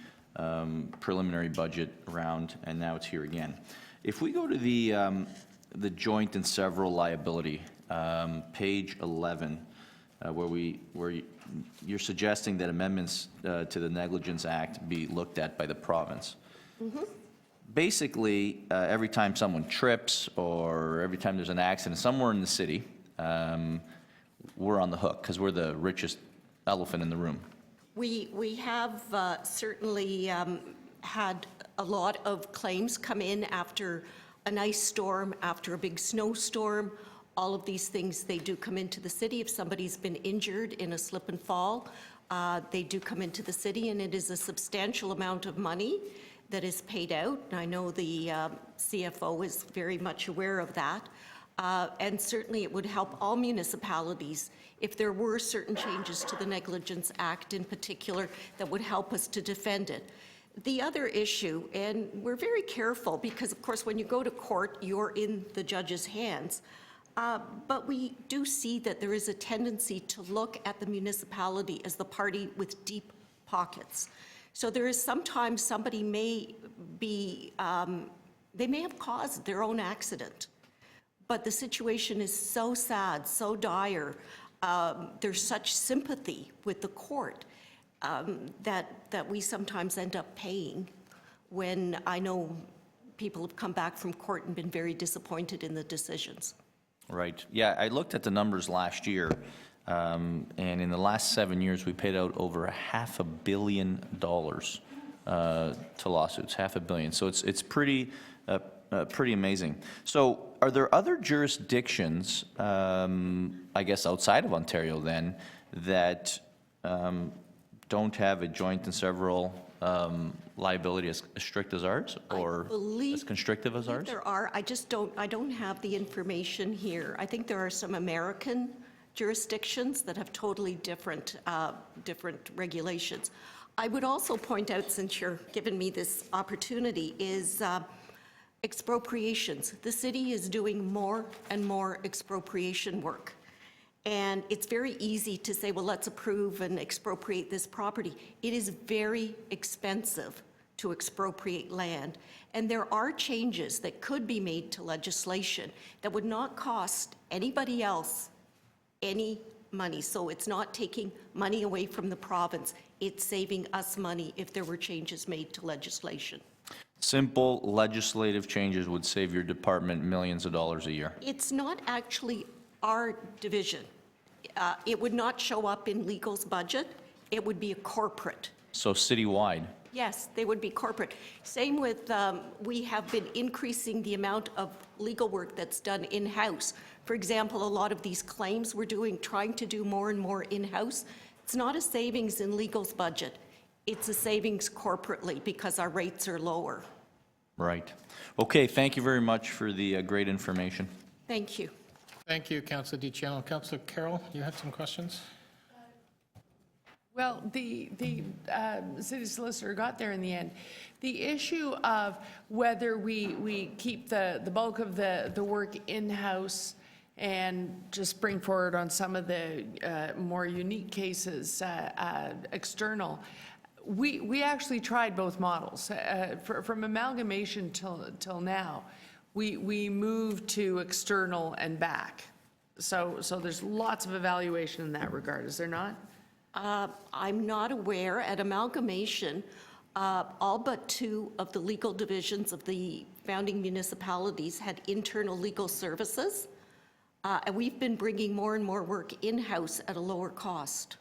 preliminary budget round, and now it's here again. If we go to the joint and several liability, page 11, where you're suggesting that amendments to the Negligence Act be looked at by the province. Mm-hmm. Basically, every time someone trips or every time there's an accident somewhere in the city, we're on the hook because we're the richest elephant in the room. We have certainly had a lot of claims come in after an ice storm, after a big snowstorm. All of these things, they do come into the city. If somebody's been injured in a slip and fall, they do come into the city, and it is a substantial amount of money that is paid out. And I know the CFO is very much aware of that. And certainly it would help all municipalities if there were certain changes to the Negligence Act in particular that would help us to defend it. The other issue, and we're very careful because, of course, when you go to court, you're in the judge's hands. But we do see that there is a tendency to look at the municipality as the party with deep pockets. So there is sometimes somebody may be, they may have caused their own accident, but the situation is so sad, so dire. There's such sympathy with the court that we sometimes end up paying when I know people have come back from court and been very disappointed in the decisions. Right. Yeah, I looked at the numbers last year, and in the last 7 years, we paid out over $500 million to lawsuits, $500 million. So it's pretty amazing. So are there other jurisdictions, I guess outside of Ontario then, that don't have a joint and several liability as strict as ours, or as constrictive as ours? There are. I don't have the information here. I think there are some American jurisdictions that have totally different regulations. I would also point out, since you're giving me this opportunity, is expropriations. The city is doing more and more expropriation work. And it's very easy to say, well, let's approve and expropriate this property. It is very expensive to expropriate land. And there are changes that could be made to legislation that would not cost anybody else any money. So it's not taking money away from the province. It's saving us money if there were changes made to legislation. Simple legislative changes would save your department millions of dollars a year. It's not actually our division. It would not show up in legal's budget. It would be a corporate. So citywide? Yes, they would be corporate. Same with, we have been increasing the amount of legal work that's done in-house. For example, a lot of these claims we're trying to do more and more in-house. It's not a savings in legal's budget. It's a savings corporately because our rates are lower. Right. Okay, thank you very much for the great information. Thank you. Thank you, Councillor DiCiano. Councillor Carroll, you had some questions? Well, the city solicitor got there in the end. The issue of whether we keep the bulk of the work in-house and just bring forward on some of the more unique cases external. We actually tried both models. From amalgamation till now, we moved to external and back. So there's lots of evaluation in that regard, is there not? I'm not aware. At amalgamation, all but 2 of the legal divisions of the founding municipalities had internal legal services. And we've been bringing more and more work in-house at a lower cost.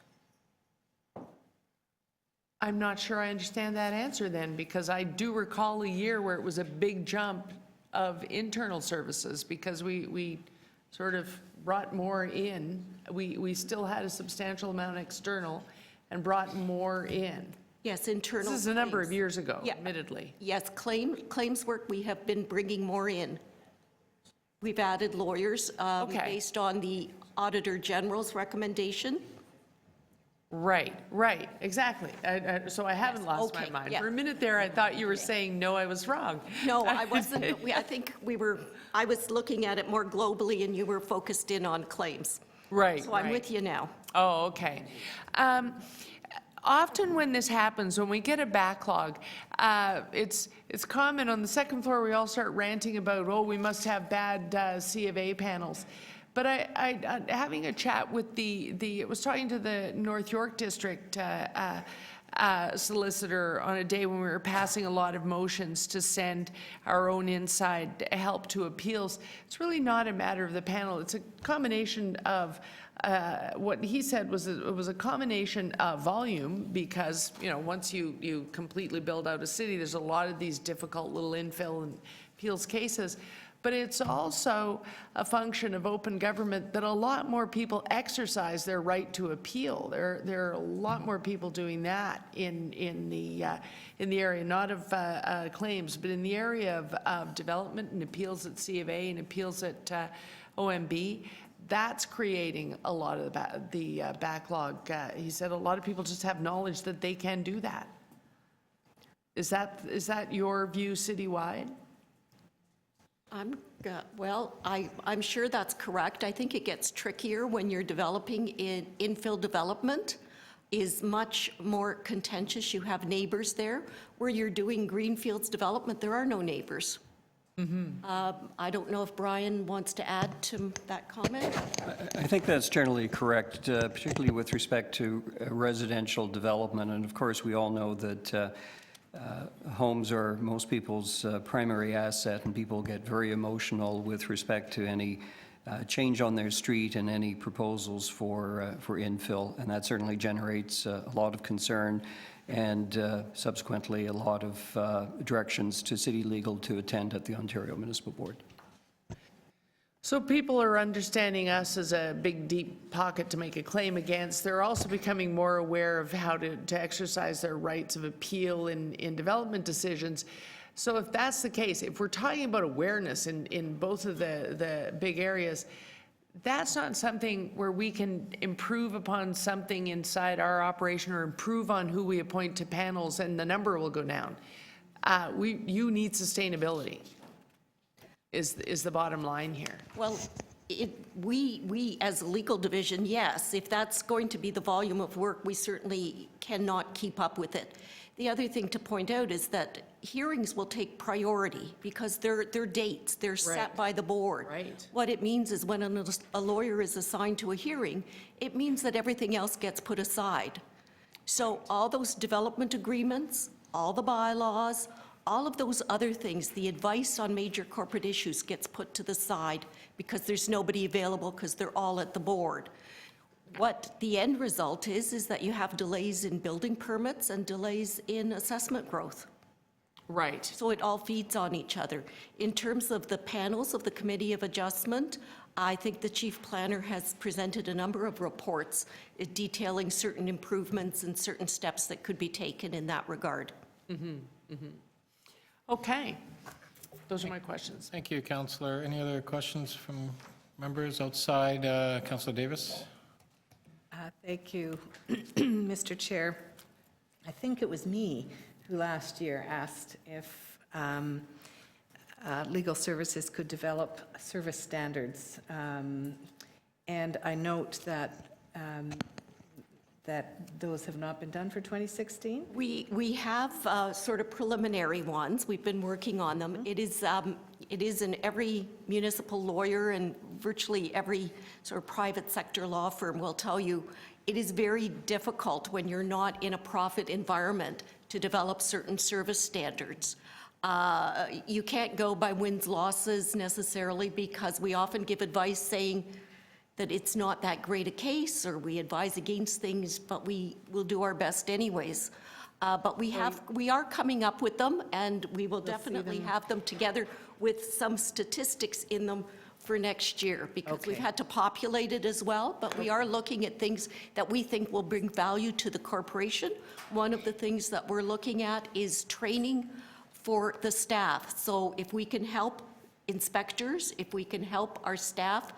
I'm not sure I understand that answer then, because I do recall a year where it was a big jump of internal services because we sort of brought more in. We still had a substantial amount external and brought more in. Yes, internal. This is a number of years ago, admittedly. Yes, claims work we have been bringing more in. We've added lawyers based on the Auditor General's recommendation. Right, exactly. So I haven't lost my mind. For a minute there, I thought you were saying, no, I was wrong. No, I wasn't. I think I was looking at it more globally and you were focused in on claims. Right. So I'm with you now. Oh, okay. Often when this happens, when we get a backlog, it's common on the second floor, we all start ranting about, oh, we must have bad C of A panels. But I having a chat with I was talking to the North York District solicitor on a day when we were passing a lot of motions to send our own inside help to appeals. It's really not a matter of the panel. It's a combination of what he said was it was a combination of volume because, you know, once you completely build out a city, there's a lot of these difficult little infill and appeals cases. But it's also a function of open government that a lot more people exercise their right to appeal. There are a lot more people doing that in the area, not of claims, but in the area of development and appeals at C of A and appeals at OMB. That's creating a lot of the backlog. He said a lot of people just have knowledge that they can do that. Is that your view citywide? I'm sure that's correct. I think it gets trickier when you're developing in infill development is much more contentious. You have neighbors there. Where you're doing greenfields development, there are no neighbors. I don't know if Brian wants to add to that comment. I think that's generally correct, particularly with respect to residential development. And of course, we all know that homes are most people's primary asset, and people get very emotional with respect to any change on their street and any proposals for infill, and that certainly generates a lot of concern and subsequently a lot of directions to City Legal to attend at the Ontario Municipal Board. So people are understanding us as a big, deep pocket to make a claim against. They're also becoming more aware of how to exercise their rights of appeal in development decisions. So if that's the case, if we're talking about awareness in both of the big areas, that's not something where we can improve upon something inside our operation or improve on who we appoint to panels and the number will go down. You need sustainability. Is the bottom line here. Well, we as a legal division, yes, if that's going to be the volume of work, we certainly cannot keep up with it. The other thing to point out is that hearings will take priority because they're dates, they're set by the board. Right. What it means is when a lawyer is assigned to a hearing, it means that everything else gets put aside. So all those development agreements, all the bylaws, all of those other things, the advice on major corporate issues gets put to the side because there's nobody available because they're all at the board. What the end result is that you have delays in building permits and delays in assessment growth. Right. So it all feeds on each other. In terms of the panels of the Committee of Adjustment, I think the Chief Planner has presented a number of reports detailing certain improvements and certain steps that could be taken in that regard. Okay. Those are my questions. Thank you, Councillor. Any other questions from members outside? Councillor Davis? Thank you, Mr. Chair. I think it was me who last year asked if legal services could develop service standards. And I note that those have not been done for 2016? We have sort of preliminary ones. We've been working on them. It is in every municipal lawyer and virtually every sort of private sector law firm will tell you it is very difficult when you're not in a profit environment to develop certain service standards. You can't go by wins, losses necessarily because we often give advice saying that it's not that great a case, or we advise against things, but we will do our best anyways. But we are coming up with them, and we will definitely have them together with some statistics in them for next year, because we've had to populate it as well, but we are looking at things that we think will bring value to the corporation. One of the things that we're looking at is training for the staff. So if we can help inspectors, if we can help our staff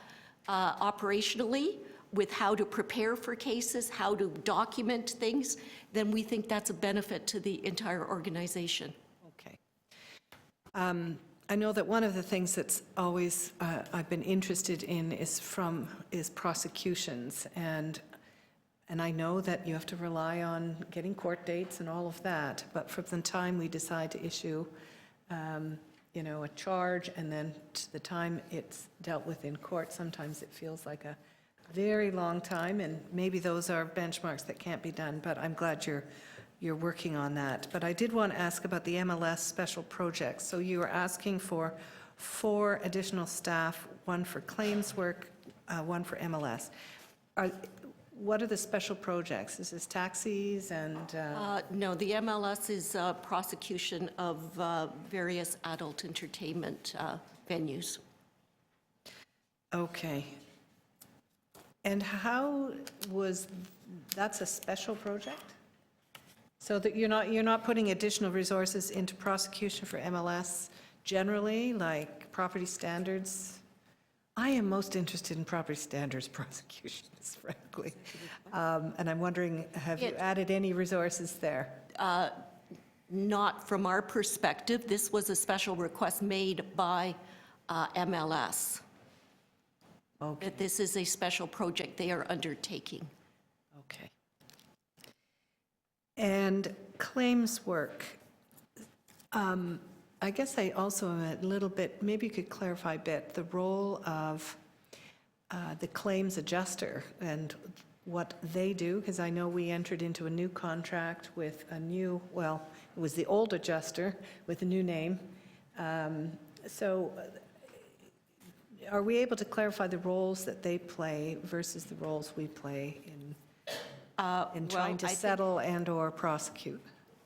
operationally with how to prepare for cases, how to document things, then we think that's a benefit to the entire organization. Okay. I know that one of the things that's always I've been interested in is prosecutions, and I know that you have to rely on getting court dates and all of that, but from the time we decide to issue a charge, and then to the time it's dealt with in court, sometimes it feels like a very long time, and maybe those are benchmarks that can't be done, but I'm glad you're working on that. But I did want to ask about the MLS special projects. So you are asking for 4 additional staff, 1 for claims work, 1 for MLS. what are the special projects? Is this taxis and? No, the MLS is prosecution of various adult entertainment venues. Okay. And that's a special project? So that you're not putting additional resources into prosecution for MLS generally, like property standards? I am most interested in property standards prosecutions, frankly. And I'm wondering, have you added any resources there? Not from our perspective. This was a special request made by MLS. Okay. That this is a special project they are undertaking. Okay. And claims work. I guess I also am a little bit, maybe you could clarify a bit, the role of the claims adjuster and what they do, because I know we entered into a new contract with a new, well, it was the old adjuster with a new name. So are we able to clarify the roles that they play versus the roles we play in trying to settle and/or prosecute?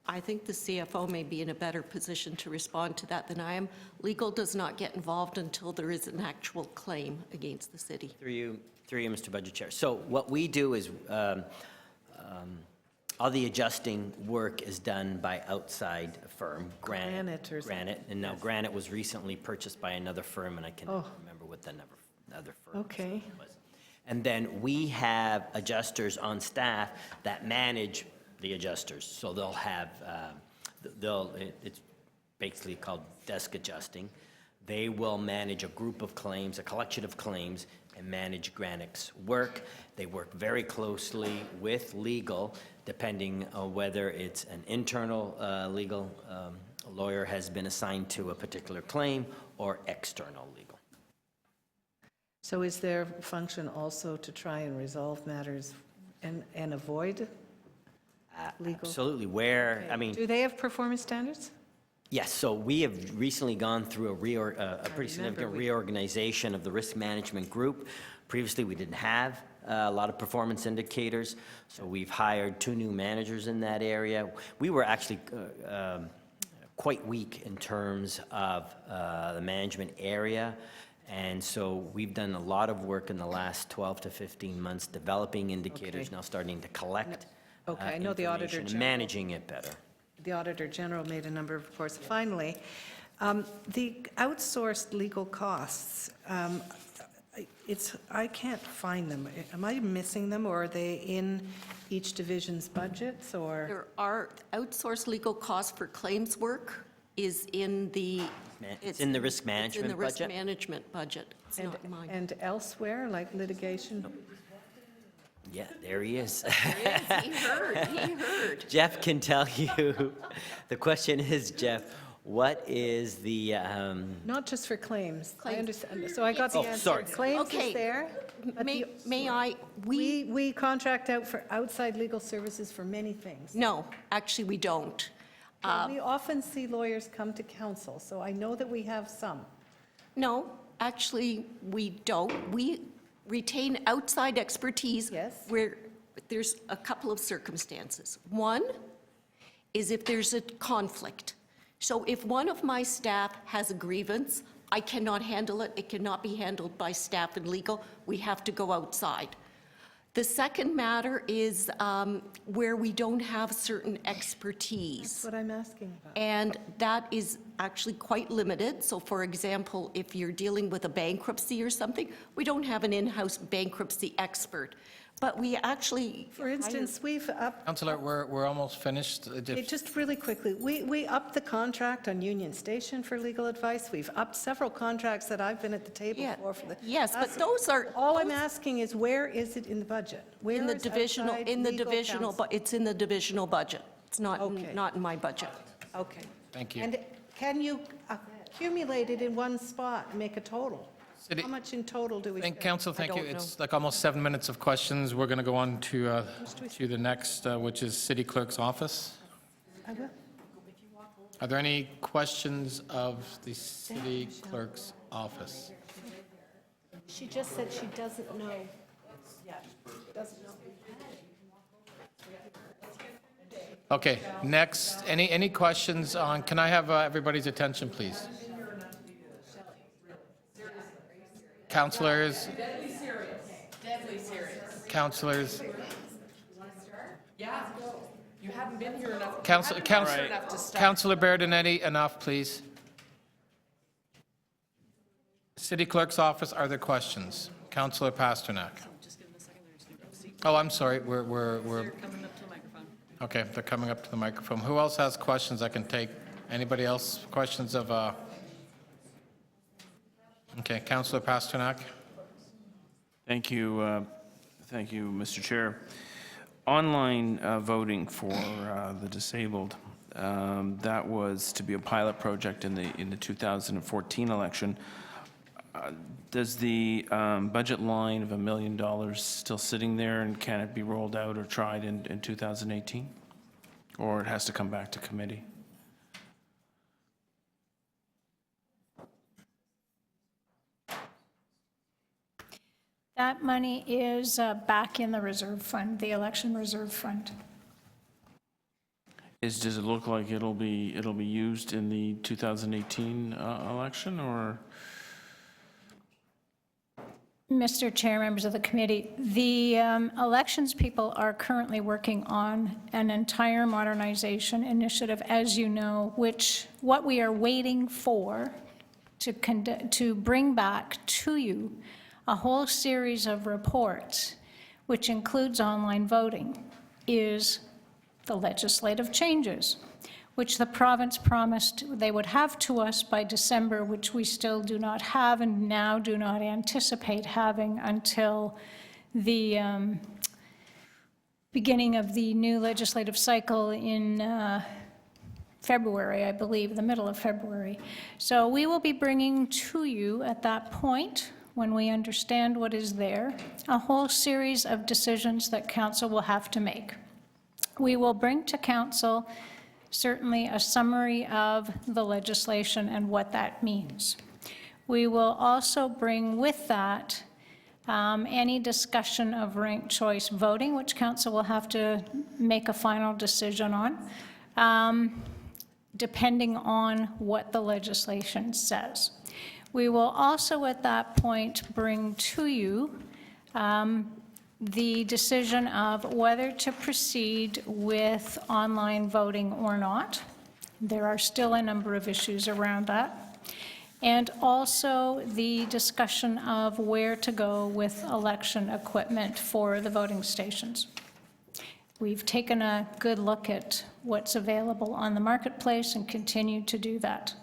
I think the CFO may be in a better position to respond to that than I am. Legal does not get involved until there is an actual claim against the city. Through you, Mr. Budget Chair. So what we do is all the adjusting work is done by outside firm, Granite. And now Granite was recently purchased by another firm, and I can't remember what the other firm was. And then we have adjusters on staff that manage the adjusters. So they'll have, it's basically called desk adjusting. They will manage a group of claims, a collection of claims, and manage Granite's work. They work very closely with legal, depending on whether it's an internal legal lawyer has been assigned to a particular claim or external legal. So is their function also to try and resolve matters and avoid legal? Absolutely. Do they have performance standards? Yes, so we have recently gone through a pretty significant reorganization of the risk management group. Previously, we didn't have a lot of performance indicators, so we've hired 2 new managers in that area. We were actually quite weak in terms of the management area, and so we've done a lot of work in the last 12 to 15 months developing indicators, now starting to collect I know the Auditor and General. managing it better. The Auditor General made a number of reports. Finally, the outsourced legal costs, I can't find them. Am I missing them, or are they in each division's budgets, or? There are outsourced legal costs for claims work is in the... It's in the risk management budget? It's in the risk management budget. It's not mine. And elsewhere, like litigation? Yeah, there he is. He heard. Jeff can tell you. The question is, Jeff, what is the... Not just for claims. I understand. So I got the answer. Sorry. Claims is there. But May I? We contract out for outside legal services for many things. No, actually, we don't. We often see lawyers come to council, so I know that we have some. No, actually, we don't. We retain outside expertise where there's a couple of circumstances. One is if there's a conflict. So if one of my staff has a grievance, I cannot handle it. It cannot be handled by staff and legal. We have to go outside. The second matter is where we don't have certain expertise. That's what I'm asking about. And that is actually quite limited. So for example, if you're dealing with a bankruptcy or something, we don't have an in-house bankruptcy expert. But we actually... For instance, we've upped... Councillor, we're almost finished. Just really quickly, we upped the contract on Union Station for legal advice. We've upped several contracts that I've been at the table for the... Yes, but those are... All I'm asking is, where is it in the budget? Where In the is divisional, outside in the legal divisional, counsel? it's in the divisional budget. It's not, not in my budget. Okay. Thank you. And can you accumulate it in one spot and make a total? How much in total do we spend? Council, thank you. It's like almost 7 minutes of questions. We're going to go on to the next, which is City Clerk's office. Are there any questions of the City Clerk's office? She just said she doesn't know. Okay, next, any questions on, can I have everybody's attention, please? Councillors, Deadly serious. councillors, Yeah. You haven't been here enough. Councillor Berardinetti, enough, please. City Clerk's office, are there questions? Councillor Pasternak. Oh, I'm sorry, we're Coming up to the microphone. okay, they're coming up to the microphone. Who else has questions I can take? Anybody else? Questions of, okay, Councillor Pasternak. Thank you, Mr. Chair. Online voting for the disabled, that was to be a pilot project in the 2014 election. Does the budget line of $1 million still sitting there, and can it be rolled out or tried in 2018? Or it has to come back to committee? That money is back in the reserve fund, the election reserve fund. Does it look like it'll be used in the 2018 election, or? Mr. Chair, members of the committee, the elections people are currently working on an entire modernization initiative, as you know, what we are waiting for to bring back to you a whole series of reports, which includes online voting, is the legislative changes, which the province promised they would have to us by December, which we still do not have and now do not anticipate having until the beginning of the new legislative cycle in February, I believe, the middle of February. So we will be bringing to you at that point, when we understand what is there, a whole series of decisions that council will have to make. We will bring to council certainly a summary of the legislation and what that means. We will also bring with that any discussion of ranked choice voting, which council will have to make a final decision on, depending on what the legislation says. We will also at that point bring to you the decision of whether to proceed with online voting or not. There are still a number of issues around that. And also the discussion of where to go with election equipment for the voting stations. We've taken a good look at what's available on the marketplace and continue to do that.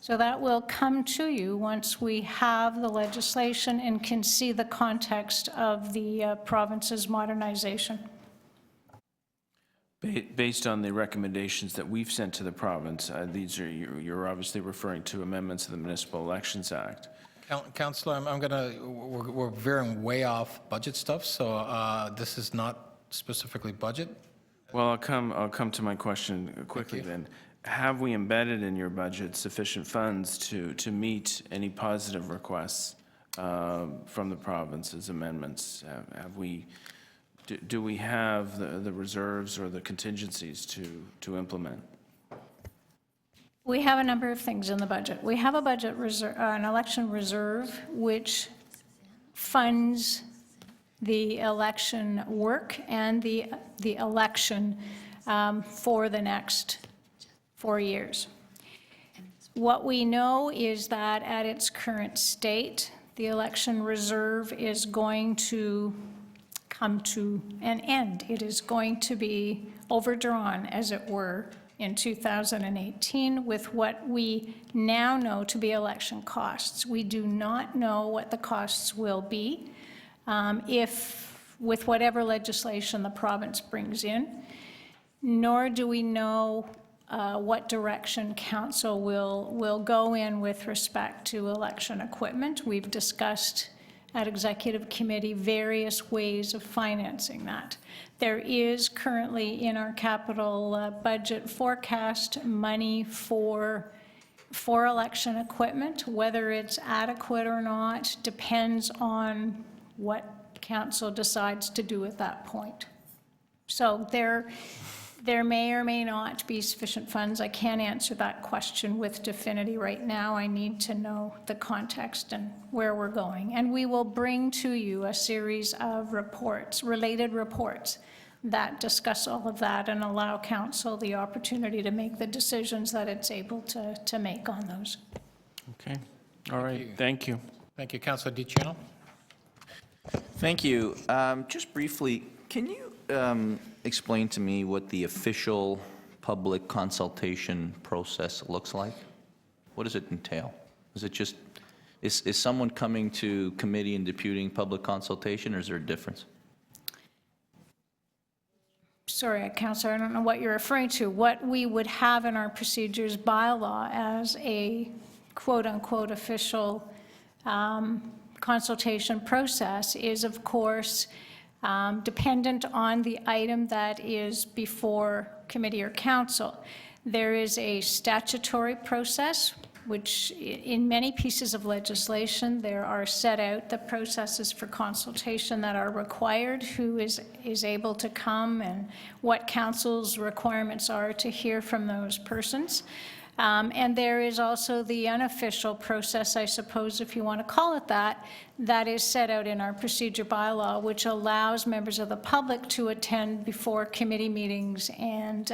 So that will come to you once we have the legislation and can see the context of the province's modernization. Based on the recommendations that we've sent to the province, these are, you're obviously referring to amendments to the Municipal Elections Act. Councillor, we're veering way off budget stuff, so this is not specifically budget. Well, I'll come to my question quickly then. Have we embedded in your budget sufficient funds to meet any positive requests from the province's amendments? Do we have the reserves or the contingencies to implement? We have a number of things in the budget. We have a budget reserve, an election reserve, which funds the election work and the election for the next 4 years. What we know is that at its current state, the election reserve is going to come to an end. It is going to be overdrawn, as it were, in 2018 with what we now know to be election costs. We do not know what the costs will be with whatever legislation the province brings in, nor do we know what direction council will go in with respect to election equipment. We've discussed at Executive Committee various ways of financing that. There is currently in our capital budget forecast money for election equipment. Whether it's adequate or not depends on what council decides to do at that point. So There may or may not be sufficient funds. I can't answer that question with definity right now. I need to know the context and where we're going. And we will bring to you a series of reports, related reports, that discuss all of that and allow council the opportunity to make the decisions that it's able to make on those. Okay. All right. Thank you. Thank you. Councillor DiCiano. Thank you. Just briefly, can you explain to me what the official public consultation process looks like? What does it entail? Is it just, is someone coming to committee and deputing public consultation, or is there a difference? Sorry, Councillor, I don't know what you're referring to. What we would have in our procedures bylaw as a quote-unquote official consultation process is, of course, dependent on the item that is before committee or council. There is a statutory process, which in many pieces of legislation, there are set out the processes for consultation that are required, who is able to come and what council's requirements are to hear from those persons. And there is also the unofficial process, I suppose, if you want to call it that, that is set out in our procedure bylaw, which allows members of the public to attend before committee meetings and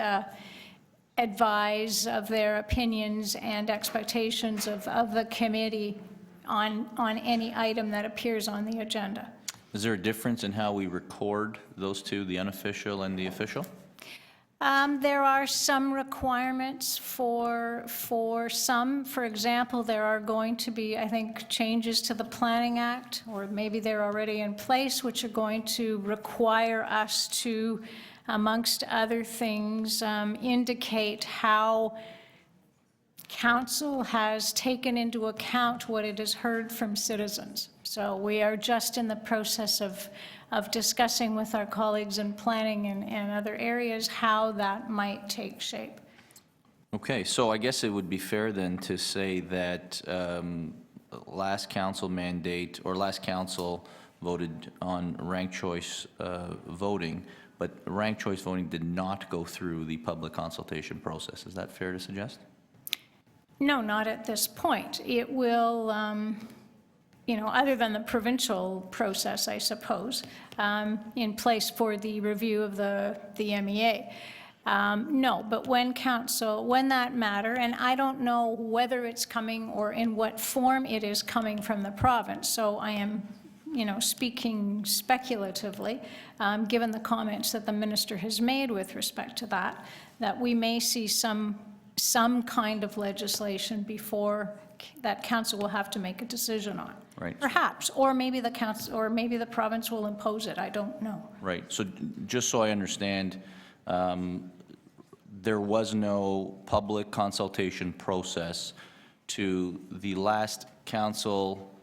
advise of their opinions and expectations of the committee on any item that appears on the agenda. Is there a difference in how we record those two, the unofficial and the official? There are some requirements for some. For example, there are going to be, I think, changes to the Planning Act, or maybe they're already in place, which are going to require us to, amongst other things, indicate how council has taken into account what it has heard from citizens. So we are just in the process of discussing with our colleagues in planning and other areas how that might take shape. Okay, so I guess it would be fair then to say that last council mandate, or last council voted on ranked choice voting, but ranked choice voting did not go through the public consultation process. Is that fair to suggest? No, not at this point. It will, you know, other than the provincial process, I suppose, in place for the review of the MEA. No, but when council, when that matter, and I don't know whether it's coming or in what form it is coming from the province, so I am, you know, speaking speculatively, given the comments that the minister has made with respect to that, that we may see some kind of legislation before that council will have to make a decision on. Right. Perhaps, or maybe the council, or maybe the province will impose it. I don't know. Right. So just so I understand, there was no public consultation process to the last council,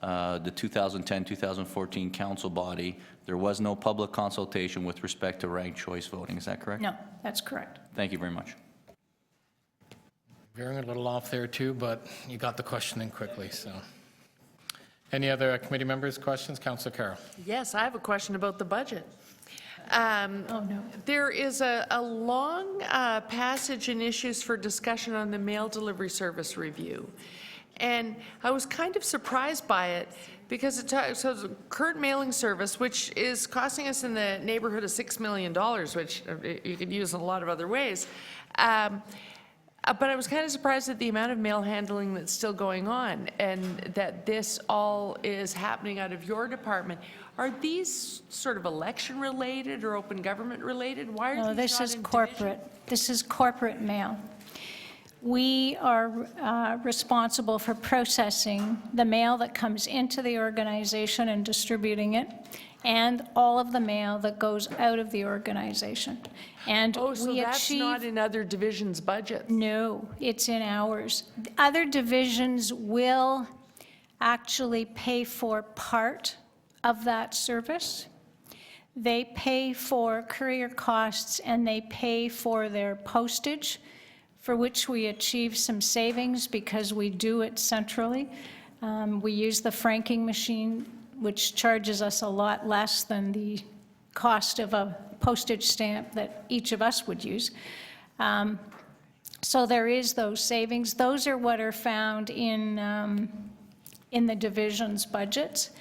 the 2010-2014 council body. There was no public consultation with respect to ranked choice voting. Is that correct? No, that's correct. Thank you very much. Veering a little off there too, but you got the question in quickly, so. Any other committee members' questions? Councillor Carroll. Yes, I have a question about the budget. Oh, no. There is a long passage in issues for discussion on the mail delivery service review. And I was kind of surprised by it because so the current mailing service, which is costing us in the neighborhood of $6 million, which you could use in a lot of other ways. But I was kind of surprised at the amount of mail handling that's still going on and that this all is happening out of your department. Are these sort of election related or open government related? Why are No, these this not is in corporate. This is corporate mail. We are responsible for processing the mail that comes into the organization and distributing it, and all of the mail that goes out of the organization. And Oh, so we that's achieve, not in other divisions' budgets? No, it's in ours. Other divisions will actually pay for part of that service. They pay for courier costs and they pay for their postage, for which we achieve some savings because we do it centrally. We use the franking machine, which charges us a lot less than the cost of a postage stamp that each of us would use. So there is those savings. Those are what are found in the division's budgets.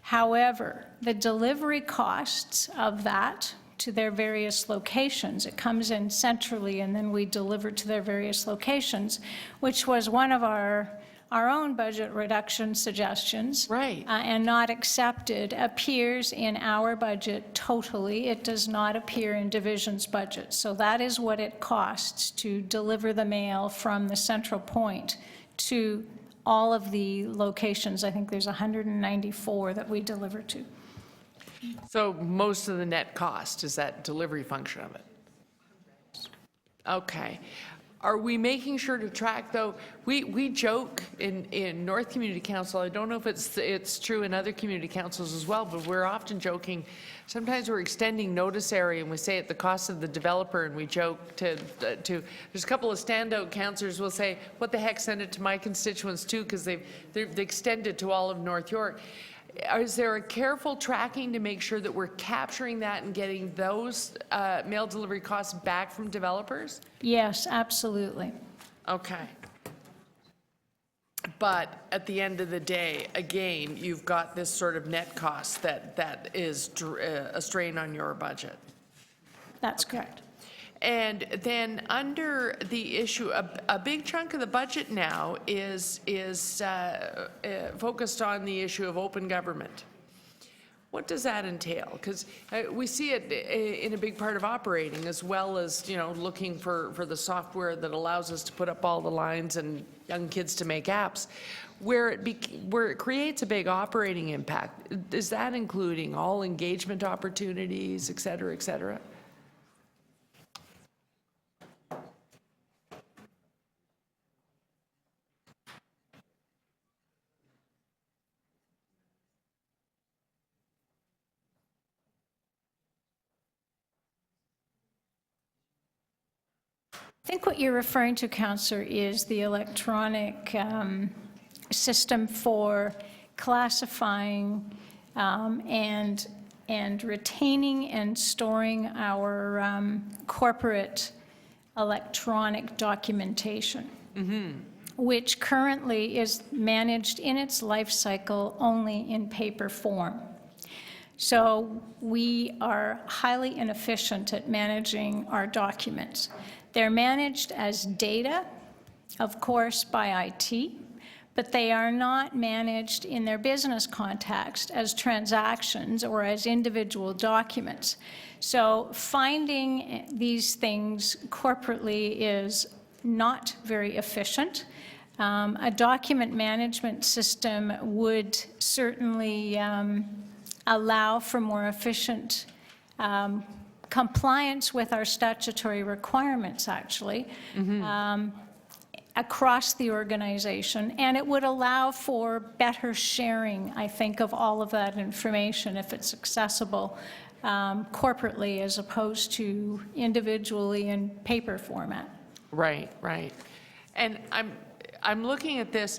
However, the delivery costs of that to their various locations, it comes in centrally and then we deliver to their various locations, which was one of our own budget reduction suggestions. Right. And not accepted, appears in our budget totally. It does not appear in division's budget. So that is what it costs to deliver the mail from the central point to all of the locations. I think there's 194 that we deliver to. So most of the net cost is that delivery function of it? Okay. Are we making sure to track, though? We joke in North Community Council, I don't know if it's true in other community councils as well, but we're often joking. Sometimes we're extending notice area and we say at the cost of the developer, and we joke to there's a couple of standout councillors will say, what the heck, send it to my constituents too, because they've extended to all of North York. Is there a careful tracking to make sure that we're capturing that and getting those mail delivery costs back from developers? Yes, absolutely. Okay. But at the end of the day, again, you've got this sort of net cost that is a strain on your budget. That's correct. And then under the issue, a big chunk of the budget now is focused on the issue of open government. What does that entail? Because we see it in a big part of operating, as well as, you know, looking for the software that allows us to put up all the lines and young kids to make apps, where it creates a big operating impact. Is that including all engagement opportunities, et cetera, et cetera? I think what you're referring to, Councillor, is the electronic system for classifying and retaining and storing our corporate electronic documentation, which currently is managed in its life cycle only in paper form. So we are highly inefficient at managing our documents. They're managed as data, of course, by IT, but they are not managed in their business context as transactions or as individual documents. So finding these things corporately is not very efficient. A document management system would certainly allow for more efficient compliance with our statutory requirements, actually, across the organization, and it would allow for better sharing, I think, of all of that information if it's accessible corporately as opposed to individually in paper format. Right, right. And I'm looking at this.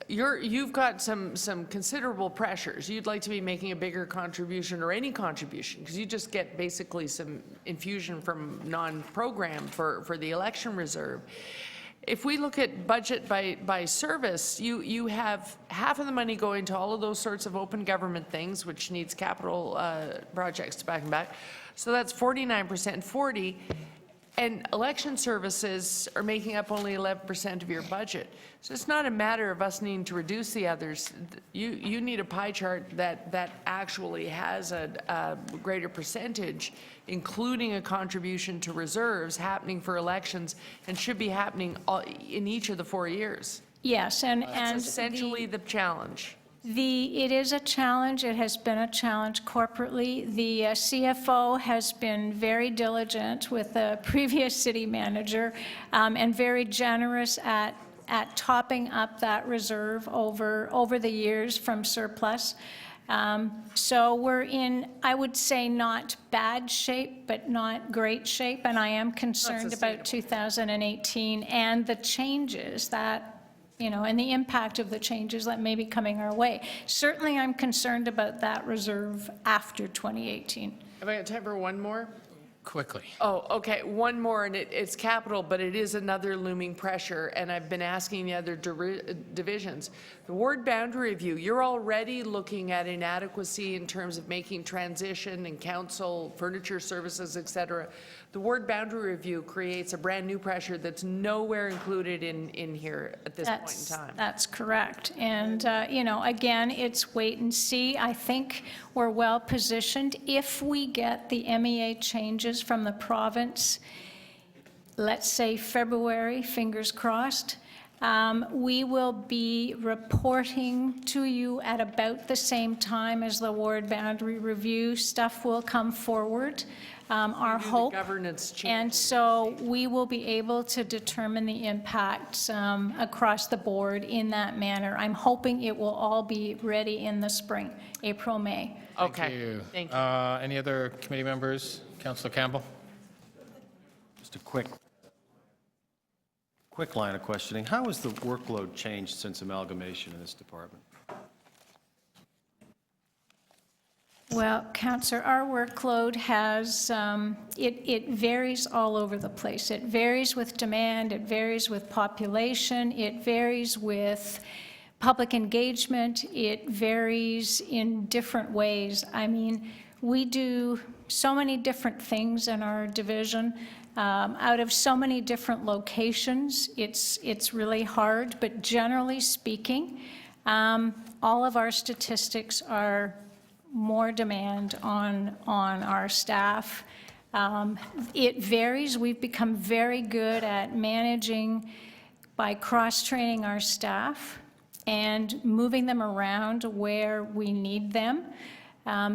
You've got some considerable pressures. You'd like to be making a bigger contribution, or any contribution, because you just get basically some infusion from non-program for the election reserve. If we look at budget by service, you have half of the money going to all of those sorts of open government things, which needs capital projects to back and back. So that's 49%, 40%. And election services are making up only 11% of your budget. So it's not a matter of us needing to reduce the others. You need a pie chart that actually has a greater percentage, including a contribution to reserves happening for elections, and should be happening in each of the 4 years. Yes, and That's essentially the challenge. It is a challenge. It has been a challenge corporately. The CFO has been very diligent with the previous city manager and very generous at topping up that reserve over the years from surplus. So we're in, I would say, not bad shape, but not great shape. And I am concerned about 2018 and the changes that, you know, and the impact of the changes that may be coming our way. Certainly, I'm concerned about that reserve after 2018. Have I got time for one more? Quickly. Oh, okay, one more, and it's capital, but it is another looming pressure, and I've been asking the other divisions. The ward boundary review, you're already looking at inadequacy in terms of making transition and council, furniture services, et cetera. The ward boundary review creates a brand-new pressure that's nowhere included in here at this point in time. That's correct. And, you know, again, it's wait and see. I think we're well positioned. If we get the MEA changes from the province, let's say February, fingers crossed, we will be reporting to you at about the same time as the ward boundary review. Stuff will come forward. Our hope. Governance change. And so we will be able to determine the impacts across the board in that manner. I'm hoping it will all be ready in the spring, April, May. Okay. Thank you. Any other committee members? Councillor Campbell? Just a quick line of questioning. How has the workload changed since amalgamation in this department? Well, Councillor, our workload has, it varies all over the place. It varies with demand, it varies with population, it varies with public engagement, it varies in different ways. I mean, we do so many different things in our division, out of so many different locations. It's really hard, but generally speaking, all of our statistics are more demand on our staff. It varies. We've become very good at managing by cross-training our staff and moving them around where we need them.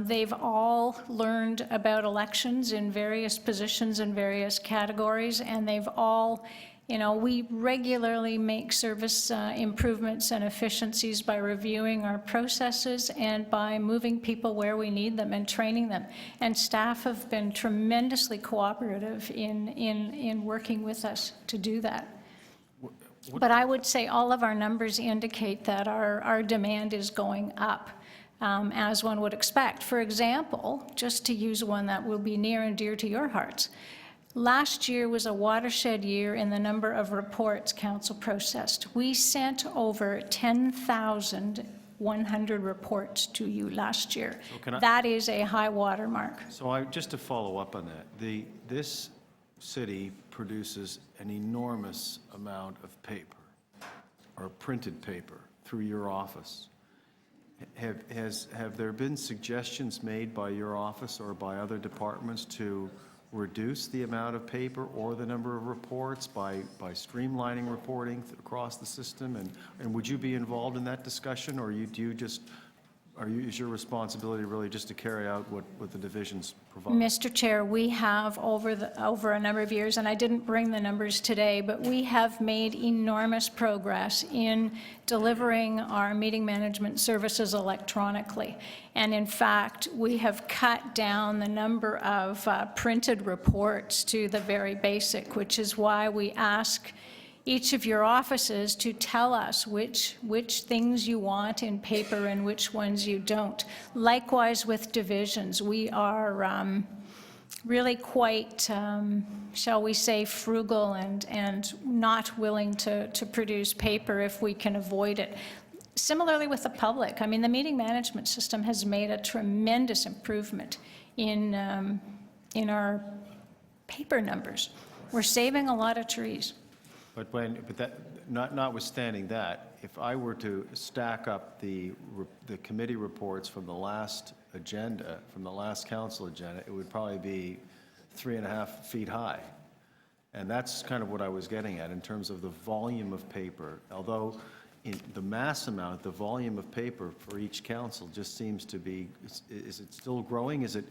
They've all learned about elections in various positions and various categories, and they've all, you know, we regularly make service improvements and efficiencies by reviewing our processes and by moving people where we need them and training them. And staff have been tremendously cooperative in working with us to do that. But I would say all of our numbers indicate that our demand is going up, as one would expect. For example, just to use one that will be near and dear to your hearts, last year was a watershed year in the number of reports council processed. We sent over 10,100 reports to you last year. So that is a high watermark. So just to follow up on that, this city produces an enormous amount of paper, or printed paper, through your office. Have there been suggestions made by your office or by other departments to reduce the amount of paper or the number of reports by streamlining reporting across the system? And would you be involved in that discussion, or is your responsibility really just to carry out what the divisions provide? Mr. Chair, we have over a number of years, and I didn't bring the numbers today, but we have made enormous progress in delivering our meeting management services electronically. And in fact, we have cut down the number of printed reports to the very basic, which is why we ask each of your offices to tell us which things you want in paper and which ones you don't. Likewise with divisions, we are really quite, shall we say, frugal and not willing to produce paper if we can avoid it. Similarly with the public, I mean, the meeting management system has made a tremendous improvement in our paper numbers. We're saving a lot of trees. But notwithstanding that, if I were to stack up the committee reports from the last agenda, from the last council agenda, it would probably be 3.5 feet high. And that's kind of what I was getting at in terms of the volume of paper. Although in the mass amount, the volume of paper for each council just seems to be, is it still growing? Is it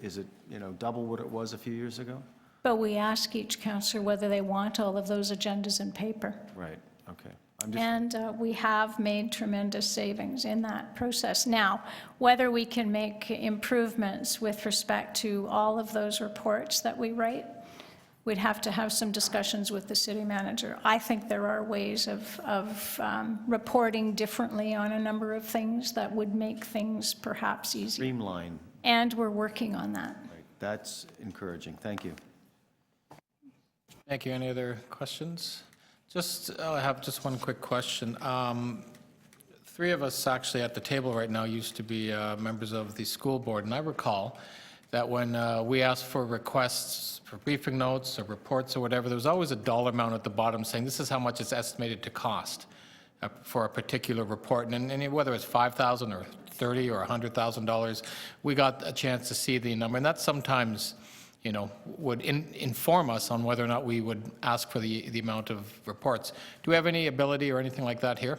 double what it was a few years ago? But we ask each councillor whether they want all of those agendas in paper. Right, okay. And we have made tremendous savings in that process. Now, whether we can make improvements with respect to all of those reports that we write, we'd have to have some discussions with the city manager. I think there are ways of reporting differently on a number of things that would make things perhaps easier. Streamline. And we're working on that. That's encouraging. Thank you. Thank you. Any other questions? I have just one quick question. Three of us actually at the table right now used to be members of the school board, and I recall that when we asked for requests for briefing notes or reports or whatever, there was always a dollar amount at the bottom saying this is how much it's estimated to cost for a particular report. And whether it's $5,000 or $30,000 or $100,000, we got a chance to see the number. And that sometimes, would inform us on whether or not we would ask for the amount of reports. Do we have any ability or anything like that here?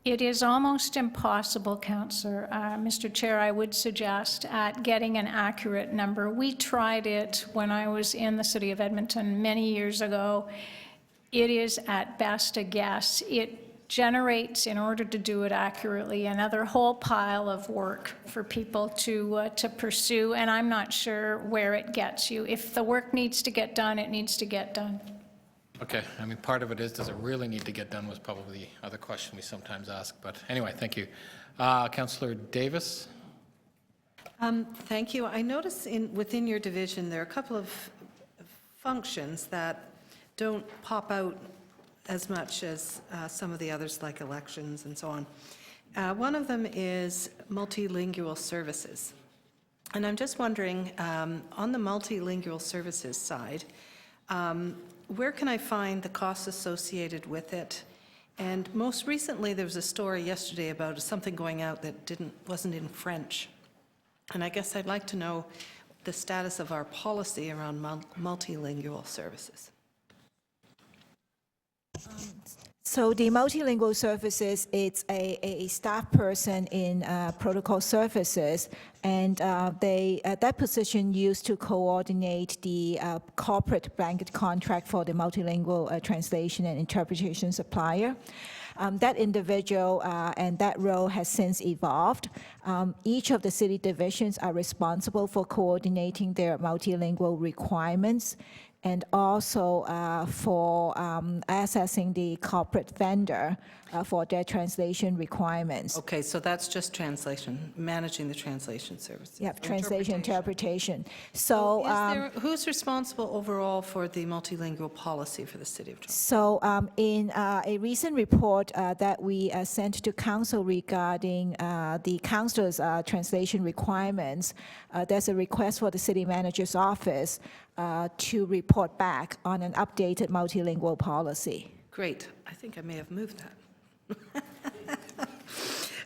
It is almost impossible, Councillor. Mr. Chair, I would suggest at getting an accurate number. We tried it when I was in the City of Edmonton many years ago. It is at best a guess. It generates, in order to do it accurately, another whole pile of work for people to pursue, and I'm not sure where it gets you. If the work needs to get done, it needs to get done. Okay, part of it is, does it really need to get done was probably the other question we sometimes ask, but anyway, thank you. Councillor Davis? Thank you. I notice within your division, there are a couple of functions that don't pop out as much as some of the others, like elections and so on. One of them is multilingual services. And I'm just wondering, on the multilingual services side, where can I find the costs associated with it? And most recently, there was a story yesterday about something going out that wasn't in French. And I guess I'd like to know the status of our policy around multilingual services. So the multilingual services, it's a staff person in protocol services, and that position used to coordinate the corporate blanket contract for the multilingual translation and interpretation supplier. That individual and that role has since evolved. Each of the city divisions are responsible for coordinating their multilingual requirements, and also for assessing the corporate vendor for their translation requirements. Okay, so that's just translation, managing the translation services. Yeah, translation, interpretation. So, who's responsible overall for the multilingual policy for the City of Toronto? So in a recent report that we sent to Council regarding the Council's translation requirements, there's a request for the City Manager's Office to report back on an updated multilingual policy. Great. I think I may have moved that.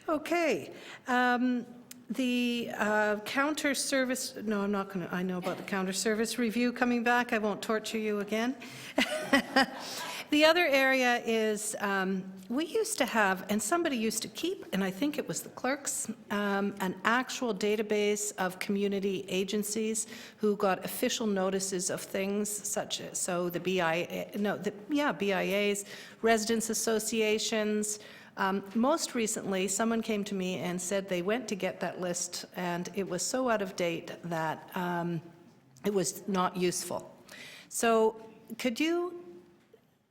Okay. The counter service, no, I'm not going to, I know about the counter service review coming back. I won't torture you again. The other area is we used to have, and somebody used to keep, and I think it was the clerks, an actual database of community agencies who got official notices of things such as, so the BIAs, residents associations. Most recently, someone came to me and said they went to get that list, and it was so out of date that it was not useful. So could you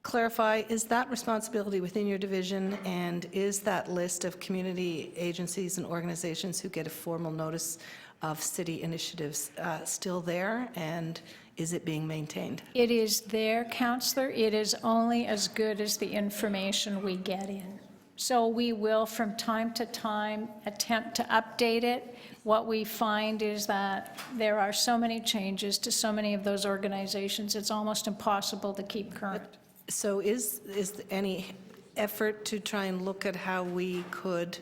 clarify, is that responsibility within your division, and is that list of community agencies and organizations who get a formal notice of city initiatives still there, and is it being maintained? It is there, Councillor. It is only as good as the information we get in. So we will, from time to time, attempt to update it. What we find is that there are so many changes to so many of those organizations, it's almost impossible to keep current. So is any effort to try and look at how we could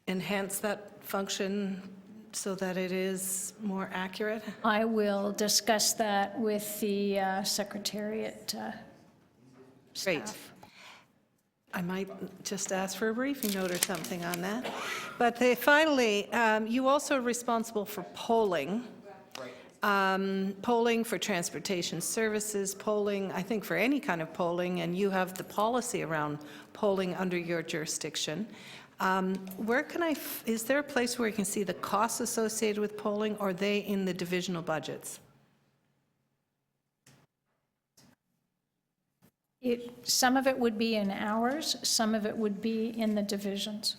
enhance that function so that it is more accurate? I will discuss that with the Secretariat Great. staff. I might just ask for a briefing note or something on that. But finally, you also are responsible for polling. Polling for transportation services, polling, I think for any kind of polling, and you have the policy around polling under your jurisdiction. Where can is there a place where you can see the costs associated with polling, or are they in the divisional budgets? Some of it would be in ours, some of it would be in the divisions.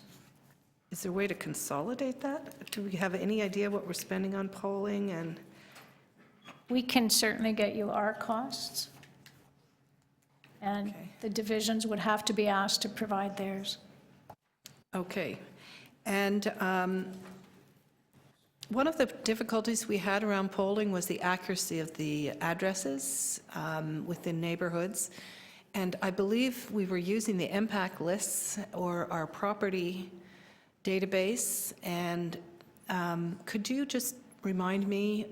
Is there a way to consolidate that? Do we have any idea what we're spending on polling and? We can certainly get you our costs. And the divisions would have to be asked to provide theirs. Okay. And one of the difficulties we had around polling was the accuracy of the addresses within neighborhoods. And I believe we were using the impact lists or our property database. And could you just remind me,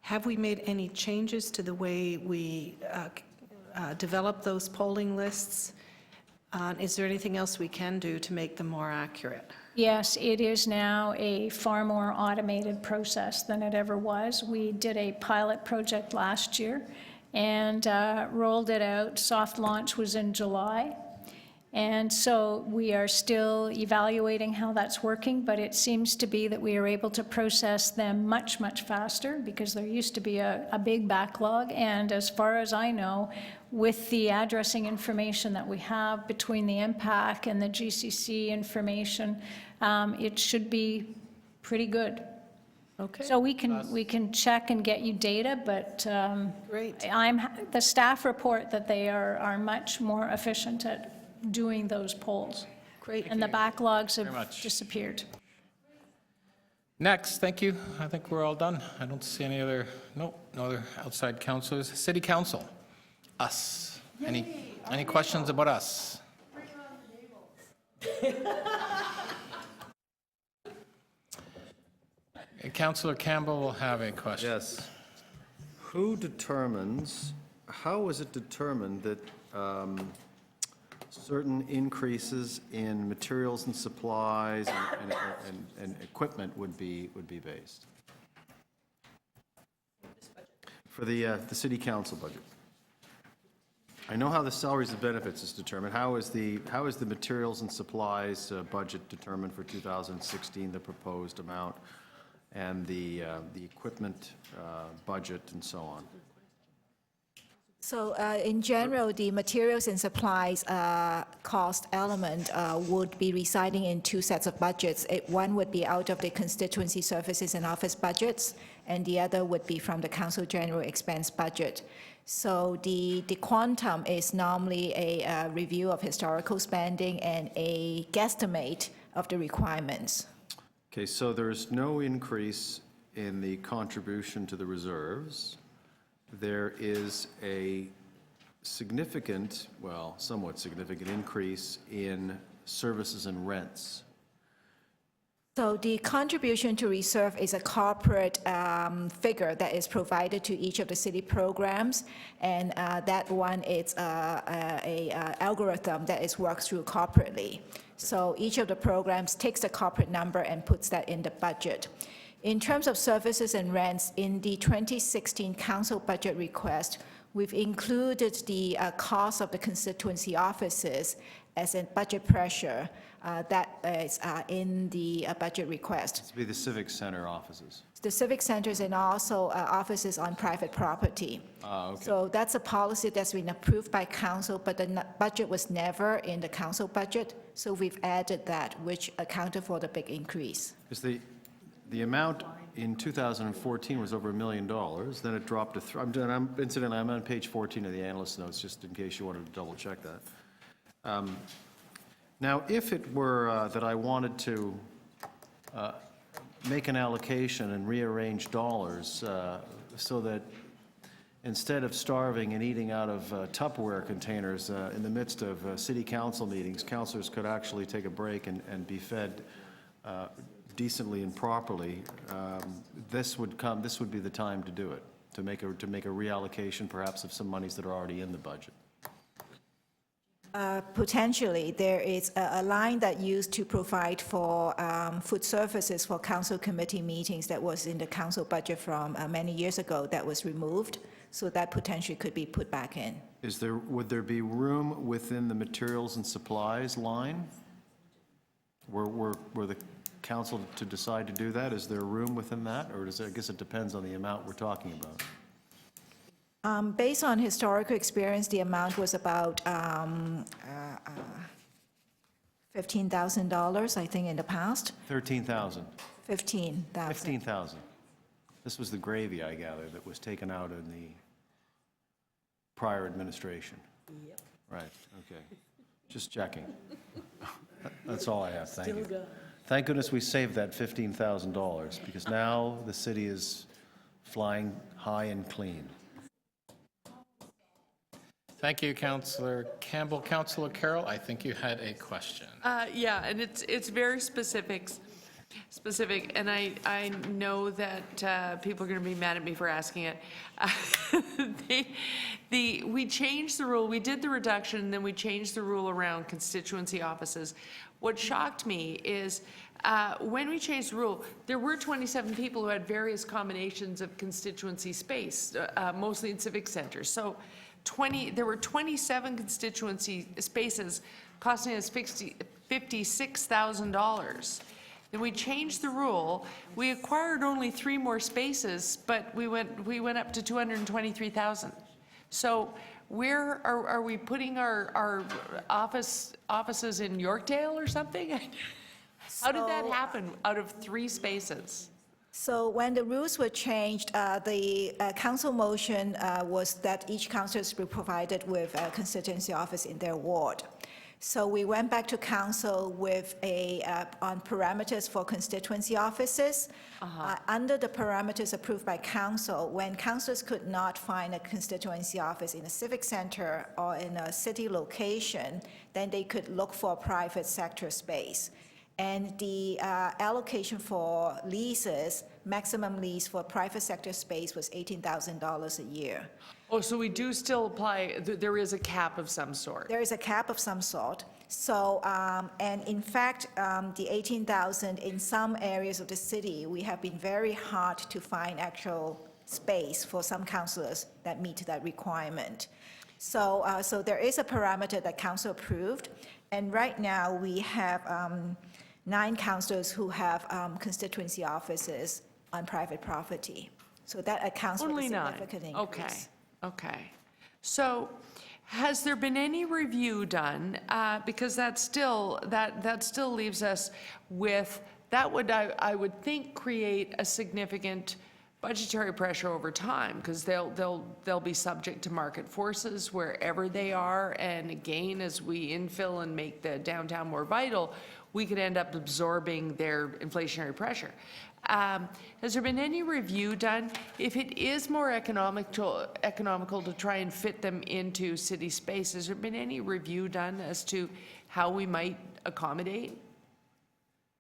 have we made any changes to the way we develop those polling lists? Is there anything else we can do to make them more accurate? Yes, it is now a far more automated process than it ever was. We did a pilot project last year and rolled it out. Soft launch was in July. And so we are still evaluating how that's working, but it seems to be that we are able to process them much, much faster because there used to be a big backlog. And as far as I know, with the addressing information that we have between the impact and the GCC information, it should be pretty good. Okay. So we can check and get you data, but Great. the staff report that they are much more efficient at doing those polls. Great. And the backlogs Very have much. disappeared. Next, thank you. I think we're all done. I don't see any other, no other outside councilors. City Council, us. Any questions about us? Councillor Campbell will have a question. Yes. Who determines, how is it determined that certain increases in materials and supplies and equipment would be based? For the city council budget. I know how the salaries and benefits is determined. How is the materials and supplies budget determined for 2016, the proposed amount, and the equipment budget and so on? So in general, the materials and supplies cost element would be residing in two sets of budgets. One would be out of the constituency services and office budgets, and the other would be from the council general expense budget. So the quantum is normally a review of historical spending and a guesstimate of the requirements. Okay, so there's no increase in the contribution to the reserves. There is a significant, well, somewhat significant increase in services and rents. So the contribution to reserve is a corporate figure that is provided to each of the city programs, and that one is a algorithm that is worked through corporately. So each of the programs takes the corporate number and puts that in the budget. In terms of services and rents, in the 2016 council budget request, we've included the cost of the constituency offices as a budget pressure that is in the budget request. This would be the civic center offices. The civic centers and also offices on private property. Okay. So that's a policy that's been approved by council, but the budget was never in the council budget. So we've added that, which accounted for the big increase. Because the amount in 2014 was over $1 million, then it dropped to, incidentally, I'm on page 14 of the analyst notes, just in case you wanted to double check that. Now, if it were that I wanted to make an allocation and rearrange dollars so that instead of starving and eating out of Tupperware containers in the midst of city council meetings, councilors could actually take a break and be fed decently and properly, this would be the time to do it, to make a reallocation perhaps of some monies that are already in the budget. Potentially, there is a line that used to provide for food services for council committee meetings that was in the council budget from many years ago that was removed, so that potentially could be put back in. Would there be room within the materials and supplies line? Were the council to decide to do that? Is there room within that, or I guess it depends on the amount we're talking about? Based on historical experience, the amount was about $15,000, I think, in the past. 13,000. 15,000. 15,000. This was the gravy, I gather, that was taken out in the prior administration. Yep. Right, okay. Just checking. That's all I have, thank you. Thank goodness we saved that $15,000, because now the city is flying high and clean. Thank you, Councillor Campbell. Councillor Carroll, I think you had a question. Yeah, and it's very specific, and I know that people are going to be mad at me for asking it. We changed the rule, we did the reduction, and then we changed the rule around constituency offices. What shocked me is when we changed the rule, there were 27 people who had various combinations of constituency space, mostly in civic centers. So there were 27 constituency spaces costing us $56,000. Then we changed the rule. We acquired only 3 more spaces, but we went up to 223,000. So where are we putting our offices in Yorkdale or something? How did that happen out of 3 spaces? So when the rules were changed, the council motion was that each councillor be provided with a constituency office in their ward. So we went back to council with on parameters for constituency offices. Under the parameters approved by council, when councillors could not find a constituency office in a civic center or in a city location, then they could look for a private sector space. And the allocation for leases, maximum lease for private sector space was $18,000 a year. Oh, so we do still apply, there is a cap of some sort? There is a cap of some sort. So, and in fact, the $18,000 in some areas of the city, we have been very hard to find actual space for some councillors that meet that requirement. So, so there is a parameter that council approved, and right now we have 9 councillors who have constituency offices on private property. So that accounts for the significant increase. Okay, okay. So has there been any review done? Because that still leaves us with, that would, I would think, create a significant budgetary pressure over time, because they'll be subject to market forces wherever they are. And again, as we infill and make the downtown more vital, we could end up absorbing their inflationary pressure. Has there been any review done? If it is more economical to try and fit them into city space, has there been any review done as to how we might accommodate?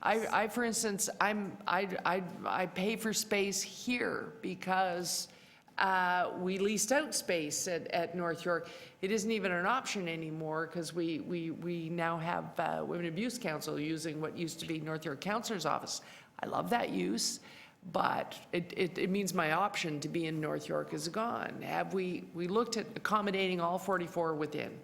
I for instance, I pay for space here because we leased out space at North York. It isn't even an option anymore because we now have Women Abuse Council using what used to be North York Councillor's Office. I love that use, but it means my option to be in North York is gone. Have we looked at accommodating all 44 within?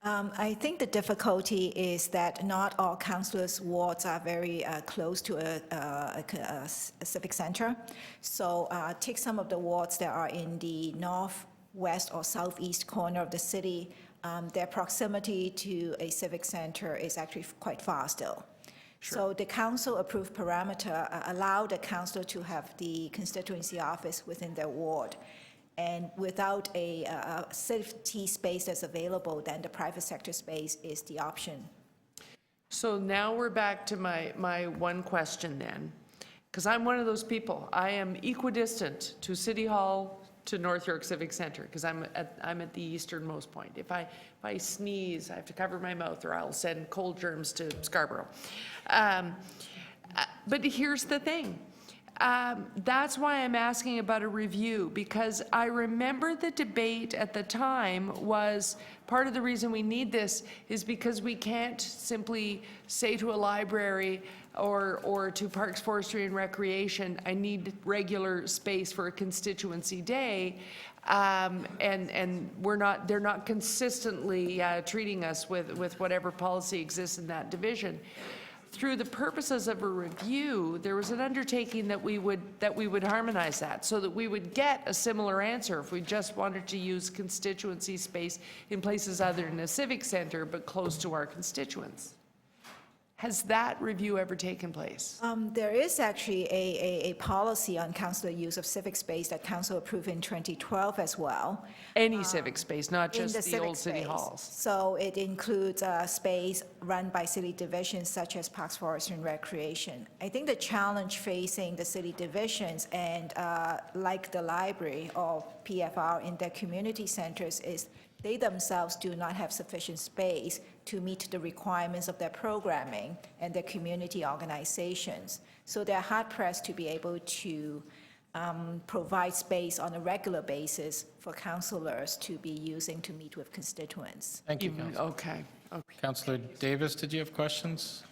I think the difficulty is that not all councillors' wards are very close to a civic center. So take some of the wards that are in the northwest or southeast corner of the city. Their proximity to a civic center is actually quite far still. Sure. So the council-approved parameter allowed the councillor to have the constituency office within their ward. And without a city space that's available, then the private sector space is the option. So now we're back to my one question then, because I'm one of those people. I am equidistant to City Hall, to North York Civic Center, because I'm at the easternmost point. If I sneeze, I have to cover my mouth, or I'll send cold germs to Scarborough. But here's the thing. That's why I'm asking about a review, because I remember the debate at the time was part of the reason we need this is because we can't simply say to a library or to Parks, Forestry and Recreation, I need regular space for a constituency day, and they're not consistently treating us with whatever policy exists in that division. Through the purposes of a review, there was an undertaking that we would harmonize that, so that we would get a similar answer if we just wanted to use constituency space in places other than a civic center, but close to our constituents. Has that review ever taken place? There is actually a policy on councillor use of civic space that council approved in 2012 as well. Any civic space, not In just the civic old city space. halls? So it includes space run by city divisions such as Parks, Forest, and Recreation. I think the challenge facing the city divisions and like the library or PFR in their community centers is they themselves do not have sufficient space to meet the requirements of their programming and their community organizations. So they're hard-pressed to be able to provide space on a regular basis for councillors to be using to meet with constituents. Thank you, Councillor. Okay. Councillor Davis, did you have questions?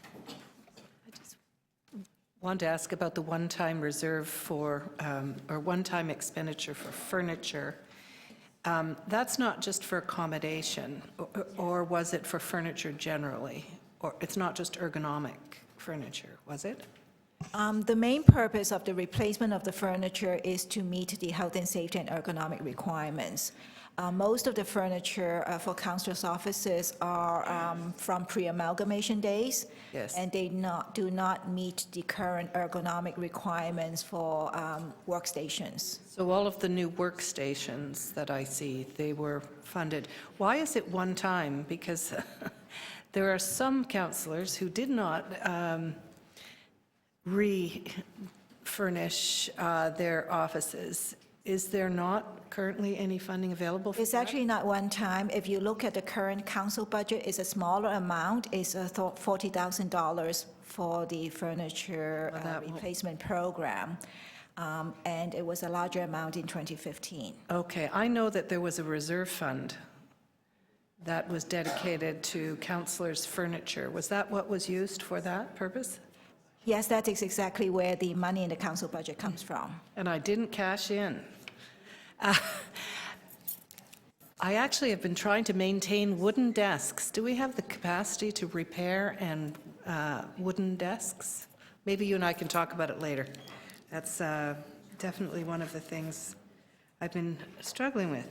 Want to ask about the one-time reserve for, or one-time expenditure for furniture. That's not just for accommodation, or was it for furniture generally? Or it's not just ergonomic furniture, was it? The main purpose of the replacement of the furniture is to meet the health and safety and ergonomic requirements. Most of the furniture for councillors' offices are from pre-amalgamation days. Yes. And they do not meet the current ergonomic requirements for workstations. So all of the new workstations that I see, they were funded. Why is it one time? Because there are some councillors who did not refurnish their offices. Is there not currently any funding available for It's actually not one time. If you look at the current council budget, it's a smaller amount. It's $40,000 for the furniture replacement program. And it was a larger amount in 2015. Okay, I know that there was a reserve fund that was dedicated to councillors' furniture. Was that what was used for that purpose? Yes, that is exactly where the money in the council budget comes from. And I didn't cash in. I actually have been trying to maintain wooden desks. Do we have the capacity to repair and wooden desks? Maybe you and I can talk about it later. That's definitely one of the things I've been struggling with.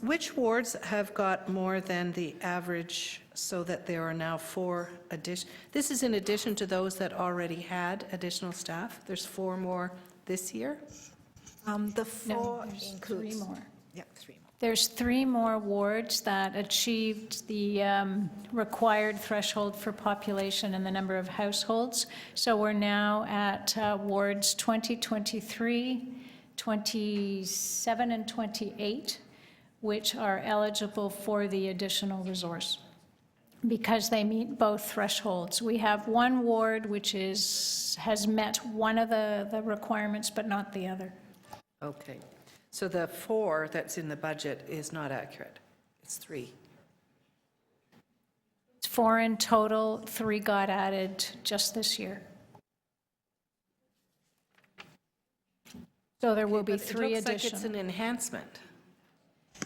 Which wards have got more than the average so that there are now 4 addition? This is in addition to those that already had additional staff? There's 4 more this year? The 4 there's includes... 3 more. Yeah, 3 more. There's 3 more wards that achieved the required threshold for population and the number of households. So we're now at wards 20, 23, 27, and 28, which are eligible for the additional resource because they meet both thresholds. We have 1 ward which has met one of the requirements but not the other. Okay. So the 4 that's in the budget is not accurate. It's 3. It's 4 in total, 3 got added just this year. So there will be 3 It looks like additional. it's an enhancement.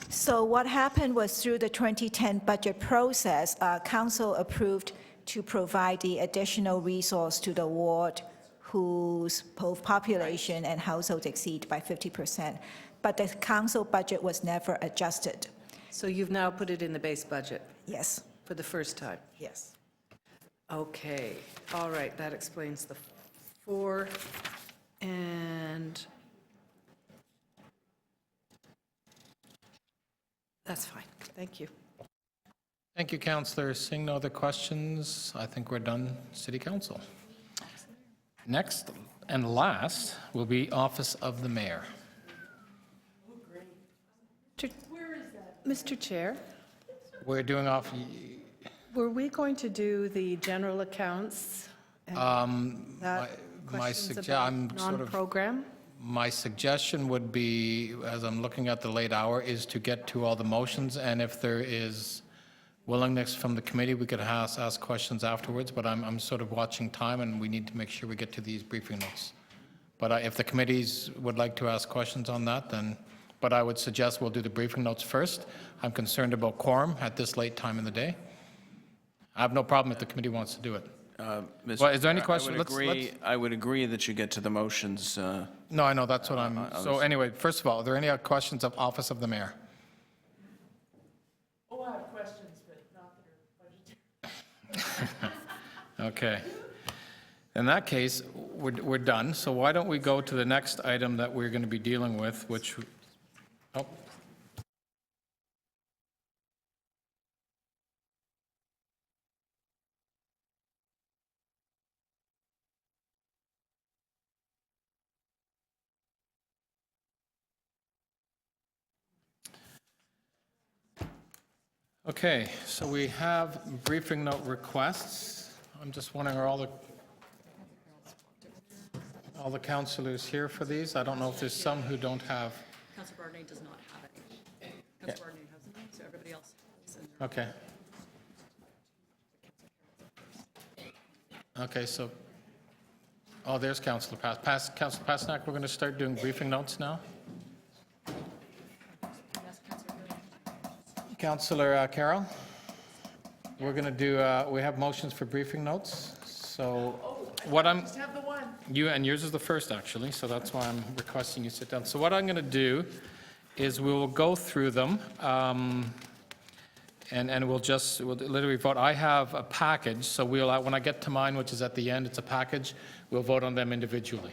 So what happened was through the 2010 budget process, council approved to provide the additional resource to the ward whose both population and households exceed by 50%. But the council budget was never adjusted. So you've now put it in the base budget Yes, for the first time? yes. Okay, all right, that explains the 4. And that's fine, thank you. Thank you, Councillor. Seeing no other questions, I think we're done, City Council. Next and last will be Office of the Mayor. Mr. Chair, We're doing off, were we going to do the general accounts? and that my questions sugge- about I'm sort of- non-program? my suggestion would be, as I'm looking at the late hour, is to get to all the motions, and if there is willingness from the committee, we could ask questions afterwards, but I'm sort of watching time, and we need to make sure we get to these briefing notes. But if the committees would like to ask questions on that, then, but I would suggest we'll do the briefing notes first. I'm concerned about quorum at this late time in the day. I have no problem if the committee wants to do it. Well, is there any question? I would agree that you get to the motions. No, I know, that's what I'm, so anyway, first of all, are there any questions of Office of the Mayor? Oh, I have questions, but not that are budgetary. Okay. In that case, we're done. So why don't we go to the next item that we're going to be dealing with, which, oh. Okay, so we have briefing note requests. I'm just wondering, are all the councillors here for these? I don't know if there's some who don't have. Councillor Barney does not have any. Councillor Barney has them, so everybody else has them. Okay. Okay, so, oh, there's Councillor Councillor Pasnak, we're going to start doing briefing notes now. Councillor Carroll, we're going to do, we have motions for briefing notes. So what I'm, Just have the one. and yours is the first actually, so that's why I'm requesting you sit down. So what I'm going to do is we will go through them and we'll literally vote. I have a package, so when I get to mine, which is at the end, it's a package, we'll vote on them individually.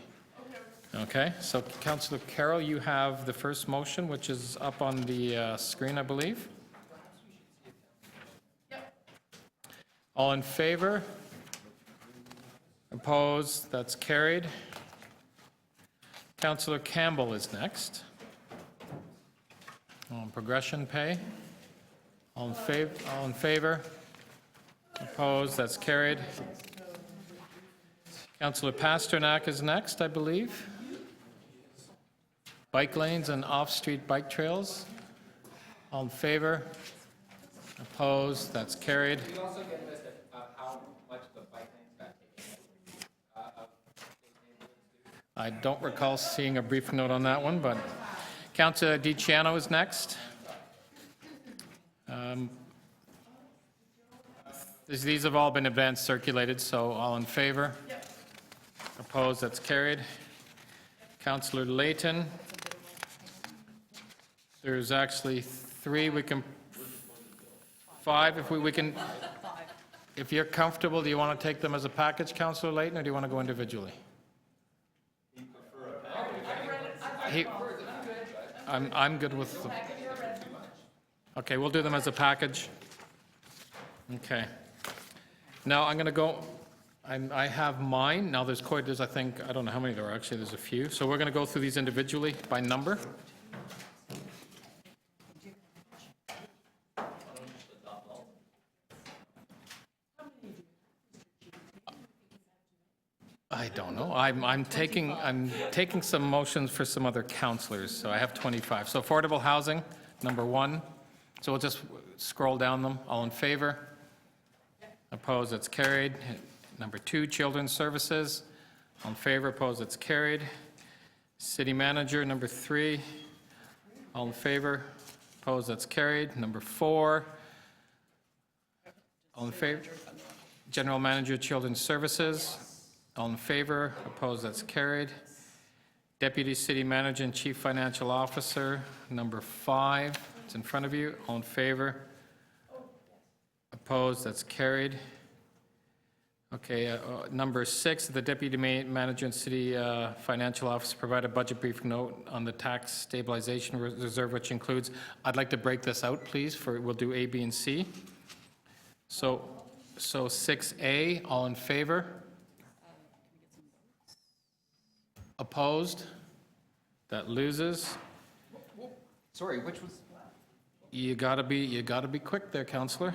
Okay, so Councillor Carroll, you have the first motion, which is up on the screen, I believe. All in favor? Opposed? That's carried. Councillor Campbell is next. On progression pay. All in favor? Opposed? That's carried. Councillor Pasternak is next, I believe. Bike lanes and off-street bike trails. All in favor? Opposed? That's carried. We also get a list of how much the bike lanes got taken. I don't recall seeing a brief note on that one, but Councillor DiCiano is next. These have all been advance circulated, so all in favor? Opposed? That's carried. Councillor Layton. There's actually 3. We can 5 if we can. If you're comfortable, do you want to take them as a package, Councillor Layton, or do you want to go individually? I'm good with them. Okay, we'll do them as a package. Okay. Now I'm going to go. I have mine. Now there's I think, I don't know how many there are actually. There's a few. So we're going to go through these individually by number. I don't know. I'm taking some motions for some other councillors, so I have 25. So affordable housing, number 1. So we'll just scroll down them. All in favor? Opposed? That's carried. Number 2, children's services. All in favor? Opposed? That's carried. City manager, number 3. All in favor? Opposed? That's carried. Number 4. All in favor? General manager, children's services. All in favor? Opposed? That's carried. Deputy City Manager and Chief Financial Officer, number 5. It's in front of you. All in favor? Opposed? That's carried. Okay, number 6, the Deputy Manager and City Financial Officer provide a budget briefing note on the tax stabilization reserve, which includes, I'd like to break this out, please, we'll do A, B, and C. So 6A, all in favor? Opposed? That loses. Sorry, which was? You gotta be quick there, Councillor.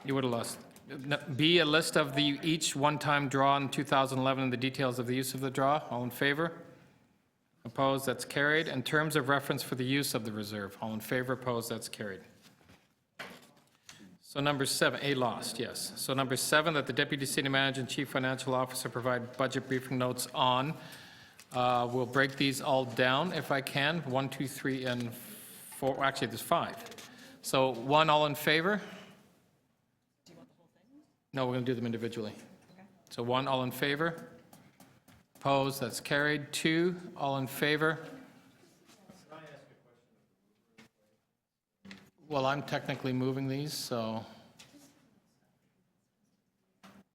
You would have lost. B, a list of each one-time draw in 2011 and the details of the use of the draw. All in favor? Opposed? That's carried. And terms of reference for the use of the reserve. All in favor? Opposed? That's carried. So number 7, A lost, yes. So number 7, that the Deputy City Manager and Chief Financial Officer provide budget briefing notes on. We'll break these all down if I can. 1, 2, 3, and 4. Actually, there's 5. So 1, all in favor? Do you want the whole thing? No, we're going to do them individually. Okay. So 1, all in favor? Opposed? That's carried. 2, all in favor? Well, I'm technically moving these, so.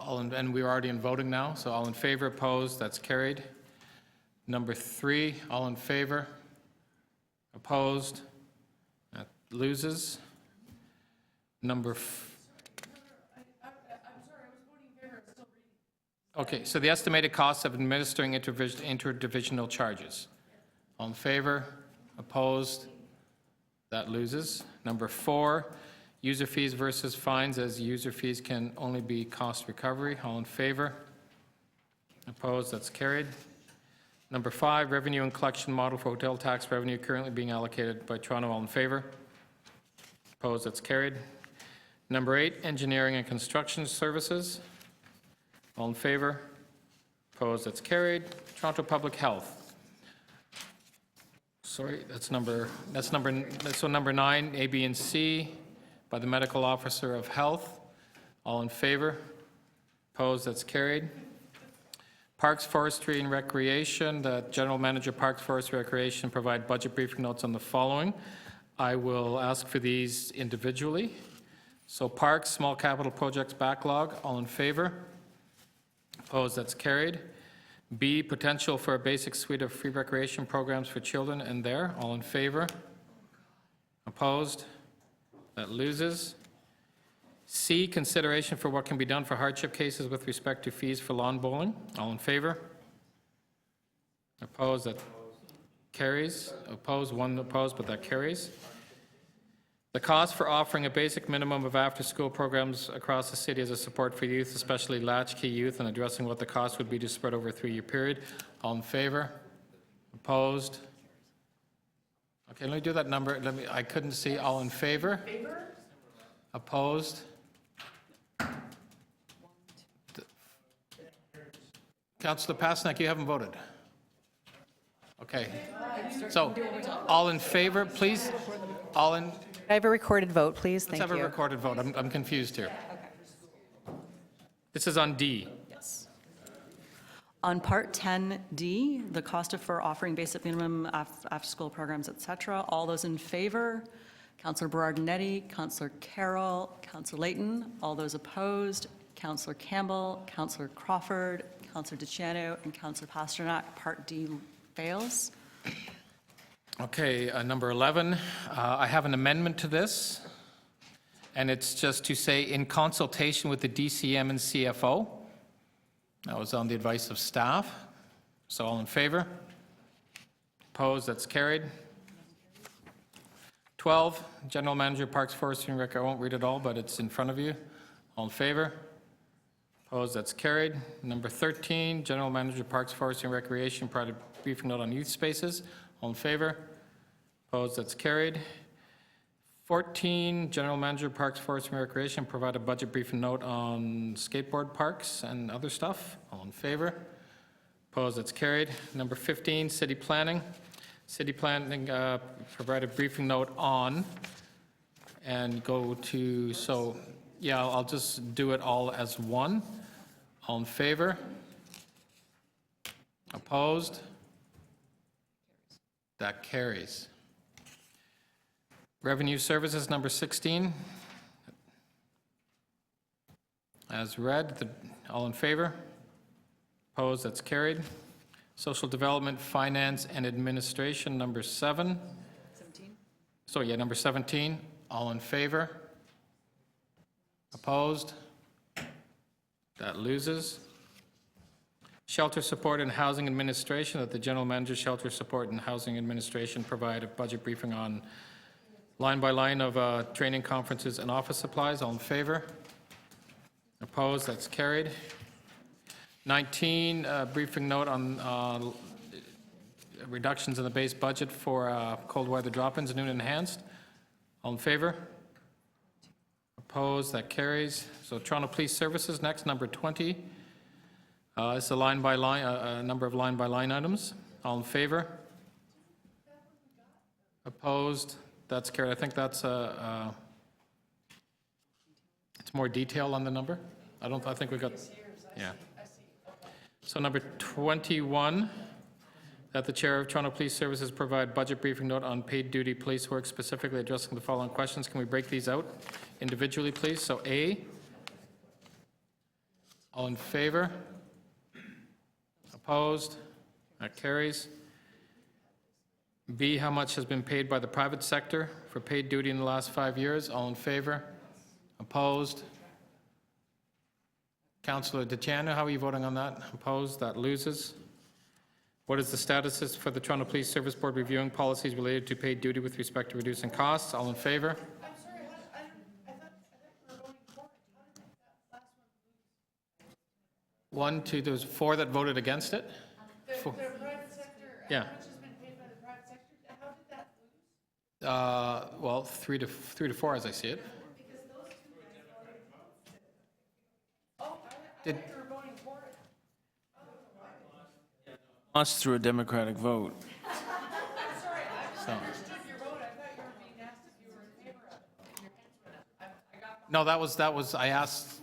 And we're already in voting now, so all in favor, opposed, that's carried. Number 3, all in favor, opposed, that loses. Okay, so the estimated costs of administering interdivisional charges. All in favor, opposed, that loses. Number 4, user fees versus fines, as user fees can only be cost recovery. All in favor, opposed, that's carried. Number 5, revenue and collection model for hotel tax revenue currently being allocated by Toronto. All in favor, opposed, that's carried. Number 8, engineering and construction services. All in favor? Opposed? That's carried. Toronto Public Health. Sorry, number 9, A, B, and C, by the Medical Officer of Health. All in favor? Opposed? That's carried. Parks, Forestry, and Recreation, the General Manager, Parks, Forestry, Recreation, provide budget briefing notes on the following. I will ask for these individually. So Parks, small capital projects backlog. All in favor? Opposed, that's carried. B, potential for a basic suite of free recreation programs for children and there. All in favor? Opposed? That loses. C, consideration for what can be done for hardship cases with respect to fees for lawn bowling. All in favor? Opposed? That carries. Opposed? 1 opposed, but that carries. The cost for offering a basic minimum of after-school programs across the city as a support for youth, especially latchkey youth, and addressing what the cost would be to spread over a 3-year period. All in favor? Opposed? Okay, let me do that number. I couldn't see. All in favor? Opposed? Councillor Pasnak, you haven't voted. Okay. So, all in favor, please? All in... I have a recorded vote, please. Let's Thank have you. a recorded vote. I'm confused here. This is on D. Yes. On Part 10D, the cost for offering basic minimum after-school programs, et cetera, all those in favor? Councillor Berardinetti, Councillor Carroll, Councillor Layton. All those opposed? Councillor Campbell, Councillor Crawford, Councillor DeCiano, and Councillor Pasternak. Part D fails. Okay, number 11, I have an amendment to this, and it's just to say, in consultation with the DCM and CFO. That was on the advice of staff. So all in favor? Opposed? That's carried. 12, General Manager, Parks, Forestry, and Rec. I won't read it all, but it's in front of you. All in favor? Opposed? That's carried. Number 13, General Manager, Parks, Forestry, and Recreation, provide a briefing note on youth spaces. All in favor? Opposed? That's carried. 14, General Manager, Parks, Forestry, and Recreation, provide a budget briefing note on skateboard parks and other stuff. All in favor? Opposed? That's carried. Number 15, City Planning. City Planning, provide a briefing note on, and go to, so, yeah, I'll just do it all as one. All in favor? Opposed? That carries. Revenue Services, number 16. As read, all in favor? Opposed? That's carried. Social Development, Finance, and Administration, number 7. 17. So, yeah, number 17. All in favor? Opposed? That loses. Shelter Support and Housing Administration, that the General Manager, Shelter Support and Housing Administration provide a budget briefing on line by line of training conferences and office supplies. All in favor? Opposed? That's carried. 19, briefing note on reductions in the base budget for cold weather drop-ins, noon enhanced. All in favor? Opposed? That carries. So Toronto Police Services next, number 20. It's a line by line, a number of line by line items. All in favor? Opposed? That's carried. I think that's it's more detail on the number. I think we got, yeah. So number 21, that the Chair of Toronto Police Services provide budget briefing note on paid duty police work, specifically addressing the following questions. Can we break these out individually, please? So A, All in favor? Opposed? That carries. B, how much has been paid by the private sector for paid duty in the last 5 years? All in favor? Opposed? Councillor DeChano, how are you voting on that? Opposed? That loses. What is the status for the Toronto Police Service Board reviewing policies related to paid duty with respect to reducing costs? All in favor? One, two, there's 4 that voted against it? Four. Yeah. Well, 3 to 4 as I see it. Did, Lost through a Democratic vote. so. No, that was, I asked,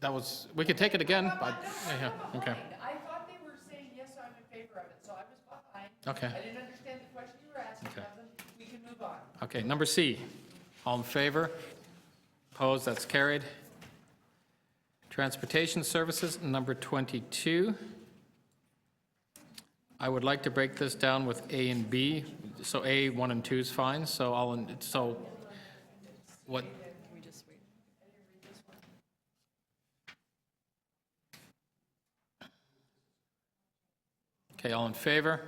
that was, we could take it again, but, yeah, okay. I thought they were saying, yes, I'm in favor of it, so I was behind. Okay. I didn't understand the question you were asking Okay. of them. We can move on. Okay, number C, all in favor? Opposed, that's carried. Transportation services, number 22. I would like to break this down with A and B. So A, 1 and 2 is fine, so what? Okay, all in favor?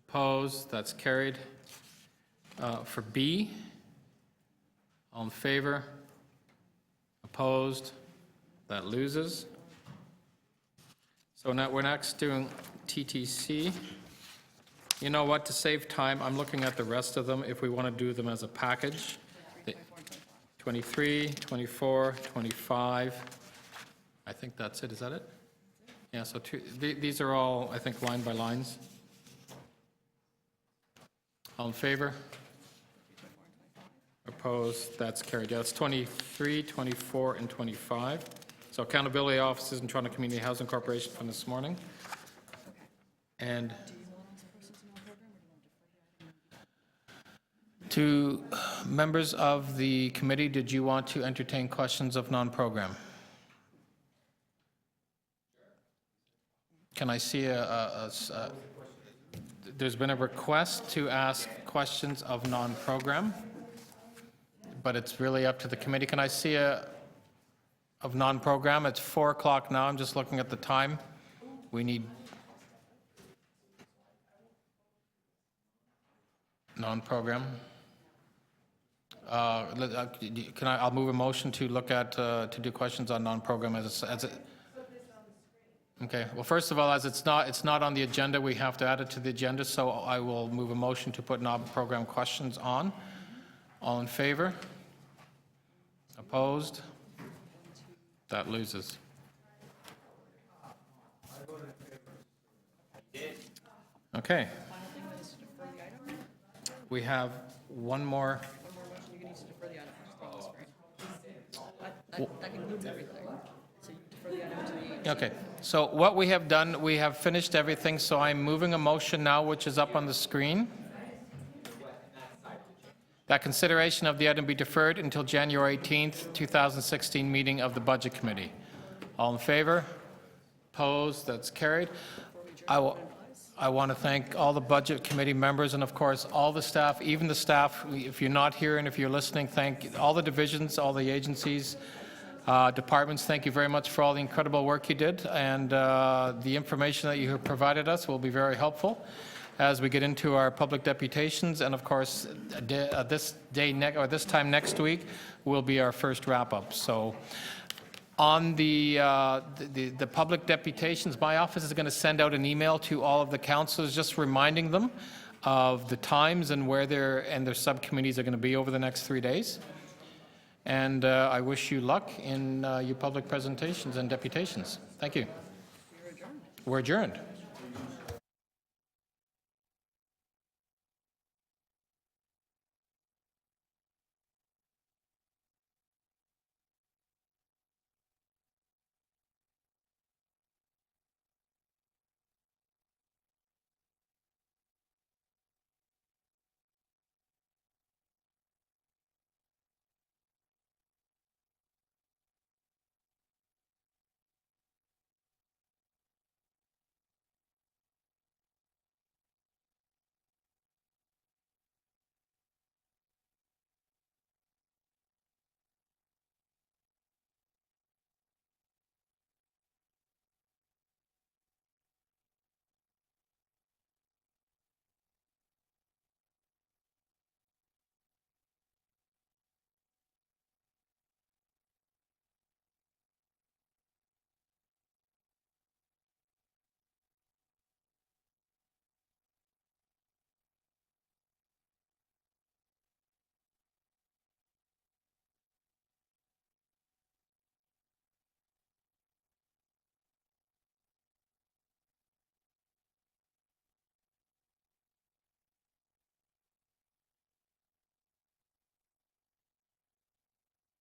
Opposed, that's carried. For B, all in favor? Opposed, that loses. So now we're next doing TTC. You know what, to save time, I'm looking at the rest of them if we want to do them as a package. 23, 24, 25. I think that's it, is that it? Yeah, so these are all, I think, line by lines. All in favor? Opposed, that's carried. Yeah, it's 23, 24, and 25. So accountability offices in Toronto Community Housing Corporation from this morning. And to members of the committee, did you want to entertain questions of non-program? Can I see there's been a request to ask questions of non-program, but it's really up to the committee. Can I see of non-program? It's 4 o'clock now. I'm just looking at the time. We need non-program. I'll move a motion to look at, to do questions on non-program as it. Okay, well, first of all, as it's not on the agenda, we have to add it to the agenda, so I will move a motion to put non-program questions on. All in favor? Opposed? That loses. Okay. We have one more. That concludes everything. So you defer the item to the. Okay, so what we have done, we have finished everything, so I'm moving a motion now, which is up on the screen. That consideration of the item be deferred until January 18th, 2016 meeting of the Budget Committee. All in favor? Opposed? That's carried. I want to thank all the Budget Committee members and, of course, all the staff, even the staff. If you're not here and if you're listening, thank all the divisions, all the agencies, departments. Thank you very much for all the incredible work you did, and the information that you have provided us will be very helpful as we get into our public deputations, and of course, this time next week will be our first wrap-up. So, on the public deputations, my office is going to send out an email to all of the councillors, just reminding them of the times and where their subcommittees are going to be over the next 3 days. And I wish you luck in your public presentations and deputations. Thank you. We're adjourned.